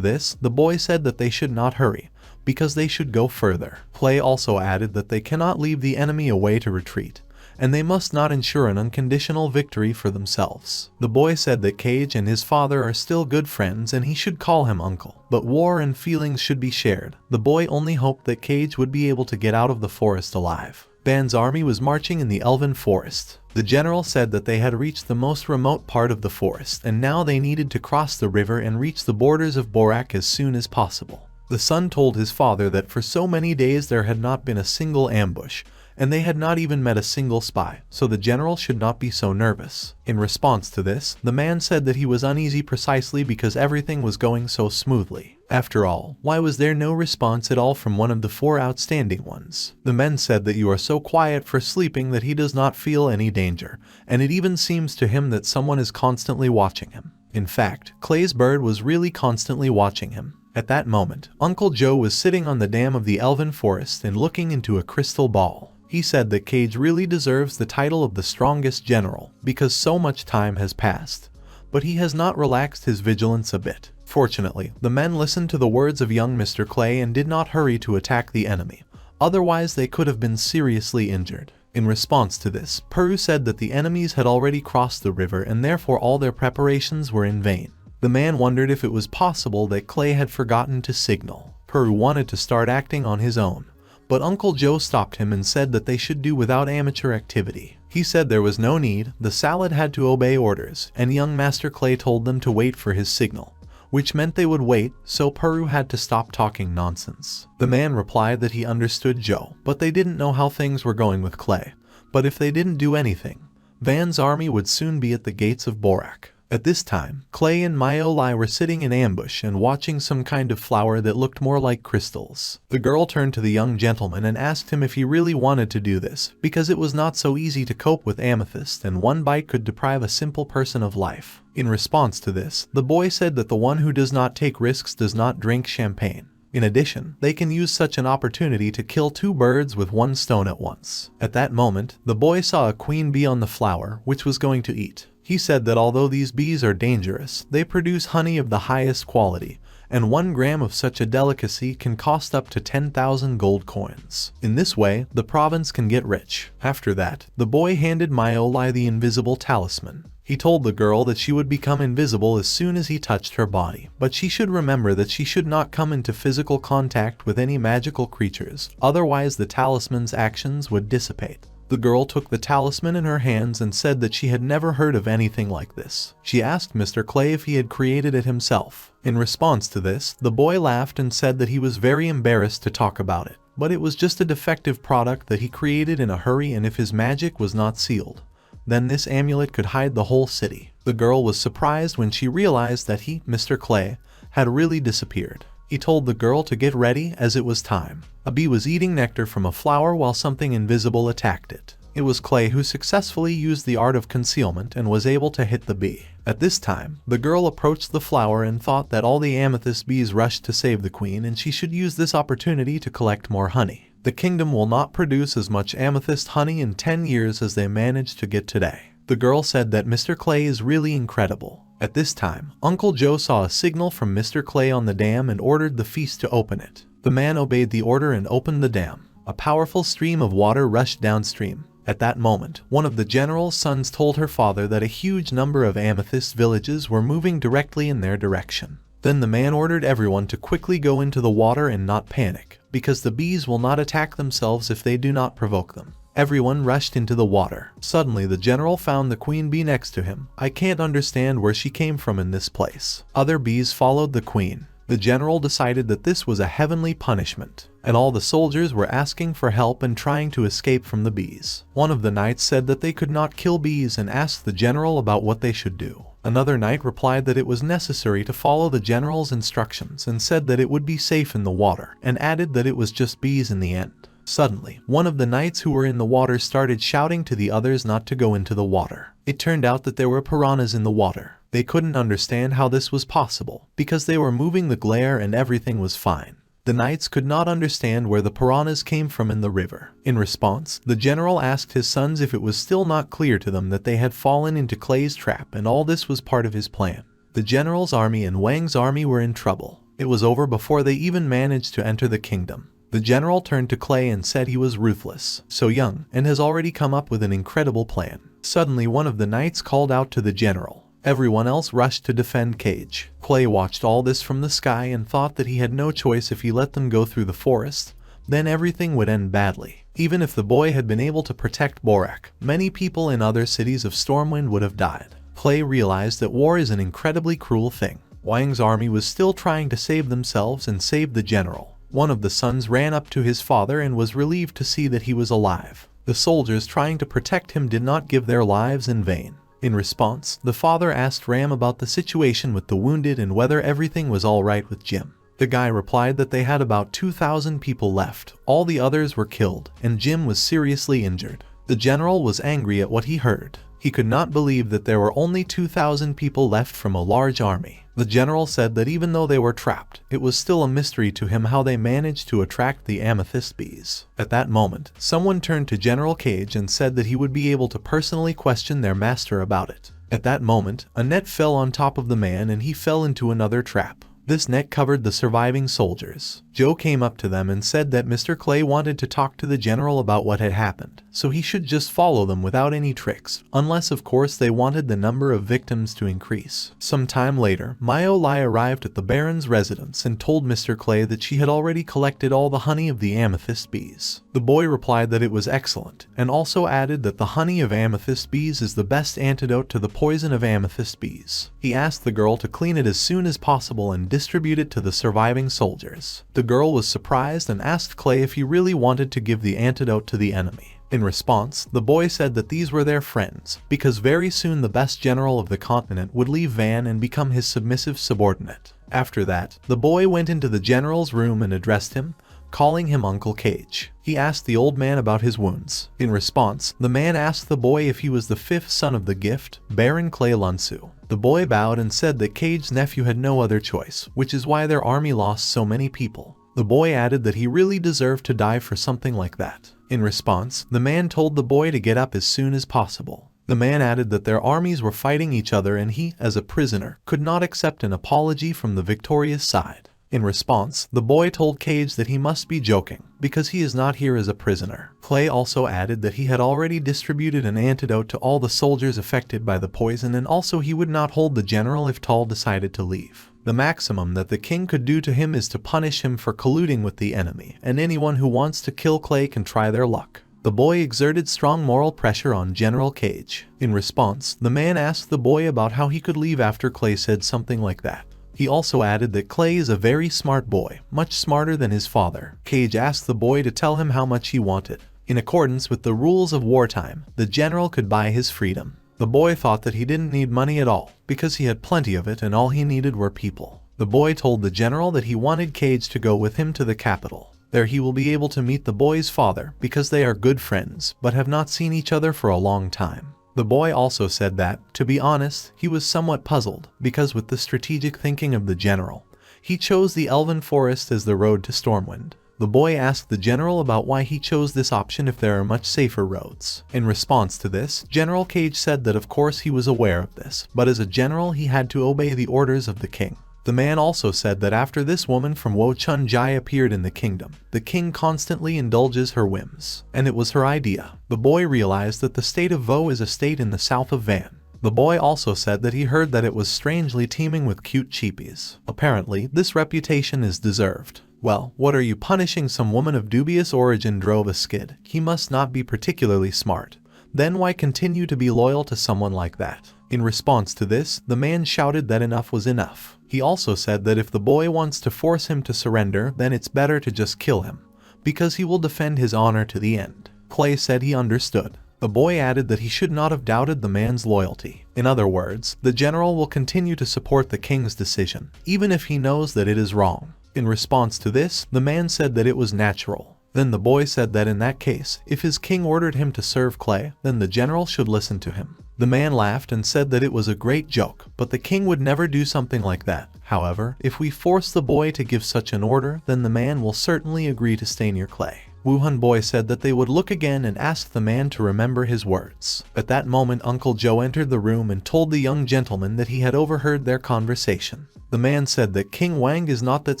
this, the boy said that they should not hurry, because they should go further. Clay also added that they cannot leave the enemy away to retreat, and they must not ensure an unconditional victory for themselves. The boy said that Cage and his father are still good friends and he should call him uncle, but war and feelings should be shared. The boy only hoped that Cage would be able to get out of the forest alive. Ban's army was marching in the elven forest. The general said that they had reached the most remote part of the forest and now they needed to cross the river and reach the borders of Borak as soon as possible. The son told his father that for so many days there had not been a single ambush, and they had not even met a single spy, so the general should not be so nervous. In response to this, the man said that he was uneasy precisely because everything was going so smoothly. After all, why was there no response at all from one of the four outstanding ones? The men said that you are so quiet for sleeping that he does not feel any danger, and it even seems to him that someone is constantly watching him. In fact, Clay's bird was really constantly watching him. At that moment, Uncle Joe was sitting on the dam of the elven forest and looking into a crystal ball. He said that Cage really deserves the title of the strongest general because so much time has passed, but he has not relaxed his vigilance a bit. Fortunately, the men listened to the words of young Mr. Clay and did not hurry to attack the enemy, otherwise they could have been seriously injured. In response to this, Peru said that the enemies had already crossed the river and therefore all their preparations were in vain. The man wondered if it was possible that Clay had forgotten to signal. Peru wanted to start acting on his own, but Uncle Joe stopped him and said that they should do without amateur activity. He said there was no need, the salad had to obey orders, and young Master Clay told them to wait for his signal, which meant they would wait, so Peru had to stop talking nonsense. The man replied that he understood Joe, but they didn't know how things were going with Clay. But if they didn't do anything, Van's army would soon be at the gates of Borak. At this time, Clay and Myolai were sitting in ambush and watching some kind of flower that looked more like crystals. The girl turned to the young gentleman and asked him if he really wanted to do this, because it was not so easy to cope with amethyst and one bite could deprive a simple person of life. In response to this, the boy said that the one who does not take risks does not drink champagne. In addition, they can use such an opportunity to kill two birds with one stone at once. At that moment, the boy saw a queen bee on the flower, which was going to eat. He said that although these bees are dangerous, they produce honey of the highest quality, and 1 gram of such a delicacy can cost up to 10,000 gold coins. In this way, the province can get rich. After that, the boy handed Myolai the invisible talisman. He told the girl that she would become invisible as soon as he touched her body, but she should remember that she should not come into physical contact with any magical creatures, otherwise the talisman's actions would dissipate. The girl took the talisman in her hands and said that she had never heard of anything like this. She asked Mr. Clay if he had created it himself. In response to this, the boy laughed and said that he was very embarrassed to talk about it, but it was just a defective product that he created in a hurry, and if his magic was not sealed, then this amulet could hide the whole city. The girl was surprised when she realized that he, Mr. Clay, had really disappeared. He told the girl to get ready as it was time. A bee was eating nectar from a flower while something invisible attacked it. It was Clay who successfully used the art of concealment and was able to hit the bee. At this time, the girl approached the flower and thought that all the amethyst bees rushed to save the queen and she should use this opportunity to collect more honey. The kingdom will not produce as much amethyst honey in 10 years as they managed to get today. The girl said that Mr. Clay is really incredible. At this time, Uncle Joe saw a signal from Mr. Clay on the dam and ordered the feast to open it. The man obeyed the order and opened the dam. A powerful stream of water rushed downstream. At that moment, one of the general's sons told her father that a huge number of amethyst villages were moving directly in their direction. Then the man ordered everyone to quickly go into the water and not panic, because the bees will not attack themselves if they do not provoke them. Everyone rushed into the water. Suddenly the general found the queen bee next to him. I can't understand where she came from in this place. Other bees followed the queen. The general decided that this was a heavenly punishment, and all the soldiers were asking for help and trying to escape from the bees. One of the knights said that they could not kill bees and asked the general about what they should do. Another knight replied that it was necessary to follow the general's instructions and said that it would be safe in the water, and added that it was just bees in the end. Suddenly, one of the knights who were in the water started shouting to the others not to go into the water. It turned out that there were piranhas in the water. They couldn't understand how this was possible, because they were moving the glare and everything was fine. The knights could not understand where the piranhas came from in the river. In response, the general asked his sons if it was still not clear to them that they had fallen into Clay's trap and all this was part of his plan. The general's army and Wang's army were in trouble. It was over before they even managed to enter the kingdom. The general turned to Clay and said he was ruthless, so young, and has already come up with an incredible plan. Suddenly one of the knights called out to the general. Everyone else rushed to defend Cage. Clay watched all this from the sky and thought that he had no choice if he let them go through the forest. Then everything would end badly. Even if the boy had been able to protect Borak, many people in other cities of Stormwind would have died. Clay realized that war is an incredibly cruel thing. Wang's army was still trying to save themselves and save the general. One of the sons ran up to his father and was relieved to see that he was alive. The soldiers trying to protect him did not give their lives in vain. In response, the father asked Ram about the situation with the wounded and whether everything was alright with Jim. The guy replied that they had about 2,000 people left, all the others were killed, and Jim was seriously injured. The general was angry at what he heard. He could not believe that there were only 2,000 people left from a large army. The general said that even though they were trapped, it was still a mystery to him how they managed to attract the amethyst bees. At that moment, someone turned to General Cage and said that he would be able to personally question their master about it. At that moment, a net fell on top of the man and he fell into another trap. This net covered the surviving soldiers. Joe came up to them and said that Mr. Clay wanted to talk to the general about what had happened, so he should just follow them without any tricks, unless of course they wanted the number of victims to increase. Some time later, Myolai arrived at the Baron's residence and told Mr. Clay that she had already collected all the honey of the amethyst bees. The boy replied that it was excellent, and also added that the honey of amethyst bees is the best antidote to the poison of amethyst bees. He asked the girl to clean it as soon as possible and distribute it to the surviving soldiers. The girl was surprised and asked Clay if he really wanted to give the antidote to the enemy. In response, the boy said that these were their friends, because very soon the best general of the continent would leave Van and become his submissive subordinate. After that, the boy went into the general's room and addressed him, calling him Uncle Cage. He asked the old man about his wounds. In response, the man asked the boy if he was the fifth son of the gift, Baron Clay Lunsu. The boy bowed and said that Cage's nephew had no other choice, which is why their army lost so many people. The boy added that he really deserved to die for something like that. In response, the man told the boy to get up as soon as possible. The man added that their armies were fighting each other and he, as a prisoner, could not accept an apology from the victorious side. In response, the boy told Cage that he must be joking, because he is not here as a prisoner. Clay also added that he had already distributed an antidote to all the soldiers affected by the poison, and also he would not hold the general if Tal decided to leave. The maximum that the king could do to him is to punish him for colluding with the enemy, and anyone who wants to kill Clay can try their luck. The boy exerted strong moral pressure on General Cage. In response, the man asked the boy about how he could leave after Clay said something like that. He also added that Clay is a very smart boy, much smarter than his father. Cage asked the boy to tell him how much he wanted. In accordance with the rules of wartime, the general could buy his freedom. The boy thought that he didn't need money at all, because he had plenty of it and all he needed were people. The boy told the general that he wanted Cage to go with him to the capital. There he will be able to meet the boy's father, because they are good friends, but have not seen each other for a long time. The boy also said that, to be honest, he was somewhat puzzled, because with the strategic thinking of the general, he chose the Elven Forest as the road to Stormwind. The boy asked the general about why he chose this option if there are much safer roads. In response to this, General Cage said that of course he was aware of this, but as a general he had to obey the orders of the king. The man also said that after this woman from Wo Chun Jai appeared in the kingdom, the king constantly indulges her whims, and it was her idea. The boy realized that the state of Vo is a state in the south of Van. The boy also said that he heard that it was strangely teeming with cute cheapies. Apparently, this reputation is deserved. Well, what are you punishing some woman of dubious origin drove a skid? He must not be particularly smart. Then why continue to be loyal to someone like that? In response to this, the man shouted that enough was enough. He also said that if the boy wants to force him to surrender, then it's better to just kill him, because he will defend his honor to the end. Clay said he understood. The boy added that he should not have doubted the man's loyalty. In other words, the general will continue to support the king's decision, even if he knows that it is wrong. In response to this, the man said that it was natural. Then the boy said that in that case, if his king ordered him to serve Clay, then the general should listen to him. The man laughed and said that it was a great joke, but the king would never do something like that. However, if we force the boy to give such an order, then the man will certainly agree to stay near Clay. Wuhan boy said that they would look again and asked the man to remember his words. At that moment, Uncle Joe entered the room and told the young gentleman that he had overheard their conversation. The man said that King Wang is not that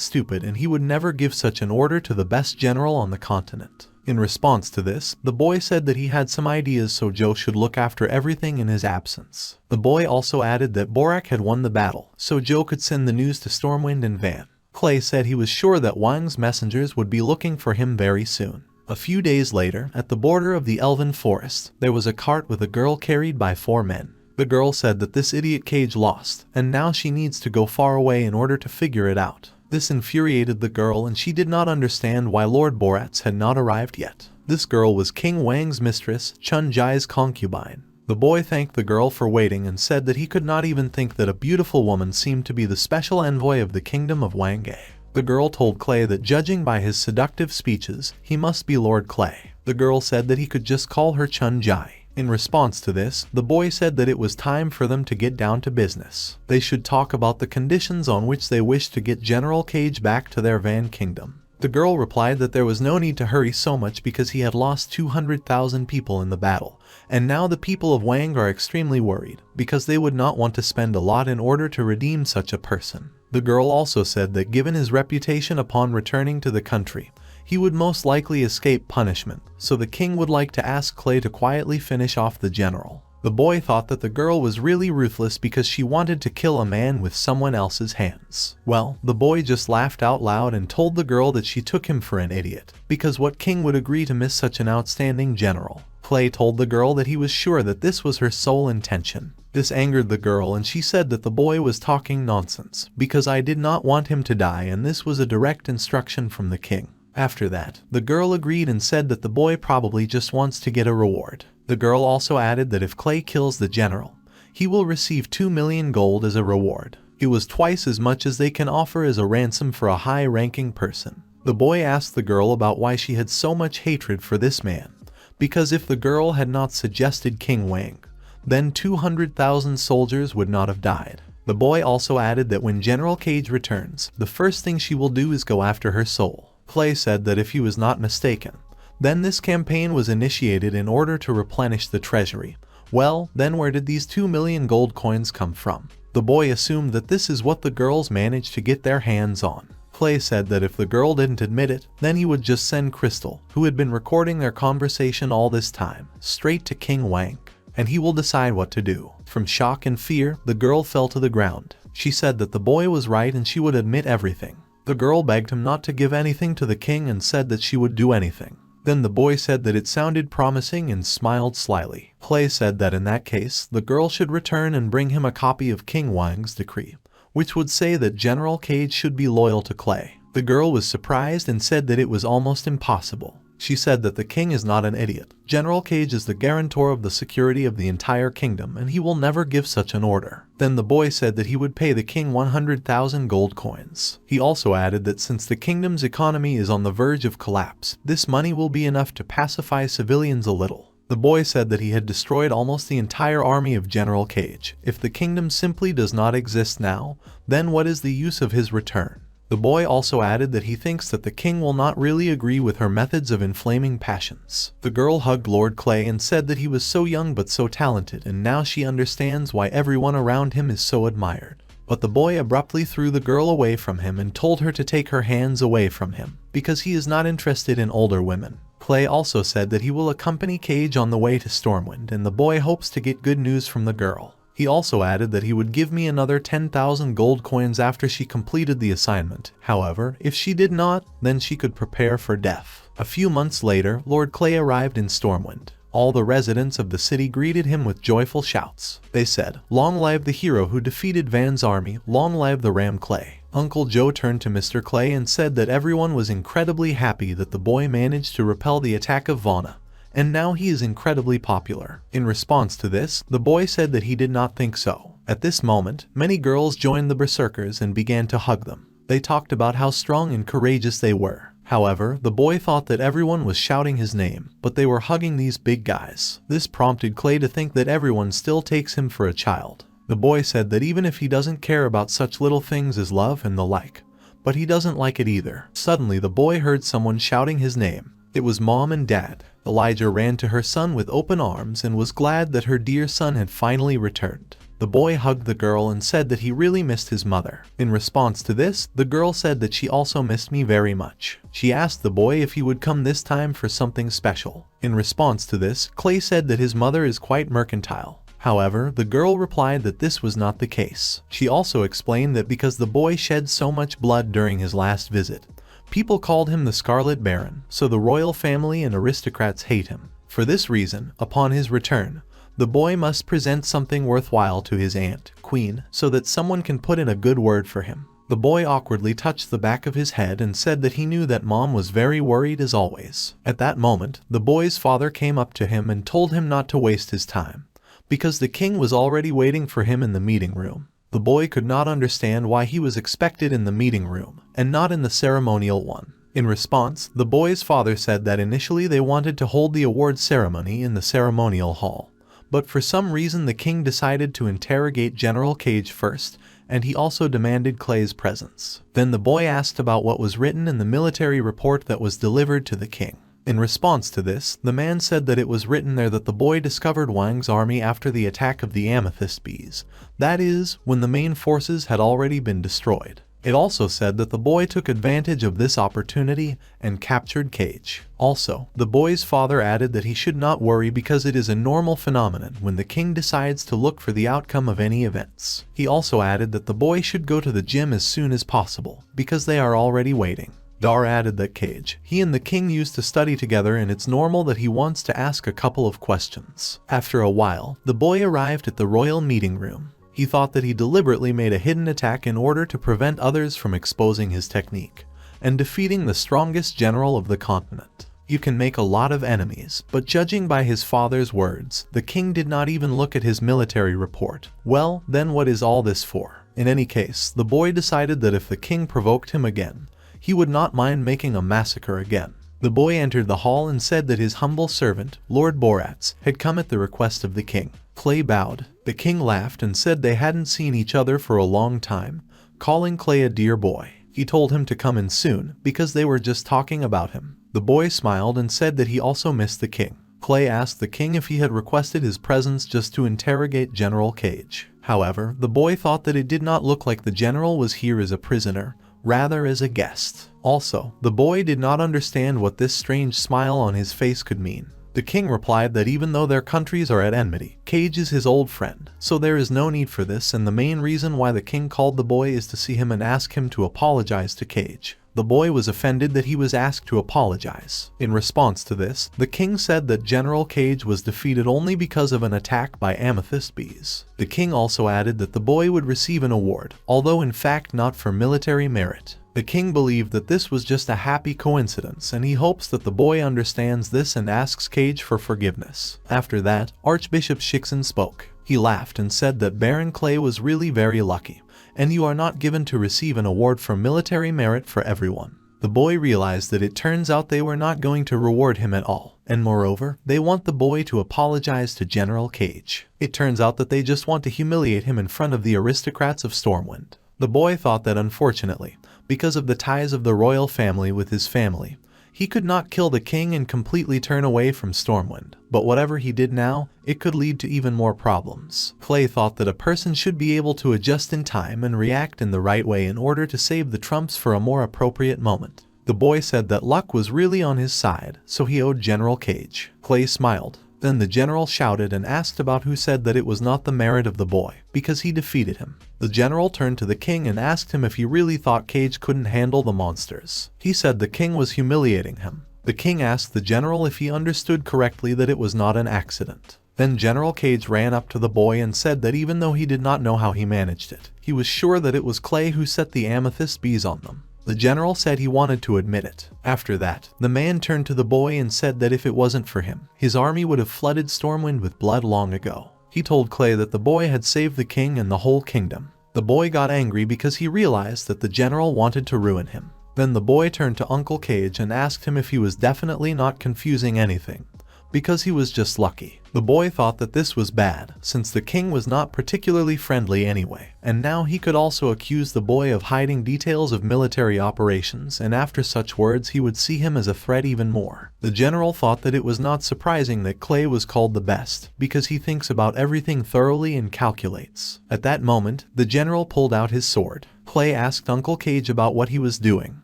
stupid and he would never give such an order to the best general on the continent. In response to this, the boy said that he had some ideas so Joe should look after everything in his absence. The boy also added that Borak had won the battle, so Joe could send the news to Stormwind and Van. Clay said he was sure that Wang's messengers would be looking for him very soon. A few days later, at the border of the Elven Forest, there was a cart with a girl carried by 4 men. The girl said that this idiot Cage lost, and now she needs to go far away in order to figure it out. This infuriated the girl and she did not understand why Lord Boratz had not arrived yet. This girl was King Wang's mistress, Chun Jai's concubine. The boy thanked the girl for waiting and said that he could not even think that a beautiful woman seemed to be the special envoy of the kingdom of Wangge. The girl told Clay that judging by his seductive speeches, he must be Lord Clay. The girl said that he could just call her Chun Jai. In response to this, the boy said that it was time for them to get down to business. They should talk about the conditions on which they wished to get General Cage back to their Van Kingdom. The girl replied that there was no need to hurry so much because he had lost 200,000 people in the battle, and now the people of Wang are extremely worried, because they would not want to spend a lot in order to redeem such a person. The girl also said that given his reputation upon returning to the country, he would most likely escape punishment, so the king would like to ask Clay to quietly finish off the general. The boy thought that the girl was really ruthless because she wanted to kill a man with someone else's hands. Well, the boy just laughed out loud and told the girl that she took him for an idiot, because what king would agree to miss such an outstanding general? Clay told the girl that he was sure that this was her sole intention. This angered the girl and she said that the boy was talking nonsense, because I did not want him to die and this was a direct instruction from the king. After that, the girl agreed and said that the boy probably just wants to get a reward. The girl also added that if Clay kills the general, he will receive 2 million gold as a reward. It was twice as much as they can offer as a ransom for a high-ranking person. The boy asked the girl about why she had so much hatred for this man, because if the girl had not suggested King Wang, then 200,000 soldiers would not have died. The boy also added that when General Cage returns, the first thing she will do is go after her soul. Clay said that if he was not mistaken, then this campaign was initiated in order to replenish the treasury. Well, then where did these 2 million gold coins come from? The boy assumed that this is what the girls managed to get their hands on. Clay said that if the girl didn't admit it, then he would just send Crystal, who had been recording their conversation all this time, straight to King Wang, and he will decide what to do. From shock and fear, the girl fell to the ground. She said that the boy was right and she would admit everything. The girl begged him not to give anything to the king and said that she would do anything. Then the boy said that it sounded promising and smiled slyly. Clay said that in that case, the girl should return and bring him a copy of King Wang's decree, which would say that General Cage should be loyal to Clay. The girl was surprised and said that it was almost impossible. She said that the king is not an idiot. General Cage is the guarantor of the security of the entire kingdom and he will never give such an order. Then the boy said that he would pay the king 100,000 gold coins. He also added that since the kingdom's economy is on the verge of collapse, this money will be enough to pacify civilians a little. The boy said that he had destroyed almost the entire army of General Cage. If the kingdom simply does not exist now, then what is the use of his return? The boy also added that he thinks that the king will not really agree with her methods of inflaming passions. The girl hugged Lord Clay and said that he was so young but so talented and now she understands why everyone around him is so admired. But the boy abruptly threw the girl away from him and told her to take her hands away from him, because he is not interested in older women. Clay also said that he will accompany Cage on the way to Stormwind and the boy hopes to get good news from the girl. He also added that he would give me another 10,000 gold coins after she completed the assignment. However, if she did not, then she could prepare for death. A few months later, Lord Clay arrived in Stormwind. All the residents of the city greeted him with joyful shouts. They said, "Long live the hero who defeated Van's army, long live the Ram Clay." Uncle Joe turned to Mr. Clay and said that everyone was incredibly happy that the boy managed to repel the attack of Vanna, and now he is incredibly popular. In response to this, the boy said that he did not think so. At this moment, many girls joined the berserkers and began to hug them. They talked about how strong and courageous they were. However, the boy thought that everyone was shouting his name, but they were hugging these big guys. This prompted Clay to think that everyone still takes him for a child. The boy said that even if he doesn't care about such little things as love and the like, but he doesn't like it either. Suddenly, the boy heard someone shouting his name. It was Mom and Dad. Elijah ran to her son with open arms and was glad that her dear son had finally returned. The boy hugged the girl and said that he really missed his mother. In response to this, the girl said that she also missed me very much. She asked the boy if he would come this time for something special. In response to this, Clay said that his mother is quite mercantile. However, the girl replied that this was not the case. She also explained that because the boy shed so much blood during his last visit, people called him the Scarlet Baron, so the royal family and aristocrats hate him. For this reason, upon his return, the boy must present something worthwhile to his aunt, Queen, so that someone can put in a good word for him. The boy awkwardly touched the back of his head and said that he knew that Mom was very worried as always. At that moment, the boy's father came up to him and told him not to waste his time, because the king was already waiting for him in the meeting room. The boy could not understand why he was expected in the meeting room, and not in the ceremonial one. In response, the boy's father said that initially they wanted to hold the award ceremony in the ceremonial hall. But for some reason the king decided to interrogate General Cage first, and he also demanded Clay's presence. Then the boy asked about what was written in the military report that was delivered to the king. In response to this, the man said that it was written there that the boy discovered Wang's army after the attack of the Amethyst Bees. That is, when the main forces had already been destroyed. It also said that the boy took advantage of this opportunity and captured Cage. Also, the boy's father added that he should not worry because it is a normal phenomenon when the king decides to look for the outcome of any events. He also added that the boy should go to the gym as soon as possible, because they are already waiting. Dar added that he and the king used to study together and it's normal that he wants to ask a couple of questions. After a while, the boy arrived at the royal meeting room. He thought that he deliberately made a hidden attack in order to prevent others from exposing his technique and defeating the strongest general of the continent. You can make a lot of enemies, but judging by his father's words, the king did not even look at his military report. Well, then what is all this for? In any case, the boy decided that if the king provoked him again, he would not mind making a massacre again. The boy entered the hall and said that his humble servant, Lord Boratz, had come at the request of the king. Clay bowed. The king laughed and said they hadn't seen each other for a long time, calling Clay a dear boy. He told him to come in soon, because they were just talking about him. The boy smiled and said that he also missed the king. Clay asked the king if he had requested his presence just to interrogate General Cage. However, the boy thought that it did not look like the general was here as a prisoner, rather as a guest. Also, the boy did not understand what this strange smile on his face could mean. The king replied that even though their countries are at enmity, Cage is his old friend, so there is no need for this, and the main reason why the king called the boy is to see him and ask him to apologize to Cage. The boy was offended that he was asked to apologize. In response to this, the king said that General Cage was defeated only because of an attack by amethyst bees. The king also added that the boy would receive an award, although in fact not for military merit. The king believed that this was just a happy coincidence, and he hopes that the boy understands this and asks Cage for forgiveness. After that, Archbishop Shixin spoke. He laughed and said that Baron Clay was really very lucky, and you are not given to receive an award for military merit for everyone. The boy realized that it turns out they were not going to reward him at all, and moreover, they want the boy to apologize to General Cage. It turns out that they just want to humiliate him in front of the aristocrats of Stormwind. The boy thought that unfortunately, because of the ties of the royal family with his family, he could not kill the king and completely turn away from Stormwind. But whatever he did now, it could lead to even more problems. Clay thought that a person should be able to adjust in time and react in the right way in order to save the trumps for a more appropriate moment. The boy said that luck was really on his side, so he owed General Cage. Clay smiled. Then the general shouted and asked about who said that it was not the merit of the boy, because he defeated him. The general turned to the king and asked him if he really thought Cage couldn't handle the monsters. He said the king was humiliating him. The king asked the general if he understood correctly that it was not an accident. Then General Cage ran up to the boy and said that even though he did not know how he managed it, he was sure that it was Clay who set the amethyst bees on them. The general said he wanted to admit it. After that, the man turned to the boy and said that if it wasn't for him, his army would have flooded Stormwind with blood long ago. He told Clay that the boy had saved the king and the whole kingdom. The boy got angry because he realized that the general wanted to ruin him. Then the boy turned to Uncle Cage and asked him if he was definitely not confusing anything, because he was just lucky. The boy thought that this was bad, since the king was not particularly friendly anyway, and now he could also accuse the boy of hiding details of military operations, and after such words he would see him as a threat even more. The general thought that it was not surprising that Clay was called the best, because he thinks about everything thoroughly and calculates. At that moment, the general pulled out his sword. Clay asked Uncle Cage about what he was doing.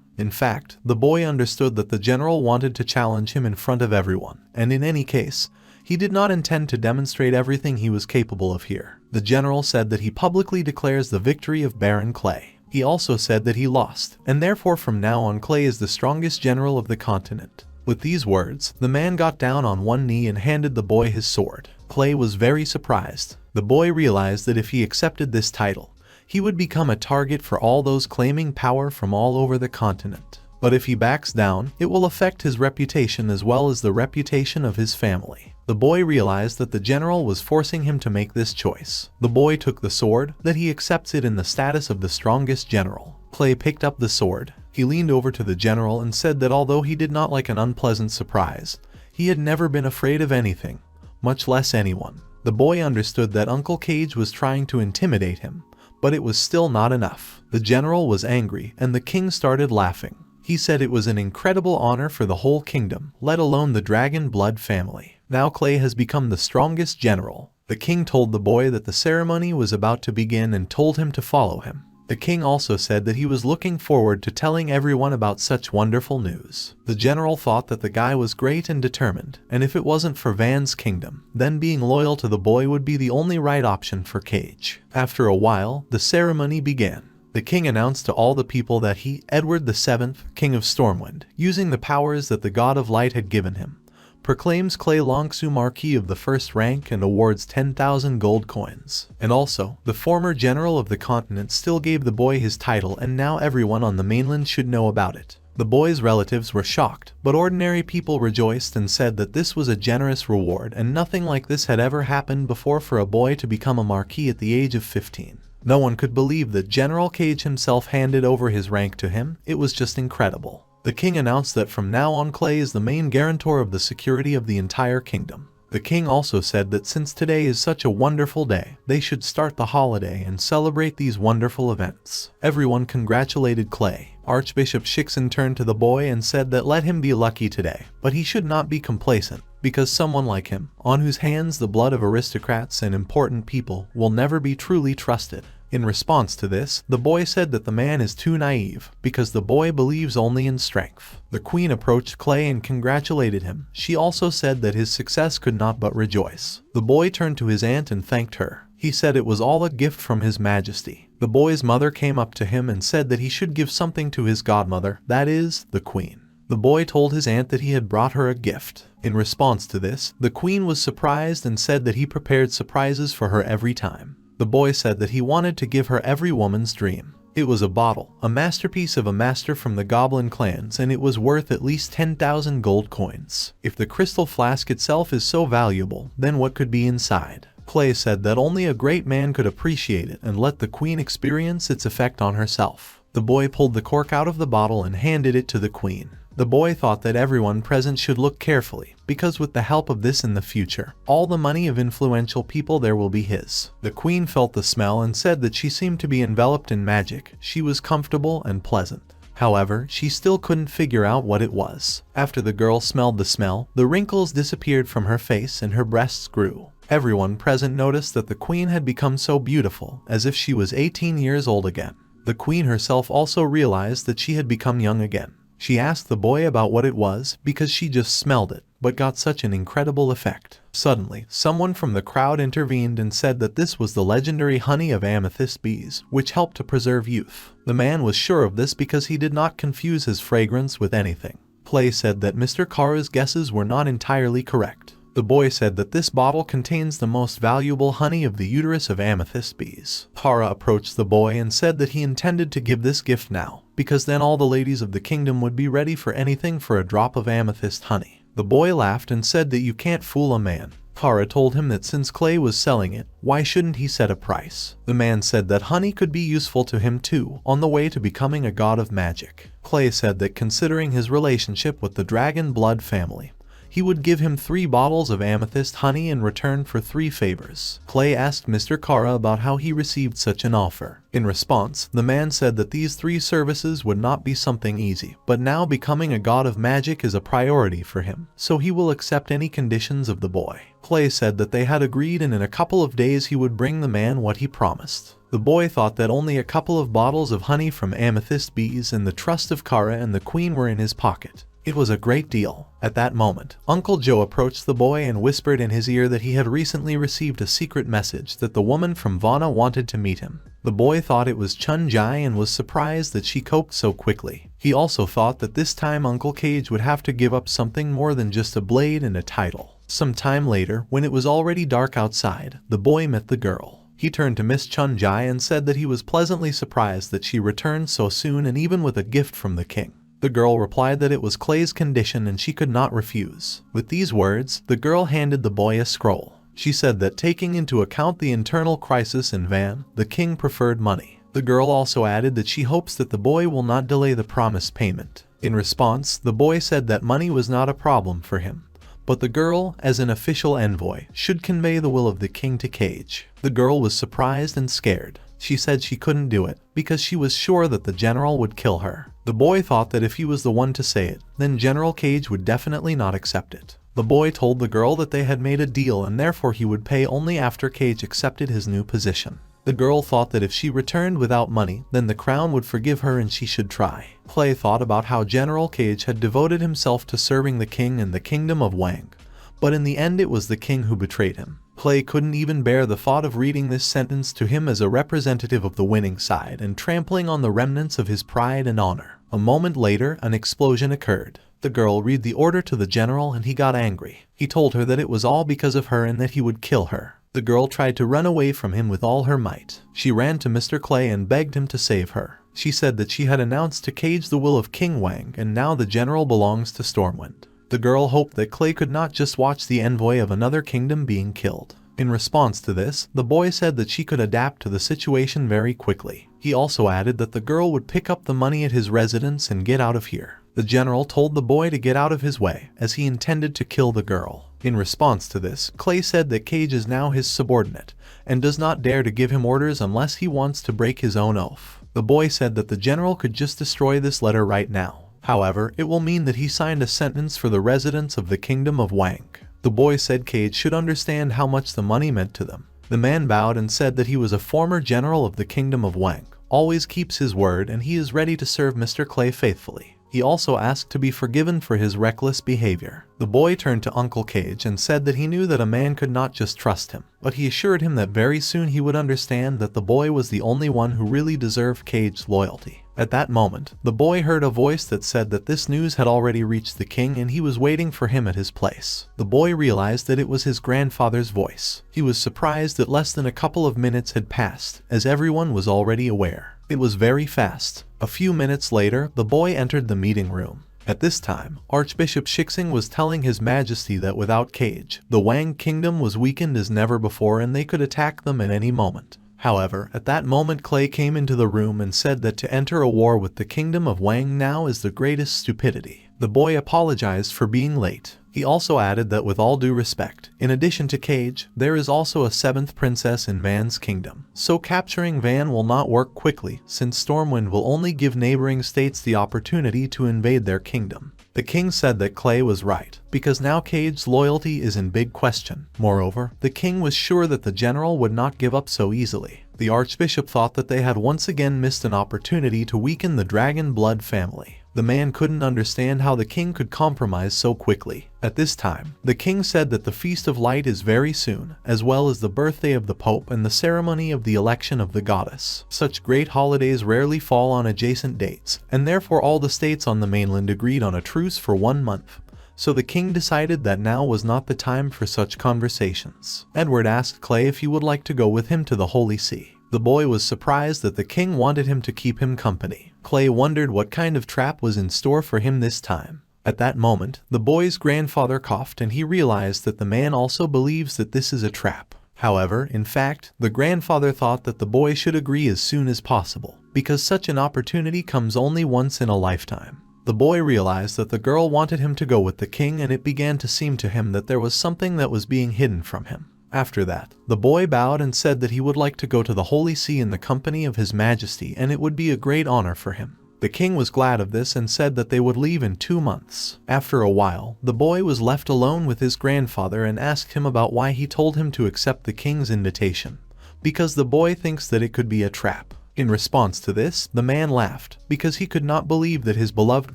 In fact, the boy understood that the general wanted to challenge him in front of everyone, and in any case, he did not intend to demonstrate everything he was capable of here. The general said that he publicly declares the victory of Baron Clay. He also said that he lost, and therefore from now on Clay is the strongest general of the continent. With these words, the man got down on one knee and handed the boy his sword. Clay was very surprised. The boy realized that if he accepted this title, he would become a target for all those claiming power from all over the continent. But if he backs down, it will affect his reputation as well as the reputation of his family. The boy realized that the general was forcing him to make this choice. The boy took the sword, that he accepts it in the status of the strongest general. Clay picked up the sword. He leaned over to the general and said that although he did not like an unpleasant surprise, he had never been afraid of anything, much less anyone. The boy understood that Uncle Cage was trying to intimidate him, but it was still not enough. The general was angry, and the king started laughing. He said it was an incredible honor for the whole kingdom, let alone the dragon blood family. Now Clay has become the strongest general. The king told the boy that the ceremony was about to begin and told him to follow him. The king also said that he was looking forward to telling everyone about such wonderful news. The general thought that the guy was great and determined, and if it wasn't for Van's kingdom, then being loyal to the boy would be the only right option for Cage. After a while, the ceremony began. The king announced to all the people that he, Edward VII, King of Stormwind, using the powers that the God of Light had given him, proclaims Clay Longsu Marquis of the first rank and awards 10,000 gold coins. And also, the former general of the continent still gave the boy his title, and now everyone on the mainland should know about it. The boy's relatives were shocked, but ordinary people rejoiced and said that this was a generous reward and nothing like this had ever happened before for a boy to become a marquis at the age of 15. No one could believe that General Cage himself handed over his rank to him. It was just incredible. The king announced that from now on Clay is the main guarantor of the security of the entire kingdom. The king also said that since today is such a wonderful day, they should start the holiday and celebrate these wonderful events. Everyone congratulated Clay. Archbishop Shixin turned to the boy and said that let him be lucky today, but he should not be complacent, because someone like him, on whose hands the blood of aristocrats and important people will never be truly trusted. In response to this, the boy said that the man is too naive, because the boy believes only in strength. The queen approached Clay and congratulated him. She also said that his success could not but rejoice. The boy turned to his aunt and thanked her. He said it was all a gift from His Majesty. The boy's mother came up to him and said that he should give something to his godmother, that is, the queen. The boy told his aunt that he had brought her a gift. In response to this, the queen was surprised and said that he prepared surprises for her every time. The boy said that he wanted to give her every woman's dream. It was a bottle, a masterpiece of a master from the Goblin clans, and it was worth at least 10,000 gold coins. If the crystal flask itself is so valuable, then what could be inside? Clay said that only a great man could appreciate it and let the queen experience its effect on herself. The boy pulled the cork out of the bottle and handed it to the queen. The boy thought that everyone present should look carefully, because with the help of this in the future, all the money of influential people there will be his. The queen felt the smell and said that she seemed to be enveloped in magic. She was comfortable and pleasant. However, she still couldn't figure out what it was. After the girl smelled the smell, the wrinkles disappeared from her face and her breasts grew. Everyone present noticed that the queen had become so beautiful, as if she was 18 years old again. The queen herself also realized that she had become young again. She asked the boy about what it was, because she just smelled it, but got such an incredible effect. Suddenly, someone from the crowd intervened and said that this was the legendary honey of amethyst bees, which helped to preserve youth. The man was sure of this because he did not confuse his fragrance with anything. Clay said that Mr. Kara's guesses were not entirely correct. The boy said that this bottle contains the most valuable honey of the uterus of amethyst bees. Kara approached the boy and said that he intended to give this gift now, because then all the ladies of the kingdom would be ready for anything for a drop of amethyst honey. The boy laughed and said that you can't fool a man. Kara told him that since Clay was selling it, why shouldn't he set a price? The man said that honey could be useful to him too, on the way to becoming a god of magic. Clay said that considering his relationship with the dragon blood family, he would give him 3 bottles of amethyst honey in return for 3 favors. Clay asked Mr. Kara about how he received such an offer. In response, the man said that these 3 services would not be something easy, but now becoming a god of magic is a priority for him, so he will accept any conditions of the boy. Clay said that they had agreed and in a couple of days he would bring the man what he promised. The boy thought that only a couple of bottles of honey from amethyst bees and the trust of Kara and the queen were in his pocket. It was a great deal. At that moment, Uncle Joe approached the boy and whispered in his ear that he had recently received a secret message that the woman from Vana wanted to meet him. The boy thought it was Chun Jai and was surprised that she coped so quickly. He also thought that this time Uncle Cage would have to give up something more than just a blade and a title. Some time later, when it was already dark outside, the boy met the girl. He turned to Miss Chun Jai and said that he was pleasantly surprised that she returned so soon and even with a gift from the king. The girl replied that it was Clay's condition and she could not refuse. With these words, the girl handed the boy a scroll. She said that taking into account the internal crisis in Van, the king preferred money. The girl also added that she hopes that the boy will not delay the promised payment. In response, the boy said that money was not a problem for him, but the girl, as an official envoy, should convey the will of the king to Cage. The girl was surprised and scared. She said she couldn't do it, because she was sure that the general would kill her. The boy thought that if he was the one to say it, then General Cage would definitely not accept it. The boy told the girl that they had made a deal and therefore he would pay only after Cage accepted his new position. The girl thought that if she returned without money, then the crown would forgive her and she should try. Clay thought about how General Cage had devoted himself to serving the king and the kingdom of Wang, but in the end it was the king who betrayed him. Clay couldn't even bear the thought of reading this sentence to him as a representative of the winning side and trampling on the remnants of his pride and honor. A moment later, an explosion occurred. The girl read the order to the general and he got angry. He told her that it was all because of her and that he would kill her. The girl tried to run away from him with all her might. She ran to Mr. Clay and begged him to save her. She said that she had announced to Cage the will of King Wang and now the general belongs to Stormwind. The girl hoped that Clay could not just watch the envoy of another kingdom being killed. In response to this, the boy said that she could adapt to the situation very quickly. He also added that the girl would pick up the money at his residence and get out of here. The general told the boy to get out of his way, as he intended to kill the girl. In response to this, Clay said that Cage is now his subordinate, and does not dare to give him orders unless he wants to break his own oath. The boy said that the general could just destroy this letter right now. However, it will mean that he signed a sentence for the residents of the kingdom of Wang. The boy said Cage should understand how much the money meant to them. The man bowed and said that he was a former general of the kingdom of Wang, always keeps his word, and he is ready to serve Mr. Clay faithfully. He also asked to be forgiven for his reckless behavior. The boy turned to Uncle Cage and said that he knew that a man could not just trust him, but he assured him that very soon he would understand that the boy was the only one who really deserved Cage's loyalty. At that moment, the boy heard a voice that said that this news had already reached the king and he was waiting for him at his place. The boy realized that it was his grandfather's voice. He was surprised that less than a couple of minutes had passed, as everyone was already aware. It was very fast. A few minutes later, the boy entered the meeting room. At this time, Archbishop Shixing was telling His Majesty that without Cage, the Wang kingdom was weakened as never before and they could attack them at any moment. However, at that moment Clay came into the room and said that to enter a war with the kingdom of Wang now is the greatest stupidity. The boy apologized for being late. He also added that with all due respect, in addition to Cage, there is also a 7th princess in Van's kingdom. So capturing Van will not work quickly, since Stormwind will only give neighboring states the opportunity to invade their kingdom. The king said that Clay was right, because now Cage's loyalty is in big question. Moreover, the king was sure that the general would not give up so easily. The archbishop thought that they had once again missed an opportunity to weaken the dragon blood family. The man couldn't understand how the king could compromise so quickly. At this time, the king said that the Feast of Light is very soon, as well as the birthday of the Pope and the ceremony of the election of the goddess. Such great holidays rarely fall on adjacent dates, and therefore all the states on the mainland agreed on a truce for 1 month. So the king decided that now was not the time for such conversations. Edward asked Clay if he would like to go with him to the Holy See. The boy was surprised that the king wanted him to keep him company. Clay wondered what kind of trap was in store for him this time. At that moment, the boy's grandfather coughed and he realized that the man also believes that this is a trap. However, in fact, the grandfather thought that the boy should agree as soon as possible, because such an opportunity comes only once in a lifetime. The boy realized that the girl wanted him to go with the king and it began to seem to him that there was something that was being hidden from him. After that, the boy bowed and said that he would like to go to the Holy See in the company of His Majesty and it would be a great honor for him. The king was glad of this and said that they would leave in 2 months. After a while, the boy was left alone with his grandfather and asked him about why he told him to accept the king's invitation. Because the boy thinks that it could be a trap. In response to this, the man laughed, because he could not believe that his beloved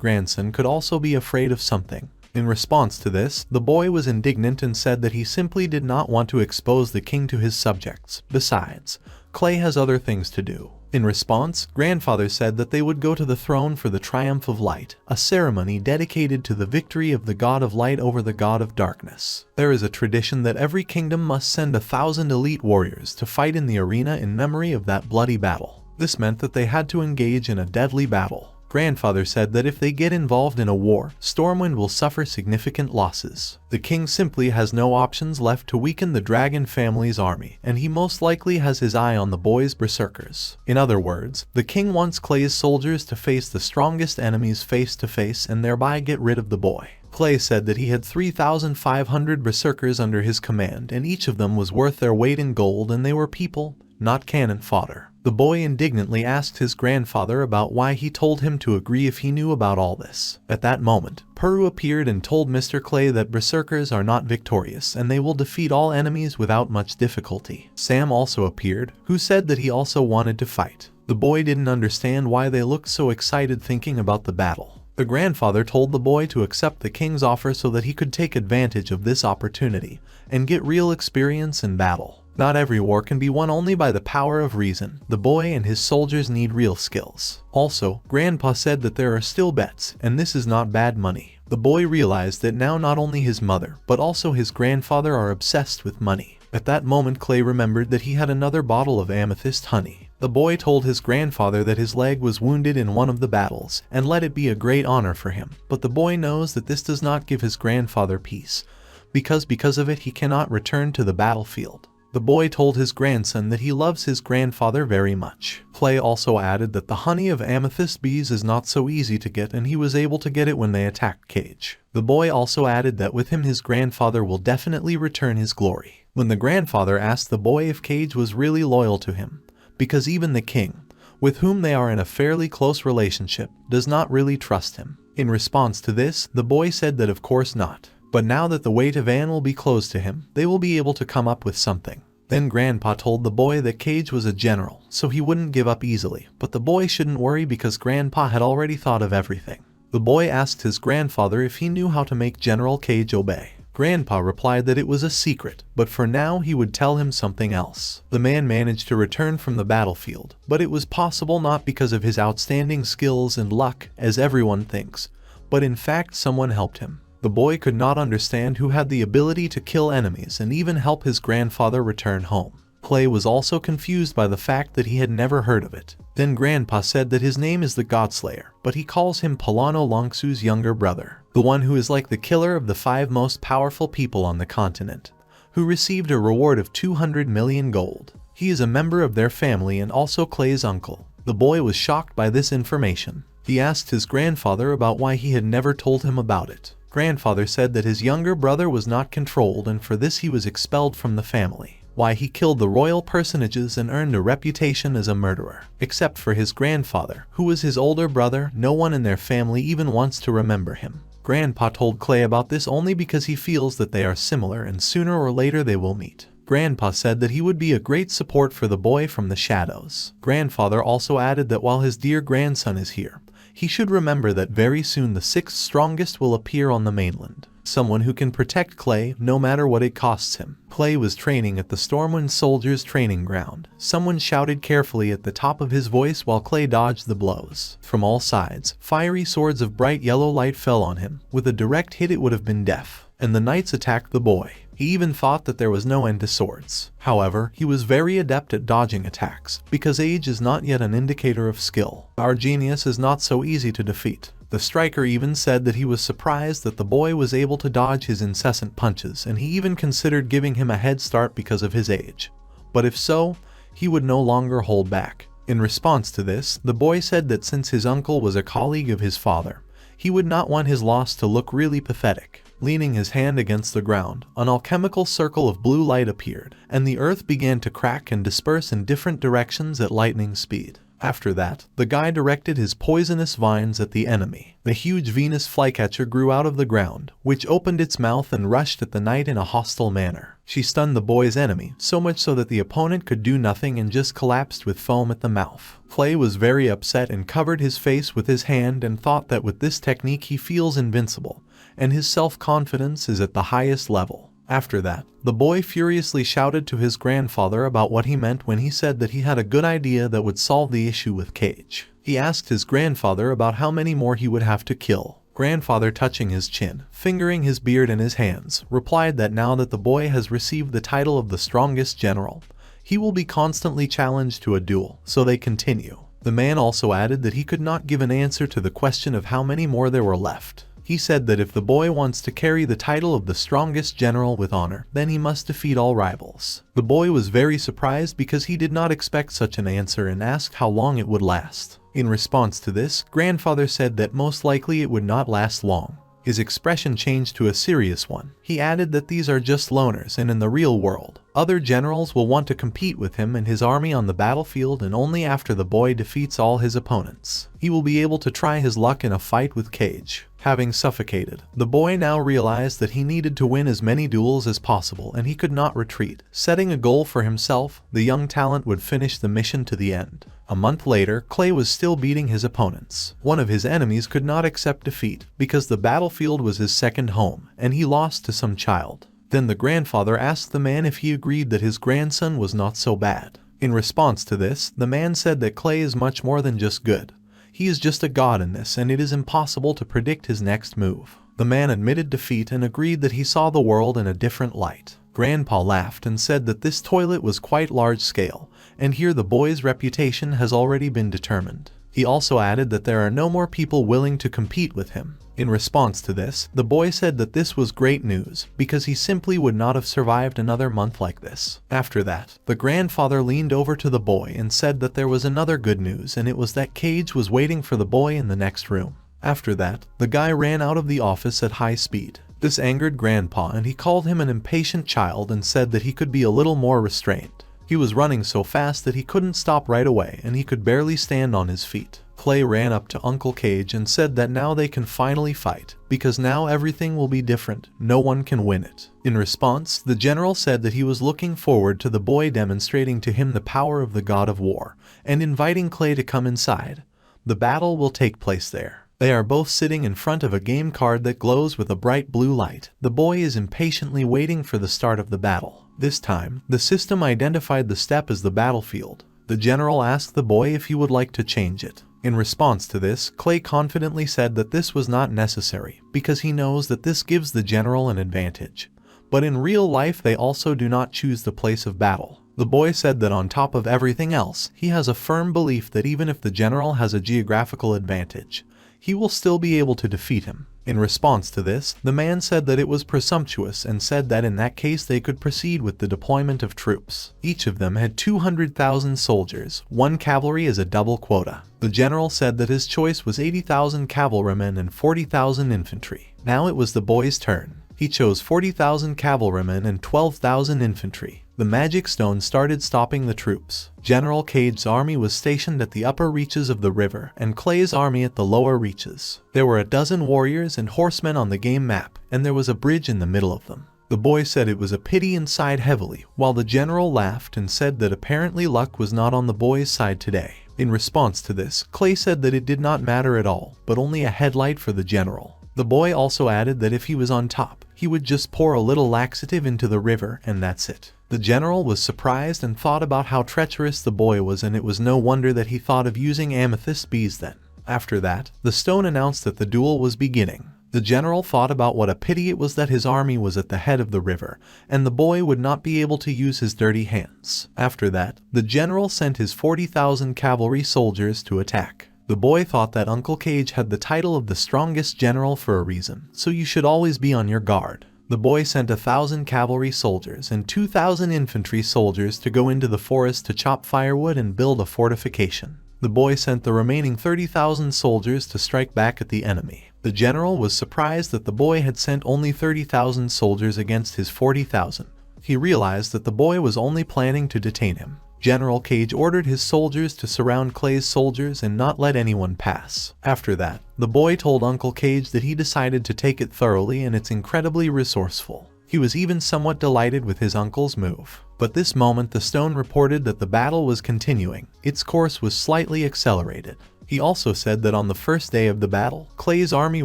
grandson could also be afraid of something. In response to this, the boy was indignant and said that he simply did not want to expose the king to his subjects. Besides, Clay has other things to do. In response, grandfather said that they would go to the throne for the Triumph of Light, a ceremony dedicated to the victory of the god of light over the god of darkness. There is a tradition that every kingdom must send 1,000 elite warriors to fight in the arena in memory of that bloody battle. This meant that they had to engage in a deadly battle. Grandfather said that if they get involved in a war, Stormwind will suffer significant losses. The king simply has no options left to weaken the dragon family's army, and he most likely has his eye on the boy's berserkers. In other words, the king wants Clay's soldiers to face the strongest enemies face to face and thereby get rid of the boy. Clay said that he had 3,500 berserkers under his command, and each of them was worth their weight in gold, and they were people, not cannon fodder. The boy indignantly asked his grandfather about why he told him to agree if he knew about all this. At that moment, Peru appeared and told Mr. Clay that berserkers are not victorious and they will defeat all enemies without much difficulty. Sam also appeared, who said that he also wanted to fight. The boy didn't understand why they looked so excited thinking about the battle. The grandfather told the boy to accept the king's offer so that he could take advantage of this opportunity and get real experience in battle. Not every war can be won only by the power of reason. The boy and his soldiers need real skills. Also, Grandpa said that there are still bets, and this is not bad money. The boy realized that now not only his mother, but also his grandfather are obsessed with money. At that moment, Clay remembered that he had another bottle of amethyst honey. The boy told his grandfather that his leg was wounded in one of the battles, and let it be a great honor for him. But the boy knows that this does not give his grandfather peace, because of it he cannot return to the battlefield. The boy told his grandson that he loves his grandfather very much. Clay also added that the honey of amethyst bees is not so easy to get, and he was able to get it when they attacked Cage. The boy also added that with him his grandfather will definitely return his glory. When the grandfather asked the boy if Cage was really loyal to him, because even the king, with whom they are in a fairly close relationship, does not really trust him. In response to this, the boy said that of course not. But now that the weight of Anne will be closed to him, they will be able to come up with something. Then Grandpa told the boy that Cage was a general, so he wouldn't give up easily, but the boy shouldn't worry because Grandpa had already thought of everything. The boy asked his grandfather if he knew how to make General Cage obey. Grandpa replied that it was a secret, but for now he would tell him something else. The man managed to return from the battlefield, but it was possible not because of his outstanding skills and luck, as everyone thinks, but in fact someone helped him. The boy could not understand who had the ability to kill enemies and even help his grandfather return home. Clay was also confused by the fact that he had never heard of it. Then Grandpa said that his name is the Godslayer, but he calls him Polano Longsu's younger brother, the one who is like the killer of the 5 most powerful people on the continent, who received a reward of 200 million gold. He is a member of their family and also Clay's uncle. The boy was shocked by this information. He asked his grandfather about why he had never told him about it. Grandfather said that his younger brother was not controlled and for this he was expelled from the family. Why he killed the royal personages and earned a reputation as a murderer. Except for his grandfather, who was his older brother, no one in their family even wants to remember him. Grandpa told Clay about this only because he feels that they are similar and sooner or later they will meet. Grandpa said that he would be a great support for the boy from the shadows. Grandfather also added that while his dear grandson is here, he should remember that very soon the 6th strongest will appear on the mainland. Someone who can protect Clay no matter what it costs him. Clay was training at the Stormwind soldiers' training ground. Someone shouted carefully at the top of his voice while Clay dodged the blows. From all sides, fiery swords of bright yellow light fell on him. With a direct hit it would have been death. And the knights attacked the boy. He even thought that there was no end to swords. However, he was very adept at dodging attacks, because age is not yet an indicator of skill. Our genius is not so easy to defeat. The striker even said that he was surprised that the boy was able to dodge his incessant punches, and he even considered giving him a head start because of his age. But if so, he would no longer hold back. In response to this, the boy said that since his uncle was a colleague of his father, he would not want his loss to look really pathetic. Leaning his hand against the ground, an alchemical circle of blue light appeared, and the earth began to crack and disperse in different directions at lightning speed. After that, the guy directed his poisonous vines at the enemy. The huge Venus flycatcher grew out of the ground, which opened its mouth and rushed at the knight in a hostile manner. She stunned the boy's enemy, so much so that the opponent could do nothing and just collapsed with foam at the mouth. Clay was very upset and covered his face with his hand and thought that with this technique he feels invincible, and his self-confidence is at the highest level. After that, the boy furiously shouted to his grandfather about what he meant when he said that he had a good idea that would solve the issue with Cage. He asked his grandfather about how many more he would have to kill. Grandfather, touching his chin, fingering his beard in his hands, replied that now that the boy has received the title of the strongest general, he will be constantly challenged to a duel, so they continue. The man also added that he could not give an answer to the question of how many more there were left. He said that if the boy wants to carry the title of the strongest general with honor, then he must defeat all rivals. The boy was very surprised because he did not expect such an answer and asked how long it would last. In response to this, grandfather said that most likely it would not last long. His expression changed to a serious one. He added that these are just loners, and in the real world, other generals will want to compete with him and his army on the battlefield, and only after the boy defeats all his opponents, he will be able to try his luck in a fight with Cage. Having suffocated, the boy now realized that he needed to win as many duels as possible and he could not retreat. Setting a goal for himself, the young talent would finish the mission to the end. A month later, Clay was still beating his opponents. One of his enemies could not accept defeat because the battlefield was his second home and he lost to some child. Then the grandfather asked the man if he agreed that his grandson was not so bad. In response to this, the man said that Clay is much more than just good. He is just a god in this and it is impossible to predict his next move. The man admitted defeat and agreed that he saw the world in a different light. Grandpa laughed and said that this toilet was quite large scale, and here the boy's reputation has already been determined. He also added that there are no more people willing to compete with him. In response to this, the boy said that this was great news, because he simply would not have survived another month like this. After that, the grandfather leaned over to the boy and said that there was another good news, and it was that Cage was waiting for the boy in the next room. After that, the guy ran out of the office at high speed. This angered Grandpa and he called him an impatient child and said that he could be a little more restrained. He was running so fast that he couldn't stop right away and he could barely stand on his feet. Clay ran up to Uncle Cage and said that now they can finally fight, because now everything will be different, no one can win it. In response, the general said that he was looking forward to the boy demonstrating to him the power of the god of war, and inviting Clay to come inside. The battle will take place there. They are both sitting in front of a game card that glows with a bright blue light. The boy is impatiently waiting for the start of the battle. This time, the system identified the step as the battlefield. The general asked the boy if he would like to change it. In response to this, Clay confidently said that this was not necessary, because he knows that this gives the general an advantage. But in real life they also do not choose the place of battle. The boy said that on top of everything else, he has a firm belief that even if the general has a geographical advantage, he will still be able to defeat him. In response to this, the man said that it was presumptuous and said that in that case they could proceed with the deployment of troops. Each of them had 200,000 soldiers, 1 cavalry as a double quota. The general said that his choice was 80,000 cavalrymen and 40,000 infantry. Now it was the boy's turn. He chose 40,000 cavalrymen and 12,000 infantry. The magic stone started stopping the troops. General Cage's army was stationed at the upper reaches of the river and Clay's army at the lower reaches. There were a dozen warriors and horsemen on the game map, and there was a bridge in the middle of them. The boy said it was a pity and sighed heavily, while the general laughed and said that apparently luck was not on the boy's side today. In response to this, Clay said that it did not matter at all, but only a headlight for the general. The boy also added that if he was on top, he would just pour a little laxative into the river and that's it. The general was surprised and thought about how treacherous the boy was, and it was no wonder that he thought of using amethyst bees then. After that, the stone announced that the duel was beginning. The general thought about what a pity it was that his army was at the head of the river, and the boy would not be able to use his dirty hands. After that, the general sent his 40,000 cavalry soldiers to attack. The boy thought that Uncle Cage had the title of the strongest general for a reason, so you should always be on your guard. The boy sent 1,000 cavalry soldiers and 2,000 infantry soldiers to go into the forest to chop firewood and build a fortification. The boy sent the remaining 30,000 soldiers to strike back at the enemy. The general was surprised that the boy had sent only 30,000 soldiers against his 40,000. He realized that the boy was only planning to detain him. General Cage ordered his soldiers to surround Clay's soldiers and not let anyone pass. After that, the boy told Uncle Cage that he decided to take it thoroughly and it's incredibly resourceful. He was even somewhat delighted with his uncle's move. But this moment the stone reported that the battle was continuing. Its course was slightly accelerated. He also said that on the first day of the battle, Clay's army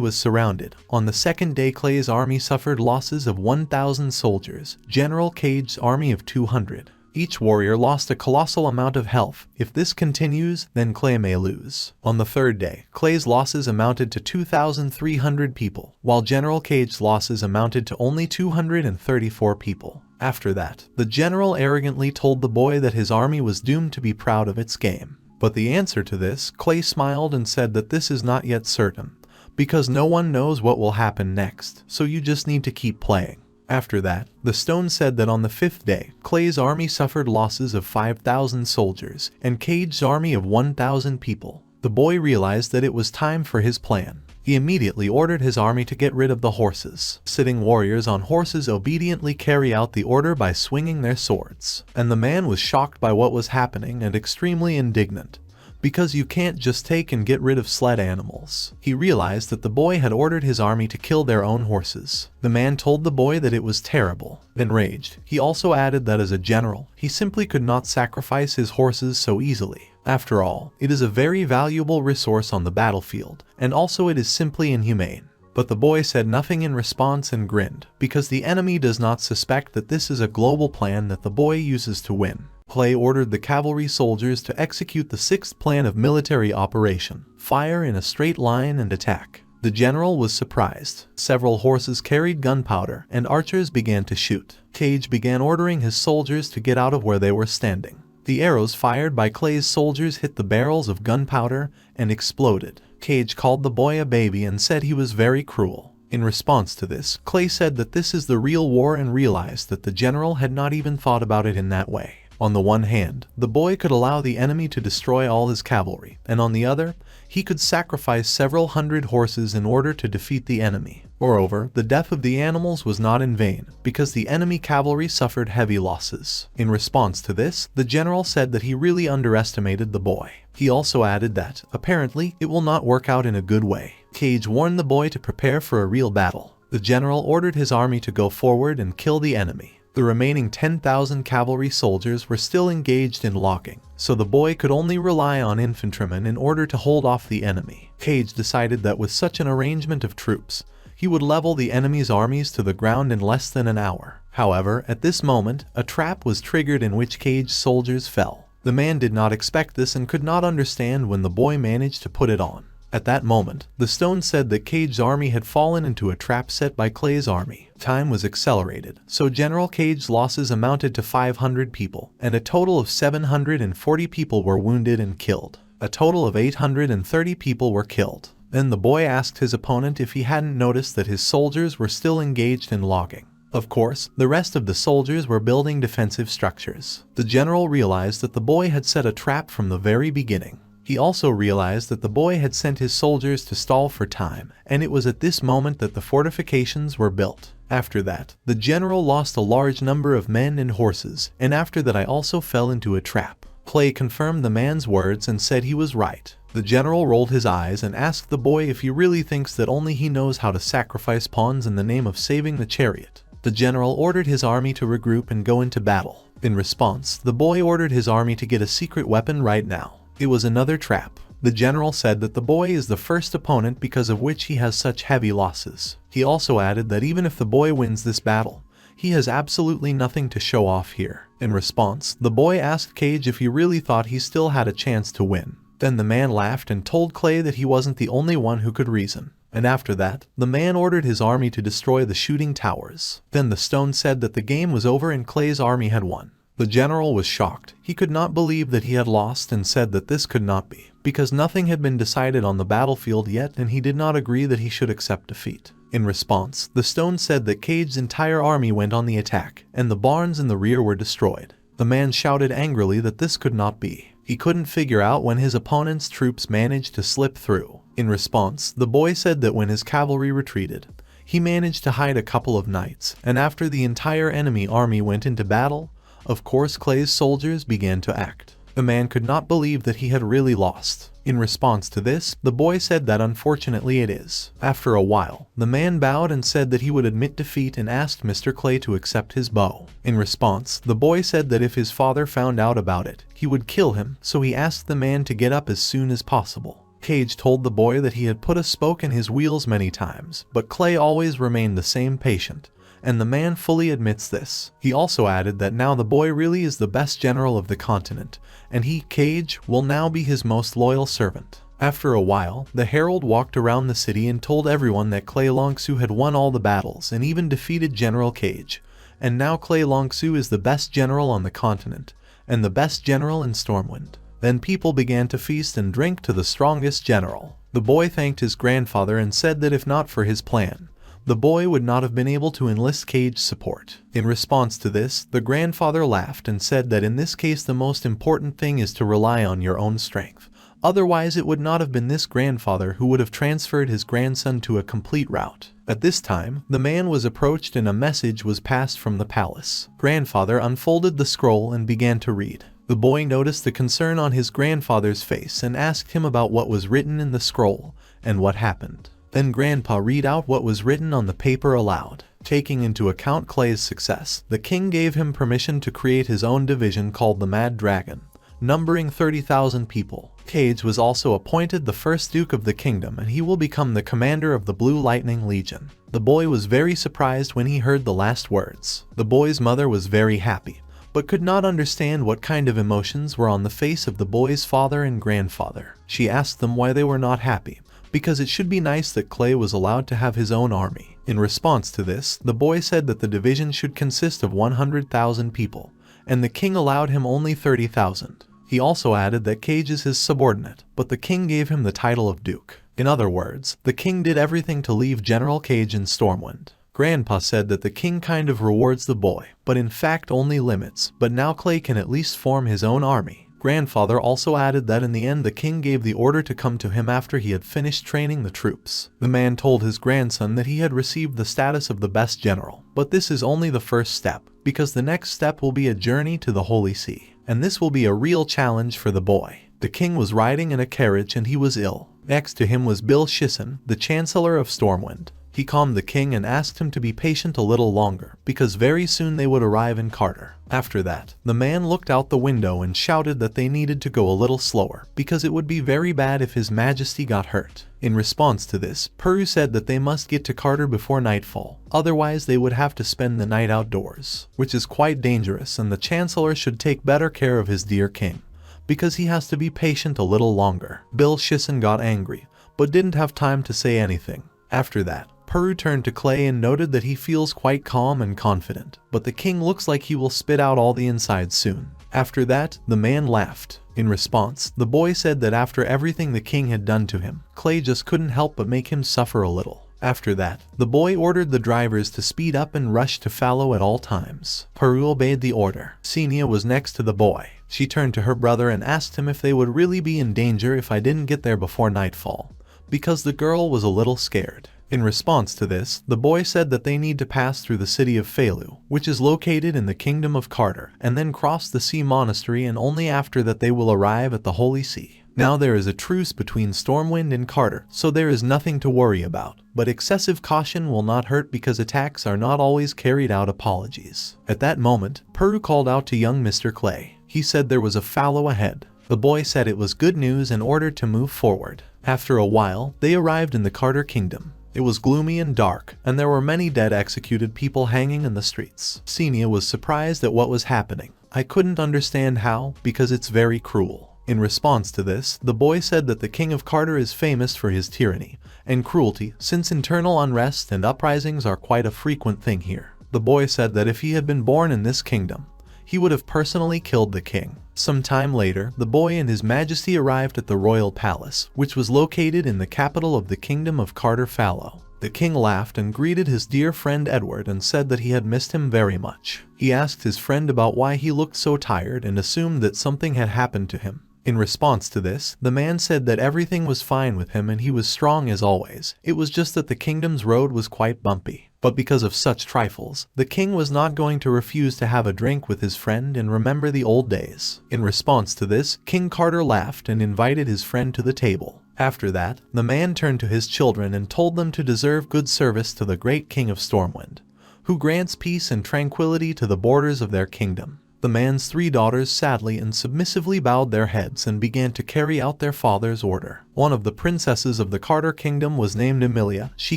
was surrounded. On the second day, Clay's army suffered losses of 1,000 soldiers, General Cage's army of 200. Each warrior lost a colossal amount of health. If this continues, then Clay may lose. On the third day, Clay's losses amounted to 2,300 people, while General Cage's losses amounted to only 234 people. After that, the general arrogantly told the boy that his army was doomed to be proud of its game. But the answer to this, Clay smiled and said that this is not yet certain, because no one knows what will happen next, so you just need to keep playing. After that, the stone said that on the fifth day, Clay's army suffered losses of 5,000 soldiers, and Cage's army of 1,000 people. The boy realized that it was time for his plan. He immediately ordered his army to get rid of the horses. Sitting warriors on horses obediently carry out the order by swinging their swords. And the man was shocked by what was happening and extremely indignant, because you can't just take and get rid of sled animals. He realized that the boy had ordered his army to kill their own horses. The man told the boy that it was terrible. Enraged, he also added that as a general, he simply could not sacrifice his horses so easily. After all, it is a very valuable resource on the battlefield, and also it is simply inhumane. But the boy said nothing in response and grinned, because the enemy does not suspect that this is a global plan that the boy uses to win. Clay ordered the cavalry soldiers to execute the sixth plan of military operation: fire in a straight line and attack. The general was surprised. Several horses carried gunpowder, and archers began to shoot. Cage began ordering his soldiers to get out of where they were standing. The arrows fired by Clay's soldiers hit the barrels of gunpowder and exploded. Cage called the boy a baby and said he was very cruel. In response to this, Clay said that this is the real war and realized that the general had not even thought about it in that way. On the one hand, the boy could allow the enemy to destroy all his cavalry, and on the other, he could sacrifice several hundred horses in order to defeat the enemy. Moreover, the death of the animals was not in vain, because the enemy cavalry suffered heavy losses. In response to this, the general said that he really underestimated the boy. He also added that, apparently, it will not work out in a good way. Cage warned the boy to prepare for a real battle. The general ordered his army to go forward and kill the enemy. The remaining 10,000 cavalry soldiers were still engaged in logging, so the boy could only rely on infantrymen in order to hold off the enemy. Cage decided that with such an arrangement of troops, he would level the enemy's armies to the ground in less than an hour. However, at this moment, a trap was triggered in which Cage's soldiers fell. The man did not expect this and could not understand when the boy managed to put it on. At that moment, the stone said that Cage's army had fallen into a trap set by Clay's army. Time was accelerated, so General Cage's losses amounted to 500 people, and a total of 740 people were wounded and killed. A total of 830 people were killed. Then the boy asked his opponent if he hadn't noticed that his soldiers were still engaged in logging. Of course, the rest of the soldiers were building defensive structures. The general realized that the boy had set a trap from the very beginning. He also realized that the boy had sent his soldiers to stall for time, and it was at this moment that the fortifications were built. After that, the general lost a large number of men and horses, and after that I also fell into a trap. Clay confirmed the man's words and said he was right. The general rolled his eyes and asked the boy if he really thinks that only he knows how to sacrifice pawns in the name of saving the chariot. The general ordered his army to regroup and go into battle. In response, the boy ordered his army to get a secret weapon right now. It was another trap. The general said that the boy is the first opponent because of which he has such heavy losses. He also added that even if the boy wins this battle, he has absolutely nothing to show off here. In response, the boy asked Cage if he really thought he still had a chance to win. Then the man laughed and told Clay that he wasn't the only one who could reason. And after that, the man ordered his army to destroy the shooting towers. Then the stone said that the game was over and Clay's army had won. The general was shocked. He could not believe that he had lost and said that this could not be, because nothing had been decided on the battlefield yet and he did not agree that he should accept defeat. In response, the stone said that Cage's entire army went on the attack, and the barns in the rear were destroyed. The man shouted angrily that this could not be. He couldn't figure out when his opponent's troops managed to slip through. In response, the boy said that when his cavalry retreated, he managed to hide a couple of nights, and after the entire enemy army went into battle, of course Clay's soldiers began to act. The man could not believe that he had really lost. In response to this, the boy said that unfortunately it is. After a while, the man bowed and said that he would admit defeat and asked Mr. Clay to accept his bow. In response, the boy said that if his father found out about it, he would kill him, so he asked the man to get up as soon as possible. Cage told the boy that he had put a spoke in his wheels many times, but Clay always remained the same patient. And the man fully admits this. He also added that now the boy really is the best general of the continent, and he, Cage, will now be his most loyal servant. After a while, the herald walked around the city and told everyone that Clay Longsu had won all the battles and even defeated General Cage, and now Clay Longsu is the best general on the continent, and the best general in Stormwind. Then people began to feast and drink to the strongest general. The boy thanked his grandfather and said that if not for his plan, the boy would not have been able to enlist Cage's support. In response to this, the grandfather laughed and said that in this case the most important thing is to rely on your own strength. Otherwise it would not have been this grandfather who would have transferred his grandson to a complete route. At this time, the man was approached and a message was passed from the palace. Grandfather unfolded the scroll and began to read. The boy noticed the concern on his grandfather's face and asked him about what was written in the scroll and what happened. Then Grandpa read out what was written on the paper aloud. Taking into account Clay's success, the king gave him permission to create his own division called the Mad Dragon. numbering 30,000 people. Cage was also appointed the first Duke of the Kingdom, and he will become the commander of the Blue Lightning Legion. The boy was very surprised when he heard the last words. The boy's mother was very happy, but could not understand what kind of emotions were on the face of the boy's father and grandfather. She asked them why they were not happy, because it should be nice that Clay was allowed to have his own army. In response to this, the boy said that the division should consist of 100,000 people, and the king allowed him only 30,000. He also added that Cage is his subordinate, but the king gave him the title of Duke. In other words, the king did everything to leave General Cage in Stormwind. Grandpa said that the king kind of rewards the boy, but in fact only limits, but now Clay can at least form his own army. Grandfather also added that in the end the king gave the order to come to him after he had finished training the troops. The man told his grandson that he had received the status of the best general, but this is only the first step, because the next step will be a journey to the Holy See, and this will be a real challenge for the boy. The king was riding in a carriage and he was ill. Next to him was Bill Shisson, the Chancellor of Stormwind. He calmed the king and asked him to be patient a little longer, because very soon they would arrive in Carter. After that, the man looked out the window and shouted that they needed to go a little slower, because it would be very bad if His Majesty got hurt. In response to this, Peru said that they must get to Carter before nightfall, otherwise they would have to spend the night outdoors, which is quite dangerous, and the Chancellor should take better care of his dear king, because he has to be patient a little longer. Bill Shisson got angry, but didn't have time to say anything. After that, Peru turned to Clay and noted that he feels quite calm and confident, but the king looks like he will spit out all the inside soon. After that, the man laughed. In response, the boy said that after everything the king had done to him, Clay just couldn't help but make him suffer a little. After that, the boy ordered the drivers to speed up and rush to Fallow at all times. Peru obeyed the order. Xenia was next to the boy. She turned to her brother and asked him if they would really be in danger if I didn't get there before nightfall, because the girl was a little scared. In response to this, the boy said that they need to pass through the city of Falu, which is located in the kingdom of Carter, and then cross the sea monastery, and only after that they will arrive at the Holy See. Now there is a truce between Stormwind and Carter, so there is nothing to worry about, but excessive caution will not hurt because attacks are not always carried out. Apologies. At that moment, Peru called out to young Mr. Clay. He said there was a Fallow ahead. The boy said it was good news and ordered to move forward. After a while, they arrived in the Carter Kingdom. It was gloomy and dark, and there were many dead executed people hanging in the streets. Xenia was surprised at what was happening. I couldn't understand how, because it's very cruel. In response to this, the boy said that the king of Carter is famous for his tyranny and cruelty, since internal unrest and uprisings are quite a frequent thing here. The boy said that if he had been born in this kingdom, he would have personally killed the king. Some time later, the boy and His Majesty arrived at the royal palace, which was located in the capital of the kingdom of Carter Fallow. The king laughed and greeted his dear friend Edward and said that he had missed him very much. He asked his friend about why he looked so tired and assumed that something had happened to him. In response to this, the man said that everything was fine with him and he was strong as always. It was just that the kingdom's road was quite bumpy. But because of such trifles, the king was not going to refuse to have a drink with his friend and remember the old days. In response to this, King Carter laughed and invited his friend to the table. After that, the man turned to his children and told them to deserve good service to the great king of Stormwind, who grants peace and tranquility to the borders of their kingdom. The man's 3 daughters sadly and submissively bowed their heads and began to carry out their father's order. One of the princesses of the Carter Kingdom was named Emilia. She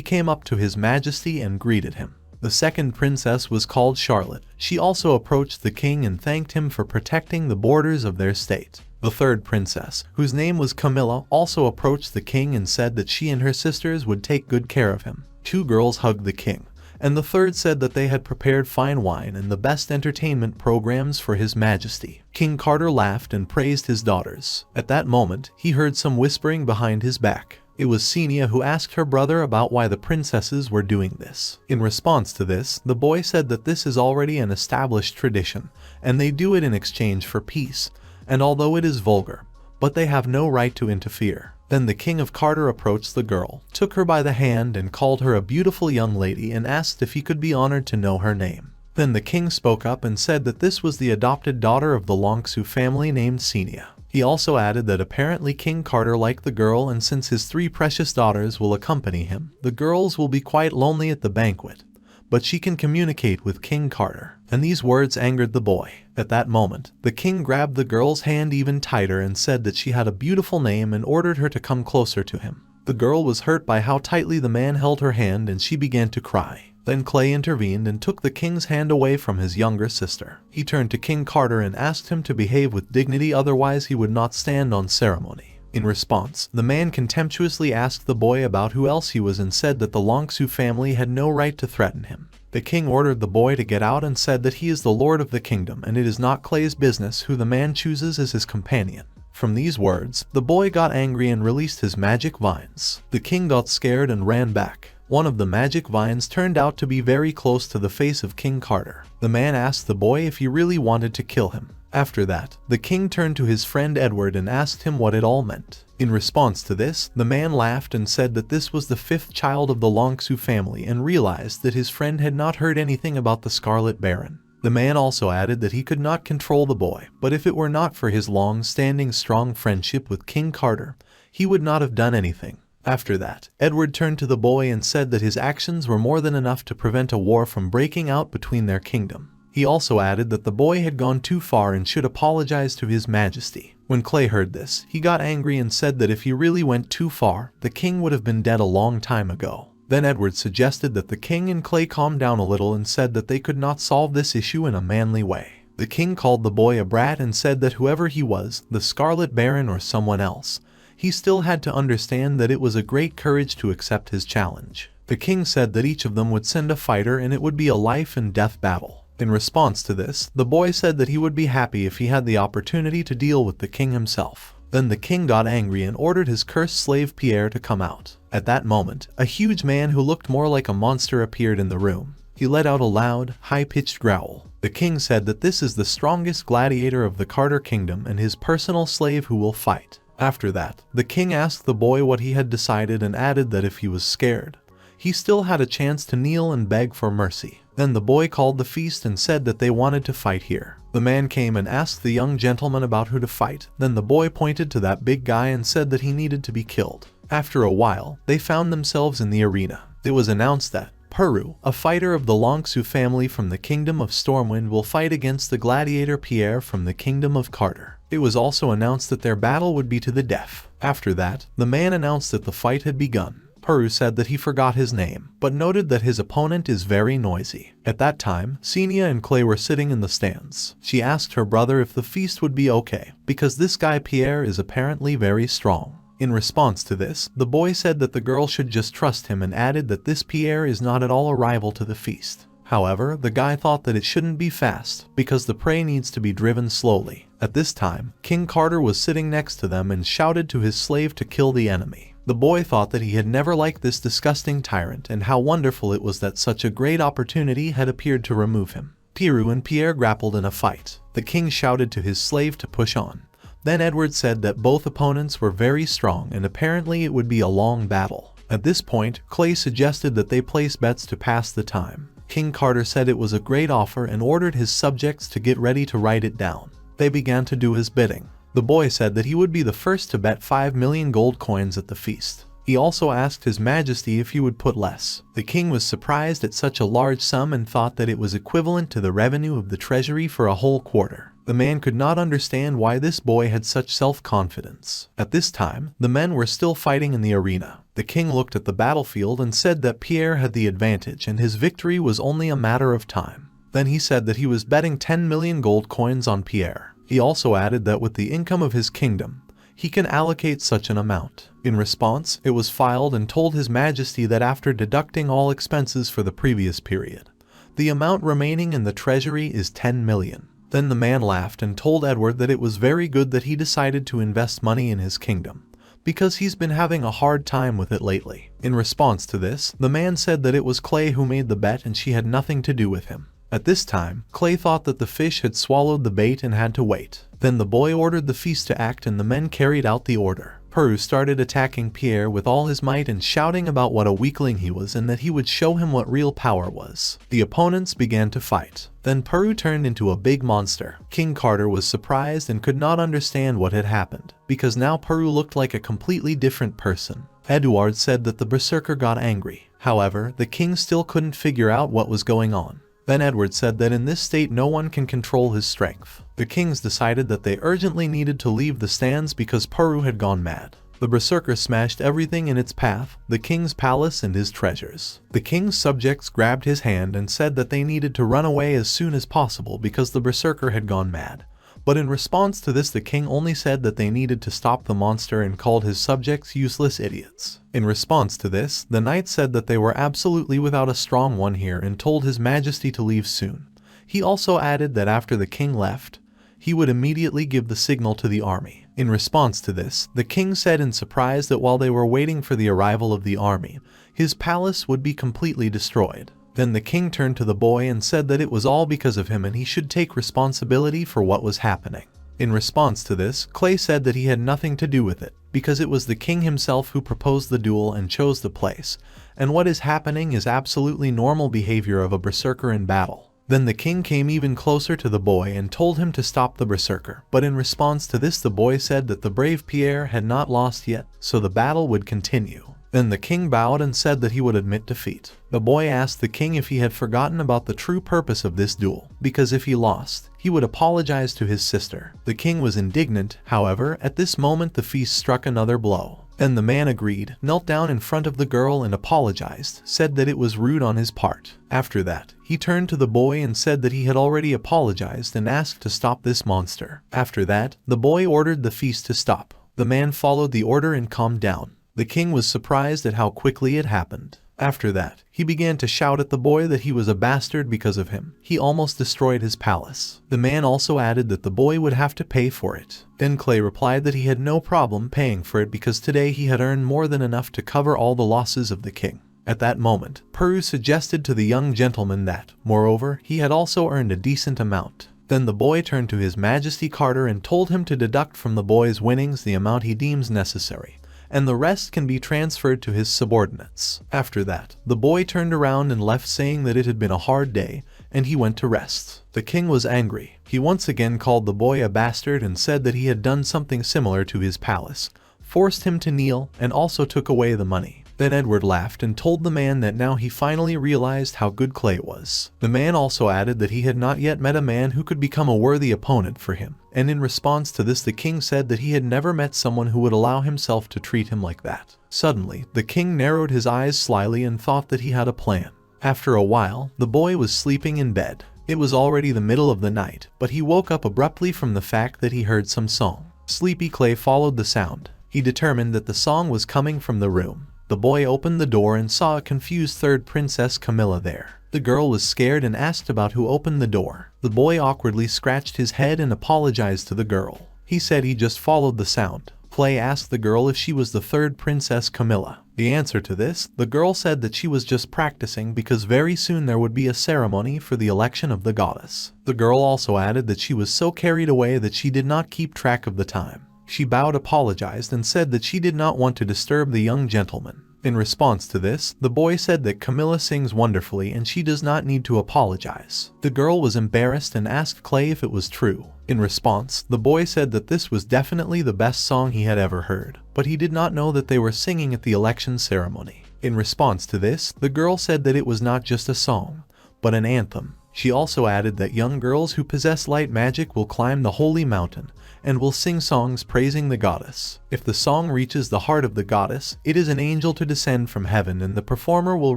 came up to His Majesty and greeted him. The second princess was called Charlotte. She also approached the king and thanked him for protecting the borders of their state. The third princess, whose name was Camilla, also approached the king and said that she and her sisters would take good care of him. 2 girls hugged the king, and the third said that they had prepared fine wine and the best entertainment programs for His Majesty. King Carter laughed and praised his daughters. At that moment, he heard some whispering behind his back. It was Xenia who asked her brother about why the princesses were doing this. In response to this, the boy said that this is already an established tradition, and they do it in exchange for peace, and although it is vulgar, but they have no right to interfere. Then the king of Carter approached the girl, took her by the hand and called her a beautiful young lady and asked if he could be honored to know her name. Then the king spoke up and said that this was the adopted daughter of the Longsu family named Xenia. He also added that apparently King Carter liked the girl, and since his 3 precious daughters will accompany him, the girls will be quite lonely at the banquet. but she can communicate with King Carter. And these words angered the boy. At that moment, the king grabbed the girl's hand even tighter and said that she had a beautiful name and ordered her to come closer to him. The girl was hurt by how tightly the man held her hand and she began to cry. Then Clay intervened and took the king's hand away from his younger sister. He turned to King Carter and asked him to behave with dignity, otherwise he would not stand on ceremony. In response, the man contemptuously asked the boy about who else he was and said that the Longsu family had no right to threaten him. The king ordered the boy to get out and said that he is the lord of the kingdom and it is not Clay's business who the man chooses as his companion. From these words, the boy got angry and released his magic vines. The king got scared and ran back. One of the magic vines turned out to be very close to the face of King Carter. The man asked the boy if he really wanted to kill him. After that, the king turned to his friend Edward and asked him what it all meant. In response to this, the man laughed and said that this was the 5th child of the Longsu family and realized that his friend had not heard anything about the Scarlet Baron. The man also added that he could not control the boy, but if it were not for his long-standing strong friendship with King Carter, he would not have done anything. After that, Edward turned to the boy and said that his actions were more than enough to prevent a war from breaking out between their kingdom. He also added that the boy had gone too far and should apologize to his majesty. When Clay heard this, he got angry and said that if he really went too far, the king would have been dead a long time ago. Then Edward suggested that the king and Clay calm down a little and said that they could not solve this issue in a manly way. The king called the boy a brat and said that whoever he was, the Scarlet Baron or someone else, he still had to understand that it was a great courage to accept his challenge. The king said that each of them would send a fighter and it would be a life and death battle. In response to this, the boy said that he would be happy if he had the opportunity to deal with the king himself. Then the king got angry and ordered his cursed slave Pierre to come out. At that moment, a huge man who looked more like a monster appeared in the room. He let out a loud, high-pitched growl. The king said that this is the strongest gladiator of the Carter kingdom and his personal slave who will fight. After that, the king asked the boy what he had decided and added that if he was scared, he still had a chance to kneel and beg for mercy. Then the boy called the feast and said that they wanted to fight here. The man came and asked the young gentleman about who to fight. Then the boy pointed to that big guy and said that he needed to be killed. After a while, they found themselves in the arena. It was announced that Peru, a fighter of the Longsu family from the kingdom of Stormwind, will fight against the gladiator Pierre from the kingdom of Carter. It was also announced that their battle would be to the death. After that, the man announced that the fight had begun. Peru said that he forgot his name, but noted that his opponent is very noisy. At that time, Xenia and Clay were sitting in the stands. She asked her brother if the feast would be okay, because this guy Pierre is apparently very strong. In response to this, the boy said that the girl should just trust him and added that this Pierre is not at all a rival to the feast. However, the guy thought that it shouldn't be fast, because the prey needs to be driven slowly. At this time, King Carter was sitting next to them and shouted to his slave to kill the enemy. The boy thought that he had never liked this disgusting tyrant and how wonderful it was that such a great opportunity had appeared to remove him. Peru and Pierre grappled in a fight. The king shouted to his slave to push on. Then Edward said that both opponents were very strong and apparently it would be a long battle. At this point, Clay suggested that they place bets to pass the time. King Carter said it was a great offer and ordered his subjects to get ready to write it down. They began to do his bidding. The boy said that he would be the first to bet 5 million gold coins at the feast. He also asked his majesty if he would put less. The king was surprised at such a large sum and thought that it was equivalent to the revenue of the treasury for a whole quarter. The man could not understand why this boy had such self-confidence. At this time, the men were still fighting in the arena. The king looked at the battlefield and said that Pierre had the advantage and his victory was only a matter of time. Then he said that he was betting 10 million gold coins on Pierre. He also added that with the income of his kingdom, he can allocate such an amount. In response, it was filed and told His Majesty that after deducting all expenses for the previous period, the amount remaining in the treasury is 10 million. Then the man laughed and told Edward that it was very good that he decided to invest money in his kingdom, because he's been having a hard time with it lately. In response to this, the man said that it was Clay who made the bet and she had nothing to do with him. At this time, Clay thought that the fish had swallowed the bait and had to wait. Then the boy ordered the feast to act and the men carried out the order. Peru started attacking Pierre with all his might and shouting about what a weakling he was and that he would show him what real power was. The opponents began to fight. Then Peru turned into a big monster. King Carter was surprised and could not understand what had happened, because now Peru looked like a completely different person. Edward said that the berserker got angry. However, the king still couldn't figure out what was going on. Then Edward said that in this state no one can control his strength. The kings decided that they urgently needed to leave the stands because Peru had gone mad. The berserker smashed everything in its path, the king's palace and his treasures. The king's subjects grabbed his hand and said that they needed to run away as soon as possible because the berserker had gone mad. But in response to this, the king only said that they needed to stop the monster and called his subjects useless idiots. In response to this, the knight said that they were absolutely without a strong one here and told his majesty to leave soon. He also added that after the king left, he would immediately give the signal to the army. In response to this, the king said in surprise that while they were waiting for the arrival of the army, his palace would be completely destroyed. Then the king turned to the boy and said that it was all because of him and he should take responsibility for what was happening. In response to this, Clay said that he had nothing to do with it, because it was the king himself who proposed the duel and chose the place, and what is happening is absolutely normal behavior of a berserker in battle. Then the king came even closer to the boy and told him to stop the berserker, but in response to this the boy said that the brave Pierre had not lost yet, so the battle would continue. Then the king bowed and said that he would admit defeat. The boy asked the king if he had forgotten about the true purpose of this duel, because if he lost, he would apologize to his sister. The king was indignant, however, at this moment the feast struck another blow. Then the man agreed, knelt down in front of the girl and apologized, said that it was rude on his part. After that, he turned to the boy and said that he had already apologized and asked to stop this monster. After that, the boy ordered the feast to stop. The man followed the order and calmed down. The king was surprised at how quickly it happened. After that, he began to shout at the boy that he was a bastard because of him. He almost destroyed his palace. The man also added that the boy would have to pay for it. Then Clay replied that he had no problem paying for it because today he had earned more than enough to cover all the losses of the king. At that moment, Peru suggested to the young gentleman that, moreover, he had also earned a decent amount. Then the boy turned to his Majesty Carter and told him to deduct from the boy's winnings the amount he deems necessary, and the rest can be transferred to his subordinates. After that, the boy turned around and left saying that it had been a hard day, and he went to rest. The king was angry. He once again called the boy a bastard and said that he had done something similar to his palace, forced him to kneel, and also took away the money. Then Edward laughed and told the man that now he finally realized how good Clay was. The man also added that he had not yet met a man who could become a worthy opponent for him, and in response to this the king said that he had never met someone who would allow himself to treat him like that. Suddenly, the king narrowed his eyes slyly and thought that he had a plan. After a while, the boy was sleeping in bed. It was already the middle of the night, but he woke up abruptly from the fact that he heard some song. Sleepy Clay followed the sound. He determined that the song was coming from the room. The boy opened the door and saw a confused third Princess Camilla there. The girl was scared and asked about who opened the door. The boy awkwardly scratched his head and apologized to the girl. He said he just followed the sound. Clay asked the girl if she was the third Princess Camilla. The answer to this, the girl said that she was just practicing because very soon there would be a ceremony for the election of the goddess. The girl also added that she was so carried away that she did not keep track of the time. She bowed, apologized, and said that she did not want to disturb the young gentleman. In response to this, the boy said that Camilla sings wonderfully and she does not need to apologize. The girl was embarrassed and asked Clay if it was true. In response, the boy said that this was definitely the best song he had ever heard, but he did not know that they were singing at the election ceremony. In response to this, the girl said that it was not just a song, but an anthem. She also added that young girls who possess light magic will climb the holy mountain and will sing songs praising the goddess. If the song reaches the heart of the goddess, it is an angel to descend from heaven and the performer will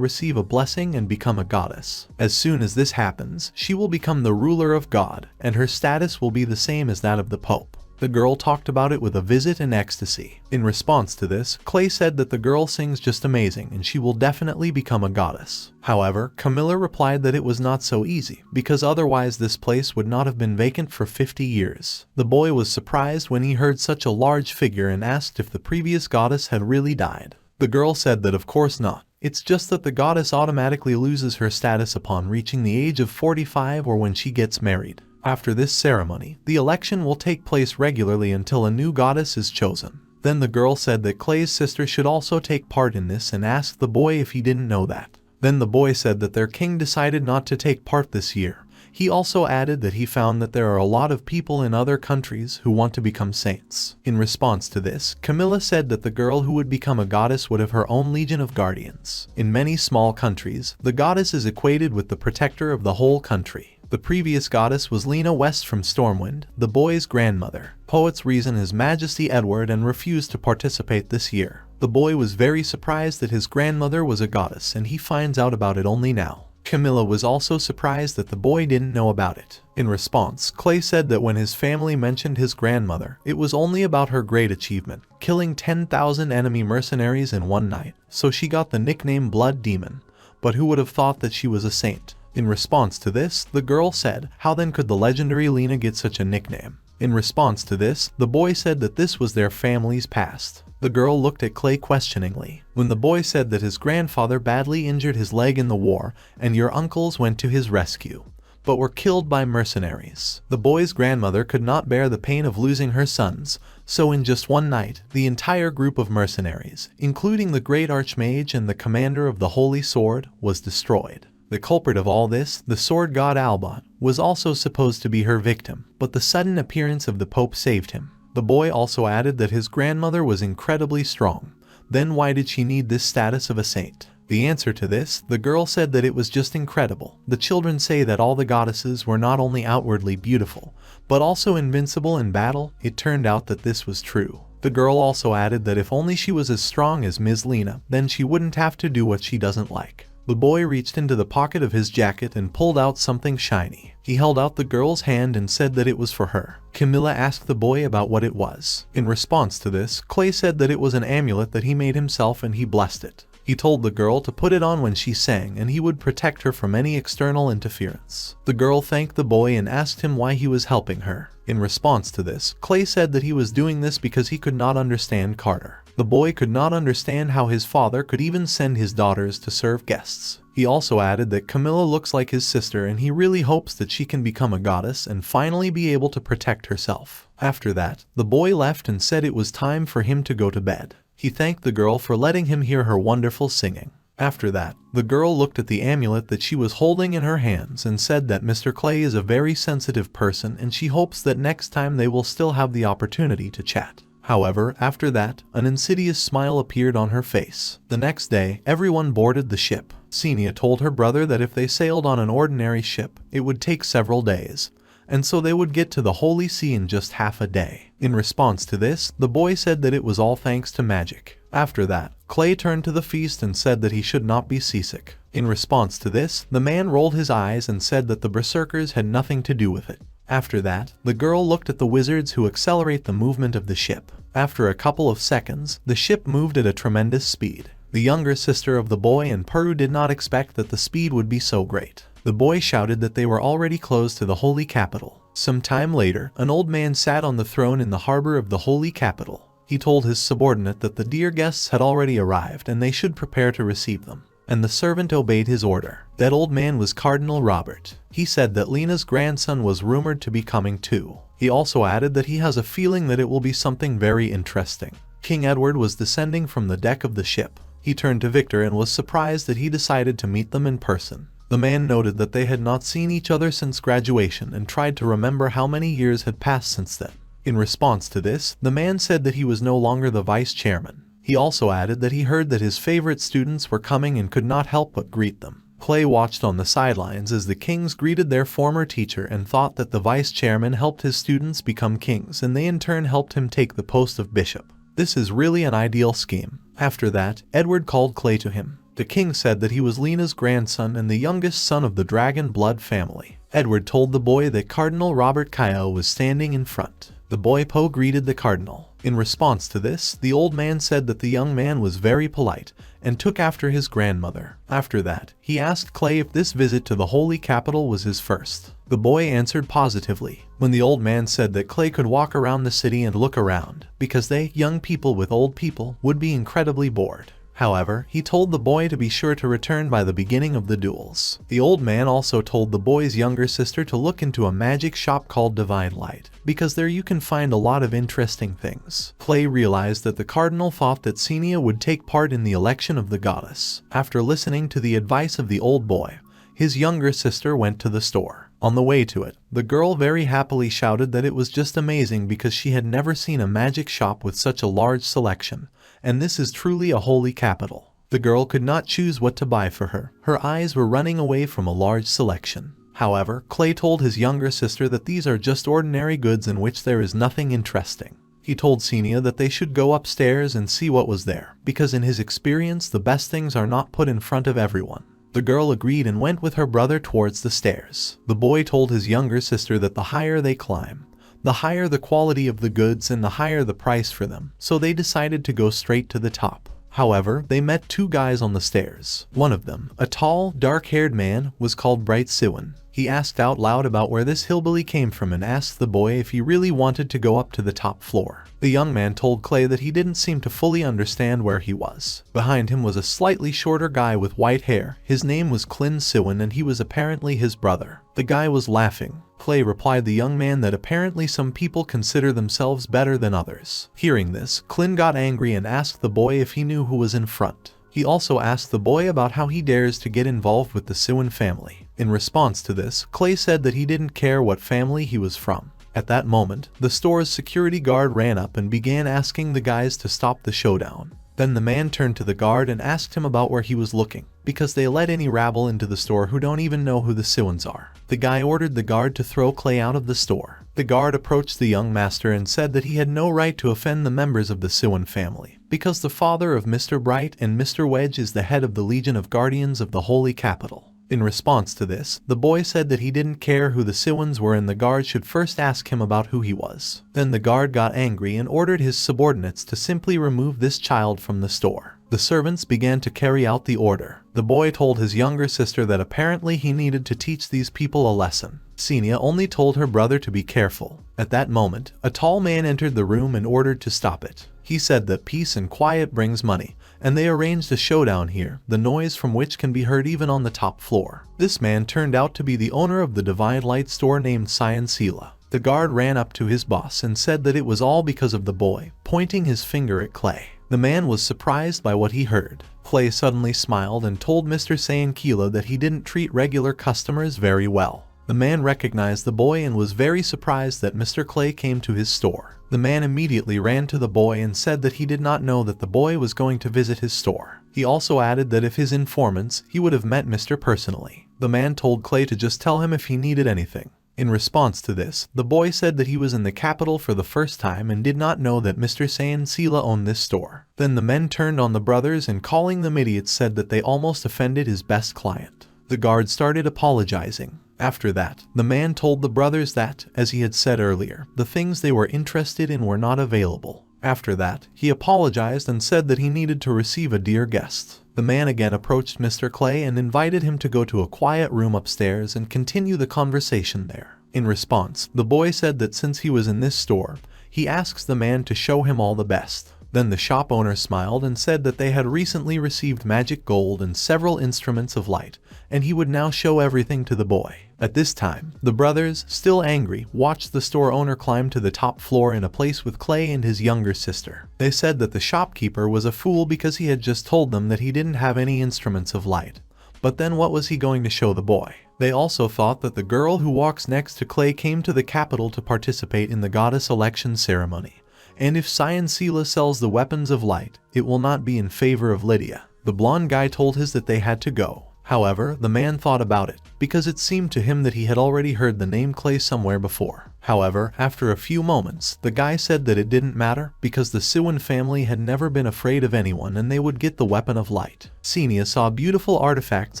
receive a blessing and become a goddess. As soon as this happens, she will become the ruler of God, and her status will be the same as that of the Pope. The girl talked about it with a visit and ecstasy. In response to this, Clay said that the girl sings just amazing and she will definitely become a goddess. However, Camilla replied that it was not so easy, because otherwise this place would not have been vacant for 50 years. The boy was surprised when he heard such a large figure and asked if the previous goddess had really died. The girl said that of course not. It's just that the goddess automatically loses her status upon reaching the age of 45 or when she gets married. After this ceremony, the election will take place regularly until a new goddess is chosen. Then the girl said that Clay's sister should also take part in this and asked the boy if he didn't know that. Then the boy said that their king decided not to take part this year. He also added that he found that there are a lot of people in other countries who want to become saints. In response to this, Camilla said that the girl who would become a goddess would have her own legion of guardians. In many small countries, the goddess is equated with the protector of the whole country. The previous goddess was Lena West from Stormwind, the boy's grandmother. Poets reason His Majesty Edward and refused to participate this year. The boy was very surprised that his grandmother was a goddess, and he finds out about it only now. Camilla was also surprised that the boy didn't know about it. In response, Clay said that when his family mentioned his grandmother, it was only about her great achievement, killing 10,000 enemy mercenaries in one night, so she got the nickname Blood Demon. But who would have thought that she was a saint? In response to this, the girl said, how then could the legendary Lena get such a nickname? In response to this, the boy said that this was their family's past. The girl looked at Clay questioningly. When the boy said that his grandfather badly injured his leg in the war, and your uncles went to his rescue, but were killed by mercenaries. The boy's grandmother could not bear the pain of losing her sons, so in just one night, the entire group of mercenaries, including the great archmage and the commander of the Holy Sword, was destroyed. The culprit of all this, the sword god Abode, was also supposed to be her victim, but the sudden appearance of the Pope saved him. The boy also added that his grandmother was incredibly strong. Then why did she need this status of a saint? The answer to this, the girl said that it was just incredible. The children say that all the goddesses were not only outwardly beautiful, but also invincible in battle. It turned out that this was true. The girl also added that if only she was as strong as Ms. Lena, then she wouldn't have to do what she doesn't like. The boy reached into the pocket of his jacket and pulled out something shiny. He held out the girl's hand and said that it was for her. Camilla asked the boy about what it was. In response to this, Clay said that it was an amulet that he made himself and he blessed it. He told the girl to put it on when she sang and he would protect her from any external interference. The girl thanked the boy and asked him why he was helping her. In response to this, Clay said that he was doing this because he could not understand Carter. The boy could not understand how his father could even send his daughters to serve guests. He also added that Camilla looks like his sister and he really hopes that she can become a goddess and finally be able to protect herself. After that, the boy left and said it was time for him to go to bed. He thanked the girl for letting him hear her wonderful singing. After that, the girl looked at the amulet that she was holding in her hands and said that Mr. Clay is a very sensitive person and she hopes that next time they will still have the opportunity to chat. However, after that, an insidious smile appeared on her face. The next day, everyone boarded the ship. Xenia told her brother that if they sailed on an ordinary ship, it would take several days, and so they would get to the Holy See in just half a day. In response to this, the boy said that it was all thanks to magic. After that, Clay turned to the feast and said that he should not be seasick. In response to this, the man rolled his eyes and said that the berserkers had nothing to do with it. After that, the girl looked at the wizards who accelerate the movement of the ship. After a couple of seconds, the ship moved at a tremendous speed. The younger sister of the boy and Peru did not expect that the speed would be so great. The boy shouted that they were already close to the holy capital. Some time later, an old man sat on the throne in the harbor of the holy capital. He told his subordinate that the dear guests had already arrived and they should prepare to receive them. And the servant obeyed his order. That old man was Cardinal Robert. He said that Lena's grandson was rumored to be coming too. He also added that he has a feeling that it will be something very interesting. King Edward was descending from the deck of the ship. He turned to Victor and was surprised that he decided to meet them in person. The man noted that they had not seen each other since graduation and tried to remember how many years had passed since then. In response to this, the man said that he was no longer the vice chairman. He also added that he heard that his favorite students were coming and could not help but greet them. Clay watched on the sidelines as the kings greeted their former teacher and thought that the vice chairman helped his students become kings and they in turn helped him take the post of bishop. This is really an ideal scheme. After that, Edward called Clay to him. The king said that he was Lena's grandson and the youngest son of the dragon blood family. Edward told the boy that Cardinal Robert Caio was standing in front. The boy Poe greeted the cardinal. In response to this, the old man said that the young man was very polite and took after his grandmother. After that, he asked Clay if this visit to the holy capital was his first. The boy answered positively. When the old man said that Clay could walk around the city and look around, because they, young people with old people, would be incredibly bored. However, he told the boy to be sure to return by the beginning of the duels. The old man also told the boy's younger sister to look into a magic shop called Divine Light, because there you can find a lot of interesting things. Clay realized that the cardinal thought that Xenia would take part in the election of the goddess. After listening to the advice of the old boy, his younger sister went to the store. On the way to it, the girl very happily shouted that it was just amazing because she had never seen a magic shop with such a large selection, and this is truly a holy capital. The girl could not choose what to buy for her. Her eyes were running away from a large selection. However, Clay told his younger sister that these are just ordinary goods in which there is nothing interesting. He told Xenia that they should go upstairs and see what was there, because in his experience the best things are not put in front of everyone. The girl agreed and went with her brother towards the stairs. The boy told his younger sister that the higher they climb, the higher the quality of the goods and the higher the price for them, so they decided to go straight to the top. However, they met two guys on the stairs. One of them, a tall, dark-haired man, was called Bright Siwon. He asked out loud about where this hillbilly came from and asked the boy if he really wanted to go up to the top floor. The young man told Clay that he didn't seem to fully understand where he was. Behind him was a slightly shorter guy with white hair. His name was Clin Siwon and he was apparently his brother. The guy was laughing. Clay replied the young man that apparently some people consider themselves better than others. Hearing this, Clin got angry and asked the boy if he knew who was in front. He also asked the boy about how he dares to get involved with the Siwon family. In response to this, Clay said that he didn't care what family he was from. At that moment, the store's security guard ran up and began asking the guys to stop the showdown. Then the man turned to the guard and asked him about where he was looking, because they let any rabble into the store who don't even know who the Siwons are. The guy ordered the guard to throw Clay out of the store. The guard approached the young master and said that he had no right to offend the members of the Siwon family, because the father of Mr. Bright and Mr. Wedge is the head of the Legion of Guardians of the Holy Capital. In response to this, the boy said that he didn't care who the Siwons were and the guard should first ask him about who he was. Then the guard got angry and ordered his subordinates to simply remove this child from the store. The servants began to carry out the order. The boy told his younger sister that apparently he needed to teach these people a lesson. Xenia only told her brother to be careful. At that moment, a tall man entered the room and ordered to stop it. He said that peace and quiet brings money, and they arranged a showdown here, the noise from which can be heard even on the top floor. This man turned out to be the owner of the Divine Light store named Cyan Sela. The guard ran up to his boss and said that it was all because of the boy, pointing his finger at Clay. The man was surprised by what he heard. Clay suddenly smiled and told Mr. Sayankila that he didn't treat regular customers very well. The man recognized the boy and was very surprised that Mr. Clay came to his store. The man immediately ran to the boy and said that he did not know that the boy was going to visit his store. He also added that if his informants, he would have met Mr. personally. The man told Clay to just tell him if he needed anything. In response to this, the boy said that he was in the capital for the first time and did not know that Mr. Sayansila owned this store. Then the men turned on the brothers and calling them idiots said that they almost offended his best client. The guard started apologizing. After that, the man told the brothers that, as he had said earlier, the things they were interested in were not available. After that, he apologized and said that he needed to receive a dear guest. The man again approached Mr. Clay and invited him to go to a quiet room upstairs and continue the conversation there. In response, the boy said that since he was in this store, he asks the man to show him all the best. Then the shop owner smiled and said that they had recently received magic gold and several instruments of light, and he would now show everything to the boy. At this time, the brothers, still angry, watched the store owner climb to the top floor in a place with Clay and his younger sister. They said that the shopkeeper was a fool because he had just told them that he didn't have any instruments of light. But then what was he going to show the boy? They also thought that the girl who walks next to Clay came to the capital to participate in the goddess election ceremony. And if Cyan Sela sells the weapons of light, it will not be in favor of Lydia. The blonde guy told his that they had to go. However, the man thought about it, because it seemed to him that he had already heard the name Clay somewhere before. However, after a few moments, the guy said that it didn't matter, because the Siwon family had never been afraid of anyone and they would get the weapon of light. Xenia saw beautiful artifacts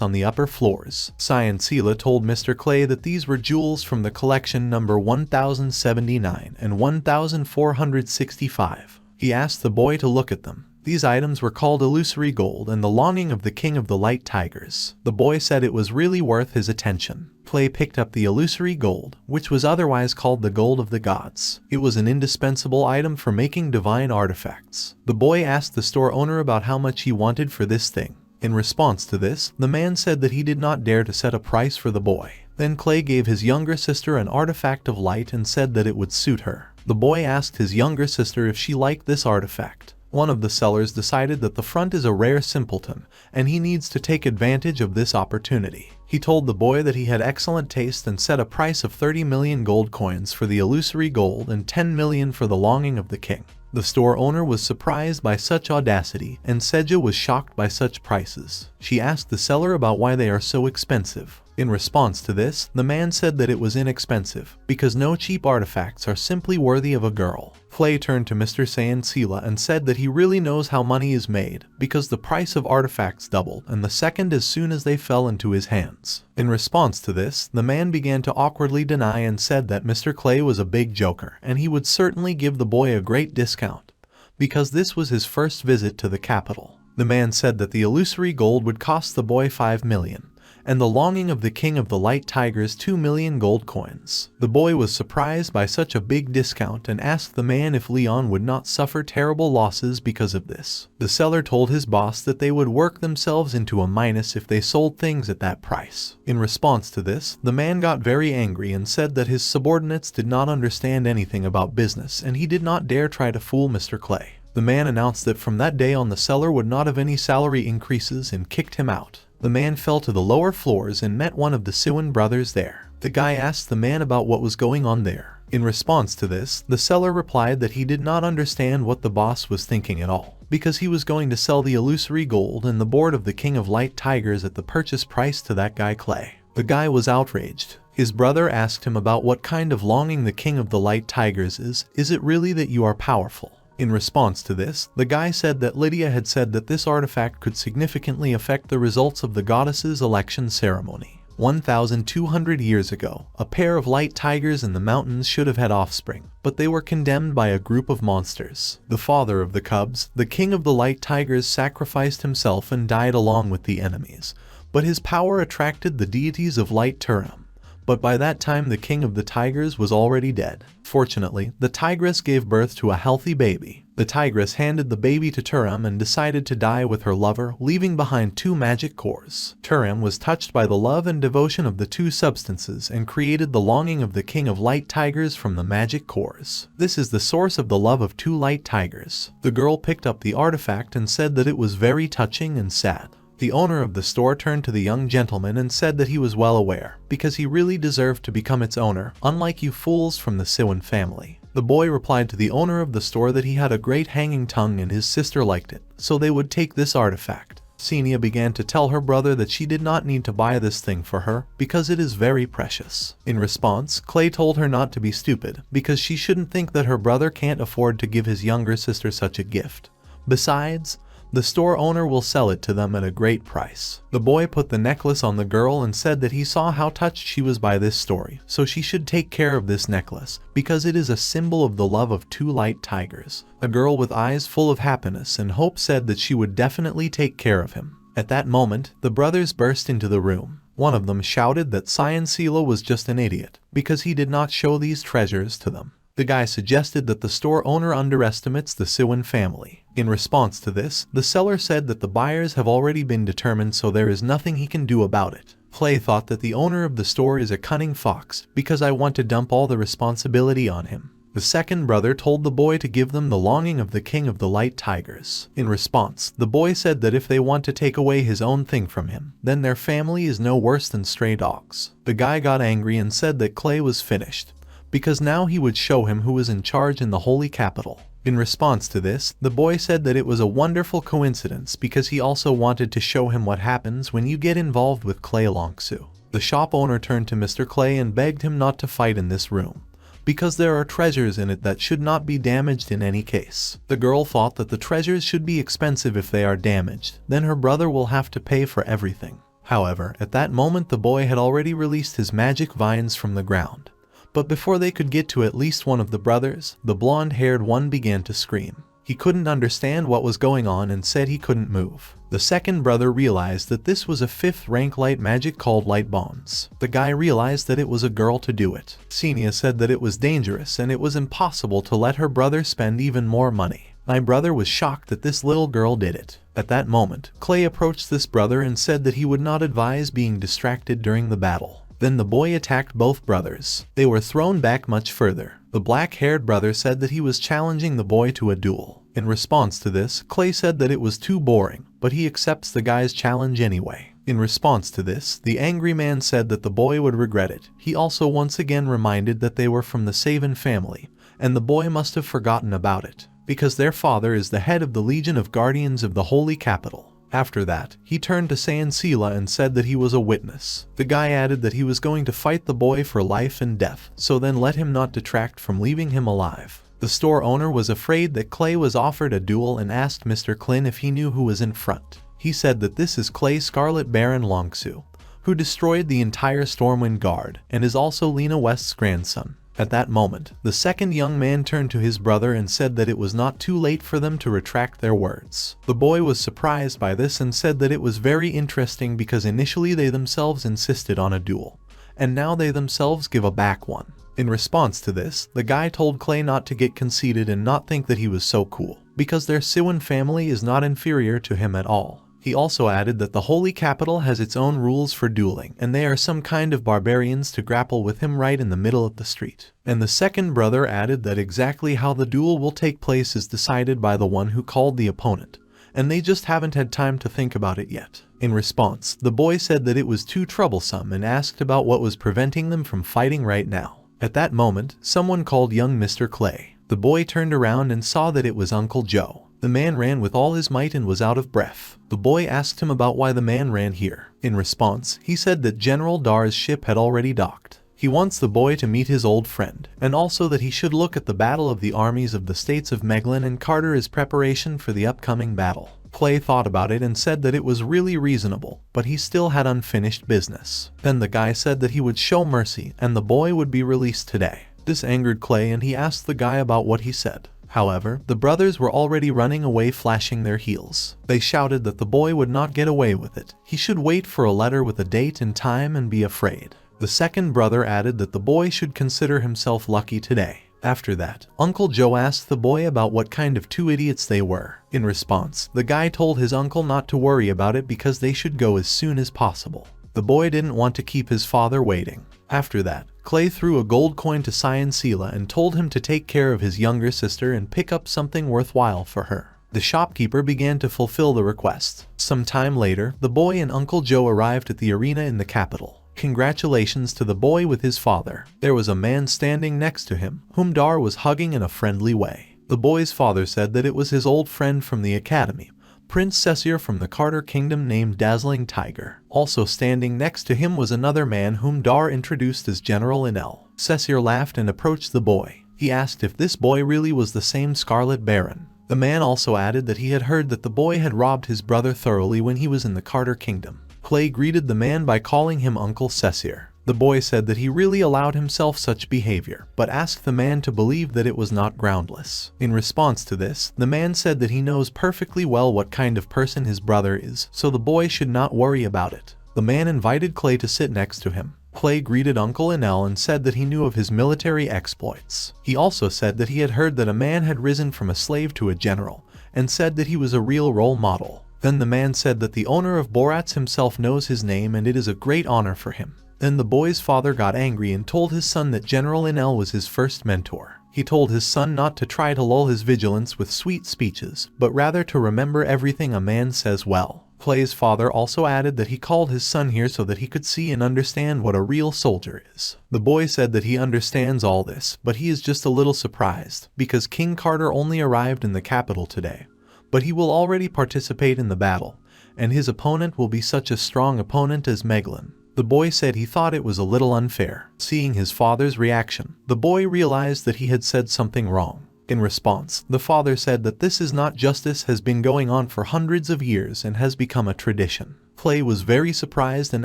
on the upper floors. Cyan Sela told Mr. Clay that these were jewels from the collection number 1079 and 1465. He asked the boy to look at them. These items were called illusory gold and the longing of the king of the light tigers. The boy said it was really worth his attention. Clay picked up the illusory gold, which was otherwise called the gold of the gods. It was an indispensable item for making divine artifacts. The boy asked the store owner about how much he wanted for this thing. In response to this, the man said that he did not dare to set a price for the boy. Then Clay gave his younger sister an artifact of light and said that it would suit her. The boy asked his younger sister if she liked this artifact. One of the sellers decided that the front is a rare simpleton, and he needs to take advantage of this opportunity. He told the boy that he had excellent taste and set a price of 30 million gold coins for the illusory gold and 10 million for the longing of the king. The store owner was surprised by such audacity, and Seja was shocked by such prices. She asked the seller about why they are so expensive. In response to this, the man said that it was inexpensive, because no cheap artifacts are simply worthy of a girl. Clay turned to Mr. Sayansila and said that he really knows how money is made, because the price of artifacts doubled, and the second as soon as they fell into his hands. In response to this, the man began to awkwardly deny and said that Mr. Clay was a big joker, and he would certainly give the boy a great discount, because this was his first visit to the capital. The man said that the illusory gold would cost the boy 5 million. And the longing of the king of the light tigers 2 million gold coins. The boy was surprised by such a big discount and asked the man if Leon would not suffer terrible losses because of this. The seller told his boss that they would work themselves into a minus if they sold things at that price. In response to this, the man got very angry and said that his subordinates did not understand anything about business and he did not dare try to fool Mr. Clay. The man announced that from that day on the seller would not have any salary increases and kicked him out. The man fell to the lower floors and met one of the Siwan brothers there. The guy asked the man about what was going on there. In response to this, the seller replied that he did not understand what the boss was thinking at all, because he was going to sell the illusory gold and the board of the King of Light Tigers at the purchase price to that guy Clay. The guy was outraged. His brother asked him about what kind of longing the King of the Light Tigers is. Is it really that you are powerful? In response to this, the guy said that Lydia had said that this artifact could significantly affect the results of the goddess's election ceremony. 1,200 years ago, a pair of light tigers in the mountains should have had offspring, but they were condemned by a group of monsters. The father of the cubs, the king of the light tigers, sacrificed himself and died along with the enemies, but his power attracted the deities of light Turam. But by that time the king of the tigers was already dead. Fortunately, the tigress gave birth to a healthy baby. The tigress handed the baby to Turam and decided to die with her lover, leaving behind 2 magic cores. Turam was touched by the love and devotion of the 2 substances and created the longing of the king of light tigers from the magic cores. This is the source of the love of 2 light tigers. The girl picked up the artifact and said that it was very touching and sad. The owner of the store turned to the young gentleman and said that he was well aware, because he really deserved to become its owner, unlike you fools from the Siwan family. The boy replied to the owner of the store that he had a great hanging tongue and his sister liked it, so they would take this artifact. Xenia began to tell her brother that she did not need to buy this thing for her, because it is very precious. In response, Clay told her not to be stupid, because she shouldn't think that her brother can't afford to give his younger sister such a gift. Besides, the store owner will sell it to them at a great price. The boy put the necklace on the girl and said that he saw how touched she was by this story, so she should take care of this necklace, because it is a symbol of the love of 2 light tigers. A girl with eyes full of happiness and hope said that she would definitely take care of him. At that moment, the brothers burst into the room. One of them shouted that Sayansila was just an idiot, because he did not show these treasures to them. The guy suggested that the store owner underestimates the Siwan family. In response to this, the seller said that the buyers have already been determined, so there is nothing he can do about it. Clay thought that the owner of the store is a cunning fox, because I want to dump all the responsibility on him. The second brother told the boy to give them the longing of the king of the light tigers. In response, the boy said that if they want to take away his own thing from him, then their family is no worse than stray dogs. The guy got angry and said that Clay was finished, because now he would show him who was in charge in the holy capital. In response to this, the boy said that it was a wonderful coincidence because he also wanted to show him what happens when you get involved with Clay Longsu. The shop owner turned to Mr. Clay and begged him not to fight in this room, because there are treasures in it that should not be damaged in any case. The girl thought that the treasures should be expensive if they are damaged, then her brother will have to pay for everything. However, at that moment the boy had already released his magic vines from the ground. But before they could get to at least one of the brothers, the blonde-haired one began to scream. He couldn't understand what was going on and said he couldn't move. The second brother realized that this was a 5th rank light magic called light bonds. The guy realized that it was a girl to do it. Xenia said that it was dangerous and it was impossible to let her brother spend even more money. My brother was shocked that this little girl did it. At that moment, Clay approached this brother and said that he would not advise being distracted during the battle. Then the boy attacked both brothers. They were thrown back much further. The black-haired brother said that he was challenging the boy to a duel. In response to this, Clay said that it was too boring, but he accepts the guy's challenge anyway. In response to this, the angry man said that the boy would regret it. He also once again reminded that they were from the Savan family, and the boy must have forgotten about it, because their father is the head of the Legion of Guardians of the Holy Capital. After that, he turned to Sansila and said that he was a witness. The guy added that he was going to fight the boy for life and death, so then let him not detract from leaving him alive. The store owner was afraid that Clay was offered a duel and asked Mr. Klin if he knew who was in front. He said that this is Clay Scarlet Baron Longsu, who destroyed the entire Stormwind Guard and is also Lena West's grandson. At that moment, the second young man turned to his brother and said that it was not too late for them to retract their words. The boy was surprised by this and said that it was very interesting because initially they themselves insisted on a duel, and now they themselves give a back one. In response to this, the guy told Clay not to get conceited and not think that he was so cool, because their Siwan family is not inferior to him at all. He also added that the Holy Capital has its own rules for dueling, and they are some kind of barbarians to grapple with him right in the middle of the street. And the second brother added that exactly how the duel will take place is decided by the one who called the opponent, and they just haven't had time to think about it yet. In response, the boy said that it was too troublesome and asked about what was preventing them from fighting right now. At that moment, someone called young Mr. Clay. The boy turned around and saw that it was Uncle Joe. The man ran with all his might and was out of breath. The boy asked him about why the man ran here. In response, he said that General Dar's ship had already docked. He wants the boy to meet his old friend, and also that he should look at the battle of the armies of the states of Meglin and Carter as preparation for the upcoming battle. Clay thought about it and said that it was really reasonable, but he still had unfinished business. Then the guy said that he would show mercy and the boy would be released today. This angered Clay and he asked the guy about what he said. However, the brothers were already running away flashing their heels. They shouted that the boy would not get away with it. He should wait for a letter with a date and time and be afraid. The second brother added that the boy should consider himself lucky today. After that, Uncle Joe asked the boy about what kind of two idiots they were. In response, the guy told his uncle not to worry about it because they should go as soon as possible. The boy didn't want to keep his father waiting. After that, Clay threw a gold coin to Sayansila and told him to take care of his younger sister and pick up something worthwhile for her. The shopkeeper began to fulfill the request. Some time later, the boy and Uncle Joe arrived at the arena in the capital. Congratulations to the boy with his father. There was a man standing next to him, whom Dar was hugging in a friendly way. The boy's father said that it was his old friend from the academy, Prince Cesir from the Carter Kingdom named Dazzling Tiger. Also standing next to him was another man whom Dar introduced as General Enel. Cesir laughed and approached the boy. He asked if this boy really was the same Scarlet Baron. The man also added that he had heard that the boy had robbed his brother thoroughly when he was in the Carter Kingdom. Clay greeted the man by calling him Uncle Cesir. The boy said that he really allowed himself such behavior, but asked the man to believe that it was not groundless. In response to this, the man said that he knows perfectly well what kind of person his brother is, so the boy should not worry about it. The man invited Clay to sit next to him. Clay greeted Uncle Enel and said that he knew of his military exploits. He also said that he had heard that a man had risen from a slave to a general, and said that he was a real role model. Then the man said that the owner of Borat's himself knows his name and it is a great honor for him. Then the boy's father got angry and told his son that General Enel was his first mentor. He told his son not to try to lull his vigilance with sweet speeches, but rather to remember everything a man says well. Clay's father also added that he called his son here so that he could see and understand what a real soldier is. The boy said that he understands all this, but he is just a little surprised, because King Carter only arrived in the capital today. But he will already participate in the battle, and his opponent will be such a strong opponent as Meglin. The boy said he thought it was a little unfair. Seeing his father's reaction, the boy realized that he had said something wrong. In response, the father said that this is not justice, has been going on for hundreds of years and has become a tradition. Clay was very surprised and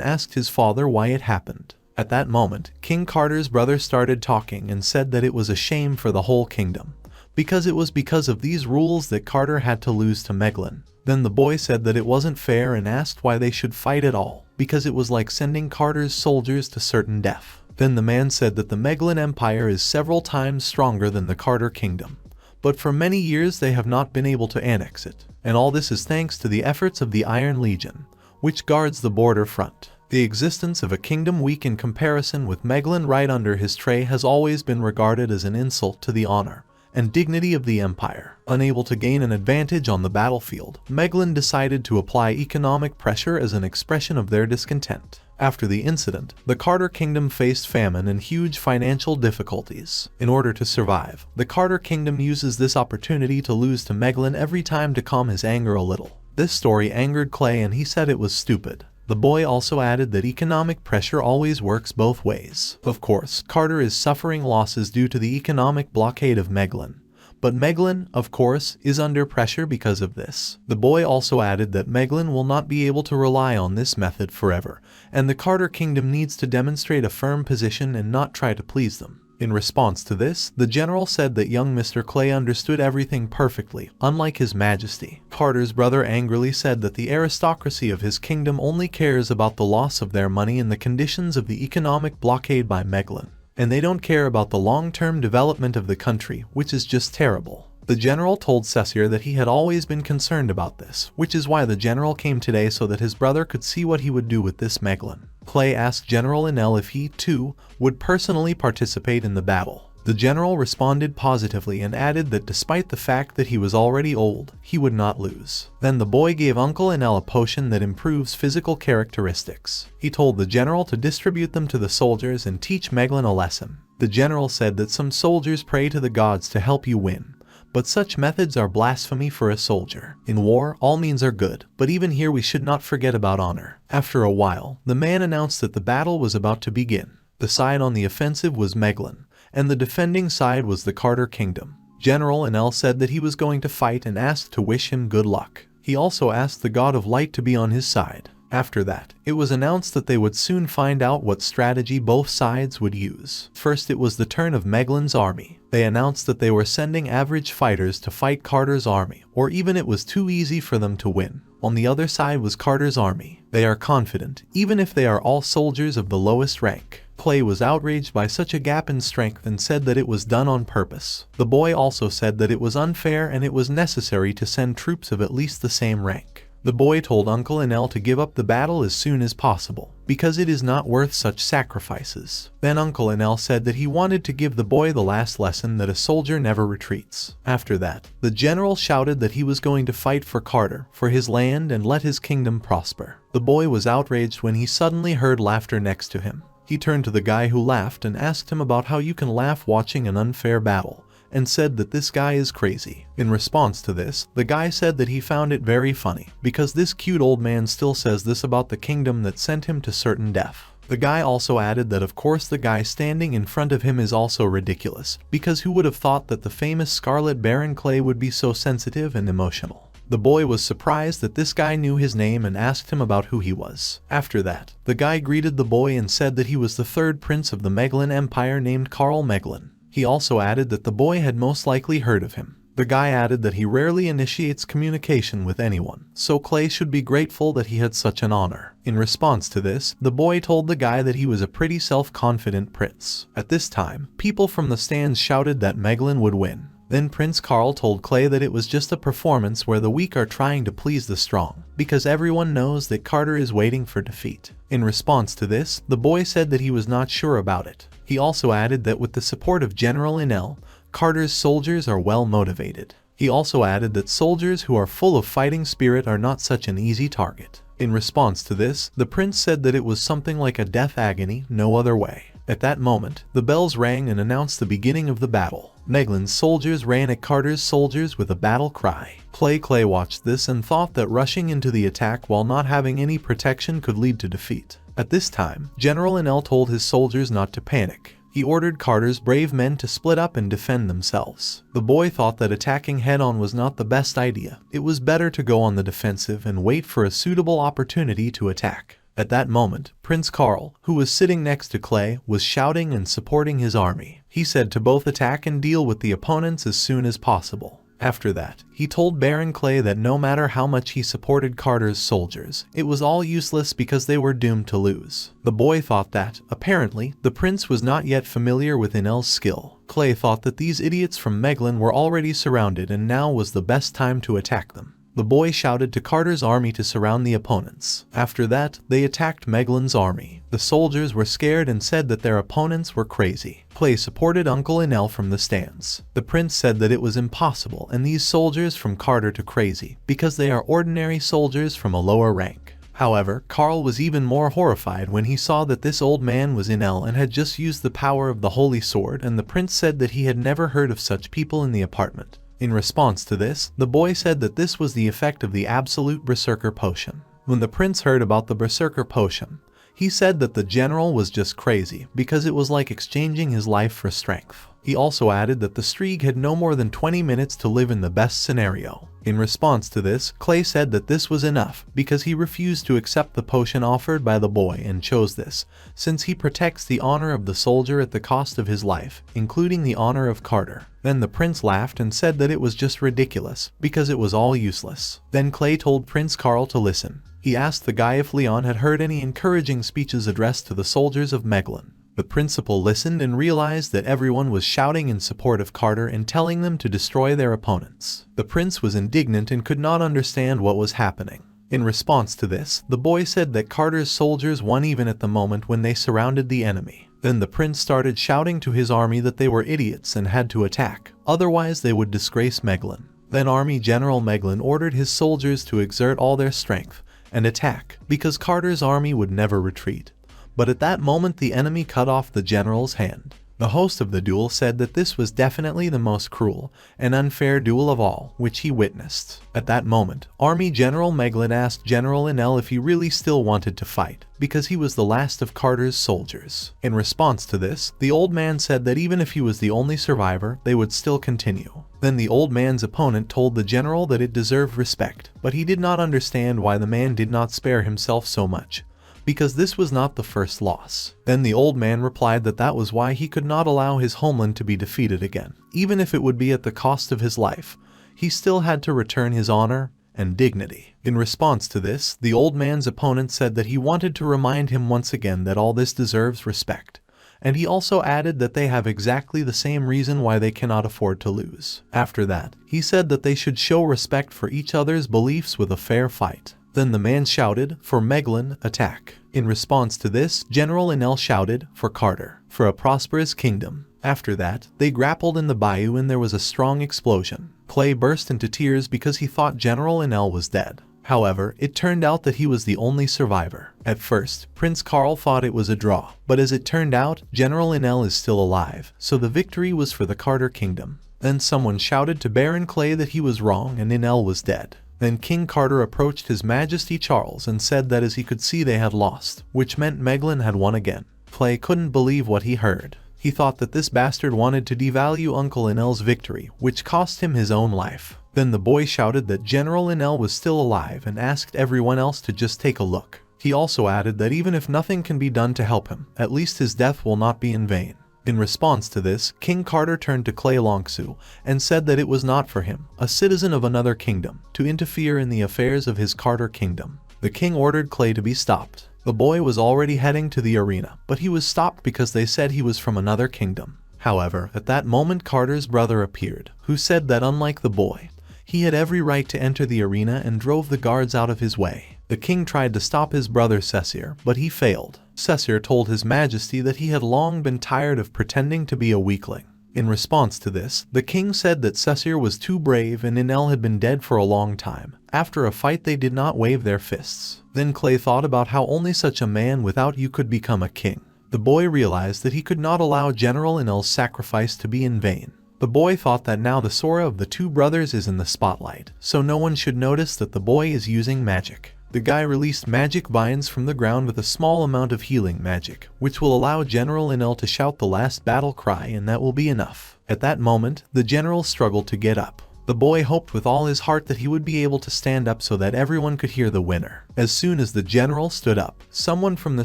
asked his father why it happened. At that moment, King Carter's brother started talking and said that it was a shame for the whole kingdom, because it was because of these rules that Carter had to lose to Meglin. Then the boy said that it wasn't fair and asked why they should fight at all, because it was like sending Carter's soldiers to certain death. Then the man said that the Meglin Empire is several times stronger than the Carter Kingdom, but for many years they have not been able to annex it, and all this is thanks to the efforts of the Iron Legion, which guards the border front. The existence of a kingdom weak in comparison with Meglin right under his tray has always been regarded as an insult to the honor and dignity of the empire. Unable to gain an advantage on the battlefield, Meglin decided to apply economic pressure as an expression of their discontent. After the incident, the Carter Kingdom faced famine and huge financial difficulties. In order to survive, the Carter Kingdom uses this opportunity to lose to Meglin every time to calm his anger a little. This story angered Clay and he said it was stupid. The boy also added that economic pressure always works both ways. Of course, Carter is suffering losses due to the economic blockade of Meglin. But Meglin, of course, is under pressure because of this. The boy also added that Meglin will not be able to rely on this method forever, and the Carter Kingdom needs to demonstrate a firm position and not try to please them. In response to this, the general said that young Mr. Clay understood everything perfectly, unlike His Majesty. Carter's brother angrily said that the aristocracy of his kingdom only cares about the loss of their money and the conditions of the economic blockade by Meglin, and they don't care about the long-term development of the country, which is just terrible. The general told Cesare that he had always been concerned about this, which is why the general came today so that his brother could see what he would do with this Meglin. Clay asked General Enel if he, too, would personally participate in the battle. The general responded positively and added that despite the fact that he was already old, he would not lose. Then the boy gave Uncle Enel a potion that improves physical characteristics. He told the general to distribute them to the soldiers and teach Meglin a lesson. The general said that some soldiers pray to the gods to help you win, but such methods are blasphemy for a soldier. In war, all means are good, but even here we should not forget about honor. After a while, the man announced that the battle was about to begin. The side on the offensive was Meglin, and the defending side was the Carter Kingdom. General Enel said that he was going to fight and asked to wish him good luck. He also asked the God of Light to be on his side. After that, it was announced that they would soon find out what strategy both sides would use. First, it was the turn of Meglin's army. They announced that they were sending average fighters to fight Carter's army, or even it was too easy for them to win. On the other side was Carter's army. They are confident, even if they are all soldiers of the lowest rank. Clay was outraged by such a gap in strength and said that it was done on purpose. The boy also said that it was unfair and it was necessary to send troops of at least the same rank. The boy told Uncle Enel to give up the battle as soon as possible, because it is not worth such sacrifices. Then Uncle Enel said that he wanted to give the boy the last lesson that a soldier never retreats. After that, the general shouted that he was going to fight for Carter, for his land and let his kingdom prosper. The boy was outraged when he suddenly heard laughter next to him. He turned to the guy who laughed and asked him about how you can laugh watching an unfair battle, and said that this guy is crazy. In response to this, the guy said that he found it very funny, because this cute old man still says this about the kingdom that sent him to certain death. The guy also added that of course the guy standing in front of him is also ridiculous, because who would have thought that the famous Scarlet Baron Clay would be so sensitive and emotional. The boy was surprised that this guy knew his name and asked him about who he was. After that, the guy greeted the boy and said that he was the third prince of the Meglin Empire named Carl Meglin. He also added that the boy had most likely heard of him. The guy added that he rarely initiates communication with anyone, so Clay should be grateful that he had such an honor. In response to this, the boy told the guy that he was a pretty self-confident prince. At this time, people from the stands shouted that Meglin would win. Then Prince Carl told Clay that it was just a performance where the weak are trying to please the strong, because everyone knows that Carter is waiting for defeat. In response to this, the boy said that he was not sure about it. He also added that with the support of General Enel, Carter's soldiers are well motivated. He also added that soldiers who are full of fighting spirit are not such an easy target. In response to this, the prince said that it was something like a death agony, no other way. At that moment, the bells rang and announced the beginning of the battle. Meglin's soldiers ran at Carter's soldiers with a battle cry. Clay watched this and thought that rushing into the attack while not having any protection could lead to defeat. At this time, General Enel told his soldiers not to panic. He ordered Carter's brave men to split up and defend themselves. The boy thought that attacking head-on was not the best idea. It was better to go on the defensive and wait for a suitable opportunity to attack. At that moment, Prince Carl, who was sitting next to Clay, was shouting and supporting his army. He said to both attack and deal with the opponents as soon as possible. After that, he told Baron Clay that no matter how much he supported Carter's soldiers, it was all useless because they were doomed to lose. The boy thought that, apparently, the prince was not yet familiar with Enel's skill. Clay thought that these idiots from Meglin were already surrounded and now was the best time to attack them. The boy shouted to Carter's army to surround the opponents. After that, they attacked Meglin's army. The soldiers were scared and said that their opponents were crazy. Clay supported Uncle Enel from the stands. The prince said that it was impossible and these soldiers from Carter to crazy because they are ordinary soldiers from a lower rank. However, Carl was even more horrified when he saw that this old man was Enel and had just used the power of the holy sword, and the prince said that he had never heard of such people in the apartment. In response to this, the boy said that this was the effect of the absolute berserker potion. When the prince heard about the berserker potion, he said that the general was just crazy because it was like exchanging his life for strength. He also added that the Strieg had no more than 20 minutes to live in the best scenario. In response to this, Clay said that this was enough because he refused to accept the potion offered by the boy and chose this, since he protects the honor of the soldier at the cost of his life, including the honor of Carter. Then the prince laughed and said that it was just ridiculous because it was all useless. Then Clay told Prince Carl to listen. He asked the guy if Leon had heard any encouraging speeches addressed to the soldiers of Meglin. The principal listened and realized that everyone was shouting in support of Carter and telling them to destroy their opponents. The prince was indignant and could not understand what was happening. In response to this, the boy said that Carter's soldiers won even at the moment when they surrounded the enemy. Then the prince started shouting to his army that they were idiots and had to attack, otherwise they would disgrace Meglin. Then Army General Meglin ordered his soldiers to exert all their strength and attack, because Carter's army would never retreat. But at that moment the enemy cut off the general's hand. The host of the duel said that this was definitely the most cruel and unfair duel of all which he witnessed. At that moment, Army General Meglin asked General Enel if he really still wanted to fight, because he was the last of Carter's soldiers. In response to this, the old man said that even if he was the only survivor, they would still continue. Then the old man's opponent told the general that it deserved respect, but he did not understand why the man did not spare himself so much, because this was not the first loss. Then the old man replied that that was why he could not allow his homeland to be defeated again. Even if it would be at the cost of his life, he still had to return his honor and dignity. In response to this, the old man's opponent said that he wanted to remind him once again that all this deserves respect. And he also added that they have exactly the same reason why they cannot afford to lose. After that, he said that they should show respect for each other's beliefs with a fair fight. Then the man shouted, "For Meglin, attack." In response to this, General Enel shouted, "For Carter, for a prosperous kingdom." After that, they grappled in the bayou and there was a strong explosion. Clay burst into tears because he thought General Enel was dead. However, it turned out that he was the only survivor. At first, Prince Carl thought it was a draw, but as it turned out, General Enel is still alive, so the victory was for the Carter Kingdom. Then someone shouted to Baron Clay that he was wrong and Enel was dead. Then King Carter approached His Majesty Charles and said that as he could see they had lost, which meant Meglin had won again. Clay couldn't believe what he heard. He thought that this bastard wanted to devalue Uncle Enel's victory, which cost him his own life. Then the boy shouted that General Enel was still alive and asked everyone else to just take a look. He also added that even if nothing can be done to help him, at least his death will not be in vain. In response to this, King Carter turned to Clay Longsu and said that it was not for him, a citizen of another kingdom, to interfere in the affairs of his Carter Kingdom. The king ordered Clay to be stopped. The boy was already heading to the arena, but he was stopped because they said he was from another kingdom. However, at that moment Carter's brother appeared, who said that unlike the boy, he had every right to enter the arena and drove the guards out of his way. The king tried to stop his brother Cesir, but he failed. Cesir told His Majesty that he had long been tired of pretending to be a weakling. In response to this, the king said that Cesir was too brave and Enel had been dead for a long time. After a fight they did not wave their fists. Then Clay thought about how only such a man without you could become a king. The boy realized that he could not allow General Enel's sacrifice to be in vain. The boy thought that now the Sora of the two brothers is in the spotlight, so no one should notice that the boy is using magic. The guy released magic vines from the ground with a small amount of healing magic, which will allow General Enel to shout the last battle cry, and that will be enough. At that moment, the general struggled to get up. The boy hoped with all his heart that he would be able to stand up so that everyone could hear the winner. As soon as the general stood up, someone from the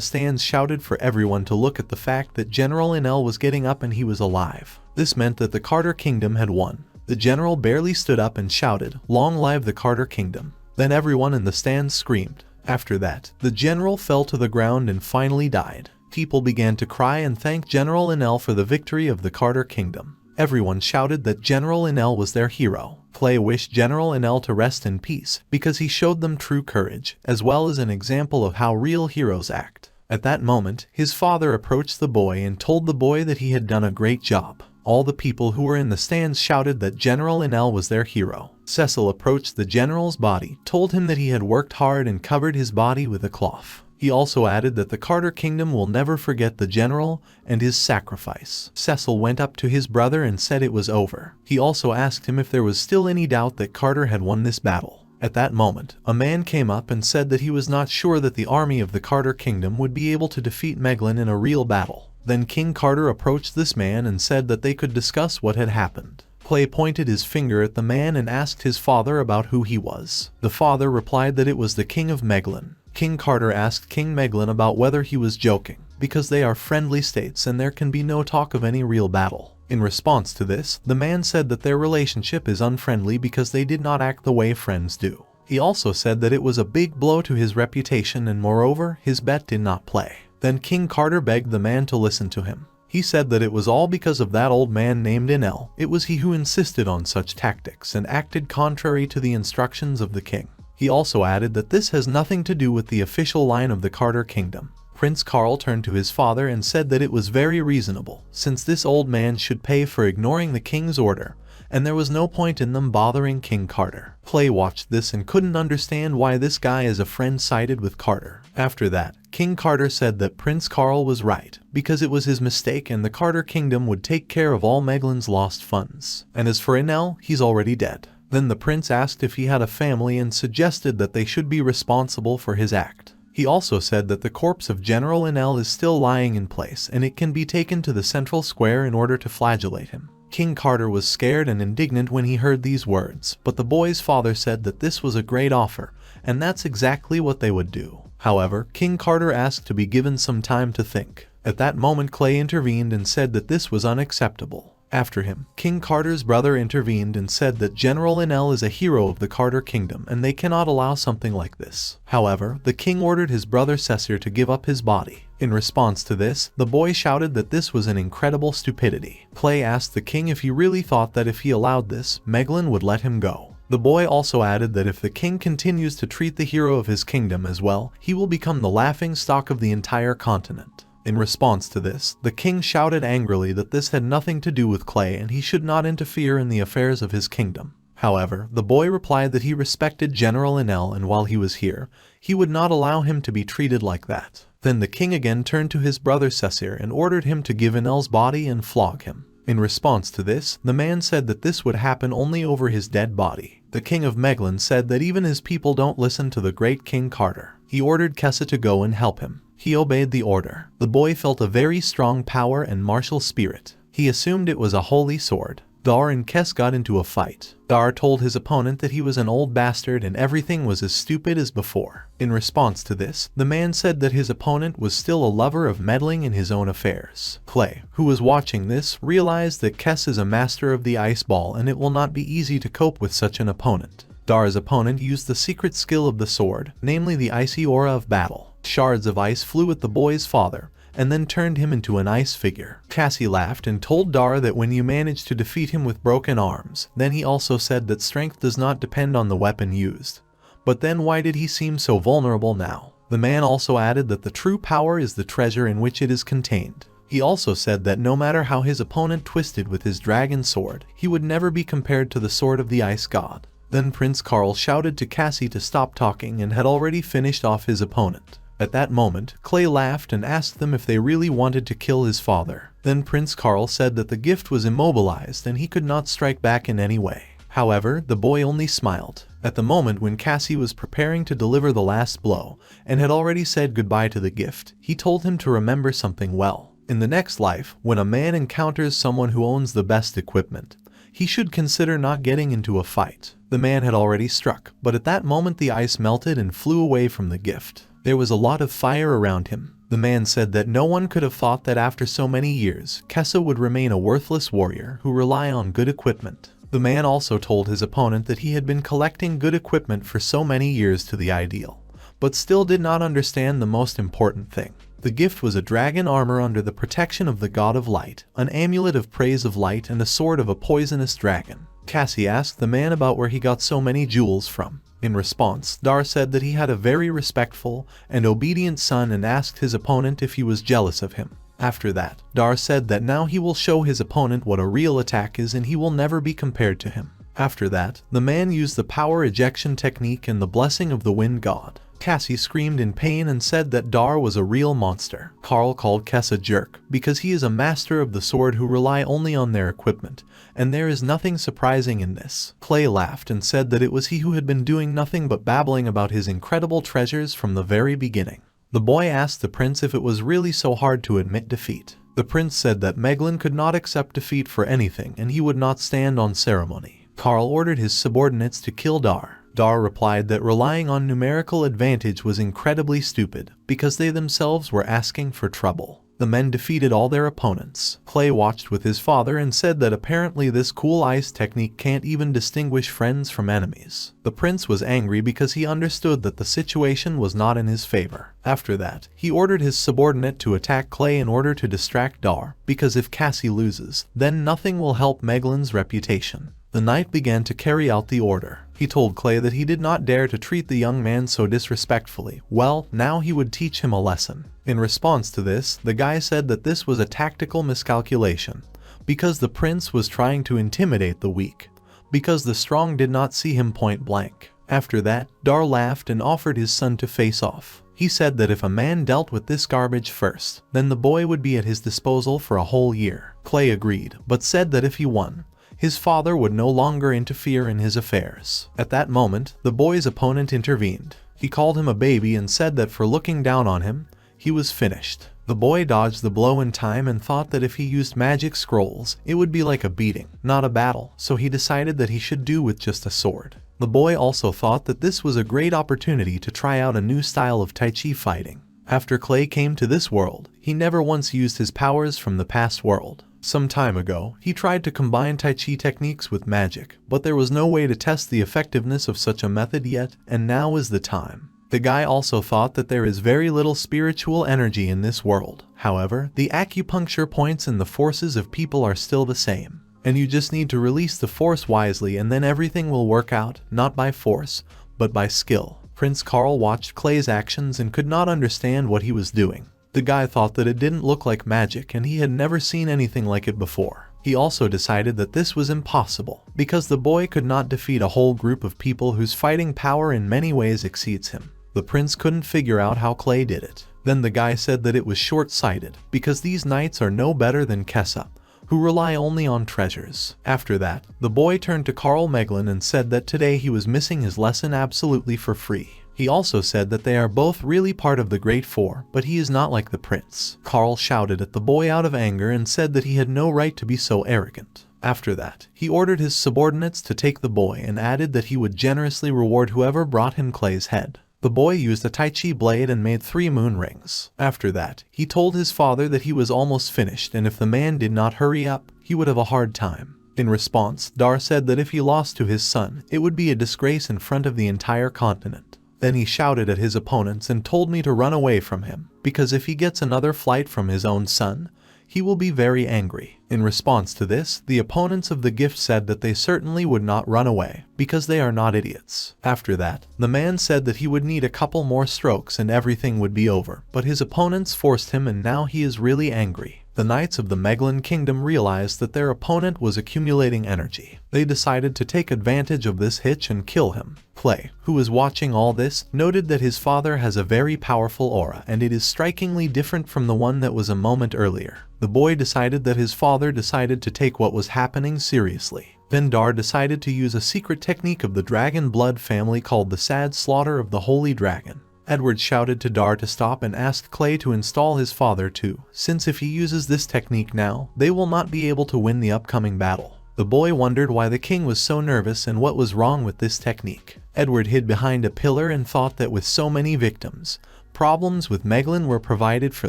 stands shouted for everyone to look at the fact that General Enel was getting up and he was alive. This meant that the Carter Kingdom had won. The general barely stood up and shouted, "Long live the Carter Kingdom." Then everyone in the stands screamed. After that, the general fell to the ground and finally died. People began to cry and thank General Enel for the victory of the Carter Kingdom. Everyone shouted that General Enel was their hero. Clay wished General Enel to rest in peace because he showed them true courage, as well as an example of how real heroes act. At that moment, his father approached the boy and told the boy that he had done a great job. All the people who were in the stands shouted that General Enel was their hero. Cecil approached the general's body, told him that he had worked hard and covered his body with a cloth. He also added that the Carter Kingdom will never forget the general and his sacrifice. Cecil went up to his brother and said it was over. He also asked him if there was still any doubt that Carter had won this battle. At that moment, a man came up and said that he was not sure that the army of the Carter Kingdom would be able to defeat Meglin in a real battle. Then King Carter approached this man and said that they could discuss what had happened. Clay pointed his finger at the man and asked his father about who he was. The father replied that it was the king of Meglin. King Carter asked King Meglin about whether he was joking, because they are friendly states and there can be no talk of any real battle. In response to this, the man said that their relationship is unfriendly because they did not act the way friends do. He also said that it was a big blow to his reputation and moreover, his bet did not play. Then King Carter begged the man to listen to him. He said that it was all because of that old man named Enel. It was he who insisted on such tactics and acted contrary to the instructions of the king. He also added that this has nothing to do with the official line of the Carter Kingdom. Prince Carl turned to his father and said that it was very reasonable, since this old man should pay for ignoring the king's order, and there was no point in them bothering King Carter. Clay watched this and couldn't understand why this guy as a friend sided with Carter. After that, King Carter said that Prince Carl was right, because it was his mistake and the Carter Kingdom would take care of all Meglin's lost funds. And as for Enel, he's already dead. Then the prince asked if he had a family and suggested that they should be responsible for his act. He also said that the corpse of General Enel is still lying in place and it can be taken to the central square in order to flagellate him. King Carter was scared and indignant when he heard these words, but the boy's father said that this was a great offer, and that's exactly what they would do. However, King Carter asked to be given some time to think. At that moment Clay intervened and said that this was unacceptable. After him, King Carter's brother intervened and said that General Enel is a hero of the Carter Kingdom and they cannot allow something like this. However, the king ordered his brother Cecil to give up his body. In response to this, the boy shouted that this was an incredible stupidity. Clay asked the king if he really thought that if he allowed this, Meglin would let him go. The boy also added that if the king continues to treat the hero of his kingdom as well, he will become the laughing stock of the entire continent. In response to this, the king shouted angrily that this had nothing to do with Clay and he should not interfere in the affairs of his kingdom. However, the boy replied that he respected General Enel and while he was here, he would not allow him to be treated like that. Then the king again turned to his brother Cecil and ordered him to give Enel's body and flog him. In response to this, the man said that this would happen only over his dead body. The king of Meglin said that even his people don't listen to the great King Carter. He ordered Kessa to go and help him. He obeyed the order. The boy felt a very strong power and martial spirit. He assumed it was a holy sword. Dar and Kes got into a fight. Dar told his opponent that he was an old bastard and everything was as stupid as before. In response to this, the man said that his opponent was still a lover of meddling in his own affairs. Clay, who was watching this, realized that Kes is a master of the ice ball and it will not be easy to cope with such an opponent. Dar's opponent used the secret skill of the sword, namely the icy aura of battle. Shards of ice flew at the boy's father, and then turned him into an ice figure. Cassie laughed and told Dar that when you manage to defeat him with broken arms, then he also said that strength does not depend on the weapon used. But then why did he seem so vulnerable now? The man also added that the true power is the treasure in which it is contained. He also said that no matter how his opponent twisted with his dragon sword, he would never be compared to the sword of the ice god. Then Prince Carl shouted to Cassie to stop talking and had already finished off his opponent. At that moment, Clay laughed and asked them if they really wanted to kill his father. Then Prince Carl said that the gift was immobilized and he could not strike back in any way. However, the boy only smiled. At the moment when Cassie was preparing to deliver the last blow and had already said goodbye to the gift, he told him to remember something well. In the next life, when a man encounters someone who owns the best equipment, he should consider not getting into a fight. The man had already struck, but at that moment the ice melted and flew away from the gift. There was a lot of fire around him. The man said that no one could have thought that after so many years, Kessa would remain a worthless warrior who rely on good equipment. The man also told his opponent that he had been collecting good equipment for so many years to the ideal, but still did not understand the most important thing. The gift was a dragon armor under the protection of the god of light, an amulet of praise of light, and a sword of a poisonous dragon. Cassie asked the man about where he got so many jewels from. In response, Dar said that he had a very respectful and obedient son and asked his opponent if he was jealous of him. After that, Dar said that now he will show his opponent what a real attack is and he will never be compared to him. After that, the man used the power ejection technique and the blessing of the wind god. Cassie screamed in pain and said that Dar was a real monster. Carl called Kess a jerk because he is a master of the sword who rely only on their equipment, and there is nothing surprising in this. Clay laughed and said that it was he who had been doing nothing but babbling about his incredible treasures from the very beginning. The boy asked the prince if it was really so hard to admit defeat. The prince said that Meglin could not accept defeat for anything and he would not stand on ceremony. Carl ordered his subordinates to kill Dar. Dar replied that relying on numerical advantage was incredibly stupid because they themselves were asking for trouble. The men defeated all their opponents. Clay watched with his father and said that apparently this cool ice technique can't even distinguish friends from enemies. The prince was angry because he understood that the situation was not in his favor. After that, he ordered his subordinate to attack Clay in order to distract Dar, because if Cassie loses, then nothing will help Meglin's reputation. The knight began to carry out the order. He told Clay that he did not dare to treat the young man so disrespectfully. Well, now he would teach him a lesson. In response to this, the guy said that this was a tactical miscalculation, because the prince was trying to intimidate the weak, because the strong did not see him point blank. After that, Dar laughed and offered his son to face off. He said that if a man dealt with this garbage first, then the boy would be at his disposal for a whole year. Clay agreed, but said that if he won, his father would no longer interfere in his affairs. At that moment, the boy's opponent intervened. He called him a baby and said that for looking down on him, he was finished. The boy dodged the blow in time and thought that if he used magic scrolls, it would be like a beating, not a battle, so he decided that he should do with just a sword. The boy also thought that this was a great opportunity to try out a new style of Taiji fighting. After Clay came to this world, he never once used his powers from the past world. Some time ago, he tried to combine Tai Chi techniques with magic, but there was no way to test the effectiveness of such a method yet, and now is the time. The guy also thought that there is very little spiritual energy in this world. However, the acupuncture points and the forces of people are still the same, and you just need to release the force wisely and then everything will work out, not by force, but by skill. Prince Carl watched Clay's actions and could not understand what he was doing. The guy thought that it didn't look like magic and he had never seen anything like it before. He also decided that this was impossible, because the boy could not defeat a whole group of people whose fighting power in many ways exceeds him. The prince couldn't figure out how Clay did it. Then the guy said that it was short-sighted, because these knights are no better than Kessa, who rely only on treasures. After that, the boy turned to Carl Meglin and said that today he was missing his lesson absolutely for free. He also said that they are both really part of the Great Four, but he is not like the prince. Carl shouted at the boy out of anger and said that he had no right to be so arrogant. After that, he ordered his subordinates to take the boy and added that he would generously reward whoever brought him Clay's head. The boy used a Tai Chi blade and made 3 moon rings. After that, he told his father that he was almost finished and if the man did not hurry up, he would have a hard time. In response, Dar said that if he lost to his son, it would be a disgrace in front of the entire continent. Then he shouted at his opponents and told me to run away from him, because if he gets another flight from his own son, he will be very angry. In response to this, the opponents of the gift said that they certainly would not run away, because they are not idiots. After that, the man said that he would need a couple more strokes and everything would be over, but his opponents forced him and now he is really angry. The knights of the Meglin kingdom realized that their opponent was accumulating energy. They decided to take advantage of this hitch and kill him. Clay, who was watching all this, noted that his father has a very powerful aura and it is strikingly different from the one that was a moment earlier. The boy decided that his father decided to take what was happening seriously. Then Dar decided to use a secret technique of the dragon blood family called the sad slaughter of the holy dragon. Edward shouted to Dar to stop and asked Clay to install his father too, since if he uses this technique now, they will not be able to win the upcoming battle. The boy wondered why the king was so nervous and what was wrong with this technique. Edward hid behind a pillar and thought that with so many victims, problems with Meglin were provided for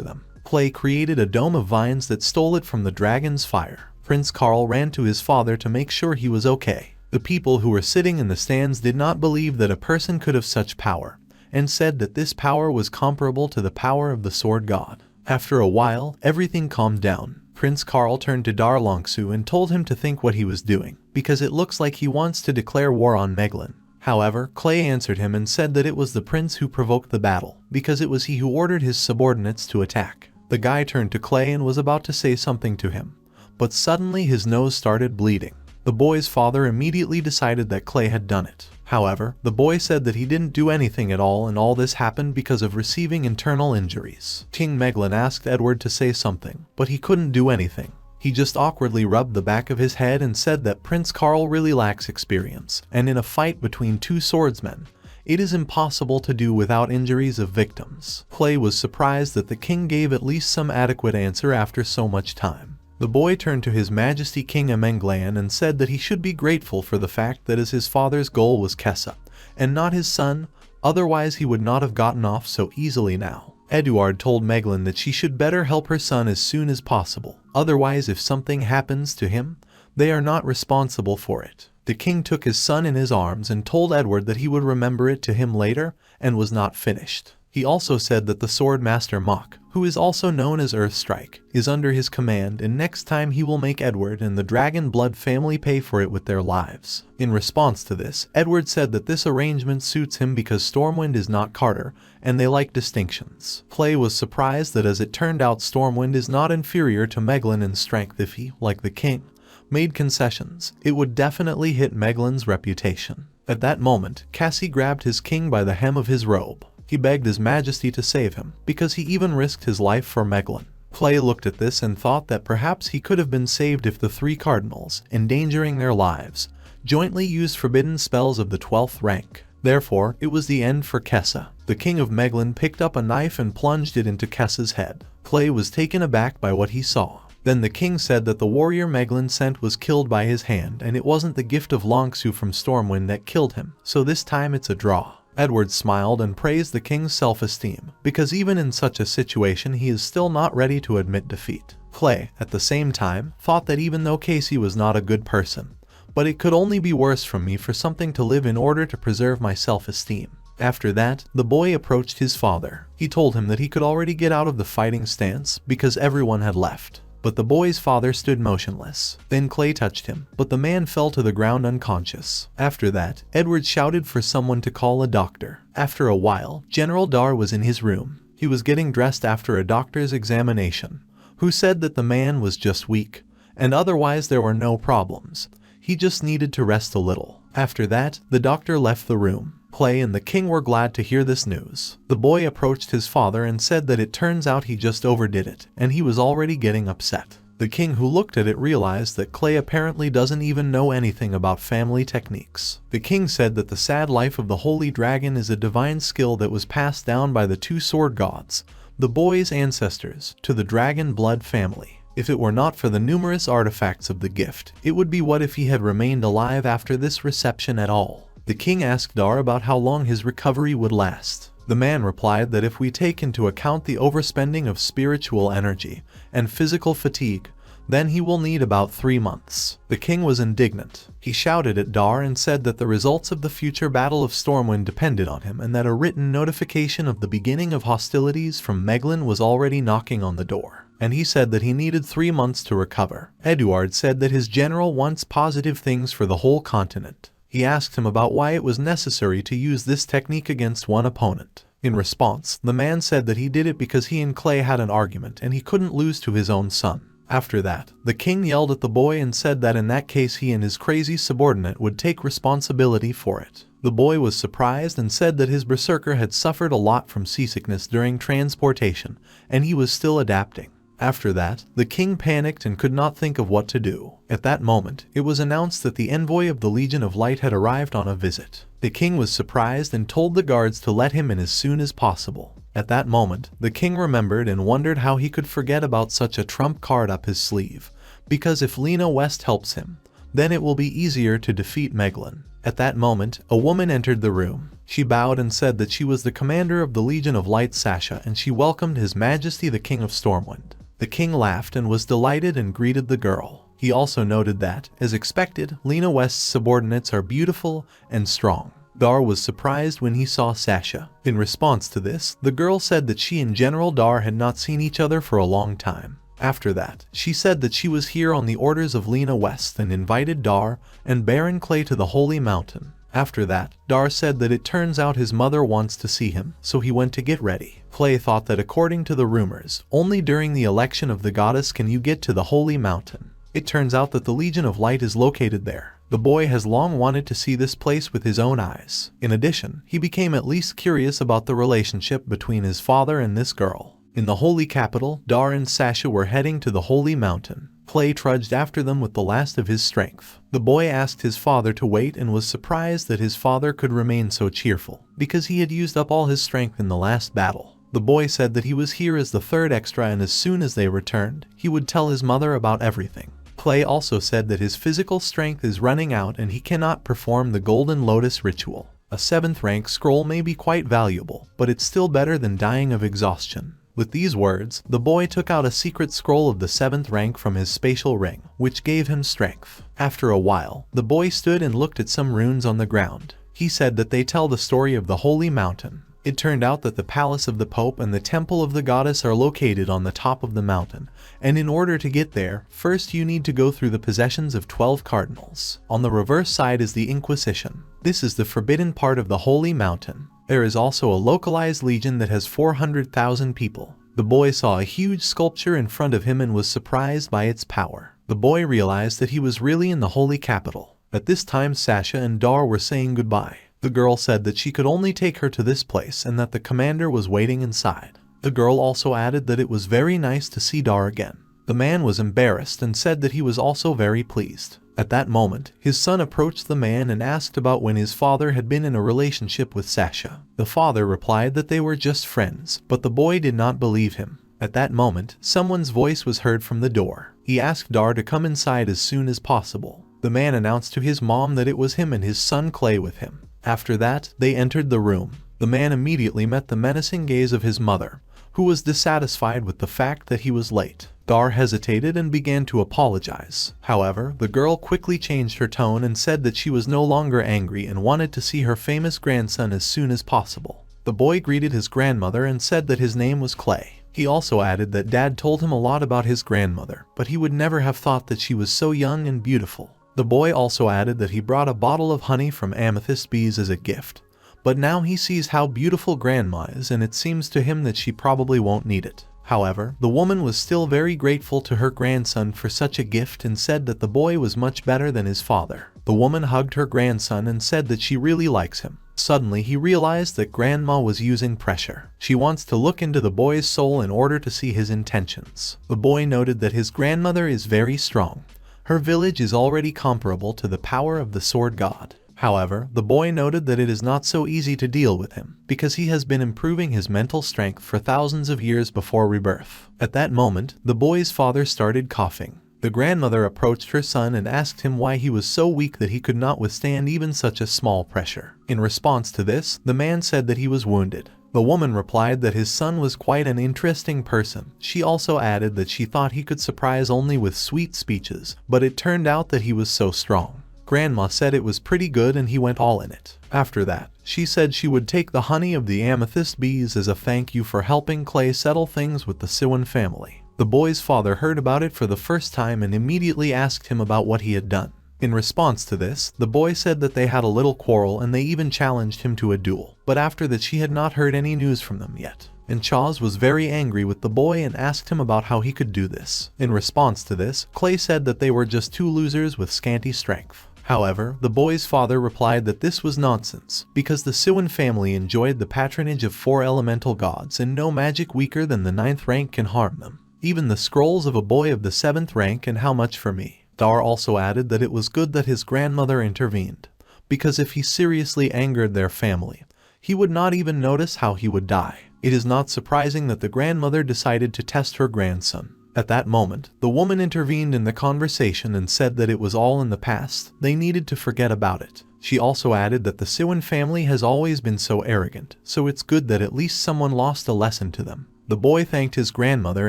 them. Clay created a dome of vines that stole it from the dragon's fire. Prince Carl ran to his father to make sure he was okay. The people who were sitting in the stands did not believe that a person could have such power, and said that this power was comparable to the power of the sword god. After a while, everything calmed down. Prince Karl turned to Dar Longsu and told him to think what he was doing, because it looks like he wants to declare war on Meglin. However, Clay answered him and said that it was the prince who provoked the battle, because it was he who ordered his subordinates to attack. The guy turned to Clay and was about to say something to him, but suddenly his nose started bleeding. The boy's father immediately decided that Clay had done it. However, the boy said that he didn't do anything at all, and all this happened because of receiving internal injuries. King Meglin asked Edward to say something, but he couldn't do anything. He just awkwardly rubbed the back of his head and said that Prince Karl really lacks experience, and in a fight between two swordsmen, it is impossible to do without injuries of victims. Clay was surprised that the king gave at least some adequate answer after so much time. The boy turned to His Majesty King Amenglan and said that he should be grateful for the fact that as his father's goal was Kessa, and not his son, otherwise he would not have gotten off so easily now. Eduard told Meglin that she should better help her son as soon as possible, otherwise if something happens to him, they are not responsible for it. The king took his son in his arms and told Edward that he would remember it to him later, and was not finished. He also said that the sword master Mok, who is also known as Earthstrike, is under his command, and next time he will make Edward and the Dragon Blood family pay for it with their lives. In response to this, Edward said that this arrangement suits him because Stormwind is not Carter, and they like distinctions. Clay was surprised that as it turned out Stormwind is not inferior to Meglin in strength. If he, like the king, made concessions, it would definitely hit Meglin's reputation. At that moment, Cassie grabbed his king by the hem of his robe. He begged His Majesty to save him, because he even risked his life for Meglin. Clay looked at this and thought that perhaps he could have been saved if the three cardinals, endangering their lives, jointly used forbidden spells of the 12th rank. Therefore, it was the end for Kessa. The king of Meglin picked up a knife and plunged it into Kessa's head. Clay was taken aback by what he saw. Then the king said that the warrior Meglin sent was killed by his hand, and it wasn't the gift of Longsu from Stormwind that killed him, so this time it's a draw. Edward smiled and praised the king's self-esteem, because even in such a situation he is still not ready to admit defeat. Clay, at the same time, thought that even though Casey was not a good person, but it could only be worse from me for something to live in order to preserve my self-esteem. After that, the boy approached his father. He told him that he could already get out of the fighting stance because everyone had left. But the boy's father stood motionless. Then Clay touched him, but the man fell to the ground unconscious. After that, Edward shouted for someone to call a doctor. After a while, General Dar was in his room. He was getting dressed after a doctor's examination, who said that the man was just weak, and otherwise there were no problems. He just needed to rest a little. After that, the doctor left the room. Clay and the king were glad to hear this news. The boy approached his father and said that it turns out he just overdid it, and he was already getting upset. The king, who looked at it, realized that Clay apparently doesn't even know anything about family techniques. The king said that the sad life of the holy dragon is a divine skill that was passed down by the two sword gods, the boy's ancestors, to the Dragon Blood family. If it were not for the numerous artifacts of the gift, it would be what if he had remained alive after this reception at all. The king asked Dar about how long his recovery would last. The man replied that if we take into account the overspending of spiritual energy and physical fatigue, then he will need about 3 months. The king was indignant. He shouted at Dar and said that the results of the future battle of Stormwind depended on him, and that a written notification of the beginning of hostilities from Meglin was already knocking on the door. And he said that he needed 3 months to recover. Eduard said that his general wants positive things for the whole continent. He asked him about why it was necessary to use this technique against one opponent. In response, the man said that he did it because he and Clay had an argument and he couldn't lose to his own son. After that, the king yelled at the boy and said that in that case he and his crazy subordinate would take responsibility for it. The boy was surprised and said that his berserker had suffered a lot from seasickness during transportation, and he was still adapting. After that, the king panicked and could not think of what to do. At that moment, it was announced that the envoy of the Legion of Light had arrived on a visit. The king was surprised and told the guards to let him in as soon as possible. At that moment, the king remembered and wondered how he could forget about such a trump card up his sleeve, because if Lena West helps him, then it will be easier to defeat Meglin. At that moment, a woman entered the room. She bowed and said that she was the commander of the Legion of Light, Sasha, and she welcomed His Majesty the King of Stormwind. The king laughed and was delighted and greeted the girl. He also noted that, as expected, Lena West's subordinates are beautiful and strong. Dar was surprised when he saw Sasha. In response to this, the girl said that she and General Dar had not seen each other for a long time. After that, she said that she was here on the orders of Lena West and invited Dar and Baron Clay to the Holy Mountain. After that, Dar said that it turns out his mother wants to see him, so he went to get ready. Clay thought that according to the rumors, only during the election of the goddess can you get to the Holy Mountain. It turns out that the Legion of Light is located there. The boy has long wanted to see this place with his own eyes. In addition, he became at least curious about the relationship between his father and this girl. In the holy capital, Dar and Sasha were heading to the Holy Mountain. Clay trudged after them with the last of his strength. The boy asked his father to wait and was surprised that his father could remain so cheerful, because he had used up all his strength in the last battle. The boy said that he was here as the third extra and as soon as they returned, he would tell his mother about everything. Clay also said that his physical strength is running out and he cannot perform the Golden Lotus ritual. A 7th rank scroll may be quite valuable, but it's still better than dying of exhaustion. With these words, the boy took out a secret scroll of the 7th rank from his spatial ring, which gave him strength. After a while, the boy stood and looked at some runes on the ground. He said that they tell the story of the Holy Mountain. It turned out that the palace of the Pope and the temple of the goddess are located on the top of the mountain, and in order to get there, first you need to go through the possessions of 12 cardinals. On the reverse side is the Inquisition. This is the forbidden part of the Holy Mountain. There is also a localized legion that has 400,000 people. The boy saw a huge sculpture in front of him and was surprised by its power. The boy realized that he was really in the holy capital. At this time, Sasha and Dar were saying goodbye. The girl said that she could only take her to this place and that the commander was waiting inside. The girl also added that it was very nice to see Dar again. The man was embarrassed and said that he was also very pleased. At that moment, his son approached the man and asked about when his father had been in a relationship with Sasha. The father replied that they were just friends, but the boy did not believe him. At that moment, someone's voice was heard from the door. He asked Dar to come inside as soon as possible. The man announced to his mom that it was him and his son Clay with him. After that, they entered the room. The man immediately met the menacing gaze of his mother, who was dissatisfied with the fact that he was late. Dar hesitated and began to apologize. However, the girl quickly changed her tone and said that she was no longer angry and wanted to see her famous grandson as soon as possible. The boy greeted his grandmother and said that his name was Clay. He also added that Dad told him a lot about his grandmother, but he would never have thought that she was so young and beautiful. The boy also added that he brought a bottle of honey from amethyst bees as a gift, but now he sees how beautiful Grandma is and it seems to him that she probably won't need it. However, the woman was still very grateful to her grandson for such a gift and said that the boy was much better than his father. The woman hugged her grandson and said that she really likes him. Suddenly, he realized that Grandma was using pressure. She wants to look into the boy's soul in order to see his intentions. The boy noted that his grandmother is very strong. Her village is already comparable to the power of the sword god. However, the boy noted that it is not so easy to deal with him, because he has been improving his mental strength for thousands of years before rebirth. At that moment, the boy's father started coughing. The grandmother approached her son and asked him why he was so weak that he could not withstand even such a small pressure. In response to this, the man said that he was wounded. The woman replied that his son was quite an interesting person. She also added that she thought he could surprise only with sweet speeches, but it turned out that he was so strong. Grandma said it was pretty good and he went all in it. After that, she said she would take the honey of the amethyst bees as a thank you for helping Clay settle things with the Siwan family. The boy's father heard about it for the first time and immediately asked him about what he had done. In response to this, the boy said that they had a little quarrel and they even challenged him to a duel, but after that she had not heard any news from them yet. And Chaz was very angry with the boy and asked him about how he could do this. In response to this, Clay said that they were just two losers with scanty strength. However, the boy's father replied that this was nonsense, because the Siwan family enjoyed the patronage of 4 elemental gods and no magic weaker than the 9th rank can harm them. Even the scrolls of a boy of the 7th rank, and how much for me. Dar also added that it was good that his grandmother intervened, because if he seriously angered their family, he would not even notice how he would die. It is not surprising that the grandmother decided to test her grandson. At that moment, the woman intervened in the conversation and said that it was all in the past, they needed to forget about it. She also added that the Siwan family has always been so arrogant, so it's good that at least someone lost a lesson to them. The boy thanked his grandmother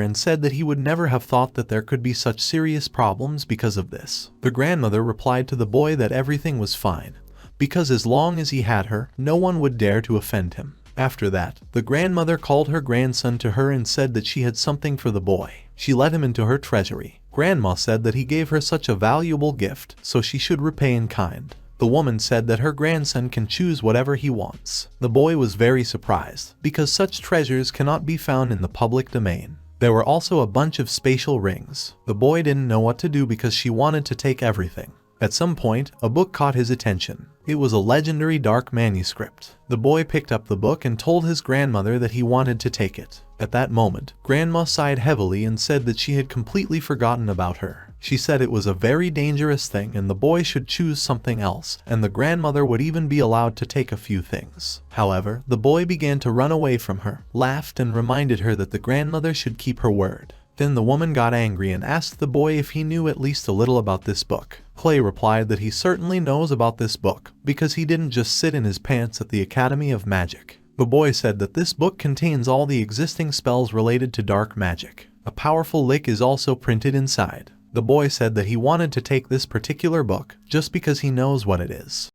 and said that he would never have thought that there could be such serious problems because of this. The grandmother replied to the boy that everything was fine, because as long as he had her, no one would dare to offend him. After that, the grandmother called her grandson to her and said that she had something for the boy. She let him into her treasury. Grandma said that he gave her such a valuable gift, so she should repay in kind. The woman said that her grandson can choose whatever he wants. The boy was very surprised, because such treasures cannot be found in the public domain. There were also a bunch of spatial rings. The boy didn't know what to do because she wanted to take everything. At some point, a book caught his attention. It was a legendary dark manuscript. The boy picked up the book and told his grandmother that he wanted to take it. At that moment, Grandma sighed heavily and said that she had completely forgotten about her. She said it was a very dangerous thing and the boy should choose something else, and the grandmother would even be allowed to take a few things. However, the boy began to run away from her, laughed and reminded her that the grandmother should keep her word. Then the woman got angry and asked the boy if he knew at least a little about this book. Clay replied that he certainly knows about this book, because he didn't just sit in his pants at the Academy of Magic. The boy said that this book contains all the existing spells related to dark magic. A powerful lick is also printed inside. The boy said that he wanted to take this particular book, just because he knows what it is.